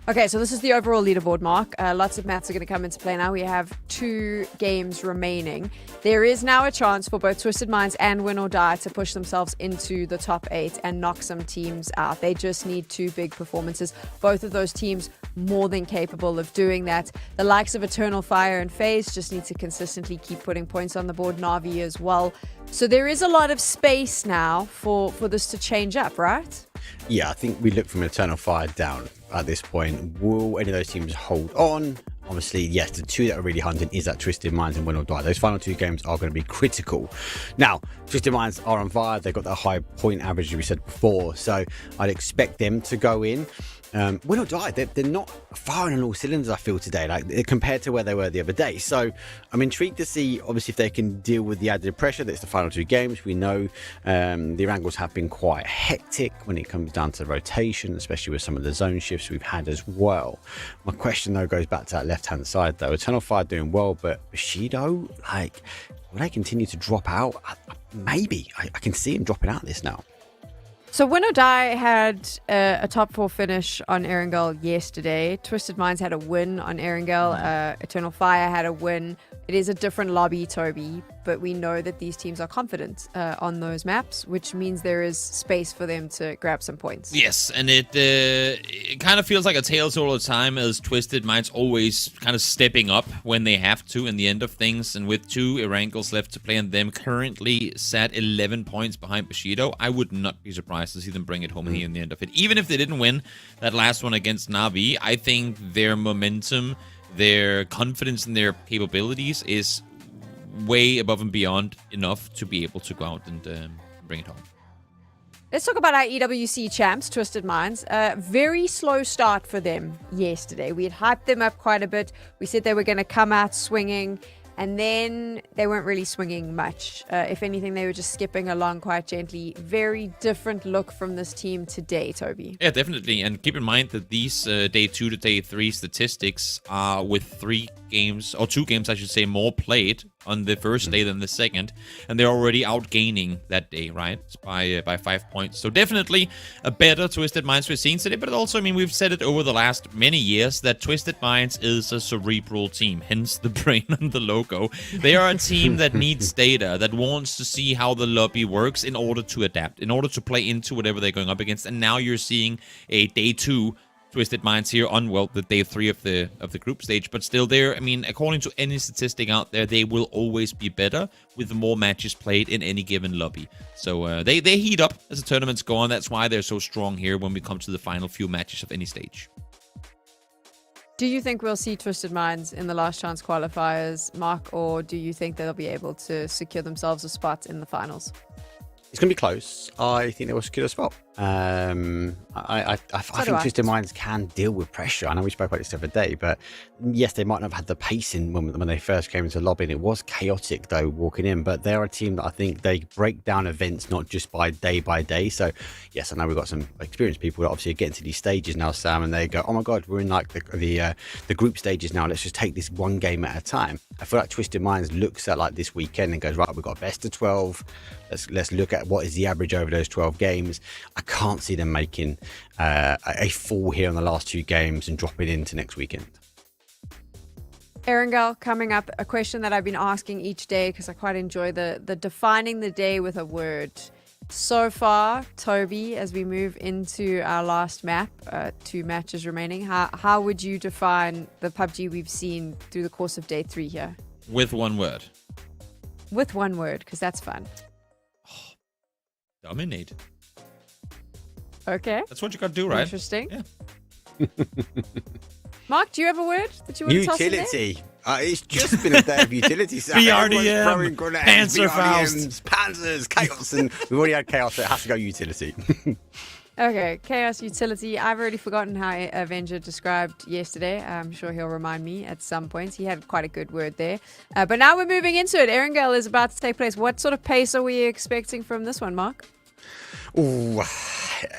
Okay, so this is the overall leaderboard, Mark. Lots of maths are going to come into play now. We have 2 games remaining. There is now a chance for both Twisted Minds and Win or Die to push themselves into the top 8 and knock some teams out. They just need 2 big performances. Both of those teams more than capable of doing that. The likes of Eternal Fire and FaZe just need to consistently keep putting points on the board. Na'Vi as well. So there is a lot of space now for this to change up, right? Yeah, I think we look from Eternal Fire down at this point. Will any of those teams hold on? Obviously, yes, the 2 that are really hunting is that Twisted Minds and Win or Die. Those final 2 games are going to be critical. Now, Twisted Minds are on fire. They've got that high point average, as we said before. So I'd expect them to go in. Win or Die, they're not firing on all cylinders, I feel, today, like compared to where they were the other day. So I'm intrigued to see, obviously, if they can deal with the added pressure. That's the final 2 games. We know the Wrangles have been quite hectic when it comes down to rotation, especially with some of the zone shifts we've had as well. My question, though, goes back to that left-hand side, though. Eternal Fire doing well, but Bushido, like, will they continue to drop out? Maybe. I can see him dropping out of this now. So Win or Die had a top 4 finish on Erangel yesterday. Twisted Minds had a win on Erangel. Eternal Fire had a win. It is a different lobby, Toby, but we know that these teams are confident on those maps, which means there is space for them to grab some points. Yes, and it kind of feels like a tale all the time, as Twisted Minds always kind of stepping up when they have to in the end of things. And with 2 Erangels left to play and them currently sat 11 points behind Bushido, I would not be surprised to see them bring it home here in the end of it. Even if they didn't win that last one against Na'Vi, I think their momentum, their confidence in their capabilities is way above and beyond enough to be able to go out and bring it home. Let's talk about our EWC champs, Twisted Minds. Very slow start for them yesterday. We had hyped them up quite a bit. We said they were going to come out swinging, and then they weren't really swinging much. If anything, they were just skipping along quite gently. Very different look from this team today, Toby. Yeah, definitely. And keep in mind that these day 2 to day 3 statistics are with 3 games, or 2 games, I should say, more played on the first day than the second, and they're already outgaining that day, right, by 5 points. So definitely a better Twisted Minds we're seeing today, but also, I mean, we've said it over the last many years that Twisted Minds is a cerebral team, hence the brain on the logo. They are a team that needs data, that wants to see how the lobby works in order to adapt, in order to play into whatever they're going up against. And now you're seeing a day 2 Twisted Minds here on, well, the day 3 of the group stage, but still there, I mean, according to any statistic out there, they will always be better with more matches played in any given lobby. So they heat up as the tournaments go on. That's why they're so strong here when we come to the final few matches of any stage. Do you think we'll see Twisted Minds in the last chance qualifiers, Mark, or do you think they'll be able to secure themselves a spot in the finals? It's going to be close. I think they will secure a spot. I think Twisted Minds can deal with pressure. I know we spoke about this the other day, but yes, they might not have had the pacing when they first came into the lobby, and it was chaotic, though, walking in. But they're a team that I think they break down events not just by day. So, yes, I know we've got some experienced people that obviously are getting to these stages now, Sam, and they go, oh my God, we're in like the group stages now. Let's just take this one game at a time. I feel like Twisted Minds looks at like this weekend and goes, right, we've got a best of 12. Let's look at what is the average over those 12 games. I can't see them making a fall here on the last 2 games and dropping into next weekend. Erangel, coming up, a question that I've been asking each day because I quite enjoy the defining the day with a word. So far, Toby, as we move into our last map, 2 matches remaining, how would you define the PUBG we've seen through the course of day 3 here? With one word. With one word, because that's fun. Dominate. Okay. That's what you got to do, right? Interesting. Yeah. Mark, do you have a word that you want to toss in there? Utility. It's just been a day of utility. So BRDM, throwing grenades, Panzerfaust. BRDMs, Panzers, Chaos, and we've already had Chaos, so it has to go utility. Okay, Chaos Utility. I've already forgotten how Avenger described yesterday. I'm sure he'll remind me at some point. He had quite a good word there. But now we're moving into it. Erangel is about to take place. What sort of pace are we expecting from this one, Mark? Ooh,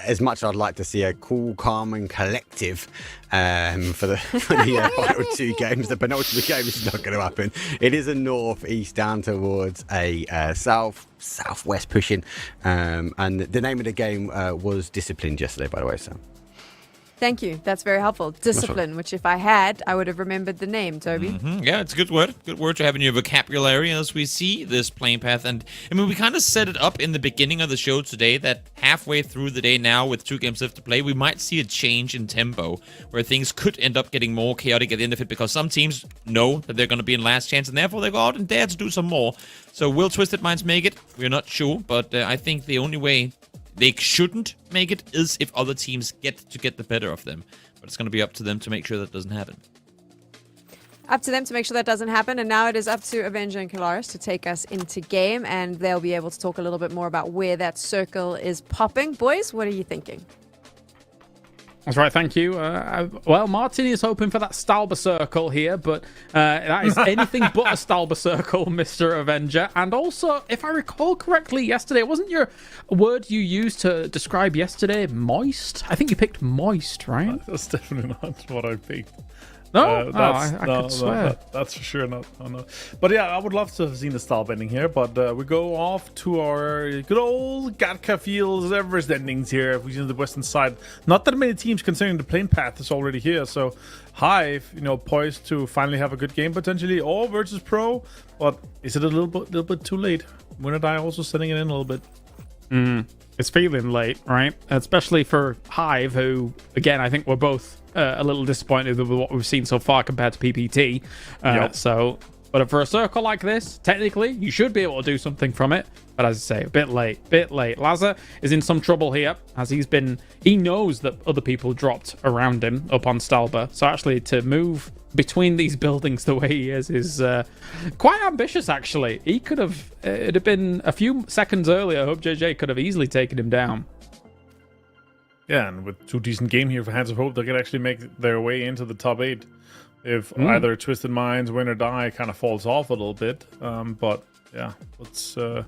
as much as I'd like to see a cool, calm, and collective for the final two games, the penultimate game is not going to happen. It is a north-east down towards a southwest pushing, and the name of the game was Disciplined yesterday, by the way. So. Thank you. That's very helpful. Discipline, which if I had, I would have remembered the name, Toby. Yeah, it's a good word. Good word to have in your vocabulary as we see this playing path. And I mean, we kind of set it up in the beginning of the show today that halfway through the day now with 2 games left to play, we might see a change in tempo where things could end up getting more chaotic at the end of it because some teams know that they're going to be in last chance and therefore they go out and dare to do some more. So will Twisted Minds make it? We're not sure, but I think the only way they shouldn't make it is if other teams get the better of them. But it's going to be up to them to make sure that doesn't happen. Up to them to make sure that doesn't happen. And now it is up to Avenger and Kalaris to take us into game. And they'll be able to talk a little bit more about where that circle is popping. Boys, what are you thinking? That's right, thank you. Well, Martin is hoping for that Stalber circle here, but that is anything but a Stalber circle, Mr. Avenger. And also, if I recall correctly, yesterday, wasn't your word you used to describe yesterday moist? I think you picked moist, right? That's definitely not what I picked. No, I could swear. That's for sure not. No. But yeah, I would love to have seen the style bending here. But we go off to our good old Gatka Fields Everest endings here. We see the western side. Not that many teams considering the plane path is already here. So Hive, poised to finally have a good game potentially, or Virtus Pro. But is it a little bit too late? Winner Die also sending it in a little bit. It's feeling late, right? Especially for Hive, who, again, I think we're both a little disappointed with what we've seen so far compared to PPT. But for a circle like this, technically, you should be able to do something from it. But as I say, a bit late. Lazar is in some trouble here, as he knows that other people dropped around him up on Stalber. So actually, to move between these buildings the way he is quite ambitious, actually. He could have, it'd have been a few seconds earlier, I hope JJ could have easily taken him down. Yeah, and with 2 decent games here for Hands of Hope, they could actually make their way into the top 8 if either Twisted Minds, Win or Die kind of falls off a little bit. But yeah, let's see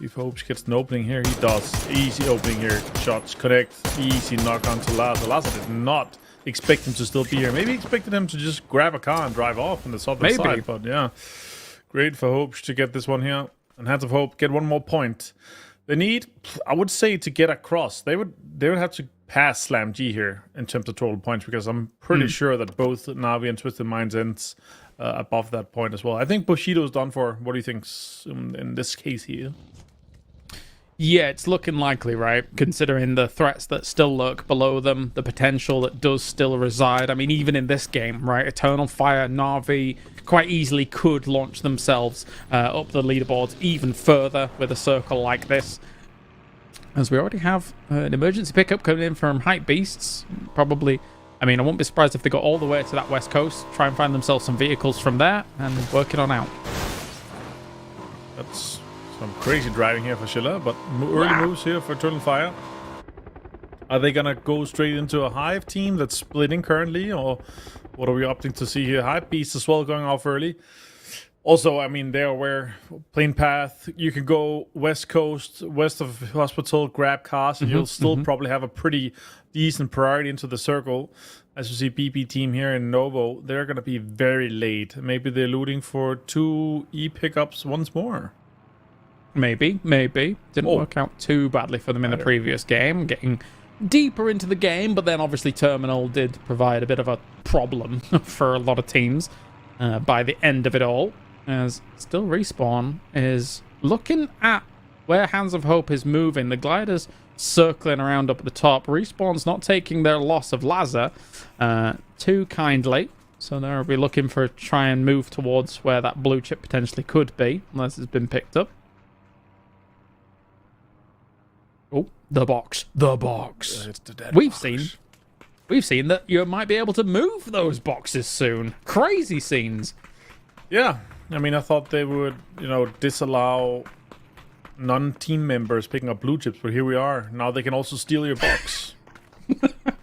if Hopes gets an opening here. He does. Easy opening here. Shots connect. Easy knock on to Lazar. Lazar did not expect him to still be here. Maybe expected him to just grab a car and drive off on the southern side. But yeah, great for Hopes to get this one here. And Hands of Hope get 1 more point. They need, I would say, to get across. They would have to pass Slam G here in terms of total points because I'm pretty sure that both Navi and Twisted Minds ends above that point as well. I think Bushido's done for. What do you think in this case here? Yeah, it's looking likely, right? Considering the threats that still lurk below them, the potential that does still reside. I mean, even in this game, right? Eternal Fire, Na'Vi quite easily could launch themselves up the leaderboards even further with a circle like this. As we already have an emergency pickup coming in from Hype Beasts. Probably, I mean, I won't be surprised if they got all the way to that west coast, try and find themselves some vehicles from there, and work it on out. That's some crazy driving here for Schiller, but early moves here for Eternal Fire. Are they gonna go straight into a Hive team that's splitting currently, or what are we opting to see here? Hype Beast as well going off early. Also, I mean, they're aware, plane path, you can go west coast, west of hospital, grab cars, and you'll still probably have a pretty decent priority into the circle. As you see, BP team here in Novo, they're going to be very late. Maybe they're looting for 2 E pickups once more. Maybe. Didn't work out too badly for them in the previous game, getting deeper into the game, but then obviously Terminal did provide a bit of a problem for a lot of teams by the end of it all. As still Respawn is looking at where Hands of Hope is moving. The glider's circling around up at the top. Respawn's not taking their loss of Lazar too kindly. So they'll be looking for try and move towards where that blue chip potentially could be, unless it's been picked up. Oh, the box. It's the dead We've box. seen that you might be able to move those boxes soon. Crazy scenes. Yeah. I mean, I thought they would, disallow non-team members picking up blue chips, but here we are. Now they can also steal your box.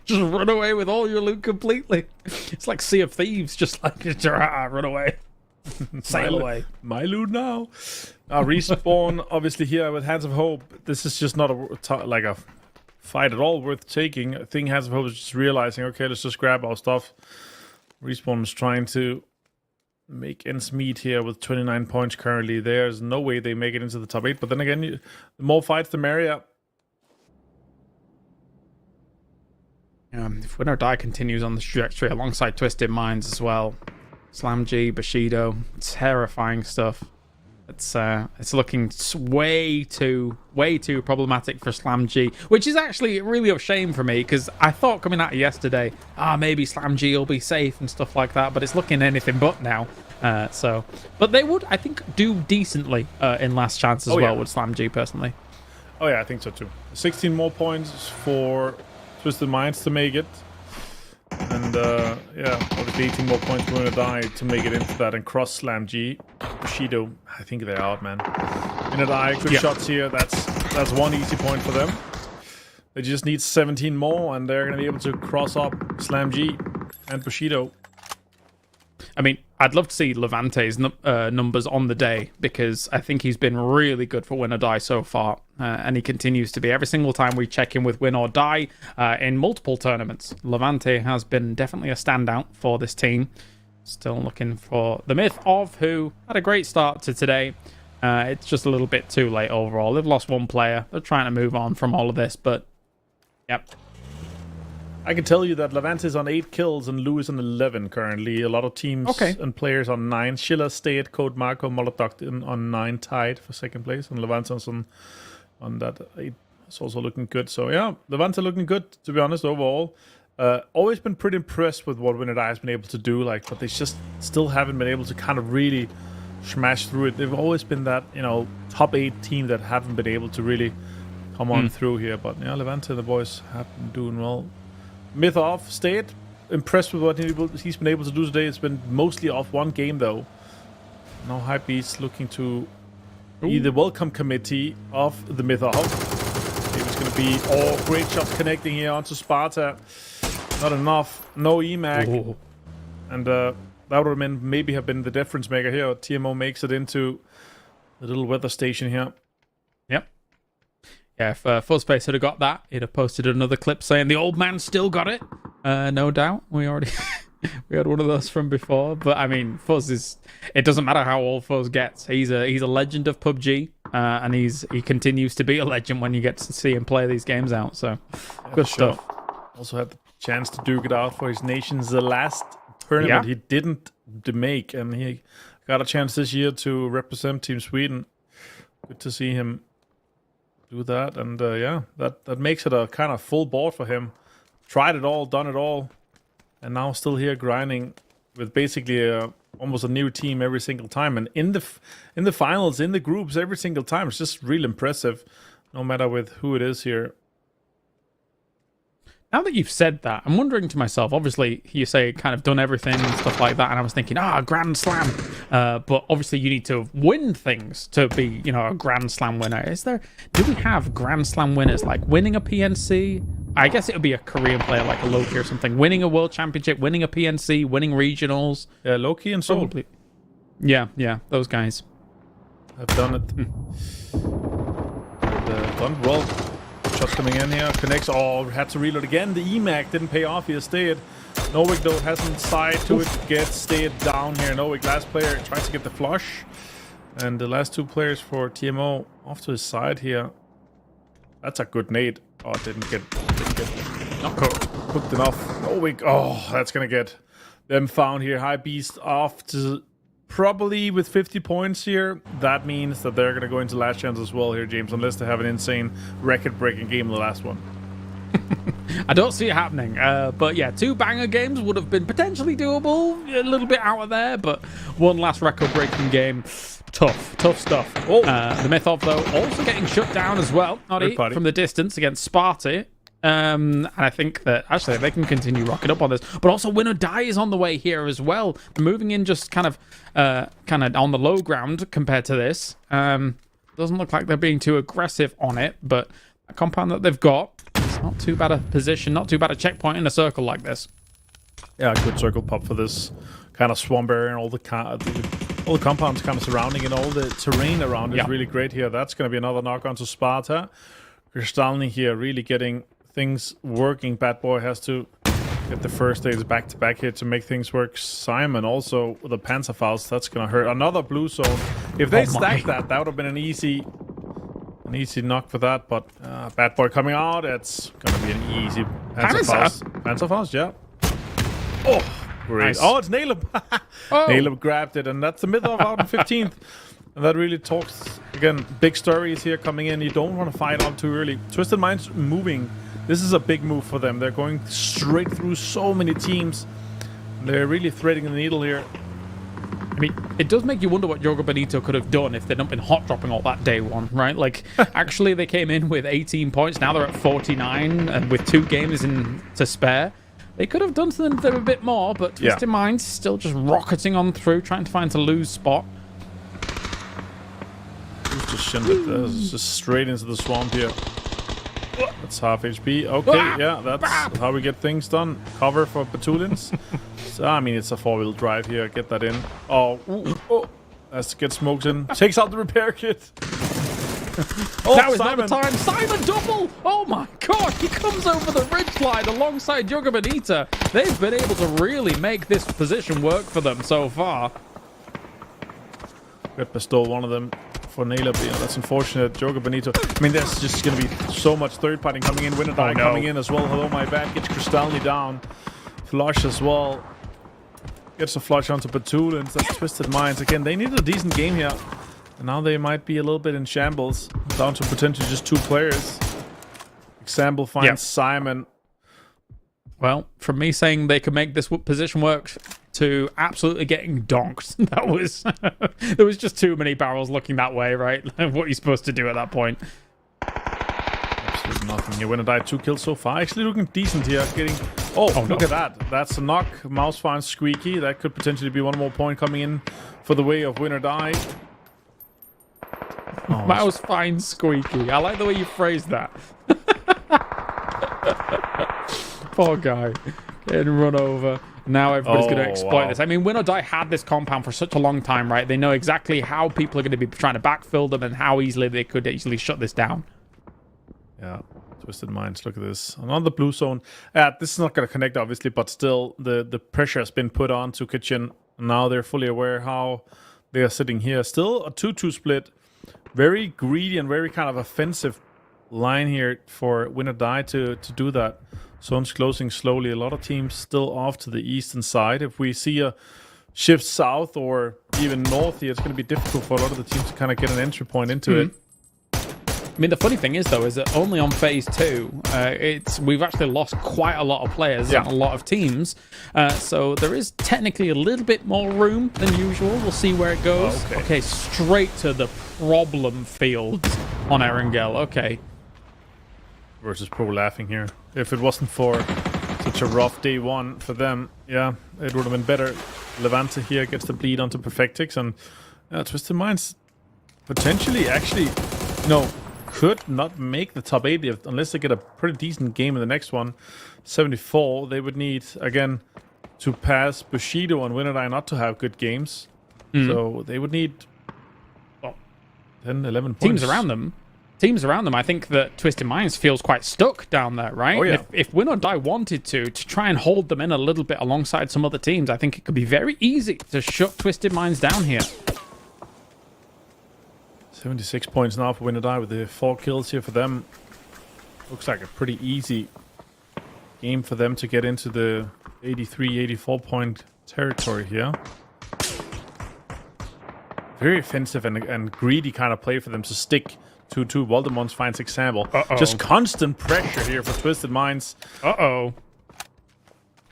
Just run away with all your loot completely. It's like Sea of Thieves, just like run away. Sail away. My loot now. Respawn, obviously here with Hands of Hope. This is just not a fight at all worth taking. I think Hands of Hope is just realizing, okay, let's just grab our stuff. Respawn is trying to make ends meet here with 29 points currently. There's no way they make it into the top 8. But then again, the more fights, the merrier. If Win or Die continues on this trajectory alongside Twisted Minds as well, Slam G, Bushido, terrifying stuff. It's looking way too problematic for Slam G, which is actually really a shame for me because I thought coming out of yesterday, maybe Slam G will be safe and stuff like that, but it's looking anything but now. But they would, I think, do decently in Last Chance as well with Slam G personally. Oh yeah, I think so too. 16 more points for Twisted Minds to make it. And obviously 18 more points for Win or Die to make it into that and cross Slam G. Bushido, I think they're out, man. Win or Die, good shots here. That's one easy point for them. They just need 17 more and they're going to be able to cross up Slam G and Bushido. I mean, I'd love to see Levante's numbers on the day because I think he's been really good for Win or Die so far. And he continues to be. Every single time we check in with Win or Die in multiple tournaments, Levante has been definitely a standout for this team. Still looking for the Myth of, who had a great start to today. It's just a little bit too late overall. They've lost one player. They're trying to move on from all of this, but yep. I can tell you that Levante is on 8 kills and Lewis on 11 currently. A lot of teams and players on 9. Schiller stayed, Code Marco, Molotov on 9 tied for second place. And Levante's on that 8. It's also looking good. So yeah, Levante looking good, to be honest, overall. Always been pretty impressed with what Win or Die has been able to do, but they just still haven't been able to kind of really smash through it. They've always been that, top 8 team that haven't been able to really come on through here. But yeah, Levante and the boys have been doing well. Myth off, stayed. Impressed with what he's been able to do today. It's been mostly off one game, though. Now Hypebeast looking to be the welcome committee of the Myth off. Maybe it's going to be great shots connecting here onto Sparta. Not enough. No EMEA. And that would have been, maybe have been the difference maker here. TMO makes it into the little weather station here. Yep. Yeah, if Fuzzface had got that, he'd have posted another clip saying the old man still got it. No doubt. We already we had one of those from before. But I mean, Fuzz is, it doesn't matter how old Fuzz gets. He's a legend of PUBG, and he continues to be a legend when you get to see him play these games out. So good stuff. Also had the chance to duke it out for his nation's last tournament he didn't make, and he got a chance this year to represent Team Sweden. Good to see him do that, and that makes it a kind of full board for him. Tried it all, done it all, and now still here grinding with basically almost a new team every single time. And in the finals, in the groups, every single time, it's just real impressive, no matter with who it is here. Now that you've said that, I'm wondering to myself, obviously, you say kind of done everything and stuff like that, and I was thinking, Grand Slam. But obviously you need to win things to be, a Grand Slam winner. Do we have Grand Slam winners, like winning a PNC? I guess it would be a Korean player like a Loki or something. Winning a World Championship, winning a PNC, winning regionals. Yeah, Loki and Soul. Probably. Yeah, those guys. Have done it. Done well. Shot coming in here, connects. Had to reload again. The EMEA didn't pay off here. Stayed. Nowick though hasn't side to it. Gets stayed down here. Nowick, last player, tries to get the flush, and the last 2 players for TMO off to his side here. That's a good nade. Didn't get not cooked enough. Nowick. That's gonna get them found here. Hypebeast off to. Probably with 50 points here, that means that they're going to go into last chance as well here, James, unless they have an insane record-breaking game in the last one. I don't see it happening. But yeah, 2 banger games would have been potentially doable. A little bit out of there, but one last record-breaking game. Tough stuff. The Myth of, though, also getting shut down as well. From the distance against Sparta. And I think that actually they can continue rocking up on this, but also Win or Die is on the way here as well. They're moving in just kind of on the low ground compared to this. Doesn't look like they're being too aggressive on it, but a compound that they've got, it's not too bad a position, not too bad a checkpoint in a circle like this. Yeah, good circle pop for this kind of swamp area, and all the compounds kind of surrounding it, all the terrain around is really great here. That's going to be another knock on to Sparta. Krafton here really getting things working. Bad Boy has to get the first aids back-to-back here to make things work. Simon also with the Panzerfaust. That's going to hurt. Another blue zone. If they stack that would have been an easy knock for that. But Bad Boy coming out. It's going to be an easy Panzerfaust. Panzerfaust, yeah. Oh, great. Nice. Oh, it's Naleb. Naleb grabbed it, and that's the middle of out 15th. And that really talks, again, big stories here coming in. You don't want to fight on too early. Twisted Minds moving. This is a big move for them. They're going straight through so many teams. They're really threading the needle here. I mean, it does make you wonder what Yoga Benito could have done if they'd not been hot dropping all that day one, right? Like, actually, they came in with 18 points. Now they're at 49, and with 2 games to spare. They could have done something a bit more, but Twisted Minds still just rocketing on through, trying to find a lose spot. Just shinned just straight into the swamp here. That's half HP. Okay, yeah, that's how we get things done. Cover for battalions. So, I mean, it's a 4-wheel drive here. Get that in. Oh, has to get smoked in. Takes out the repair kit. Now is not the time. Simon double! Oh my god, he comes over the ridge line alongside Yoga Benito. They've been able to really make this position work for them so far. Got bestowed one of them for Naleb. Yeah, that's unfortunate. Yoga Benito. I mean, there's just going to be so much third party coming in. Winner Die coming in as well. Hello, my bad. Gets Krastalny down. Flush as well. Gets a flush onto Batulins. That's Twisted Minds. Again, they need a decent game here. And now they might be a little bit in shambles. Down to potentially just 2 players. Example finds Simon. Well, from me saying they could make this position work to absolutely getting donked, that was there was just too many barrels looking that way, right? What are you supposed to do at that point? Absolutely nothing here. Winner died 2 kills so far. Actually looking decent here. Getting look at that. That's a knock. Mouse finds Squeaky. That could potentially be 1 more point coming in for the way of Winner Die. Mouse finds Squeaky. I like the way you phrased that. Poor guy. Getting run over. Now everybody's going to exploit this. I mean, Win or Die had this compound for such a long time, right? They know exactly how people are going to be trying to backfill them and how easily they could easily shut this down. Yeah. Twisted Minds. Look at this. Another blue zone. This is not going to connect, obviously, but still the pressure has been put on to Kitchen. Now they're fully aware how they are sitting here. Still a 2-2 split. Very greedy and very kind of offensive line here for Win or Die to do that. Zone's closing slowly. A lot of teams still off to the eastern side. If we see a shift south or even north here, it's going to be difficult for a lot of the teams to kind of get an entry point into it. I mean, the funny thing is, though, is that only on phase 2, we've actually lost quite a lot of players and a lot of teams. So there is technically a little bit more room than usual. We'll see where it goes. Okay, straight to the problem field on Erangel. Okay. Versus Pro laughing here. If it wasn't for such a rough day 1 for them, yeah, it would have been better. Levante here gets the bleed onto Perfectix, and Twisted Minds potentially could not make the top 8 unless they get a pretty decent game in the next one. 74, they would need, again, to pass Bushido and Win or Die not to have good games. So they would need 10, 11 points. Teams around them, I think that Twisted Minds feels quite stuck down there, right? Oh, yeah. If Win or Die wanted to try and hold them in a little bit alongside some other teams, I think it could be very easy to shut Twisted Minds down here. 76 points now for Win or Die with the 4 kills here for them. Looks like a pretty easy game for them to get into the 83, 84 point territory here. Very offensive and greedy kind of play for them to stick 2-2. Voldemort finds example. Just constant pressure here for Twisted Minds.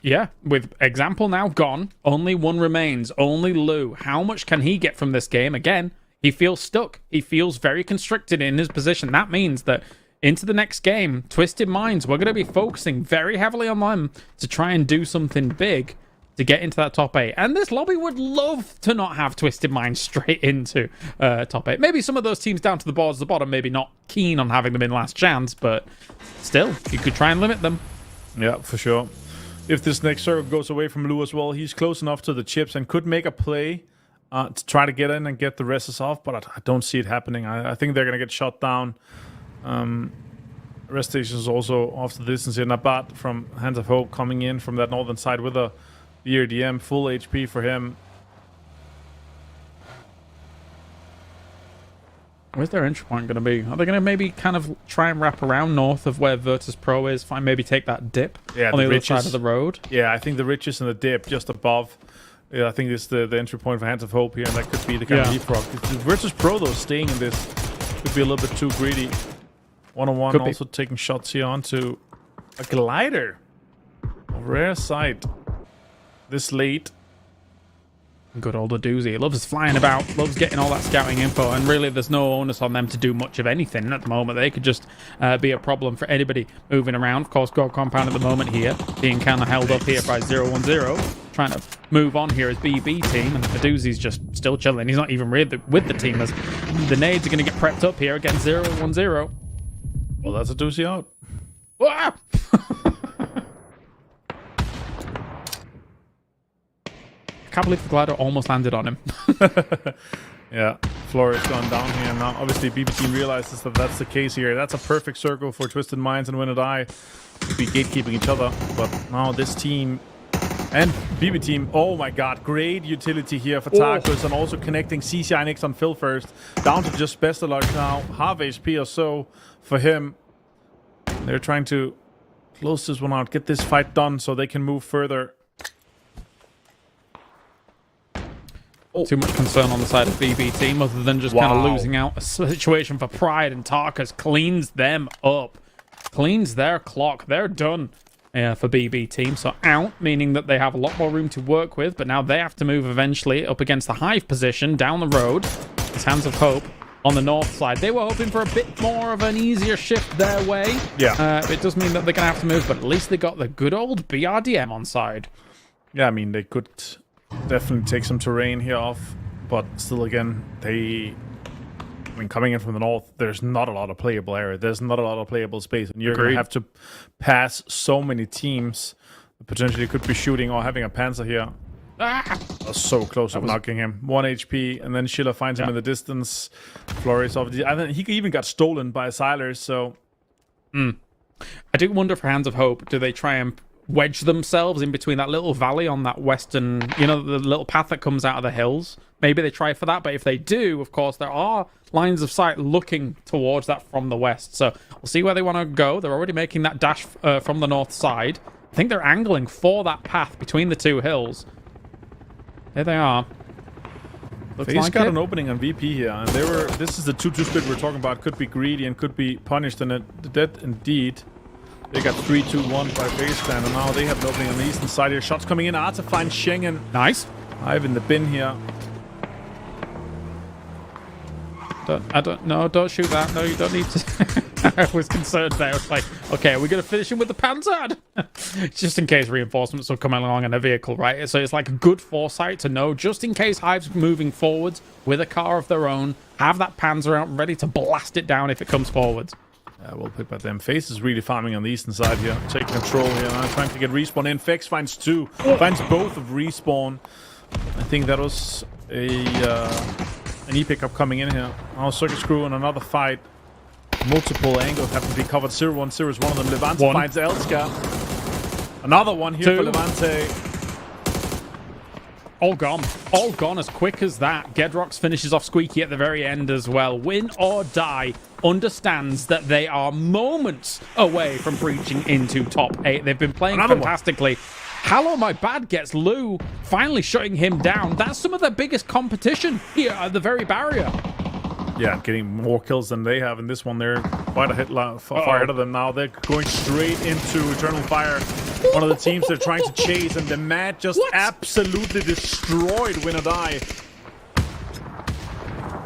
Yeah, with example now gone, only 1 remains. Only Lou. How much can he get from this game? Again, he feels stuck. He feels very constricted in his position. That means that into the next game, Twisted Minds, we're going to be focusing very heavily on them to try and do something big to get into that top 8. And this lobby would love to not have Twisted Minds straight into top 8. Maybe some of those teams down to the boards at the bottom, maybe not keen on having them in last chance, but still, you could try and limit them. Yeah, for sure. If this next circle goes away from Lou as well, he's close enough to the chips and could make a play to try to get in and get the rest off, but I don't see it happening. I think they're going to get shot down. Rest station is also off the distance here. Nabat from Hands of Hope coming in from that northern side with a ERDM, full HP for him. Where's their entry point going to be? Are they going to maybe kind of try and wrap around north of where Virtus Pro is? Find maybe take that dip on the other side of the road? Yeah, I think the riches and the dip just above. Yeah, I think it's the entry point for Hands of Hope here, and that could be the kind of leapfrog. Virtus Pro, though, staying in this could be a little bit too greedy. One-on-one, also taking shots here onto a glider. A rare sight. This late. Good old Adoozy. He loves flying about, loves getting all that scouting info, and really there's no onus on them to do much of anything at the moment. They could just be a problem for anybody moving around. Of course, Gold Compound at the moment here, being kind of held up here by 0-1-0. Trying to move on here as BB team, and Adoozy's just still chilling. He's not even really with the team, as the nades are going to get prepped up here against 0-1-0. Well, that's Adoozy out. Ah! I can't believe the glider almost landed on him. Yeah, Flores gone down here. Now, obviously, BB team realizes that that's the case here. That's a perfect circle for Twisted Minds and Win or Die to be gatekeeping each other. But now this team and BB team, oh my god, great utility here for Tarkus, and also connecting CCI Nix on Phil first. Down to just best of luck now. Half HP or so for him. They're trying to close this one out, get this fight done so they can move further. Too much concern on the side of BB team, other than just kind of losing out a situation for Pride, and Tarkus cleans them up. Cleans their clock. They're done for BB team. So out, meaning that they have a lot more room to work with, but now they have to move eventually up against the Hive position down the road. It's Hands of Hope on the north side. They were hoping for a bit more of an easier shift their way. Yeah. It does mean that they're going to have to move, but at least they got the good old BRDM on side. Yeah, I mean, they could definitely take some terrain here off, but still, again, coming in from the north, there's not a lot of playable area. There's not a lot of playable space, and you're going to have to pass so many teams that potentially could be shooting or having a Panzer here. So close to knocking him. 1 HP, and then Schiller finds him in the distance. Flores, obviously, I think he even got stolen by Silas, so... I do wonder for Hands of Hope, do they try and wedge themselves in between that little valley on that western, the little path that comes out of the hills? Maybe they try for that, but if they do, of course, there are lines of sight looking towards that from the west. So we'll see where they want to go. They're already making that dash from the north side. I think they're angling for that path between the two hills. There they are. Looks He's like got it. an opening on VP here, and this is the 2-2 split we're talking about. Could be greedy and could be punished, and that indeed. They got 3-2-1 by Baseland, and now they have an opening on the eastern side here. Shots coming in. Arta finds Schengen. Nice. Hive in the bin here. Don't shoot that. No, you don't need to. I was concerned there. I was like, okay, are we going to finish him with the Panzer? Just in case reinforcements will come along in a vehicle, right? So it's like a good foresight to know, just in case Hive's moving forwards with a car of their own, have that Panzer out ready to blast it down if it comes forwards. Well picked by them. Face is really farming on the eastern side here. Taking control here. Now trying to get Respawn in. Fex finds two. Finds both of Respawn. I think that was an E-pickup coming in here. Now Circus Crew in another fight. Multiple angles have to be covered. 0-1-0 is one of them. Levante finds Elska. Another one here for Levante. All gone. All gone as quick as that. Gedrox finishes off Squeaky at the very end as well. Win or Die understands that they are moments away from breaching into top 8. They've been playing fantastically. Hello, my bad gets Lou, finally shutting him down. That's some of their biggest competition here at the very barrier. Yeah, getting more kills than they have in this one. They're quite a hit far ahead of them now. They're going straight into Eternal Fire. One of the teams they're trying to chase, and the Mad just absolutely destroyed Win or Die.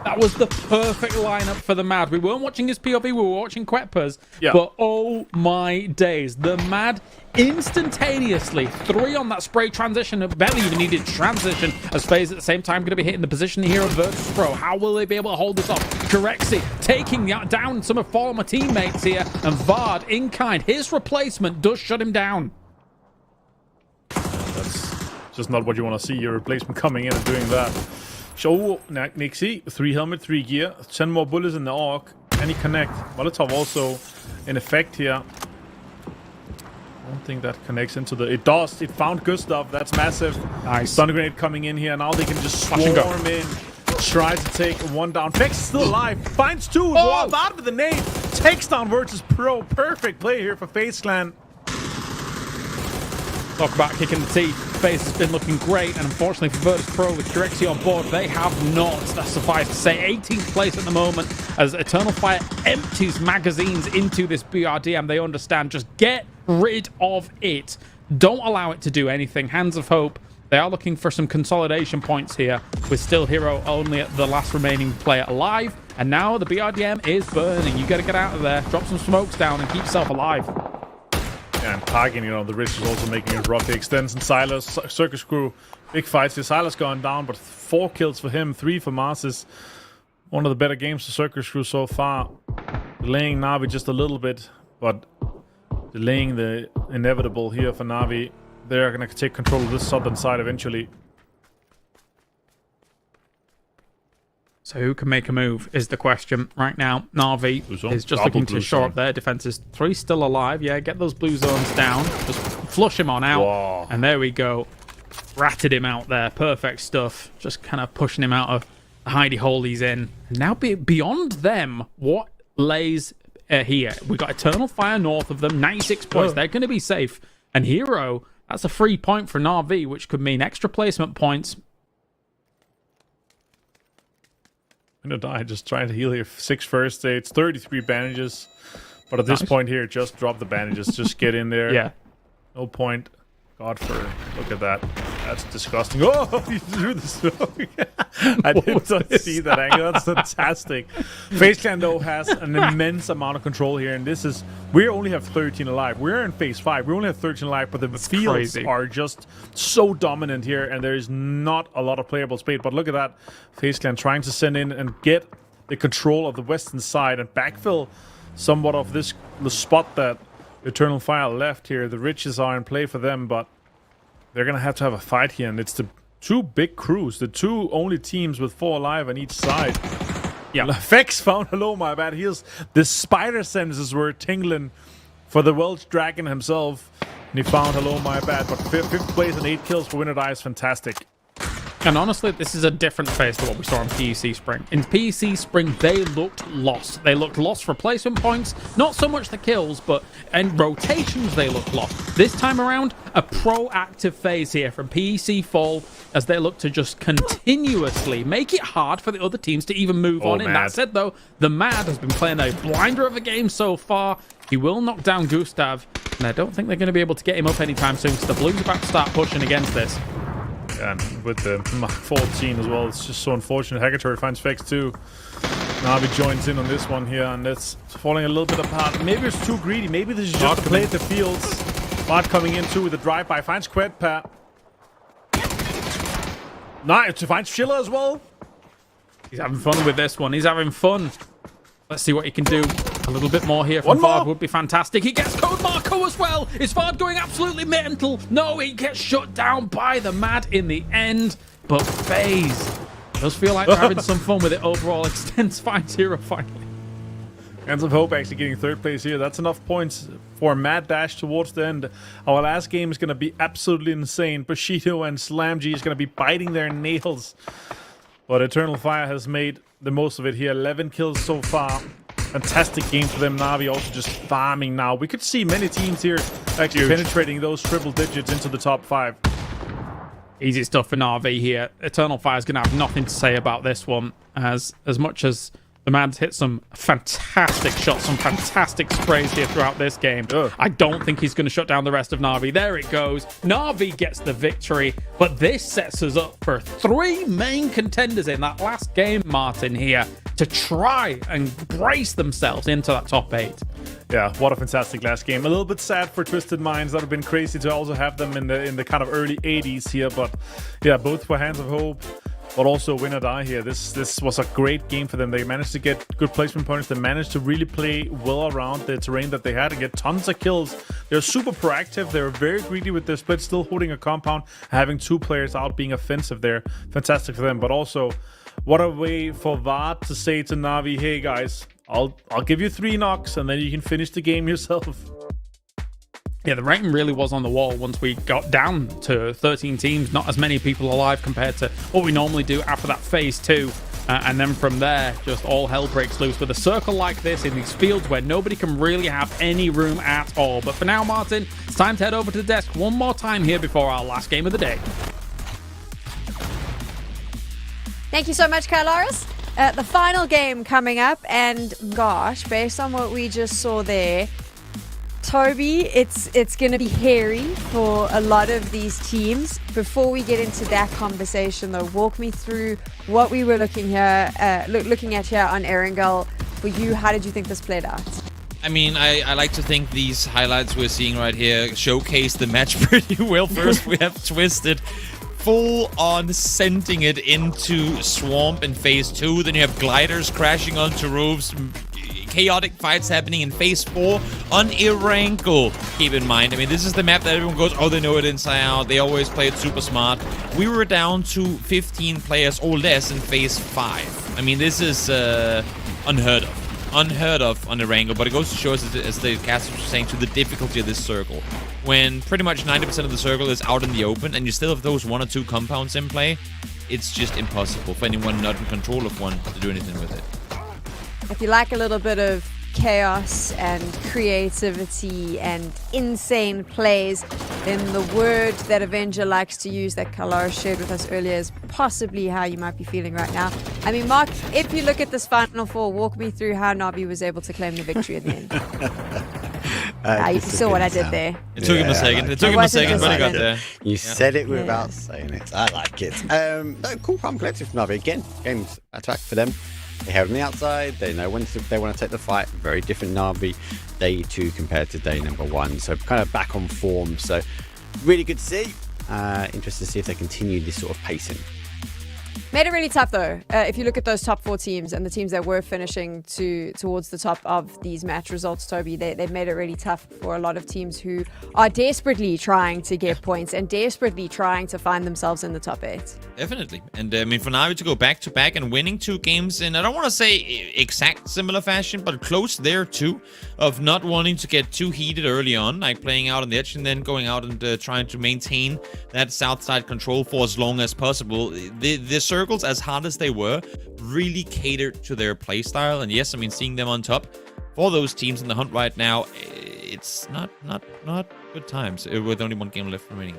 That was the perfect lineup for the Mad. We weren't watching his POV, we were watching Quetpa's. Yeah. But oh my days, the Mad instantaneously 3 on that spray transition. Barely even needed transition, as FaZe at the same time going to be hitting the position here of Virtus Pro. How will they be able to hold this off? Corexi taking down some of former teammates here, and Vard in kind. His replacement does shut him down. That's just not what you want to see. Your replacement coming in and doing that. Show Nixie, 3 helmet, 3 gear, 10 more bullets in the AUG. Can he connect? Molotov also in effect here. I don't think that connects into the... It does. It found Gustav. That's massive. Nice. Stun grenade coming in here. Now they can just Flash and go. swarm in. Try to take 1 down. Vex is still alive. Finds 2. Oh! Out with the nade. Takes down Virtus Pro. Perfect play here for FaZe Clan. Talk about kicking the teeth. FaZe has been looking great, and unfortunately for Virtus Pro with Corexi on board, they have not. That's suffice to say, 18th place at the moment as Eternal Fire empties magazines into this BRDM. They understand, just get rid of it. Don't allow it to do anything. Hands of Hope, they are looking for some consolidation points here, with still Hero only at the last remaining player alive, and now the BRDM is burning. You got to get out of there, drop some smokes down, and keep yourself alive. Yeah, and Tarkin, the Rich is also making it rough. He extends, and Silas, Circus Crew, big fights here. Silas gone down, but 4 kills for him, 3 for Marcis. One of the better games for Circus Crew so far. Delaying Na'Vi just a little bit, but delaying the inevitable here for Na'Vi. They're going to take control of this southern side eventually. So who can make a move is the question right now. Na'Vi Blue zone. is just Double looking to blue shore zone. up their defenses. 3 still alive. Yeah, get those blue zones down. Just flush him on out. Whoa. And there we go. Ratted him out there. Perfect stuff. Just kind of pushing him out of the hidey hole he's in. And now beyond them, what lays here? We've got Eternal Fire north of them. 96 points. They're going to be safe. And Hero, that's a free point for Na'Vi, which could mean extra placement points. I'm gonna die just trying to heal here. 6 first aids, 33 bandages. But at this point here, just drop the bandages. Just get in there. Yeah. No point. Godfur, look at that. That's disgusting. Oh, he threw the smoke. I did not see that angle. That's fantastic. FaZe Clan, though, has an immense amount of control here. And this is... We only have 13 alive. We're in Phase 5. We only have 13 alive. But the fields crazy. are just so dominant here. And there is not a lot of playable space. But look at that. FaZe Clan trying to send in and get the control of the western side. And backfill somewhat of the spot that Eternal Fire left here. The riches are in play for them, but they're gonna have to have a fight here, and it's the 2 big crews, the 2 only teams with 4 alive on each side. Yeah. Vex found hello, my bad. The spider senses were tingling for the Welsh Dragon himself, and he found hello, my bad. But 5th place and 8 kills for Winner Die is fantastic. And honestly, this is a different phase to what we saw in PEC Spring. In PEC Spring, they looked lost. They looked lost for placement points. Not so much the kills, but in rotations, they looked lost. This time around, a proactive phase here from PEC Fall as they look to just continuously make it hard for the other teams to even move on. In that said, though, the Mad has been playing a blinder of a game so far. He will knock down Gustav, and I don't think they're going to be able to get him up anytime soon, because the Blues are about to start pushing against this. And with the Mark 14 as well, it's just so unfortunate. Hagatory finds Vex too. Na'Vi joins in on this one here, and it's falling a little bit apart. Maybe it's too greedy. Maybe this is just to play at the fields. Bart coming in too with a drive-by. Finds Quedpa. Nice, to find Schiller as well. He's having fun with this one. He's having fun. Let's see what he can do. A little bit more here from Vard would be fantastic. He gets Code Marco as well. Is Vard going absolutely mental? No, he gets shut down by the Mad in the end. But FaZe does feel like they're having some fun with it overall. Extends finds Hero finally. Hands of Hope actually getting 3rd place here. That's enough points for a mad dash towards the end. Our last game is going to be absolutely insane. Bushido and SlamG is going to be biting their nails. But Eternal Fire has made the most of it here. 11 kills so far. Fantastic game for them. Na'Vi also just farming now. We could see many teams here actually penetrating those triple digits into the top 5. Easy stuff for Na'Vi here. Eternal Fire is going to have nothing to say about this one. As much as The man's hit some fantastic shots, some fantastic sprays here throughout this game. I don't think he's going to shut down the rest of Na'Vi. There it goes. Na'Vi gets the victory, but this sets us up for 3 main contenders in that last game, Martin, here, to try and brace themselves into that top 8. Yeah, what a fantastic last game. A little bit sad for Twisted Minds. That would have been crazy to also have them in the kind of early 80s here, but yeah, both were Hands of Hope. But also win or die here. This was a great game for them. They managed to get good placement points. They managed to really play well around the terrain that they had and get tons of kills. They're super proactive. They're very greedy with their split, still holding a compound, having 2 players out being offensive there. Fantastic for them. But also, what a way for VAR to say to Na'Vi, hey guys, I'll give you 3 knocks and then you can finish the game yourself. Yeah, the writing really was on the wall once we got down to 13 teams, not as many people alive compared to what we normally do after that phase 2. And then from there, just all hell breaks loose with a circle like this in these fields where nobody can really have any room at all. But for now, Martin, it's time to head over to the desk one more time here before our last game of the day. Thank you so much, Kylaris. The final game coming up, and gosh, based on what we just saw there, Toby, it's going to be hairy for a lot of these teams. Before we get into that conversation, though, walk me through what we were looking at here on Erangel. For you, how did you think this played out? I mean, I like to think these highlights we're seeing right here showcase the match pretty well. First, we have Twisted full on sending it into Swamp in phase 2. Then you have gliders crashing onto roofs. Chaotic fights happening in phase 4 on Erangel. Keep in mind, I mean, this is the map that everyone goes, oh, they know it inside out. They always play it super smart. We were down to 15 players or less in phase 5. I mean, this is unheard of. Unheard of on Erangel, but it goes to show us, as the casters were saying, to the difficulty of this circle. When pretty much 90% of the circle is out in the open, and you still have those 1 or 2 compounds in play, it's just impossible for anyone not in control of one to do anything with it. If you like a little bit of chaos and creativity and insane plays, then the word that Avenger likes to use that Kalara shared with us earlier is possibly how you might be feeling right now. I mean, Mark, if you look at this Final Four, walk me through how Na'Vi was able to claim the victory at the end. You saw what I did there. It took him a second. It took him a second, but I got there. You said it without saying it. I like it. No, cool, calm, collective from Na'Vi. Again, game's attack for them. They held on the outside. They know when they want to take the fight. Very different Na'Vi day 2 compared to day number 1. So kind of back on form. So really good to see. Interested to see if they continue this sort of pacing. Made it really tough, though. If you look at those top 4 teams and the teams that were finishing towards the top of these match results, Toby, they've made it really tough for a lot of teams who are desperately trying to get points and desperately trying to find themselves in the top 8. Definitely. And I mean, for Na'Vi to go back-to-back and winning 2 games in, I don't want to say exact similar fashion, but close there too, of not wanting to get too heated early on, like playing out on the edge and then going out and trying to maintain that south side control for as long as possible. The circles, as hard as they were, really catered to their playstyle. And yes, I mean, seeing them on top for those teams in the hunt right now, it's not good times with only 1 game left remaining.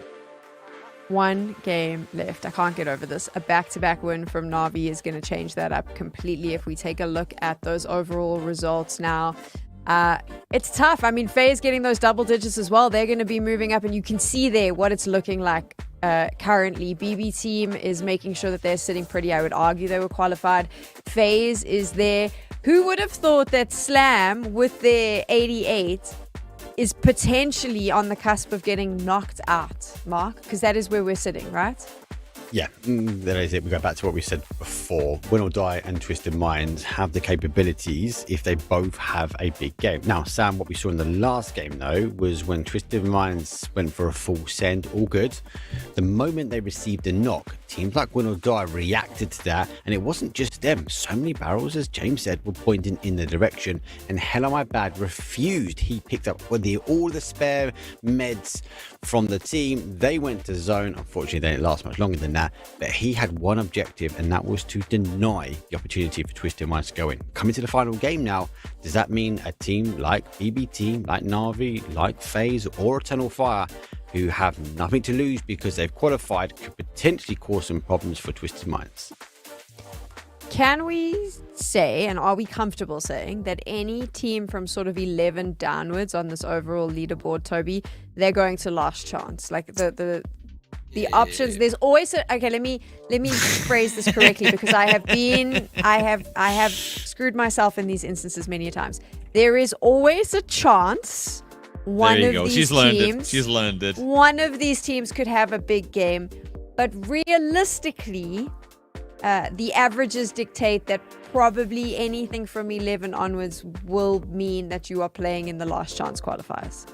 1 game left. I can't get over this. A back-to-back win from Na'Vi is going to change that up completely. If we take a look at those overall results now, it's tough. I mean, FaZe getting those double digits as well. They're going to be moving up, and you can see there what it's looking like currently. BB team is making sure that they're sitting pretty. I would argue they were qualified. FaZe is there. Who would have thought that Slam, with their 88, is potentially on the cusp of getting knocked out, Mark? Because that is where we're sitting, right? Yeah, that is it. We go back to what we said before. Win or Die and Twisted Minds have the capabilities if they both have a big game. Now, Sam, what we saw in the last game, though, was when Twisted Minds went for a full send, all good. The moment they received a knock, teams like Win or Die reacted to that, and it wasn't just them. So many barrels, as James said, were pointing in the direction, and Hell on My Bad refused. He picked up all the spare meds from the team. They went to zone. Unfortunately, they didn't last much longer than that, but he had one objective, and that was to deny the opportunity for Twisted Minds to go in. Coming to the final game now, does that mean a team like BB team, like Na'Vi, like FaZe, or Eternal Fire, who have nothing to lose because they've qualified, could potentially cause some problems for Twisted Minds? can we say, and are we comfortable saying, that any team from sort of 11 downwards on this overall leaderboard, Toby, they're going to last chance? Like the options, there's always okay, let me phrase this correctly, because I have screwed myself in these instances many a times. There is always a chance one There of you go. these She's learned teams, it. She's learned it. one of these teams could have a big game, but realistically, the averages dictate that probably anything from 11 onwards will mean that you are playing in the last chance qualifiers.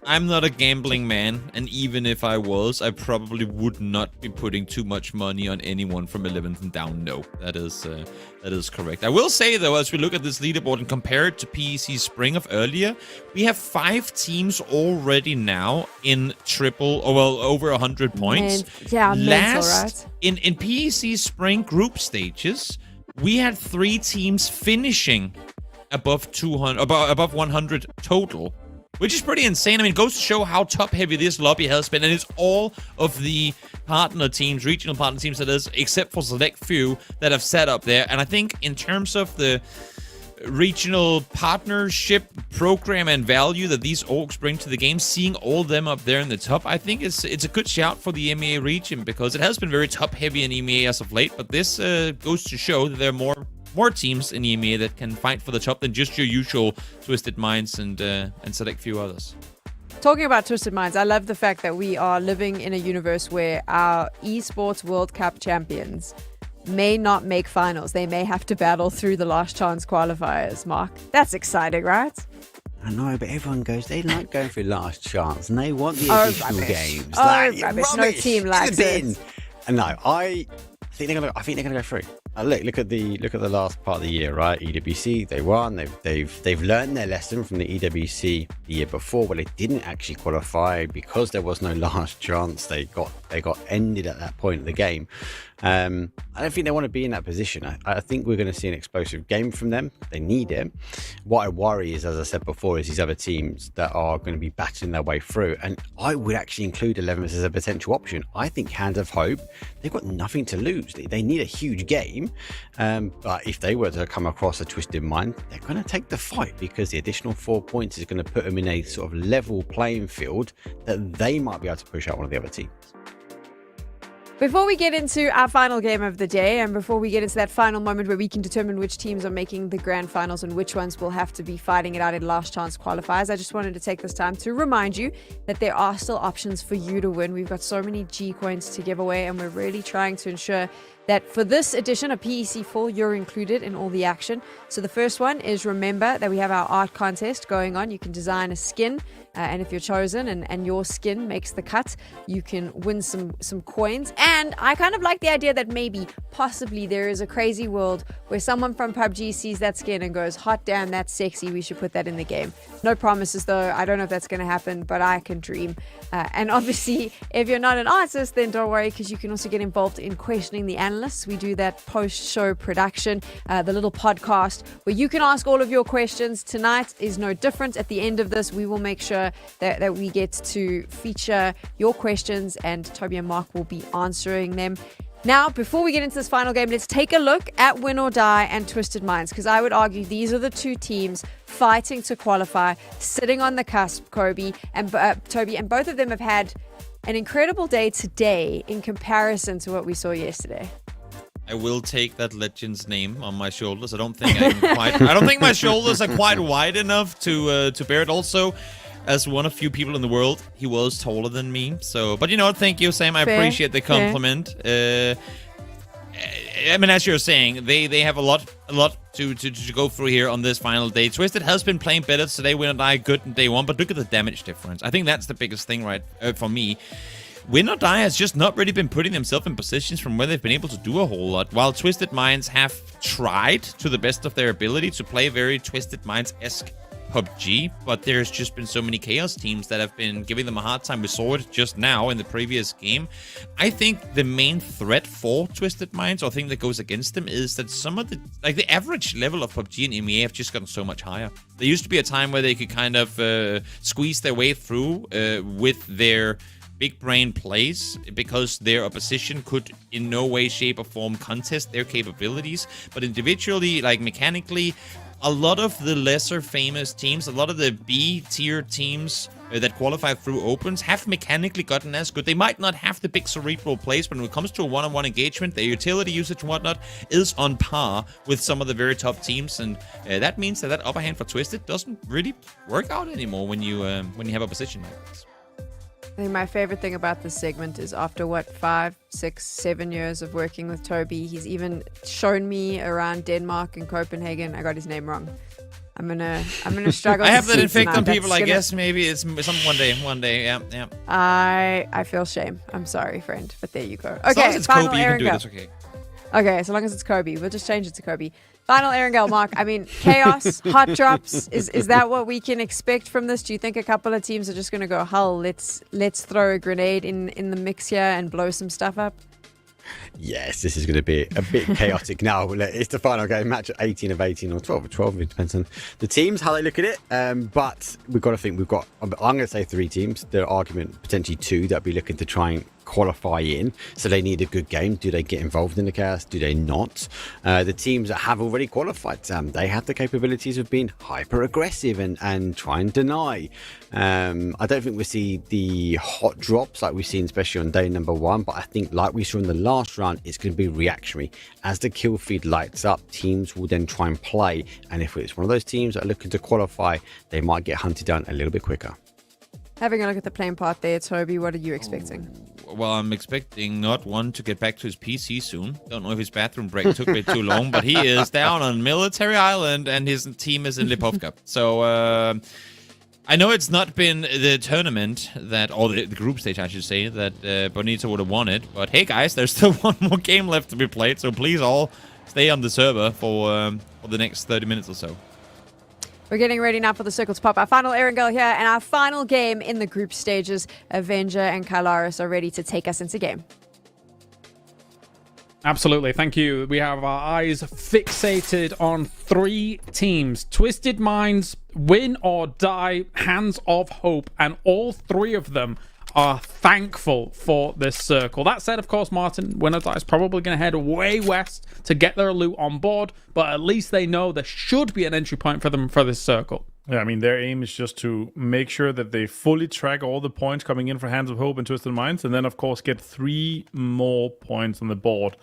I'm not a gambling man, and even if I was, I probably would not be putting too much money on anyone from 11th and down. No, that is correct. I will say, though, as we look at this leaderboard and compare it to PEC Spring of earlier, we have 5 teams already now in over 100 points. Mental, right? In PEC Spring group stages, we had 3 teams finishing above 100 total, which is pretty insane. I mean, it goes to show how top-heavy this lobby has been, and it's all of the partner teams, regional partner teams that is, except for select few that have set up there. And I think in terms of the regional partnership program and value that these orgs bring to the game, seeing all of them up there in the top, I think it's a good shout for the EMEA region, because it has been very top-heavy in EMEA as of late, but this goes to show that there are more teams in EMEA that can fight for the top than just your usual Twisted Minds and select few others. Talking about Twisted Minds, I love the fact that we are living in a universe where our Esports World Cup champions may not make finals. They may have to battle through the last chance qualifiers, Mark. That's exciting, right? I know, but everyone goes, they like going through last chance, and they want the Oh, additional rubbish. games. Oh, Like, rubbish. No team likes it. And no, I think they're gonna go through. Look at the last part of the year, right? EWC, they won. They've learned their lesson from the EWC the year before, where they didn't actually qualify because there was no last chance. They got ended at that point of the game. I don't think they want to be in that position. I think we're going to see an explosive game from them. They need it. What I worry is, as I said before, is these other teams that are going to be battling their way through. And I would actually include 11 as a potential option. I think Hand of Hope, they've got nothing to lose. They need a huge game. But if they were to come across a Twisted Mind, they're going to take the fight, because the additional 4 points is going to put them in a sort of level playing field that they might be able to push out one of the other teams. Before we get into our final game of the day, and before we get into that final moment where we can determine which teams are making the grand finals and which ones will have to be fighting it out in last chance qualifiers, I just wanted to take this time to remind you that there are still options for you to win. We've got so many G coins to give away, and we're really trying to ensure that for this edition of PEC Full, you're included in all the action. So the first one is, remember that we have our art contest going on. You can design a skin, and if you're chosen and your skin makes the cut, you can win some coins. And I kind of like the idea that maybe, possibly, there is a crazy world where someone from PUBG sees that skin and goes, hot damn, that's sexy, we should put that in the game. No promises though, I don't know if that's going to happen, but I can dream. And obviously, if you're not an artist, then don't worry, because you can also get involved in questioning the analysts. We do that post-show production, the little podcast where you can ask all of your questions. Tonight is no different. At the end of this, we will make sure that we get to feature your questions, and Toby and Mark will be answering them. Now, before we get into this final game, let's take a look at Win or Die and Twisted Minds, because I would argue these are the two teams fighting to qualify, sitting on the cusp, Toby, and both of them have had an incredible day today in comparison to what we saw yesterday. I will take that legend's name on my shoulders. I don't think my shoulders are quite wide enough to bear it. Also, as one of few people in the world, he was taller than me. So, but you know what? Thank you, Sam. I appreciate the compliment. I mean, as you're saying, they have a lot to go through here on this final day. Twisted has been playing better today. Win or Die good in day one, but look at the damage difference. I think that's the biggest thing, right, for me. Win or Die has just not really been putting themselves in positions from where they've been able to do a whole lot, while Twisted Minds have tried to the best of their ability to play very Twisted Minds-esque PUBG, but there's just been so many Chaos teams that have been giving them a hard time. We saw it just now in the previous game. I think the main threat for Twisted Minds, or thing that goes against them, is that some of the average level of PUBG and EMEA have just gotten so much higher. There used to be a time where they could kind of squeeze their way through with their big brain plays because their opposition could in no way, shape, or form contest their capabilities. But individually, like mechanically, a lot of the lesser famous teams, a lot of the B tier teams that qualify through opens have mechanically gotten as good. They might not have the big cerebral plays, but when it comes to a one-on-one engagement, their utility usage and whatnot is on par with some of the very top teams, and that means that upper hand for Twisted doesn't really work out anymore when you have a position like this. I think my favorite thing about this segment is after 5, 6, 7 years of working with Toby, he's even shown me around Denmark and Copenhagen. I got his name wrong. I'm gonna struggle. I have to that see effect on tonight. people. I guess maybe it's some one day. Yeah. I feel shame. I'm sorry, friend, but there you go. Okay, As long as it's final Kobe, you can do it. Erangel. That's okay. Okay, so long as it's Kobe, we'll just change it to Kobe. Final Erangel, Mark. I mean, chaos, hot drops. Is that what we can expect from this? Do you think a couple of teams are just going to go, "Hull, let's throw a grenade in the mix here and blow some stuff up"? Yes, this is going to be a bit chaotic now. It's the final game, match 18 of 18 or 12 of 12. It depends on the teams, how they look at it. But we've got to think I'm going to say 3 teams. There are argument potentially 2 that be looking to try and qualify in. So they need a good game. Do they get involved in the chaos? Do they not? The teams that have already qualified, they have the capabilities of being hyper aggressive and try and deny. I don't think we'll see the hot drops like we've seen, especially on day number 1. But I think, like we saw in the last round, it's going to be reactionary. As the kill feed lights up, teams will then try and play. And if it's one of those teams that are looking to qualify, they might get hunted down a little bit quicker. Having a look at the playing part there, Toby, what are you expecting? Well, I'm expecting not one to get back to his PC soon. Don't know if his bathroom break took a bit too long, but he is down on Military Island and his team is in Lipovka. So I know it's not been the tournament or the group stage, I should say, that Bonita would have wanted. But hey, guys, there's still one more game left to be played. So please all stay on the server for the next 30 minutes or so. We're getting ready now for the circle to pop. Our final Erangel here and our final game in the group stages. Avenger and Kylaris are ready to take us into game. Absolutely, thank you. We have our eyes fixated on 3 teams. Twisted Minds, Win or Die, Hands of Hope, and all 3 of them are thankful for this circle. That said, of course, Martin, Win or Die is probably going to head way west to get their loot on board, but at least they know there should be an entry point for them for this circle. Yeah, I mean, their aim is just to make sure that they fully track all the points coming in for Hands of Hope and Twisted Minds, and then, of course, get 3 more points on the board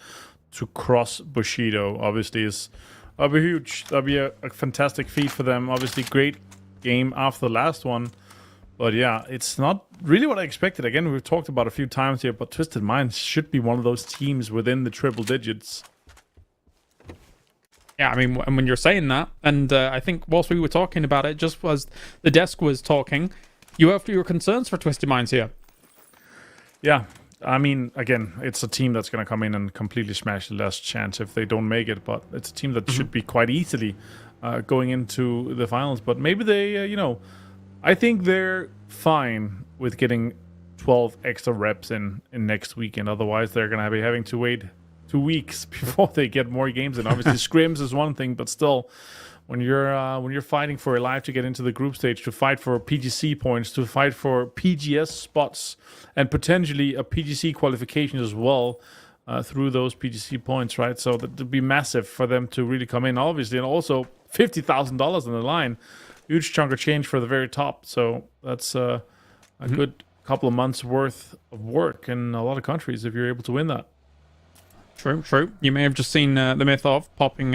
to cross Bushido. Obviously, that'll be huge. That'll be a fantastic feat for them. Obviously, great game after the last one. But yeah, it's not really what I expected. Again, we've talked about a few times here, but Twisted Minds should be one of those teams within the triple digits. Yeah, I mean, when you're saying that, and I think whilst we were talking about it, just as the desk was talking, you have your concerns for Twisted Minds here. Yeah, I mean, again, it's a team that's going to come in and completely smash the last chance if they don't make it, but it's a team that should be quite easily going into the finals. But maybe they, I think they're fine with getting 12 extra reps in next weekend. Otherwise, they're going to be having to wait 2 weeks before they get more games in. Obviously, scrims is one thing, but still, when you're fighting for your life to get into the group stage, to fight for PGC points, to fight for PGS spots, and potentially a PGC qualification as well through those PGC points, right? So that would be massive for them to really come in, obviously, and also $50,000 on the line. Huge chunk of change for the very top. So that's a good couple of months worth of work in a lot of countries if you're able to win that. True. You may have just seen the myth of popping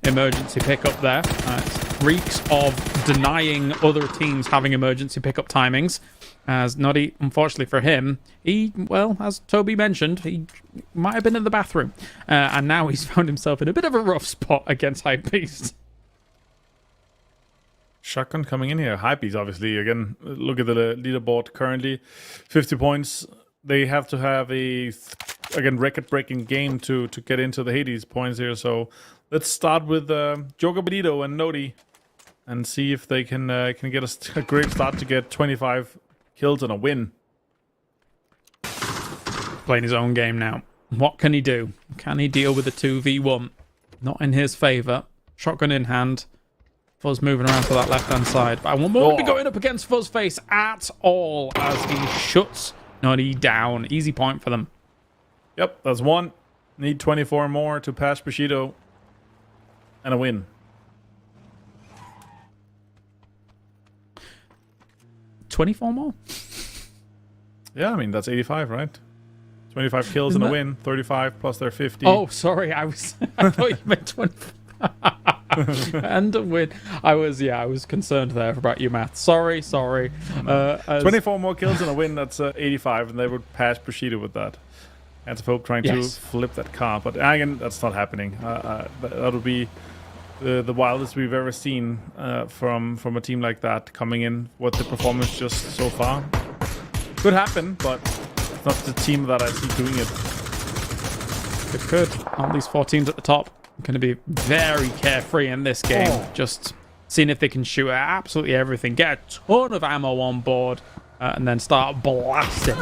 emergency pickup there. It reeks of denying other teams having emergency pickup timings. As Noddy, unfortunately for him, as Toby mentioned, he might have been in the bathroom. And now he's found himself in a bit of a rough spot against Hypebeast. Shotgun coming in here. Hypebeast, obviously. Again, look at the leaderboard currently. 50 points. They have to have record-breaking game to get into the Hades points here. So let's start with Joker Benito and Nodi and see if they can get a great start to get 25 kills and a win. Playing his own game now. What can he do? Can he deal with a 2v1? Not in his favour. Shotgun in hand. Fuzz moving around to that left-hand side. But I won't be going up against Fuzzface at all as he shuts Nutty down. Easy point for them. Yep, that's one. Need 24 more to pass Bushido. And a win. 24 more? Yeah, I mean, that's 85, right? 25 kills and a win. 35 plus their 50. Oh, sorry. I thought you meant 25. And a win. I was concerned there about your math. Sorry. 24 more kills and a win, that's 85, and they would pass Bushido with that. Hands of Hope trying to flip that car, but again, that's not happening. That would be the wildest we've ever seen from a team like that coming in. What the performance just so far could happen, but it's not the team that I see doing it. It could. All these 4 teams at the top going to be very carefree in this game. Just seeing if they can shoot at absolutely everything, get a ton of ammo on board, and then start blasting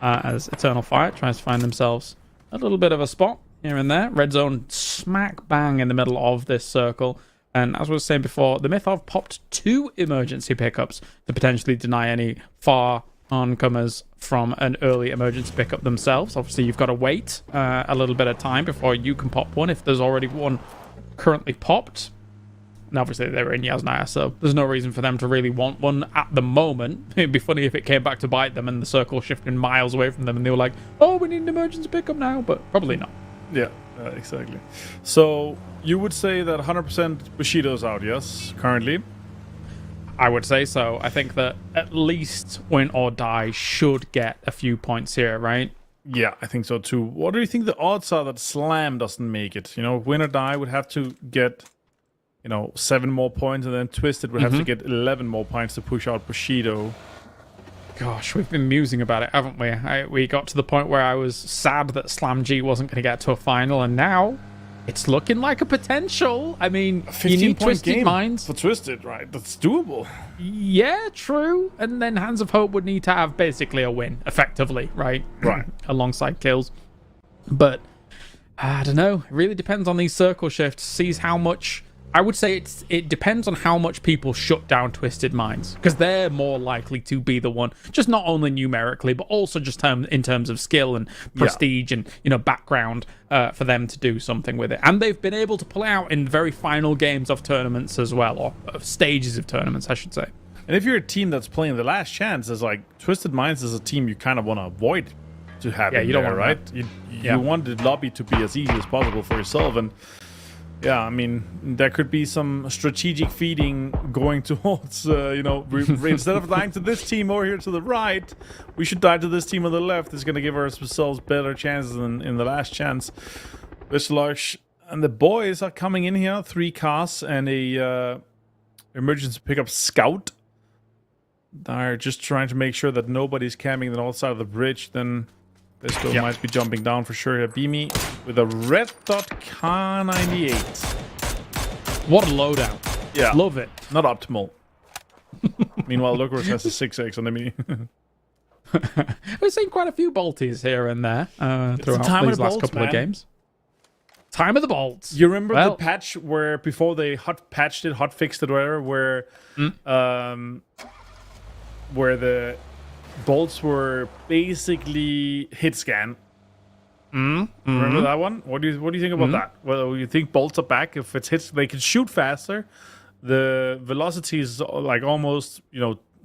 as Eternal Fire tries to find themselves a little bit of a spot here and there. Red zone smack bang in the middle of this circle. And as I was saying before, the Mythov popped 2 emergency pickups to potentially deny any far oncomers from an early emergency pickup themselves. Obviously, you've got to wait a little bit of time before you can pop one if there's already one currently popped. And obviously, they were in Yasnaya, so there's no reason for them to really want one at the moment. It'd be funny if it came back to bite them and the circle shifted miles away from them and they were like, oh, we need an emergency pickup now, but probably not. Yeah, exactly. So you would say that 100% Bushido's out, yes, currently? I would say so. I think that at least Win or Die should get a few points here, right? Yeah, I think so too. What do you think the odds are that Slam doesn't make it? You know, Win or Die would have to get, 7 more points, and then Twisted would have to get 11 more points to push out Bushido. Gosh, we've been musing about it, haven't we? We got to the point where I was sad that Slam G wasn't going to get to a final, and now it's looking like a potential. I mean, you need Twisted Minds for Twisted, right? That's doable. Yeah, true. And then Hands of Hope would need to have basically a win, effectively, right? Right. Alongside kills. But I don't know. It really depends on these circle shifts. Sees how much. I would say it depends on how much people shut down Twisted Minds, because they're more likely to be the one, just not only numerically, but also just in terms of skill and prestige and background for them to do something with it. And they've been able to pull out in very final games of tournaments as well, or of stages of tournaments, I should say. And if you're a team that's playing the last chance, it's like Twisted Minds is a team you kind of want to avoid to have. Yeah, you don't want, right? You want the lobby to be as easy as possible for yourself, and. Yeah, I mean, there could be some strategic feeding going towards, instead of dying to this team over here to the right, we should die to this team on the left. It's going to give ourselves better chances than in the last chance. Vishlarsh and the boys are coming in here. 3 cars and a emergency pickup scout. They're just trying to make sure that nobody's camping the north side of the bridge. Then Bisco might be jumping down for sure here. Beamy with a red dot K98. What a loadout. Yeah. Love it. Not optimal. Meanwhile, Lucas has a 6x on the Mini. We've seen quite a few bolties here and there throughout these last couple of games. Time of the bolts. You remember the patch where before they hot-fixed it, whatever, where the bolts were basically hit scan. Remember that one? What do you think about that? Well, you think bolts are back? If it's hits, they can shoot faster. The velocity is like almost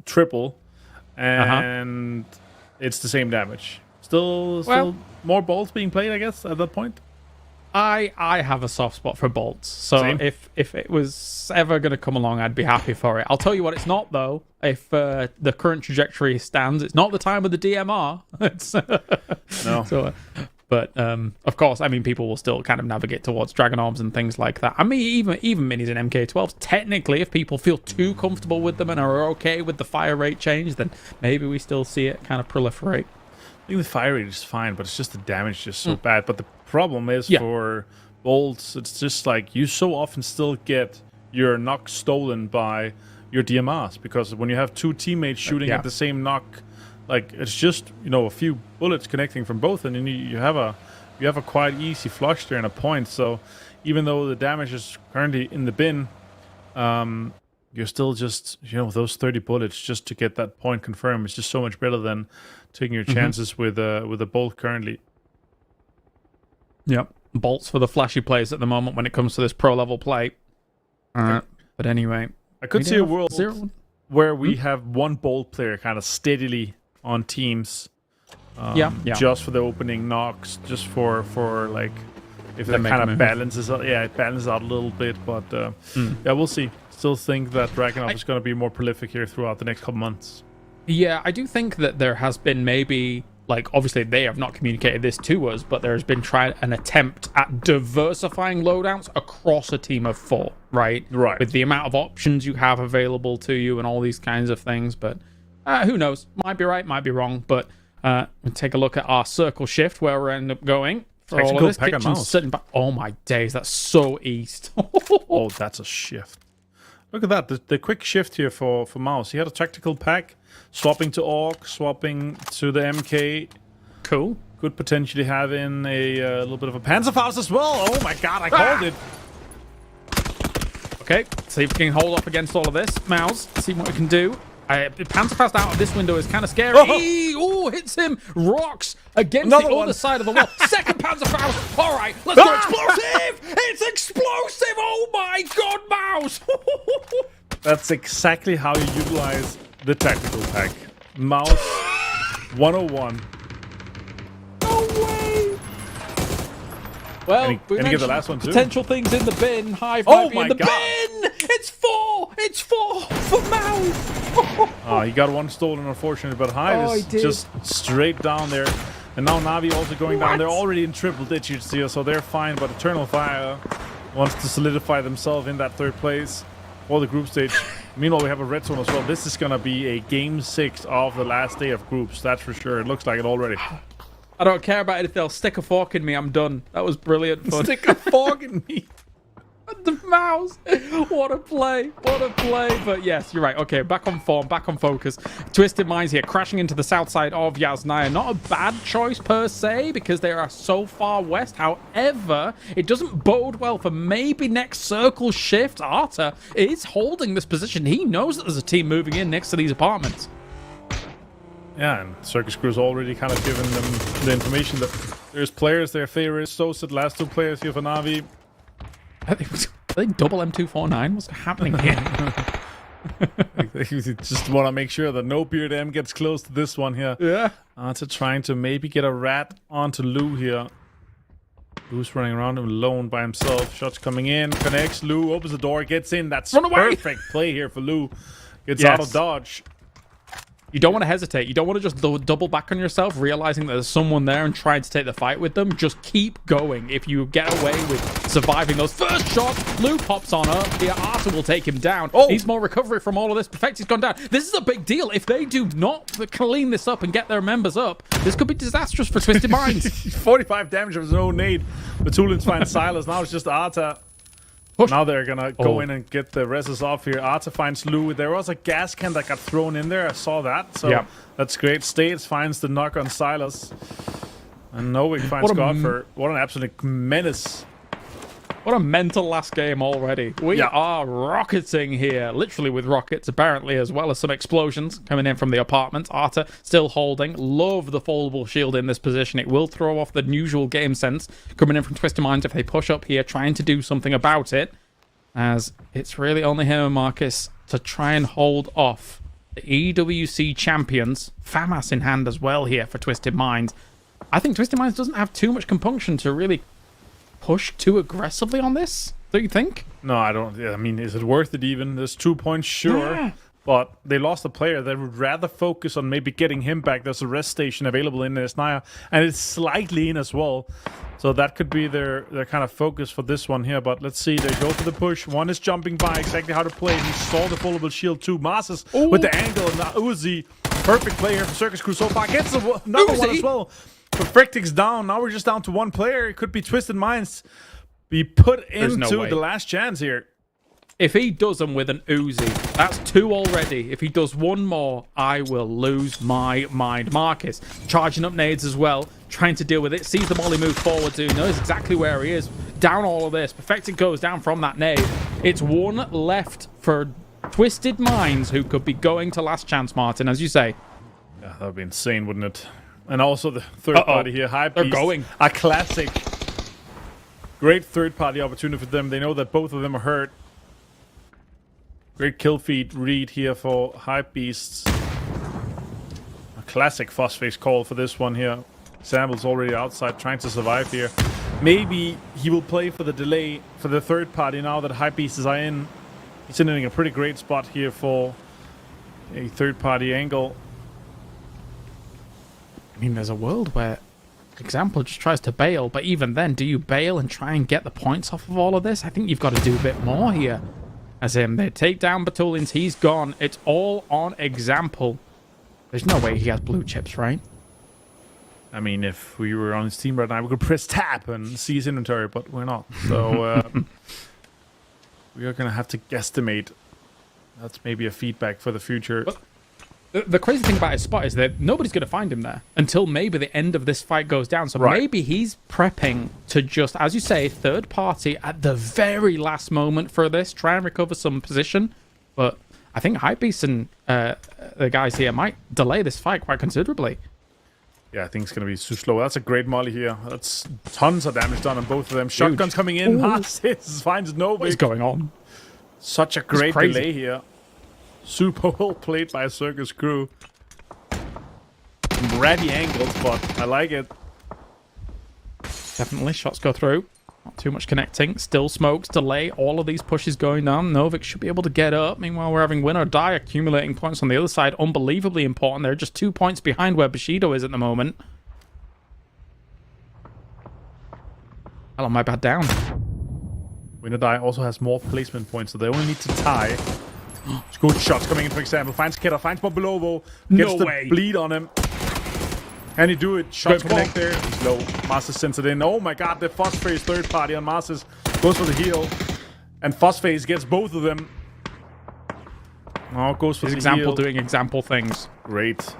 triple, and it's the same damage. Still more bolts being played, I guess, at that point. I have a soft spot for bolts, so Same. if it was ever going to come along, I'd be happy for it. I'll tell you what, it's not though. If the current trajectory stands, it's not the time of the DMR. No. So, but of course, I mean, people will still kind of navigate towards Dragon Arms and things like that. I mean, even minis and MK12s. Technically, if people feel too comfortable with them and are okay with the fire rate change, then maybe we still see it kind of proliferate. I think the fire rate is fine, but it's just the damage is so bad. But the problem is for bolts, it's just like you so often still get your knock stolen by your DMRs, because when you have 2 teammates shooting at the same knock, like it's just a few bullets connecting from both, and then you have a quite easy flush there and a point. So even though the damage is currently in the bin, you're still just, those 30 bullets just to get that point confirmed. It's just so much better than taking your chances with a bolt currently. Yep. Bolts for the flashy plays at the moment when it comes to this pro level play. But anyway, I could see a world 0. where we have one bolt player kind of steadily on teams. Yeah. Just for the opening knocks, just for like if that kind of balances out. Yeah, it balances out a little bit, but yeah, we'll see. Still think that Dragunov is going to be more prolific here throughout the next couple months. Yeah, I do think that there has been maybe, like, obviously they have not communicated this to us, but there has been an attempt at diversifying loadouts across a team of 4, right? Right. With the amount of options you have available to you and all these kinds of things, but who knows? Might be right, might be wrong, but we'll take a look at our circle shift where we're end up going. For all of this, kitchen's sitting back. Oh my days, that's so east. Oh, that's a shift. Look at that, the quick shift here for Mouse. He had a tactical pack, swapping to AUG, swapping to the MK. Cool. Could potentially have in a little bit of a Panzerfaust as well. Oh my god, I called it. Okay, see if we can hold off against all of this. Mouse, see what we can do. Panzerfaust out of this window is kind of scary. Oh, hits him. Rocks against the other side of the wall. Second Panzerfaust. All right, let's go explosive. It's explosive. Oh my god, Mouse. That's exactly how you utilize the tactical pack. Mouse 101. No way. Well, and he get the last one too. Potential things in the bin. Hive Oh might be in the bin. It's 4. It's 4 for Mouse. He got one stolen, unfortunately, but Hive is just straight down there. And now Navi also going down. They're already in triple digits here, so they're fine. But Eternal Fire wants to solidify themselves in that 3rd place for the group stage. Meanwhile, we have a red zone as well. This is going to be a game 6 of the last day of groups. That's for sure. It looks like it already. I don't care about it. If they'll stick a fork in me, I'm done. That was brilliant fun. Stick a fork in me. The Mouse. What a play. What a play. But yes, you're right. Okay, back on form, back on focus. Twisted Minds here, crashing into the south side of Yasnaya. Not a bad choice per se, because they are so far west. However, it doesn't bode well for maybe next circle shift. Arta is holding this position. He knows that there's a team moving in next to these apartments. Yeah, and Circus Crew's already kind of given them the information that there's players their favorites. So said last 2 players here for Navi. Are they double M249? What's happening here? Just want to make sure that no Beard M gets close to this one here. Yeah. Arta trying to maybe get a rat onto Lou here. Lou's running around him alone by himself. Shots coming in, connects. Lou opens the door, gets in. That's perfect play here for Lou. Gets out of dodge. You don't want to hesitate. You don't want to just double back on yourself, realizing that there's someone there and trying to take the fight with them. Just keep going. If you get away with surviving those first shots, Lou pops on up. The Arta will take him down. Needs more recovery from all of this. Perfecti's gone down. This is a big deal. If they do not clean this up and get their members up, this could be disastrous for Twisted Minds. 45 damage of his own nade. Batulins finds Silas. Now it's just Arta. Now they're gonna go in and get the reses off here. Arta finds Lou. There was a gas can that got thrown in there. I saw that. So that's great. States finds the knock on Silas. And Novik finds Godfrey. What an absolute menace. What a mental last game already. We are rocketing here, literally with rockets, apparently, as well as some explosions coming in from the apartment. Arta still holding. Love the foldable shield in this position. It will throw off the usual game sense coming in from Twisted Minds if they push up here, trying to do something about it, as it's really only him and Marcus to try and hold off the EWC champions. FAMAS in hand as well here for Twisted Minds. I think Twisted Minds doesn't have too much compunction to really push too aggressively on this, don't you think? No, I don't. I mean, is it worth it even? There's 2 points, sure. But they lost a player. They would rather focus on maybe getting him back. There's a rest station available in Yasnaya, and it's slightly in as well. So that could be their kind of focus for this one here. But let's see. They go for the push. One is jumping by, exactly how to play. He saw the foldable shield too. Masses with the angle. And Uzi, perfect play here for Circus Crew so far. Gets another one as well. Perfectic's down. Now we're just down to 1 player. It could be Twisted Minds be put into the last chance here. If he does them with an Uzi, that's 2 already. If he does 1 more, I will lose my mind. Marcus charging up nades as well, trying to deal with it. Sees the molly move forward to, knows exactly where he is. Down all of this. Perfected goes down from that nade. It's 1 left for Twisted Minds, who could be going to last chance, Martin, as you say. Yeah, that would be insane, wouldn't it? And also the third party here, Hype They're Beast, going. a classic. Great third party opportunity for them. They know that both of them are hurt. Great kill feed read here for Hype Beasts. A classic Phosphase call for this one here. Samuel's already outside trying to survive here. Maybe he will play for the delay for the third party now that Hype Beasts is in. He's in a pretty great spot here for a third party angle. I mean, there's a world where Example just tries to bail, but even then, do you bail and try and get the points off of all of this? I think you've got to do a bit more here. As in, they take down Batulians, he's gone. It's all on Example. There's no way he has blue chips, right? I mean, if we were on his team right now, we could press tab and see his inventory, but we're not. So we are going to have to guesstimate. That's maybe a feedback for the future. But the crazy thing about his spot is that nobody's going to find him there until maybe the end of this fight goes down. So maybe he's prepping to just, as you say, third party at the very last moment for this, try and recover some position. But I think Hypebeast and the guys here might delay this fight quite considerably. Yeah, I think it's going to be too slow. That's a great molly here. That's tons of damage done on both of them. Shotguns coming in. Marcis finds Novik. What is going on? Such a great delay here. Super well played by a circus crew. Ratty angles, but I like it. Definitely, shots go through. Not too much connecting. Still smokes, delay. All of these pushes going down. Novik should be able to get up. Meanwhile, we're having win or die accumulating points on the other side. Unbelievably important. They're just 2 points behind where Bushido is at the moment. Hello, my bad down. Win or die also has more placement points, so they only need to tie. Good shots coming in, for example. Finds Kidder, finds Mobilovo. Gets the bleed on him. Can he do it? Shots connect there. He's low. Masters sends it in. Oh my god, the Phosphase third party on Masters goes for the heal. And Phosphase gets both of them. Oh, goes for the Example heal. doing example things. Great.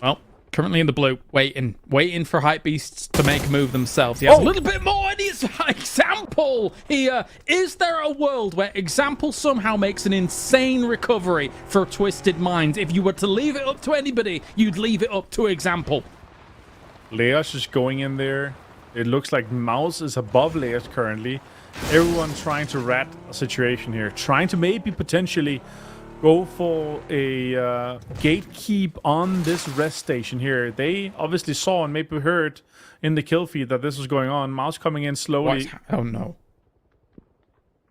Well, currently in the blue, waiting for Hype Beasts to make a move themselves. He has a little bit more, and it's Example here. Is there a world where Example somehow makes an insane recovery for Twisted Minds? If you were to leave it up to anybody, you'd leave it up to Example. Leos is going in there. It looks like Mouse is above Leos currently. Everyone trying to rat a situation here. Trying to maybe potentially go for a gatekeep on this rest station here. They obviously saw and maybe heard in the kill feed that this was going on. Mouse coming in slowly. Oh no.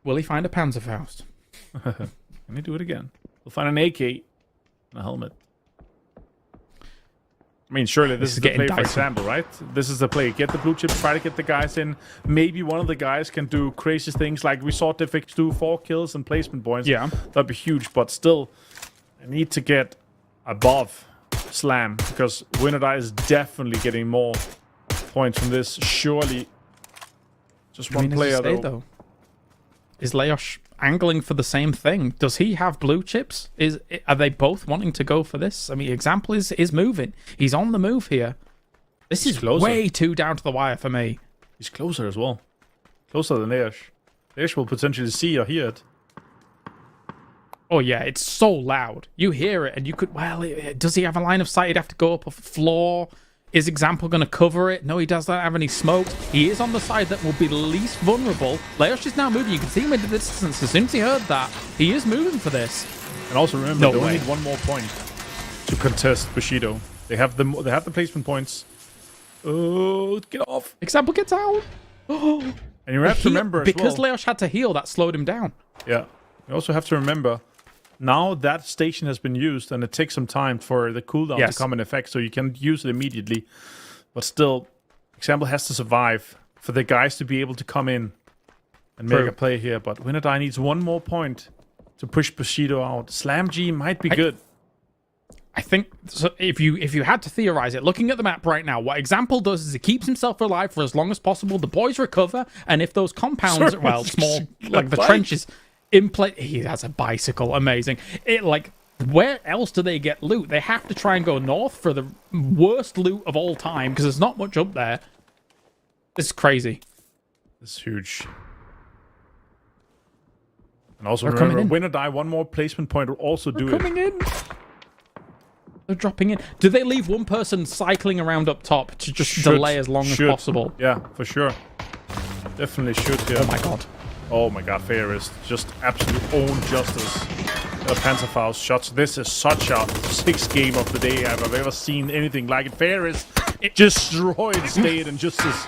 Will he find a Panzerfaust? Can he do it again? We'll find an AK and a helmet. I mean, surely this is the play, for example, right? This is the play. Get the blue chips, try to get the guys in. Maybe one of the guys can do crazy things like we saw Defix do 4 kills and placement points. Yeah. That'd be huge, but still, I need to get above Slam because Winodai is definitely getting more points from this. Surely, just one player though. Is Leosh angling for the same thing? Does he have blue chips? Are they both wanting to go for this? I mean, Example is moving. He's on the move here. This is way too down to the wire for me. He's closer as well. Closer than Leosh. Leosh will potentially see or hear it. Oh yeah, it's so loud. You hear it and you could, well, does he have a line of sight? He'd have to go up a floor. Is Example going to cover it? No, he does not have any smoke. He is on the side that will be least vulnerable. Leosh is now moving. You can see him in the distance. As soon as he heard that, he is moving for this. And also remember, they only need one more point to contest Bushido. They have the placement points. Oh, get off! Example gets out. And you have to remember because Leosh had to heal, that slowed him down. Yeah. You also have to remember. Now that station has been used, and it takes some time for the cooldown to come in effect, so you can use it immediately. But still, Example has to survive for the guys to be able to come in and make a play here. But Winodai needs one more point to push Bushido out. Slam G might be good. I think so. If you had to theorize it, looking at the map right now, what Example does is he keeps himself alive for as long as possible. The boys recover, and if those compounds, well, small like the trenches. In play, he has a bicycle. Amazing. Where else do they get loot? They have to try and go north for the worst loot of all time because there's not much up there. This is crazy. This is huge. And also They're coming remember, in. win or die, one more placement point will also do it. Coming in. They're dropping in. Do they leave one person cycling around up top to just delay as long as possible? Yeah, for sure. Definitely should, yeah. Oh my god. Oh my god, Fairest. Just absolute own justice. Panzerfaust shots. This is such a 6th game of the day I've ever seen anything like it. Fairest, it destroyed State and Justice.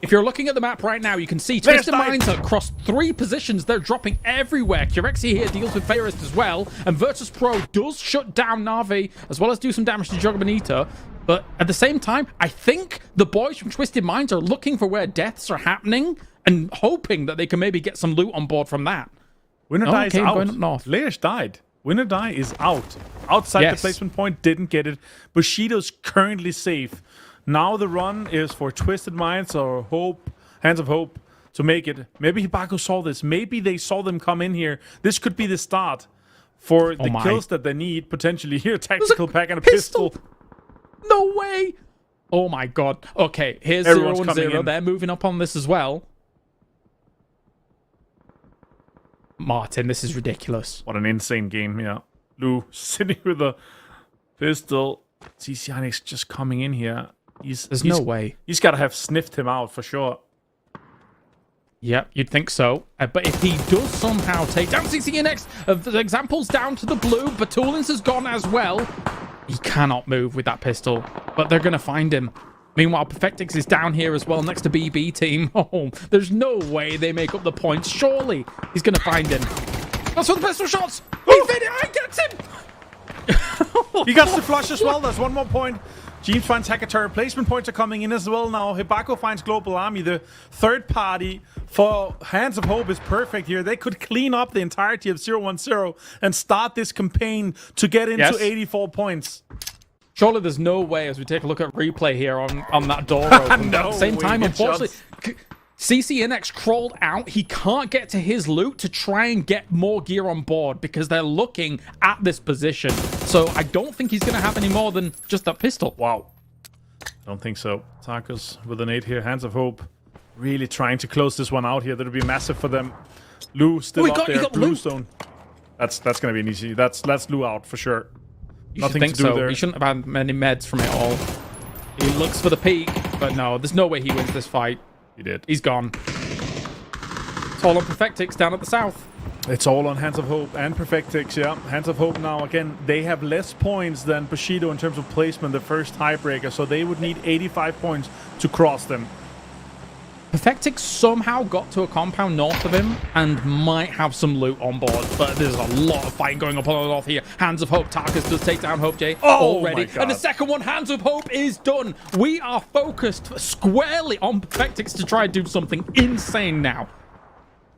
If you're looking at the map right now, you can see Twisted Minds across 3 positions. They're dropping everywhere. Curexi here deals with Fairest as well. And Virtus Pro does shut down Na'Vi, as well as do some damage to Jogabonito. But at the same time, I think the boys from Twisted Minds are looking for where deaths are happening and hoping that they can maybe get some loot on board from that. Winner Die is out. Going up north. Layers died. Winner Die is out. Outside the placement point, didn't get it. Bushido's currently safe. Now the run is for Twisted Minds or Hope, Hands of Hope, to make it. Maybe Hibako saw this. Maybe they saw them come in here. This could be the start for the kills that they need, potentially. Here, tactical pack and a pistol. No way. Oh my god. Okay, here's Everyone's 0-0. They're moving up on this as well. Martin, this is ridiculous. What an insane game, yeah. Lou sitting with a pistol. CCNX just coming in here. There's no way. He's got to have sniffed him out for sure. Yep, you'd think so. But if he does somehow take down CCNX, the examples down to the blue, Batulins has gone as well. He cannot move with that pistol, but they're going to find him. Meanwhile, Perfectix is down here as well next to BB team. Oh, there's no way they make up the points. Surely he's going to find him. That's for the pistol shots. I gets him. He got the flush as well. There's one more point. Jeeves finds Hackator. Replacement points are coming in as well now. Hibako finds Global Army. The third party for Hands of Hope is perfect here. They could clean up the entirety of 0-1-0 and start this campaign to get into 84 points. Surely there's no way, as we take a look at replay here on that door open. No At the same time, way, unfortunately, CCNX crawled out. He can't get to his loot to try and get more gear on board because they're looking at this position. So I don't think he's going to have any more than just that pistol. Wow. Don't think so. Tarkus with an 8 here. Hands of Hope really trying to close this one out here. That'll be massive for them. Lou still up there. Bluestone. That's going to be an easy. That's Lou out for sure. Nothing to do there. He shouldn't have had many meds from it all. He looks for the peak, but no, there's no way he wins this fight. He did. He's gone. It's all on Perfectix down at the south. It's all on Hands of Hope and Perfectix, yeah. Hands of Hope now, again, they have less points than Bushido in terms of placement, the first tiebreaker, so they would need 85 points to cross them. Perfectix somehow got to a compound north of him and might have some loot on board, but there's a lot of fighting going up on the north here. Hands of Hope, Tarkus does take down Hope J already. And the second one, Hands of Hope, is done. We are focused squarely on Perfectix to try and do something insane now.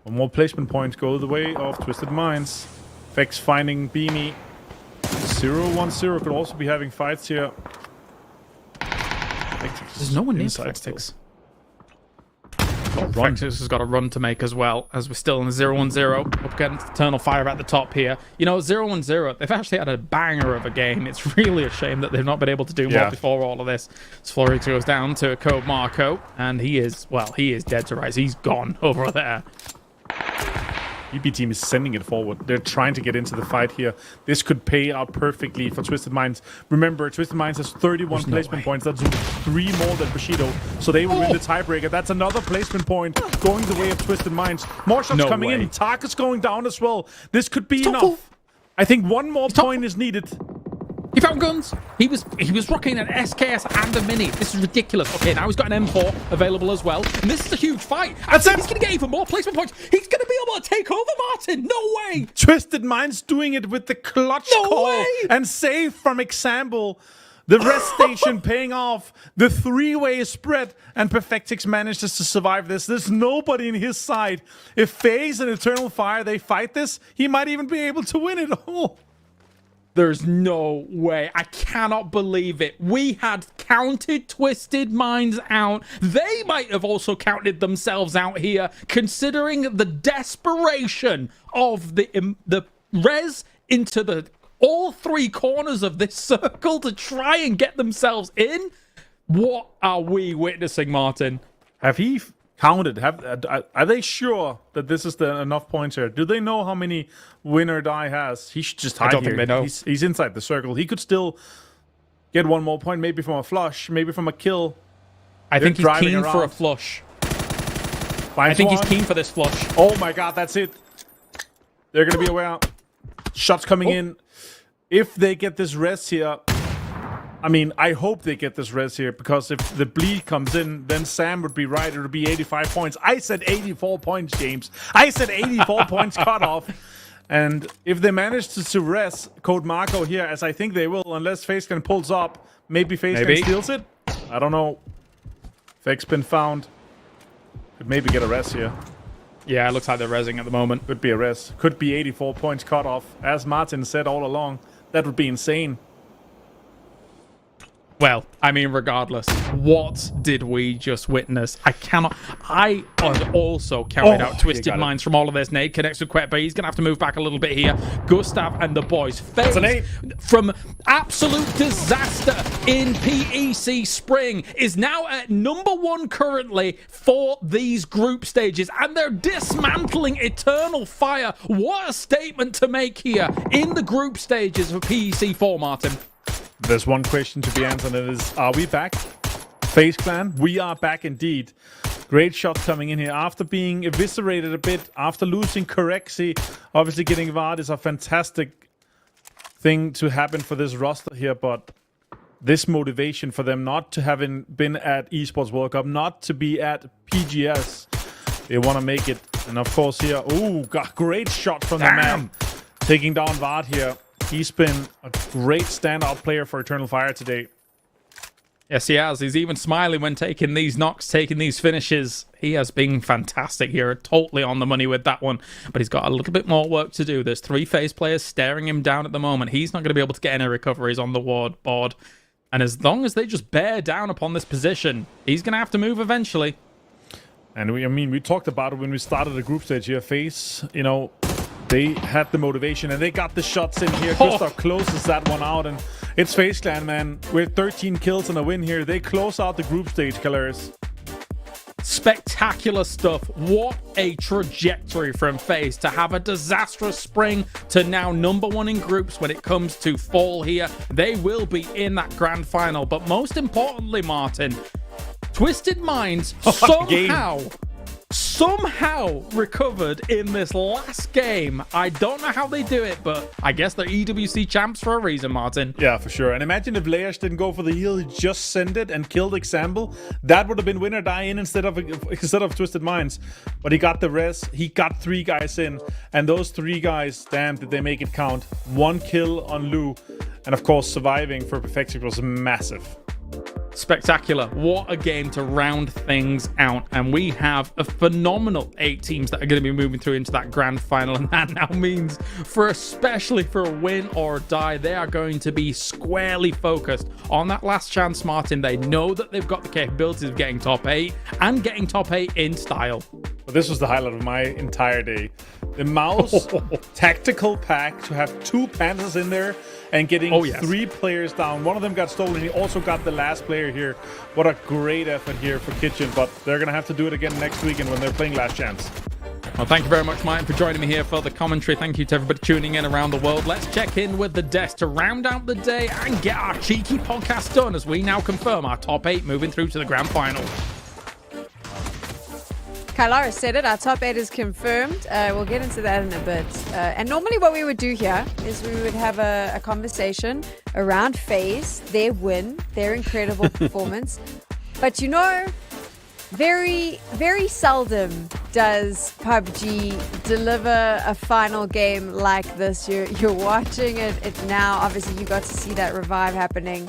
One more placement point go the way of Twisted Minds. Vex finding Beanie. 0-1-0 could also be having fights here. There's no one near Perfectix. Perfectix has got a run to make as well, as we're still in the 0-1-0. Up against Eternal Fire at the top here. You know, 0-1-0, they've actually had a banger of a game. It's really a shame that they've not been able to do more before all of this. Flurry goes down to Code Marco, and he is dead to rights. He's gone over there. EB team is sending it forward. They're trying to get into the fight here. This could pay out perfectly for Twisted Minds. Remember, Twisted Minds has 31 placement points. That's 3 more than Bushido. So they will win the tiebreaker. That's another placement point going the way of Twisted Minds. More shots coming in. Tarkus going down as well. This could be enough. I think one more point is needed. He found guns. He was rocking an SKS and a Mini. This is ridiculous. Okay, now he's got an M4 available as well. And this is a huge fight. He's going to get even more placement points. He's going to be able to take over Martin. No way. Twisted Minds doing it with the clutch call and save from example. The rest station paying off. The 3-way spread. And Perfectix manages to survive this. There's nobody in his side. If FaZe and Eternal Fire, they fight this, he might even be able to win it all. There's no way. I cannot believe it. We had counted Twisted Minds out. They might have also counted themselves out here, considering the desperation of the res into all 3 corners of this circle to try and get themselves in. What are we witnessing, Martin? Have he counted? Are they sure that this is enough points here? Do they know how many win or die has? He should just hide I don't here. think they know. He's inside the circle. He could still get one more point, maybe from a flush, maybe from a kill. I think he's driving keen for a around. flush. Finds I think one. he's keen for this flush. Oh my god, that's it. They're going to be aware. Shots coming in. If they get this res here, I mean, I hope they get this res here, because if the bleed comes in, then Sam would be right. It would be 85 points. I said 84 points, James. I said 84 points cutoff. And if they manage to res Code Marco here, as I think they will, unless FaceClan pulls up, maybe FaceClan steals it? I don't know. Fake's been found. Could maybe get a res here. Yeah, it looks like they're rezzing at the moment. Could be a res. Could be 84 points cut off. As Martin said all along, that would be insane. Well, I mean, regardless, what did we just witness? I had also counted out Twisted Minds from all of this. Nade connects with Quet, but he's going to have to move back a little bit here. Gustav and the boys FaZe, from absolute disaster in PEC Spring, is now at #1 currently for these group stages, and they're dismantling Eternal Fire. What a statement to make here in the group stages of PEC 4, Martin. There's one question to be answered, and it is, are we back? FaZe Clan, we are back indeed. Great shot coming in here. After being eviscerated a bit, after losing Corexi, obviously getting VAD is a fantastic thing to happen for this roster here, but this motivation for them not to having been at Esports World Cup, not to be at PGS, they want to make it. And of course here, ooh, got great shot from the man. Taking down VAD here. He's been a great standout player for Eternal Fire today. Yes, he has. He's even smiling when taking these knocks, taking these finishes. He has been fantastic here. Totally on the money with that one. But he's got a little bit more work to do. There's 3 FaZe players staring him down at the moment. He's not going to be able to get any recoveries on the board. And as long as they just bear down upon this position, he's going to have to move eventually. And we talked about it when we started the group stage here. FaZe, you know, they had the motivation and they got the shots in here. Gustav closes that one out, and it's FaZe Clan, man. With 13 kills and a win here, they close out the group stage, killers. Spectacular stuff. What a trajectory from FaZe to have a disastrous spring to now #1 in groups when it comes to fall here. They will be in that grand final. But most importantly, Martin, Twisted Minds somehow recovered in this last game. I don't know how they do it, but I guess they're EWC champs for a reason, Martin. Yeah, for sure. And imagine if Leash didn't go for the heal, he just sent it and killed Example. That would have been win or die in instead of Twisted Minds. But he got the res, he got 3 guys in, and those 3 guys, damn, did they make it count. 1 kill on Lou, and of course surviving for Perfectic was massive. Spectacular. What a game to round things out. And we have a phenomenal 8 teams that are going to be moving through into that grand final. And that now means, especially for a win or die, they are going to be squarely focused on that last chance, Martin. They know that they've got the capabilities of getting top 8 and getting top 8 in style. But this was the highlight of my entire day. The Mouse tactical pack to have 2 Panthers in there and getting 3 players down. One of them got stolen. He also got the last player here. What a great effort here for Kitchen. But they're going to have to do it again next weekend when they're playing Last Chance. Well, thank you very much, Martin, for joining me here for the commentary. Thank you to everybody tuning in around the world. Let's check in with the desk to round out the day and get our cheeky podcast done as we now confirm our top 8 moving through to the grand final. Kailara said it, our top 8 is confirmed. We'll get into that in a bit. And normally what we would do here is we would have a conversation around FaZe, their win, their incredible performance. But you know, very, very seldom does PUBG deliver a final game like this. You're watching it now. Obviously, you got to see that revive happening.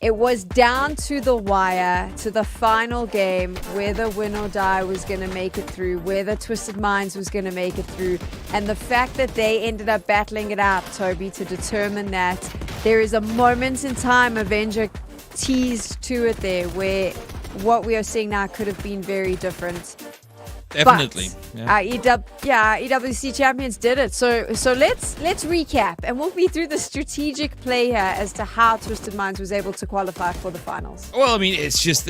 It was down to the wire, to the final game, whether win or die was going to make it through, whether Twisted Minds was going to make it through. And the fact that they ended up battling it out, Toby, to determine that there is a moment in time, Avenger teased to it there, where what we are seeing now could have been very different. Definitely. But our EWC champions did it. So let's recap, and we'll be through the strategic play here as to how Twisted Minds was able to qualify for the finals. Well, I mean, it's just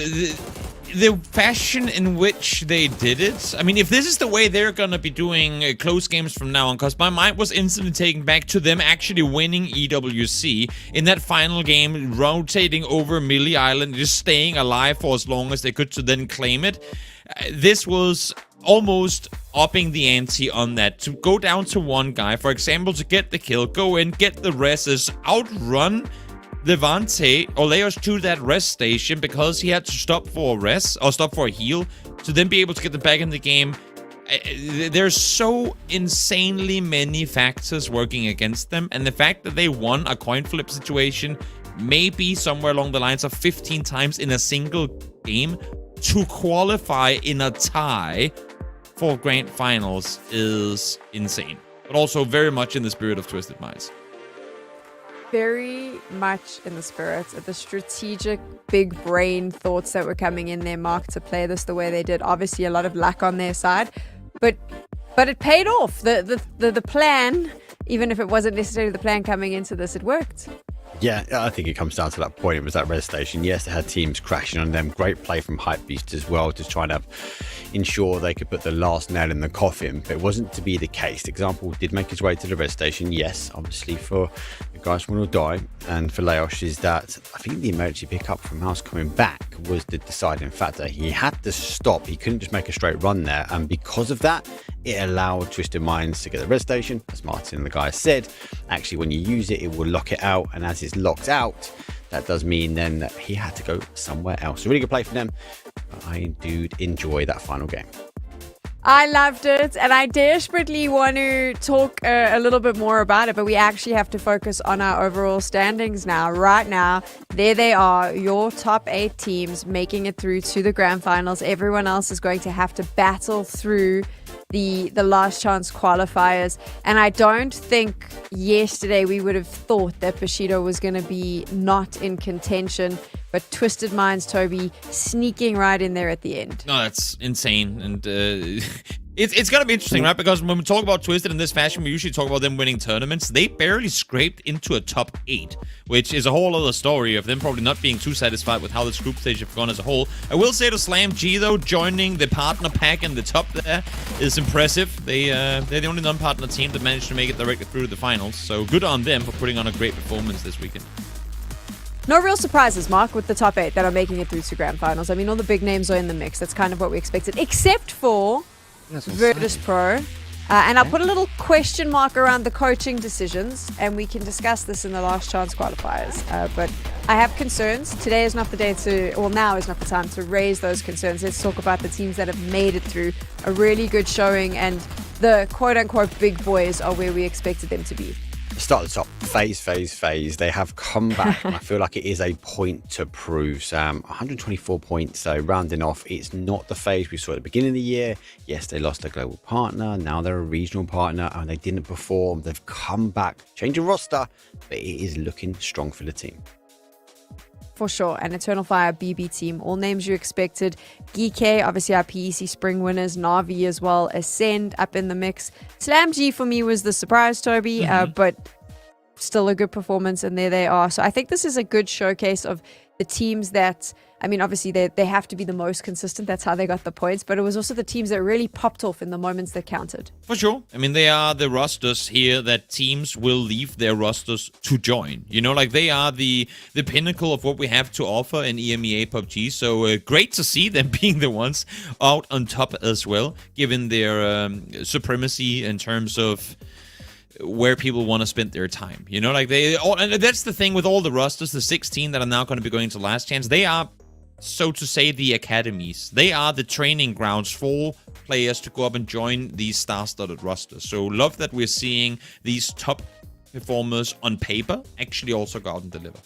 the fashion in which they did it, I mean, if this is the way they're gonna be doing close games from now on, because my mind was instantly taken back to them actually winning EWC in that final game, rotating over Millie Island, just staying alive for as long as they could to then claim it. This was almost upping the ante on that. To go down to one guy, for example, to get the kill, go in, get the reses, outrun Levante or Leos to that rest station because he had to stop for a rest or stop for a heal to then be able to get them back in the game. There's so insanely many factors working against them, and the fact that they won a coin flip situation maybe somewhere along the lines of 15 times in a single game to qualify in a tie for grand finals is insane, but also very much in the spirit of Twisted Minds. Very much in the spirit of the strategic big brain thoughts that were coming in there, Mark, to play this the way they did. Obviously a lot of luck on their side, but it paid off. The plan, even if it wasn't necessarily the plan coming into this, it worked. Yeah, I think it comes down to that point. It was that res station. Yes, they had teams crashing on them. Great play from Hypebeast as well, just trying to ensure they could put the last nail in the coffin. But it wasn't to be the case. The example did make his way to the res station. Yes, obviously for the guys who will die. And for Leos is that I think the emergency pickup from House coming back was the deciding factor. He had to stop. He couldn't just make a straight run there. And because of that, it allowed Twisted Minds to get the res station. As Martin and the guys said, actually when you use it, it will lock it out. And as it's locked out, that does mean then that he had to go somewhere else. A really good play for them. I do enjoy that final game. I loved it, and I desperately want to talk a little bit more about it, but we actually have to focus on our overall standings now. Right now, there they are, your top 8 teams making it through to the grand finals. Everyone else is going to have to battle through the last chance qualifiers, and I don't think yesterday we would have thought that Bushido was going to be not in contention, but Twisted Minds, Toby, sneaking right in there at the end. No, that's insane, and it's gonna be interesting, right? Because when we talk about Twisted in this fashion, we usually talk about them winning tournaments. They barely scraped into a top 8, which is a whole other story of them probably not being too satisfied with how this group stage have gone as a whole. I will say to Slam G though, joining the partner pack in the top there is impressive. They're the only non-partner team that managed to make it directly through to the finals, so good on them for putting on a great performance this weekend. No real surprises, Mark, with the top 8 that are making it through to grand finals. I mean, all the big names are in the mix. That's kind of what we expected, except for Virtus Pro. And I'll put a little question mark around the coaching decisions, and we can discuss this in the last chance qualifiers. But I have concerns. Today is not the day to, well, now is not the time to raise those concerns. Let's talk about the teams that have made it through a really good showing, and the quote-unquote big boys are where we expected them to be. Start at the top. FaZe. They have come back, and I feel like it is a point to prove, Sam. 124 points, so rounding off, it's not the FaZe we saw at the beginning of the year. Yes, they lost a global partner. Now they're a regional partner, and they didn't perform. They've come back, changing roster, but it is looking strong for the team. For sure. And Eternal Fire BB team, all names you expected. Geek, obviously our PEC spring winners. Na'Vi as well. Ascend up in the mix. Slam G for me was the surprise, Toby, but still a good performance, and there they are. So I think this is a good showcase of the teams that, I mean, obviously they have to be the most consistent. That's how they got the points. But it was also the teams that really popped off in the moments that counted. For sure. I mean, they are the rosters here that teams will leave their rosters to join. You know, like they are the pinnacle of what we have to offer in EMEA PUBG. So great to see them being the ones out on top as well, given their supremacy in terms of where people want to spend their time. You know, like and that's the thing with all the rosters, the 16 that are now going to be going to last chance. They are, so to say, the academies. They are the training grounds for players to go up and join these star-studded rosters. So love that we're seeing these top performers on paper actually also go out and deliver.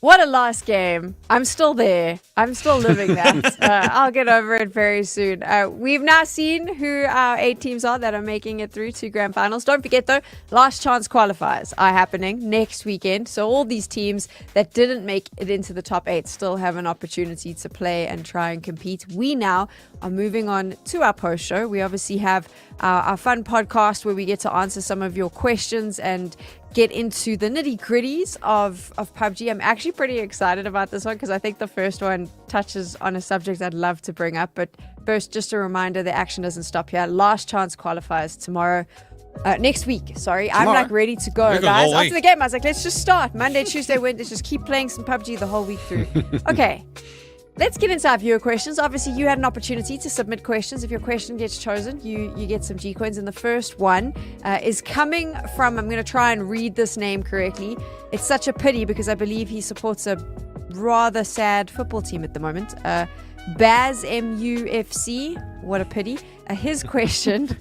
What a last game. I'm still there. I'm still living that. I'll get over it very soon. We've now seen who our 8 teams are that are making it through to grand finals. Don't forget, though, last chance qualifiers are happening next weekend. So all these teams that didn't make it into the top 8 still have an opportunity to play and try and compete. We now are moving on to our post show. We obviously have our fun podcast where we get to answer some of your questions and get into the nitty-gritties of PUBG. I'm actually pretty excited about this one because I think the first one touches on a subject I'd love to bring up. But first, just a reminder, the action doesn't stop here. Last chance qualifiers tomorrow. Next week, sorry. Tomorrow? I'm like ready to go, We're going guys. all After week. the game, I was like, let's just start. Monday, Tuesday, Wednesday, just keep playing some PUBG the whole week through. Okay. Let's get into our viewer questions. Obviously, you had an opportunity to submit questions. If your question gets chosen, you get some G coins. And the first one is coming from, I'm going to try and read this name correctly. It's such a pity because I believe he supports a rather sad football team at the moment. Baz MUFC. What a pity. His question: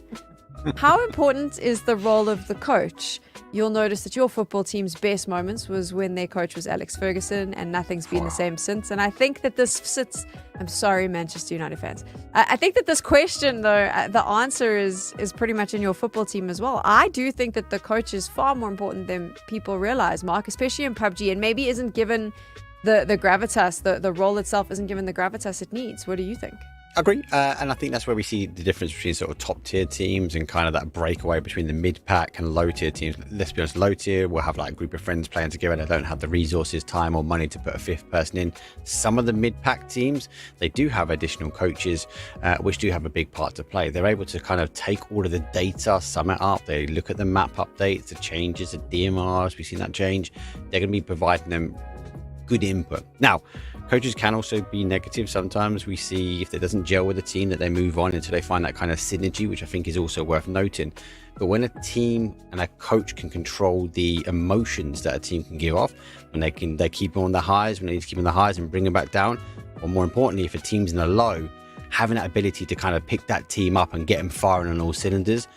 how important is the role of the coach? You'll notice that your football team's best moments was when their coach was Alex Ferguson, and nothing's been the same since. And I think that this sits... I'm sorry, Manchester United fans. I think that this question, though, the answer is pretty much in your football team as well. I do think that the coach is far more important than people realize, Mark, especially in PUBG, and maybe isn't given the gravitas, the role itself isn't given the gravitas it needs. What do you think? Agree, and I think that's where we see the difference between sort of top tier teams and kind of that breakaway between the mid pack and low tier teams. Let's be honest, low tier will have like a group of friends playing together and they don't have the resources, time or money to put a fifth person in. Some of the mid pack teams, they do have additional coaches which do have a big part to play. They're able to kind of take all of the data, sum it up, they look at the map updates, the changes, the DMRs, we've seen that change. They're going to be providing them good input. Now, coaches can also be negative. Sometimes we see if it doesn't gel with the team that they move on until they find that kind of synergy, which I think is also worth noting. But when a team and a coach can control the emotions that a team can give off, when they keep them on the highs, when they need to keep them on the highs and bring them back down, or more importantly, if a team's in a low, having that ability to kind of pick that team up and get them firing on all cylinders,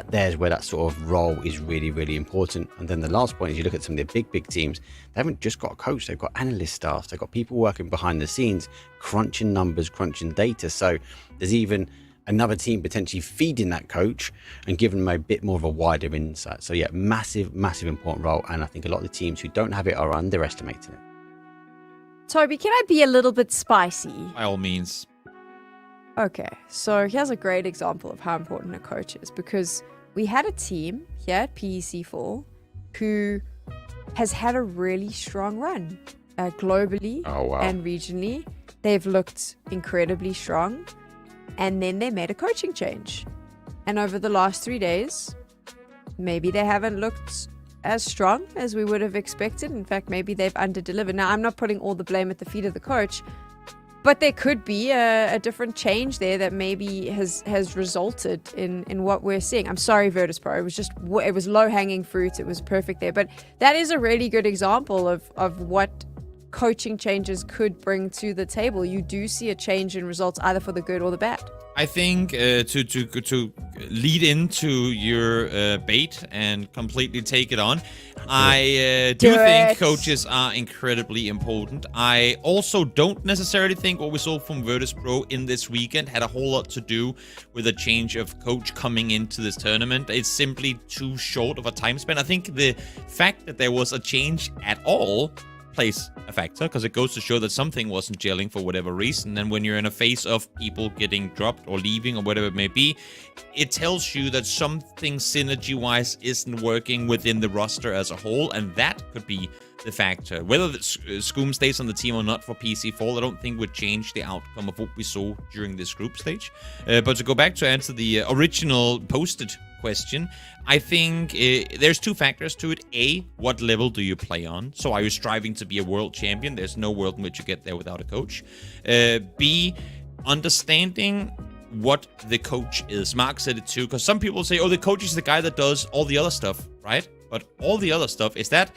there's where that sort of role is really, really important. And then the last point is you look at some of the big teams, they haven't just got a coach, they've got analyst staff, they've got people working behind the scenes, crunching numbers, crunching data. So there's even another team potentially feeding that coach and giving them a bit more of a wider insight. So yeah, massive, massive important role. And I think a lot of the teams who don't have it are underestimating it. Toby, can I be a little bit spicy? By all means. Okay, so here's a great example of how important a coach is, because we had a team here at PEC4 who has had a really strong run globally and regionally. They've looked incredibly strong, and then they made a coaching change. And over the last 3 days, maybe they haven't looked as strong as we would have expected. In fact, maybe they've under-delivered. Now, I'm not putting all the blame at the feet of the coach, but there could be a different change there that maybe has resulted in what we're seeing. I'm sorry, Virtus.pro. It was low-hanging fruit. It was perfect there. But that is a really good example of what coaching changes could bring to the table. You do see a change in results either for the good or the bad. I think to lead into your bait and completely take it on, I do think coaches are incredibly important. I also don't necessarily think what we saw from Virtus.pro in this weekend had a whole lot to do with a change of coach coming into this tournament. It's simply too short of a time span. I think the fact that there was a change at all plays a factor, because it goes to show that something wasn't gelling for whatever reason. And when you're in a phase of people getting dropped or leaving or whatever it may be, it tells you that something synergy-wise isn't working within the roster as a whole, and that could be the factor. Whether Scoom stays on the team or not for PC4, I don't think would change the outcome of what we saw during this group stage. But to go back to answer the original posted question, I think there's two factors to it. A, what level do you play on? So are you striving to be a world champion? There's no world in which you get there without a coach. B, understanding what the coach is. Mark said it too, because some people say, oh, the coach is the guy that does all the other stuff, right? But all the other stuff, is that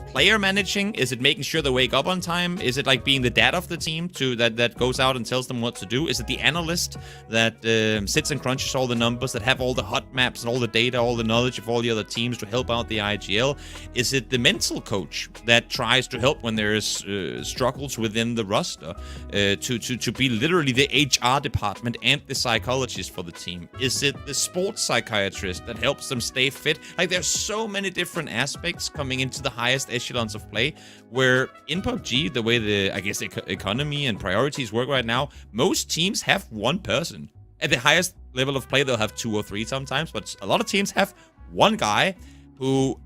player managing? Is it making sure they wake up on time? Is it like being the dad of the team that goes out and tells them what to do? Is it the analyst that sits and crunches all the numbers, that have all the hot maps and all the data, all the knowledge of all the other teams to help out the IGL? Is it the mental coach that tries to help when there is struggles within the roster, to be literally the HR department and the psychologist for the team? Is it the sports psychiatrist that helps them stay fit? Like, there's so many different aspects coming into the highest echelons of play, where in PUBG, the way the, I guess, economy and priorities work right now, most teams have one person. At the highest level of play, they'll have 2 or 3 sometimes, but a lot of teams have one guy who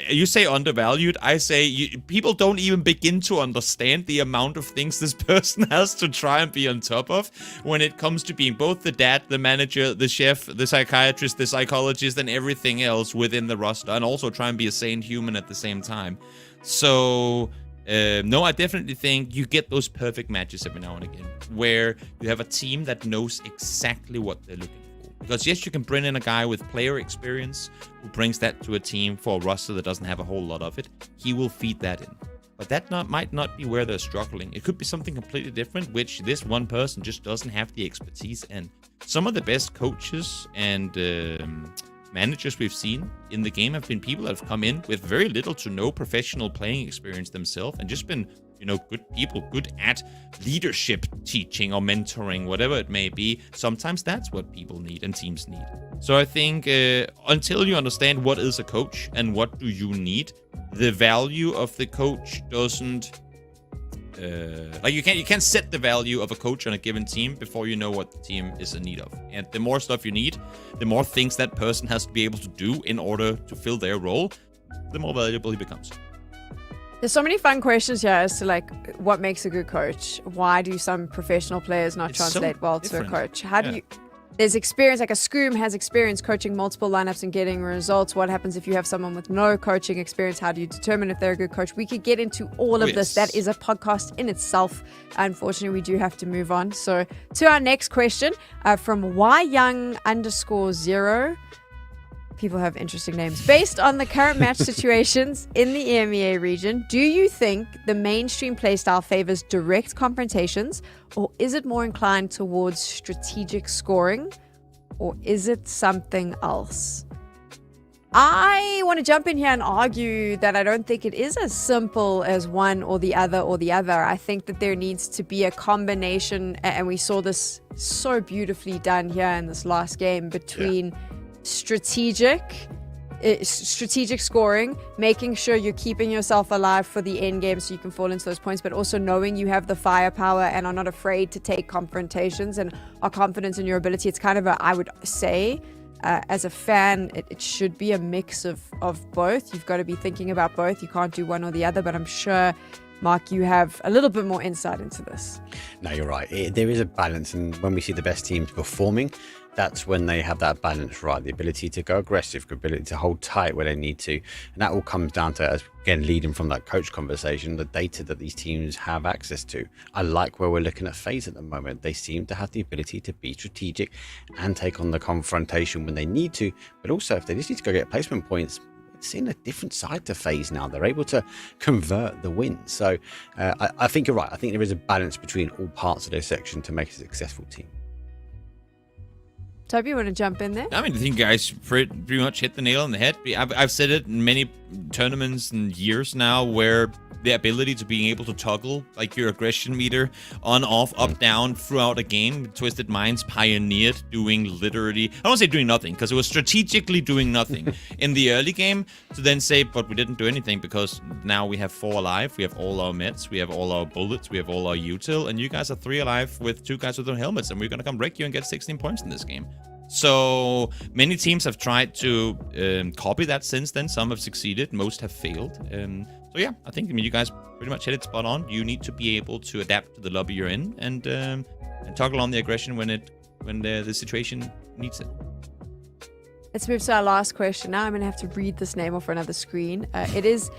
You say undervalued. I say people don't even begin to understand the amount of things this person has to try and be on top of when it comes to being both the dad, the manager, the chef, the psychiatrist, the psychologist, and everything else within the roster, and also try and be a sane human at the same time. So, no, I definitely think you get those perfect matches every now and again, where you have a team that knows exactly what they're looking for. Because yes, you can bring in a guy with player experience who brings that to a team for a roster that doesn't have a whole lot of it. He will feed that in. But that might not be where they're struggling. It could be something completely different, which this one person just doesn't have the expertise in. Some of the best coaches and managers we've seen in the game have been people that have come in with very little to no professional playing experience themselves and just been, good people, good at leadership teaching or mentoring, whatever it may be. Sometimes that's what people need and teams need. So I think until you understand what is a coach and what do you need, the value of the coach doesn't... you can't set the value of a coach on a given team before you know what the team is in need of. And the more stuff you need, the more things that person has to be able to do in order to fill their role, the more valuable he becomes. There's so many fun questions here as to what makes a good coach. Why do some professional players not translate well to a coach? How do you... There's experience, like a Scroom has experience coaching multiple lineups and getting results. What happens if you have someone with no coaching experience? How do you determine if they're a good coach? We could get into all of this. That is a podcast in itself. Unfortunately, we do have to move on. So to our next question from yyoung_0. People have interesting names. Based on the current match situations in the EMEA region, do you think the mainstream playstyle favors direct confrontations, or is it more inclined towards strategic scoring, or is it something else? I want to jump in here and argue that I don't think it is as simple as one or the other or the other. I think that there needs to be a combination, and we saw this so beautifully done here in this last game between strategic scoring, making sure you're keeping yourself alive for the end game so you can fall into those points, but also knowing you have the firepower and are not afraid to take confrontations and are confident in your ability. It's kind of I would say, as a fan, it should be a mix of both. You've got to be thinking about both. You can't do one or the other, but I'm sure, Mark, you have a little bit more insight into this. No, you're right. There is a balance, and when we see the best teams performing, that's when they have that balance right. The ability to go aggressive, the ability to hold tight where they need to. And that all comes down to, again, leading from that coach conversation, the data that these teams have access to. I like where we're looking at FaZe at the moment. They seem to have the ability to be strategic and take on the confrontation when they need to. But also, if they just need to go get placement points, it's seen a different side to FaZe now. They're able to convert the wins. So I think you're right. I think there is a balance between all parts of their section to make a successful team. Toby, you want to jump in there? I mean, I think you guys pretty much hit the nail on the head. I've said it in many tournaments and years now, where the ability to being able to toggle like your aggression meter on, off, up, down throughout a game. Twisted Minds pioneered doing literally, I don't want to say doing nothing, because it was strategically doing nothing in the early game, to then say, but we didn't do anything because now we have 4 alive, we have all our meds, we have all our bullets, we have all our util, and you guys are 3 alive with 2 guys with their helmets, and we're gonna come wreck you and get 16 points in this game. So many teams have tried to copy that since then. Some have succeeded, most have failed. So yeah, I think you guys pretty much hit it spot on. You need to be able to adapt to the lobby you're in and toggle on the aggression when the situation needs it. Let's move to our last question now. I'm going to have to read this name off another screen. It is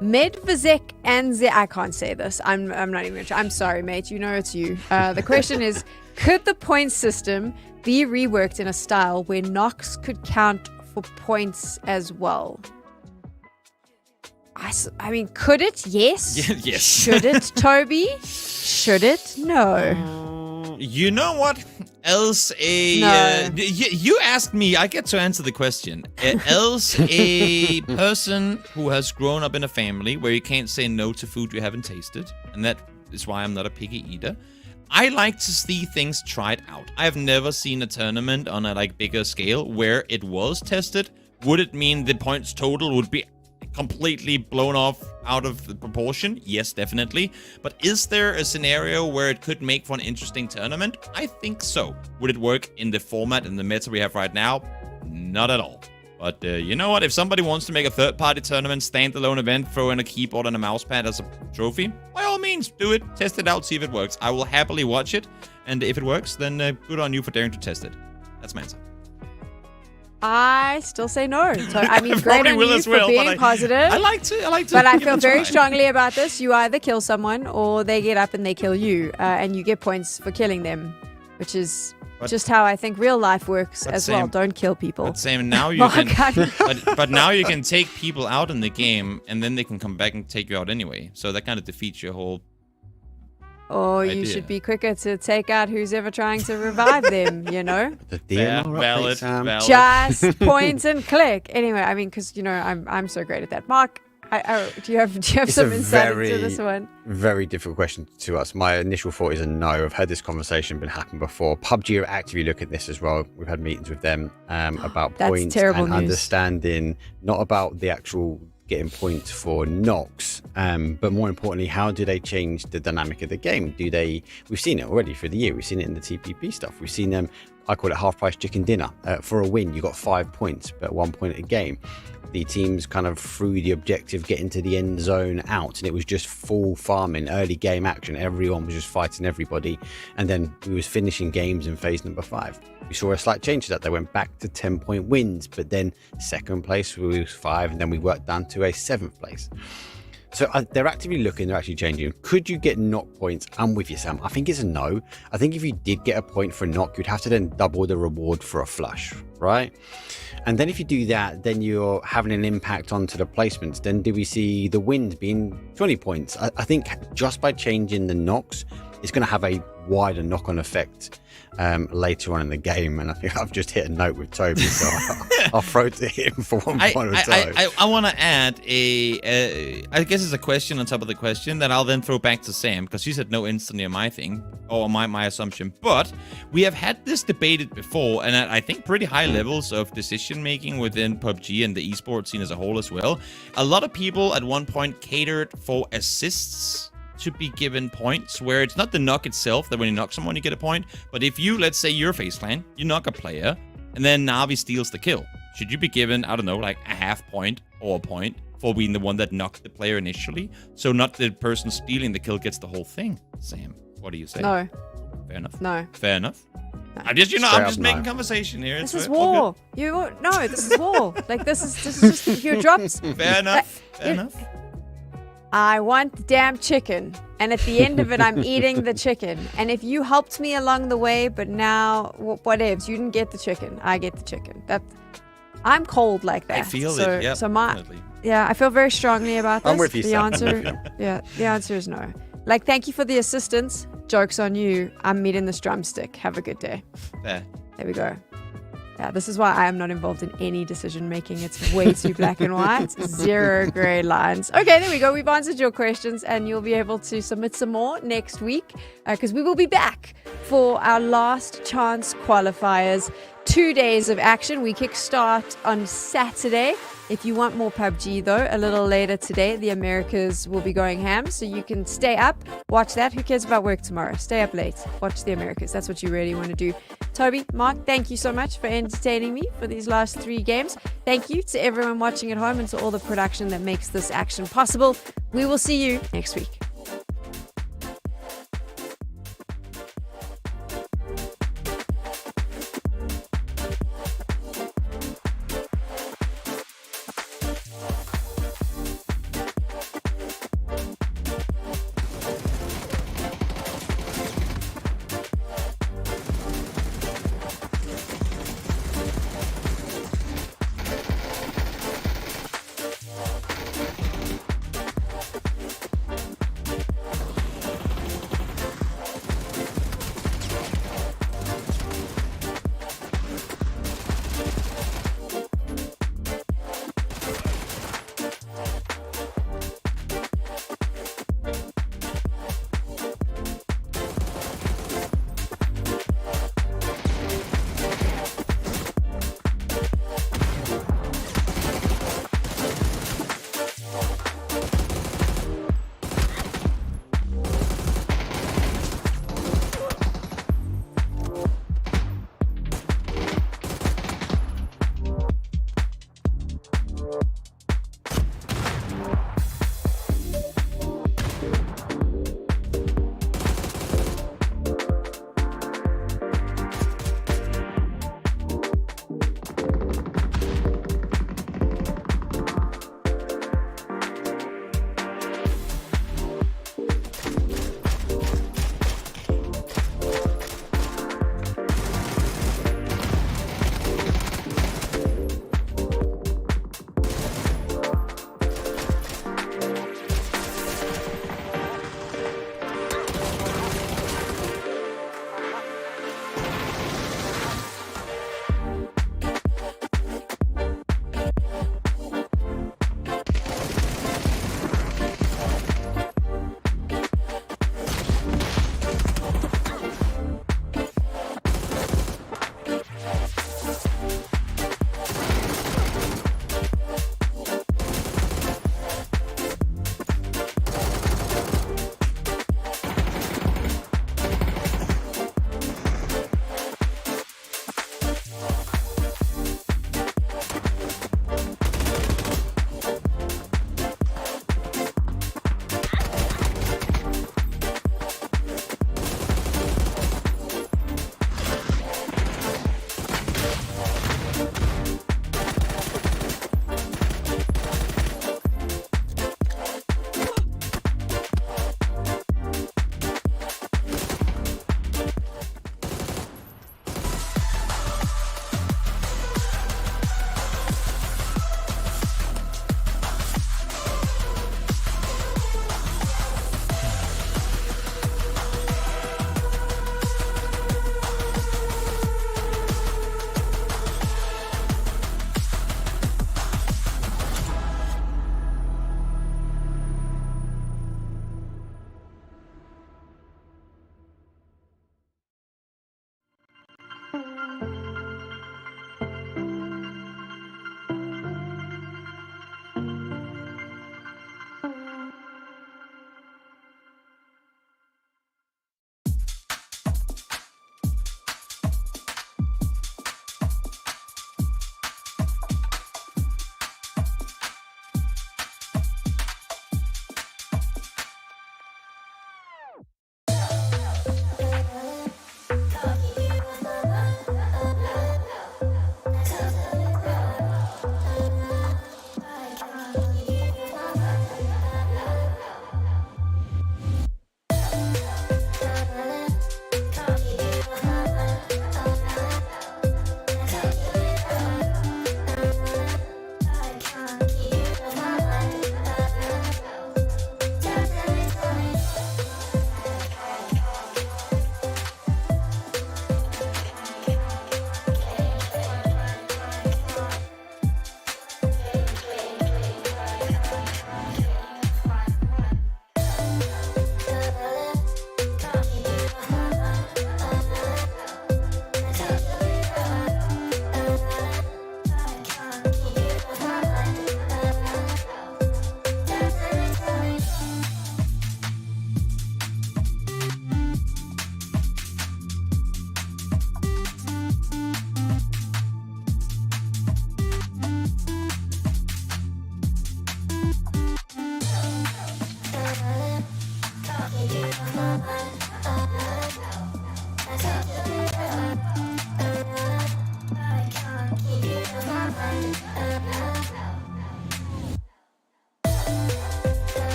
Medvizek Anze. I can't say this. I'm not even going to. I'm sorry, mate. You know it's you. The question is, could the point system be reworked in a style where knocks could count for points as well? I mean, could it? Yes. Yes. Should it, Toby? Should it? No. You know what else No. You asked me, I get to answer the question. Else a person who has grown up in a family where you can't say no to food you haven't tasted, and that is why I'm not a picky eater. I like to see things tried out. I have never seen a tournament on a bigger scale where it was tested. Would it mean the points total would be completely blown off out of proportion? Yes, definitely. But is there a scenario where it could make for an interesting tournament? I think so. Would it work in the format and the meta we have right now? Not at all. But you know what? If somebody wants to make a third-party tournament, standalone event, throw in a keyboard and a mouse pad as a trophy, by all means, do it. Test it out, see if it works. I will happily watch it. And if it works, then good on you for daring to test it. That's my answer. I still say no. So, I mean, great on will you as for well, being but positive. I like to. But I give it feel a very try. strongly about this. You either kill someone or they get up and they kill you. And you get points for killing them, which is just how I think real life works as well. Don't kill people. But same now you Mark, can. but now you can take people out in the game, and then they can come back and take you out anyway. So that kind of defeats your whole. Or you idea. should be quicker to take out who's ever trying to revive them, you know? The DMR update, Valid. Sam. Just point and click. Anyway, I mean, because, you know, I'm so great at that. Mark, do you have It's some a insight very, into this one? very difficult question to us. My initial thought is a no. I've had this conversation been happen before. PUBG are actively looking at this as well. We've had meetings with them about That's points terrible and news. understanding, not about the actual getting points for knocks, but more importantly, how do they change the dynamic of the game? We've seen it already for the year. We've seen it in the TPP stuff. We've seen them, I call it half price chicken dinner. For a win, you got 5 points, but 1 point a game. The teams kind of through the objective, getting to the end zone out, and it was just full farming, early game action. Everyone was just fighting everybody, and then we was finishing games in phase number 5. We saw a slight change to that. They went back to 10-point wins, but then second place was 5, and then we worked down to a 7th place. So they're actively looking, they're actually changing. Could you get knock points? I'm with you, Sam. I think it's a no. I think if you did get a point for a knock, you'd have to then double the reward for a flush, right? And then if you do that, then you're having an impact onto the placements. Then do we see the wins being 20 points? I think just by changing the knocks, it's going to have a wider knock-on effect later on in the game. And I think I've just hit a note with Toby, so I'll throw it to him for one final time. I want to add I guess it's a question on top of the question that I'll then throw back to Sam, because she said no instantly on my thing, or my assumption. But we have had this debated before, and I think pretty high levels of decision making within PUBG and the esports scene as a whole as well. A lot of people at one point catered for assists to be given points, where it's not the knock itself that when you knock someone you get a point, but if you, let's say you're FaZe Clan, you knock a player and then Navi steals the kill, should you be given, I don't know, like a half point or a point for being the one that knocked the player initially, so not the person stealing the kill gets the whole thing? Sam, what do you say? No. Fair enough. No. Fair enough. No. I'm just Straight making up no. conversation here. This It's is all war. No, this is war. Like, this is just your drops. good. Fair enough. Fair enough. I want the damn chicken. And at the end of it, I'm eating the chicken. And if you helped me along the way, but now, whatevs, you didn't get the chicken. I get the chicken. I'm cold like that. I feel so, it. Yeah, So definitely. I feel very strongly about this. I'm with you, the Sam. answer, the answer is no. Like, thank you for the assistance. Joke's on you. I'm meeting this drumstick. Have a good day. Fair. There we go. Yeah, this is why I am not involved in any decision making. It's way too black and white. 0 gray lines. Okay, there we go. We've answered your questions, and you'll be able to submit some more next week, because we will be back for our last chance qualifiers. 2 days of action. We kickstart on Saturday. If you want more PUBG, though, a little later today, the Americas will be going ham, so you can stay up, watch that. Who cares about work tomorrow? Stay up late, watch the Americas. That's what you really want to do. Toby, Mark, thank you so much for entertaining me for these last 3 games. Thank you to everyone watching at home and to all the production that makes this action possible. We will see you next week.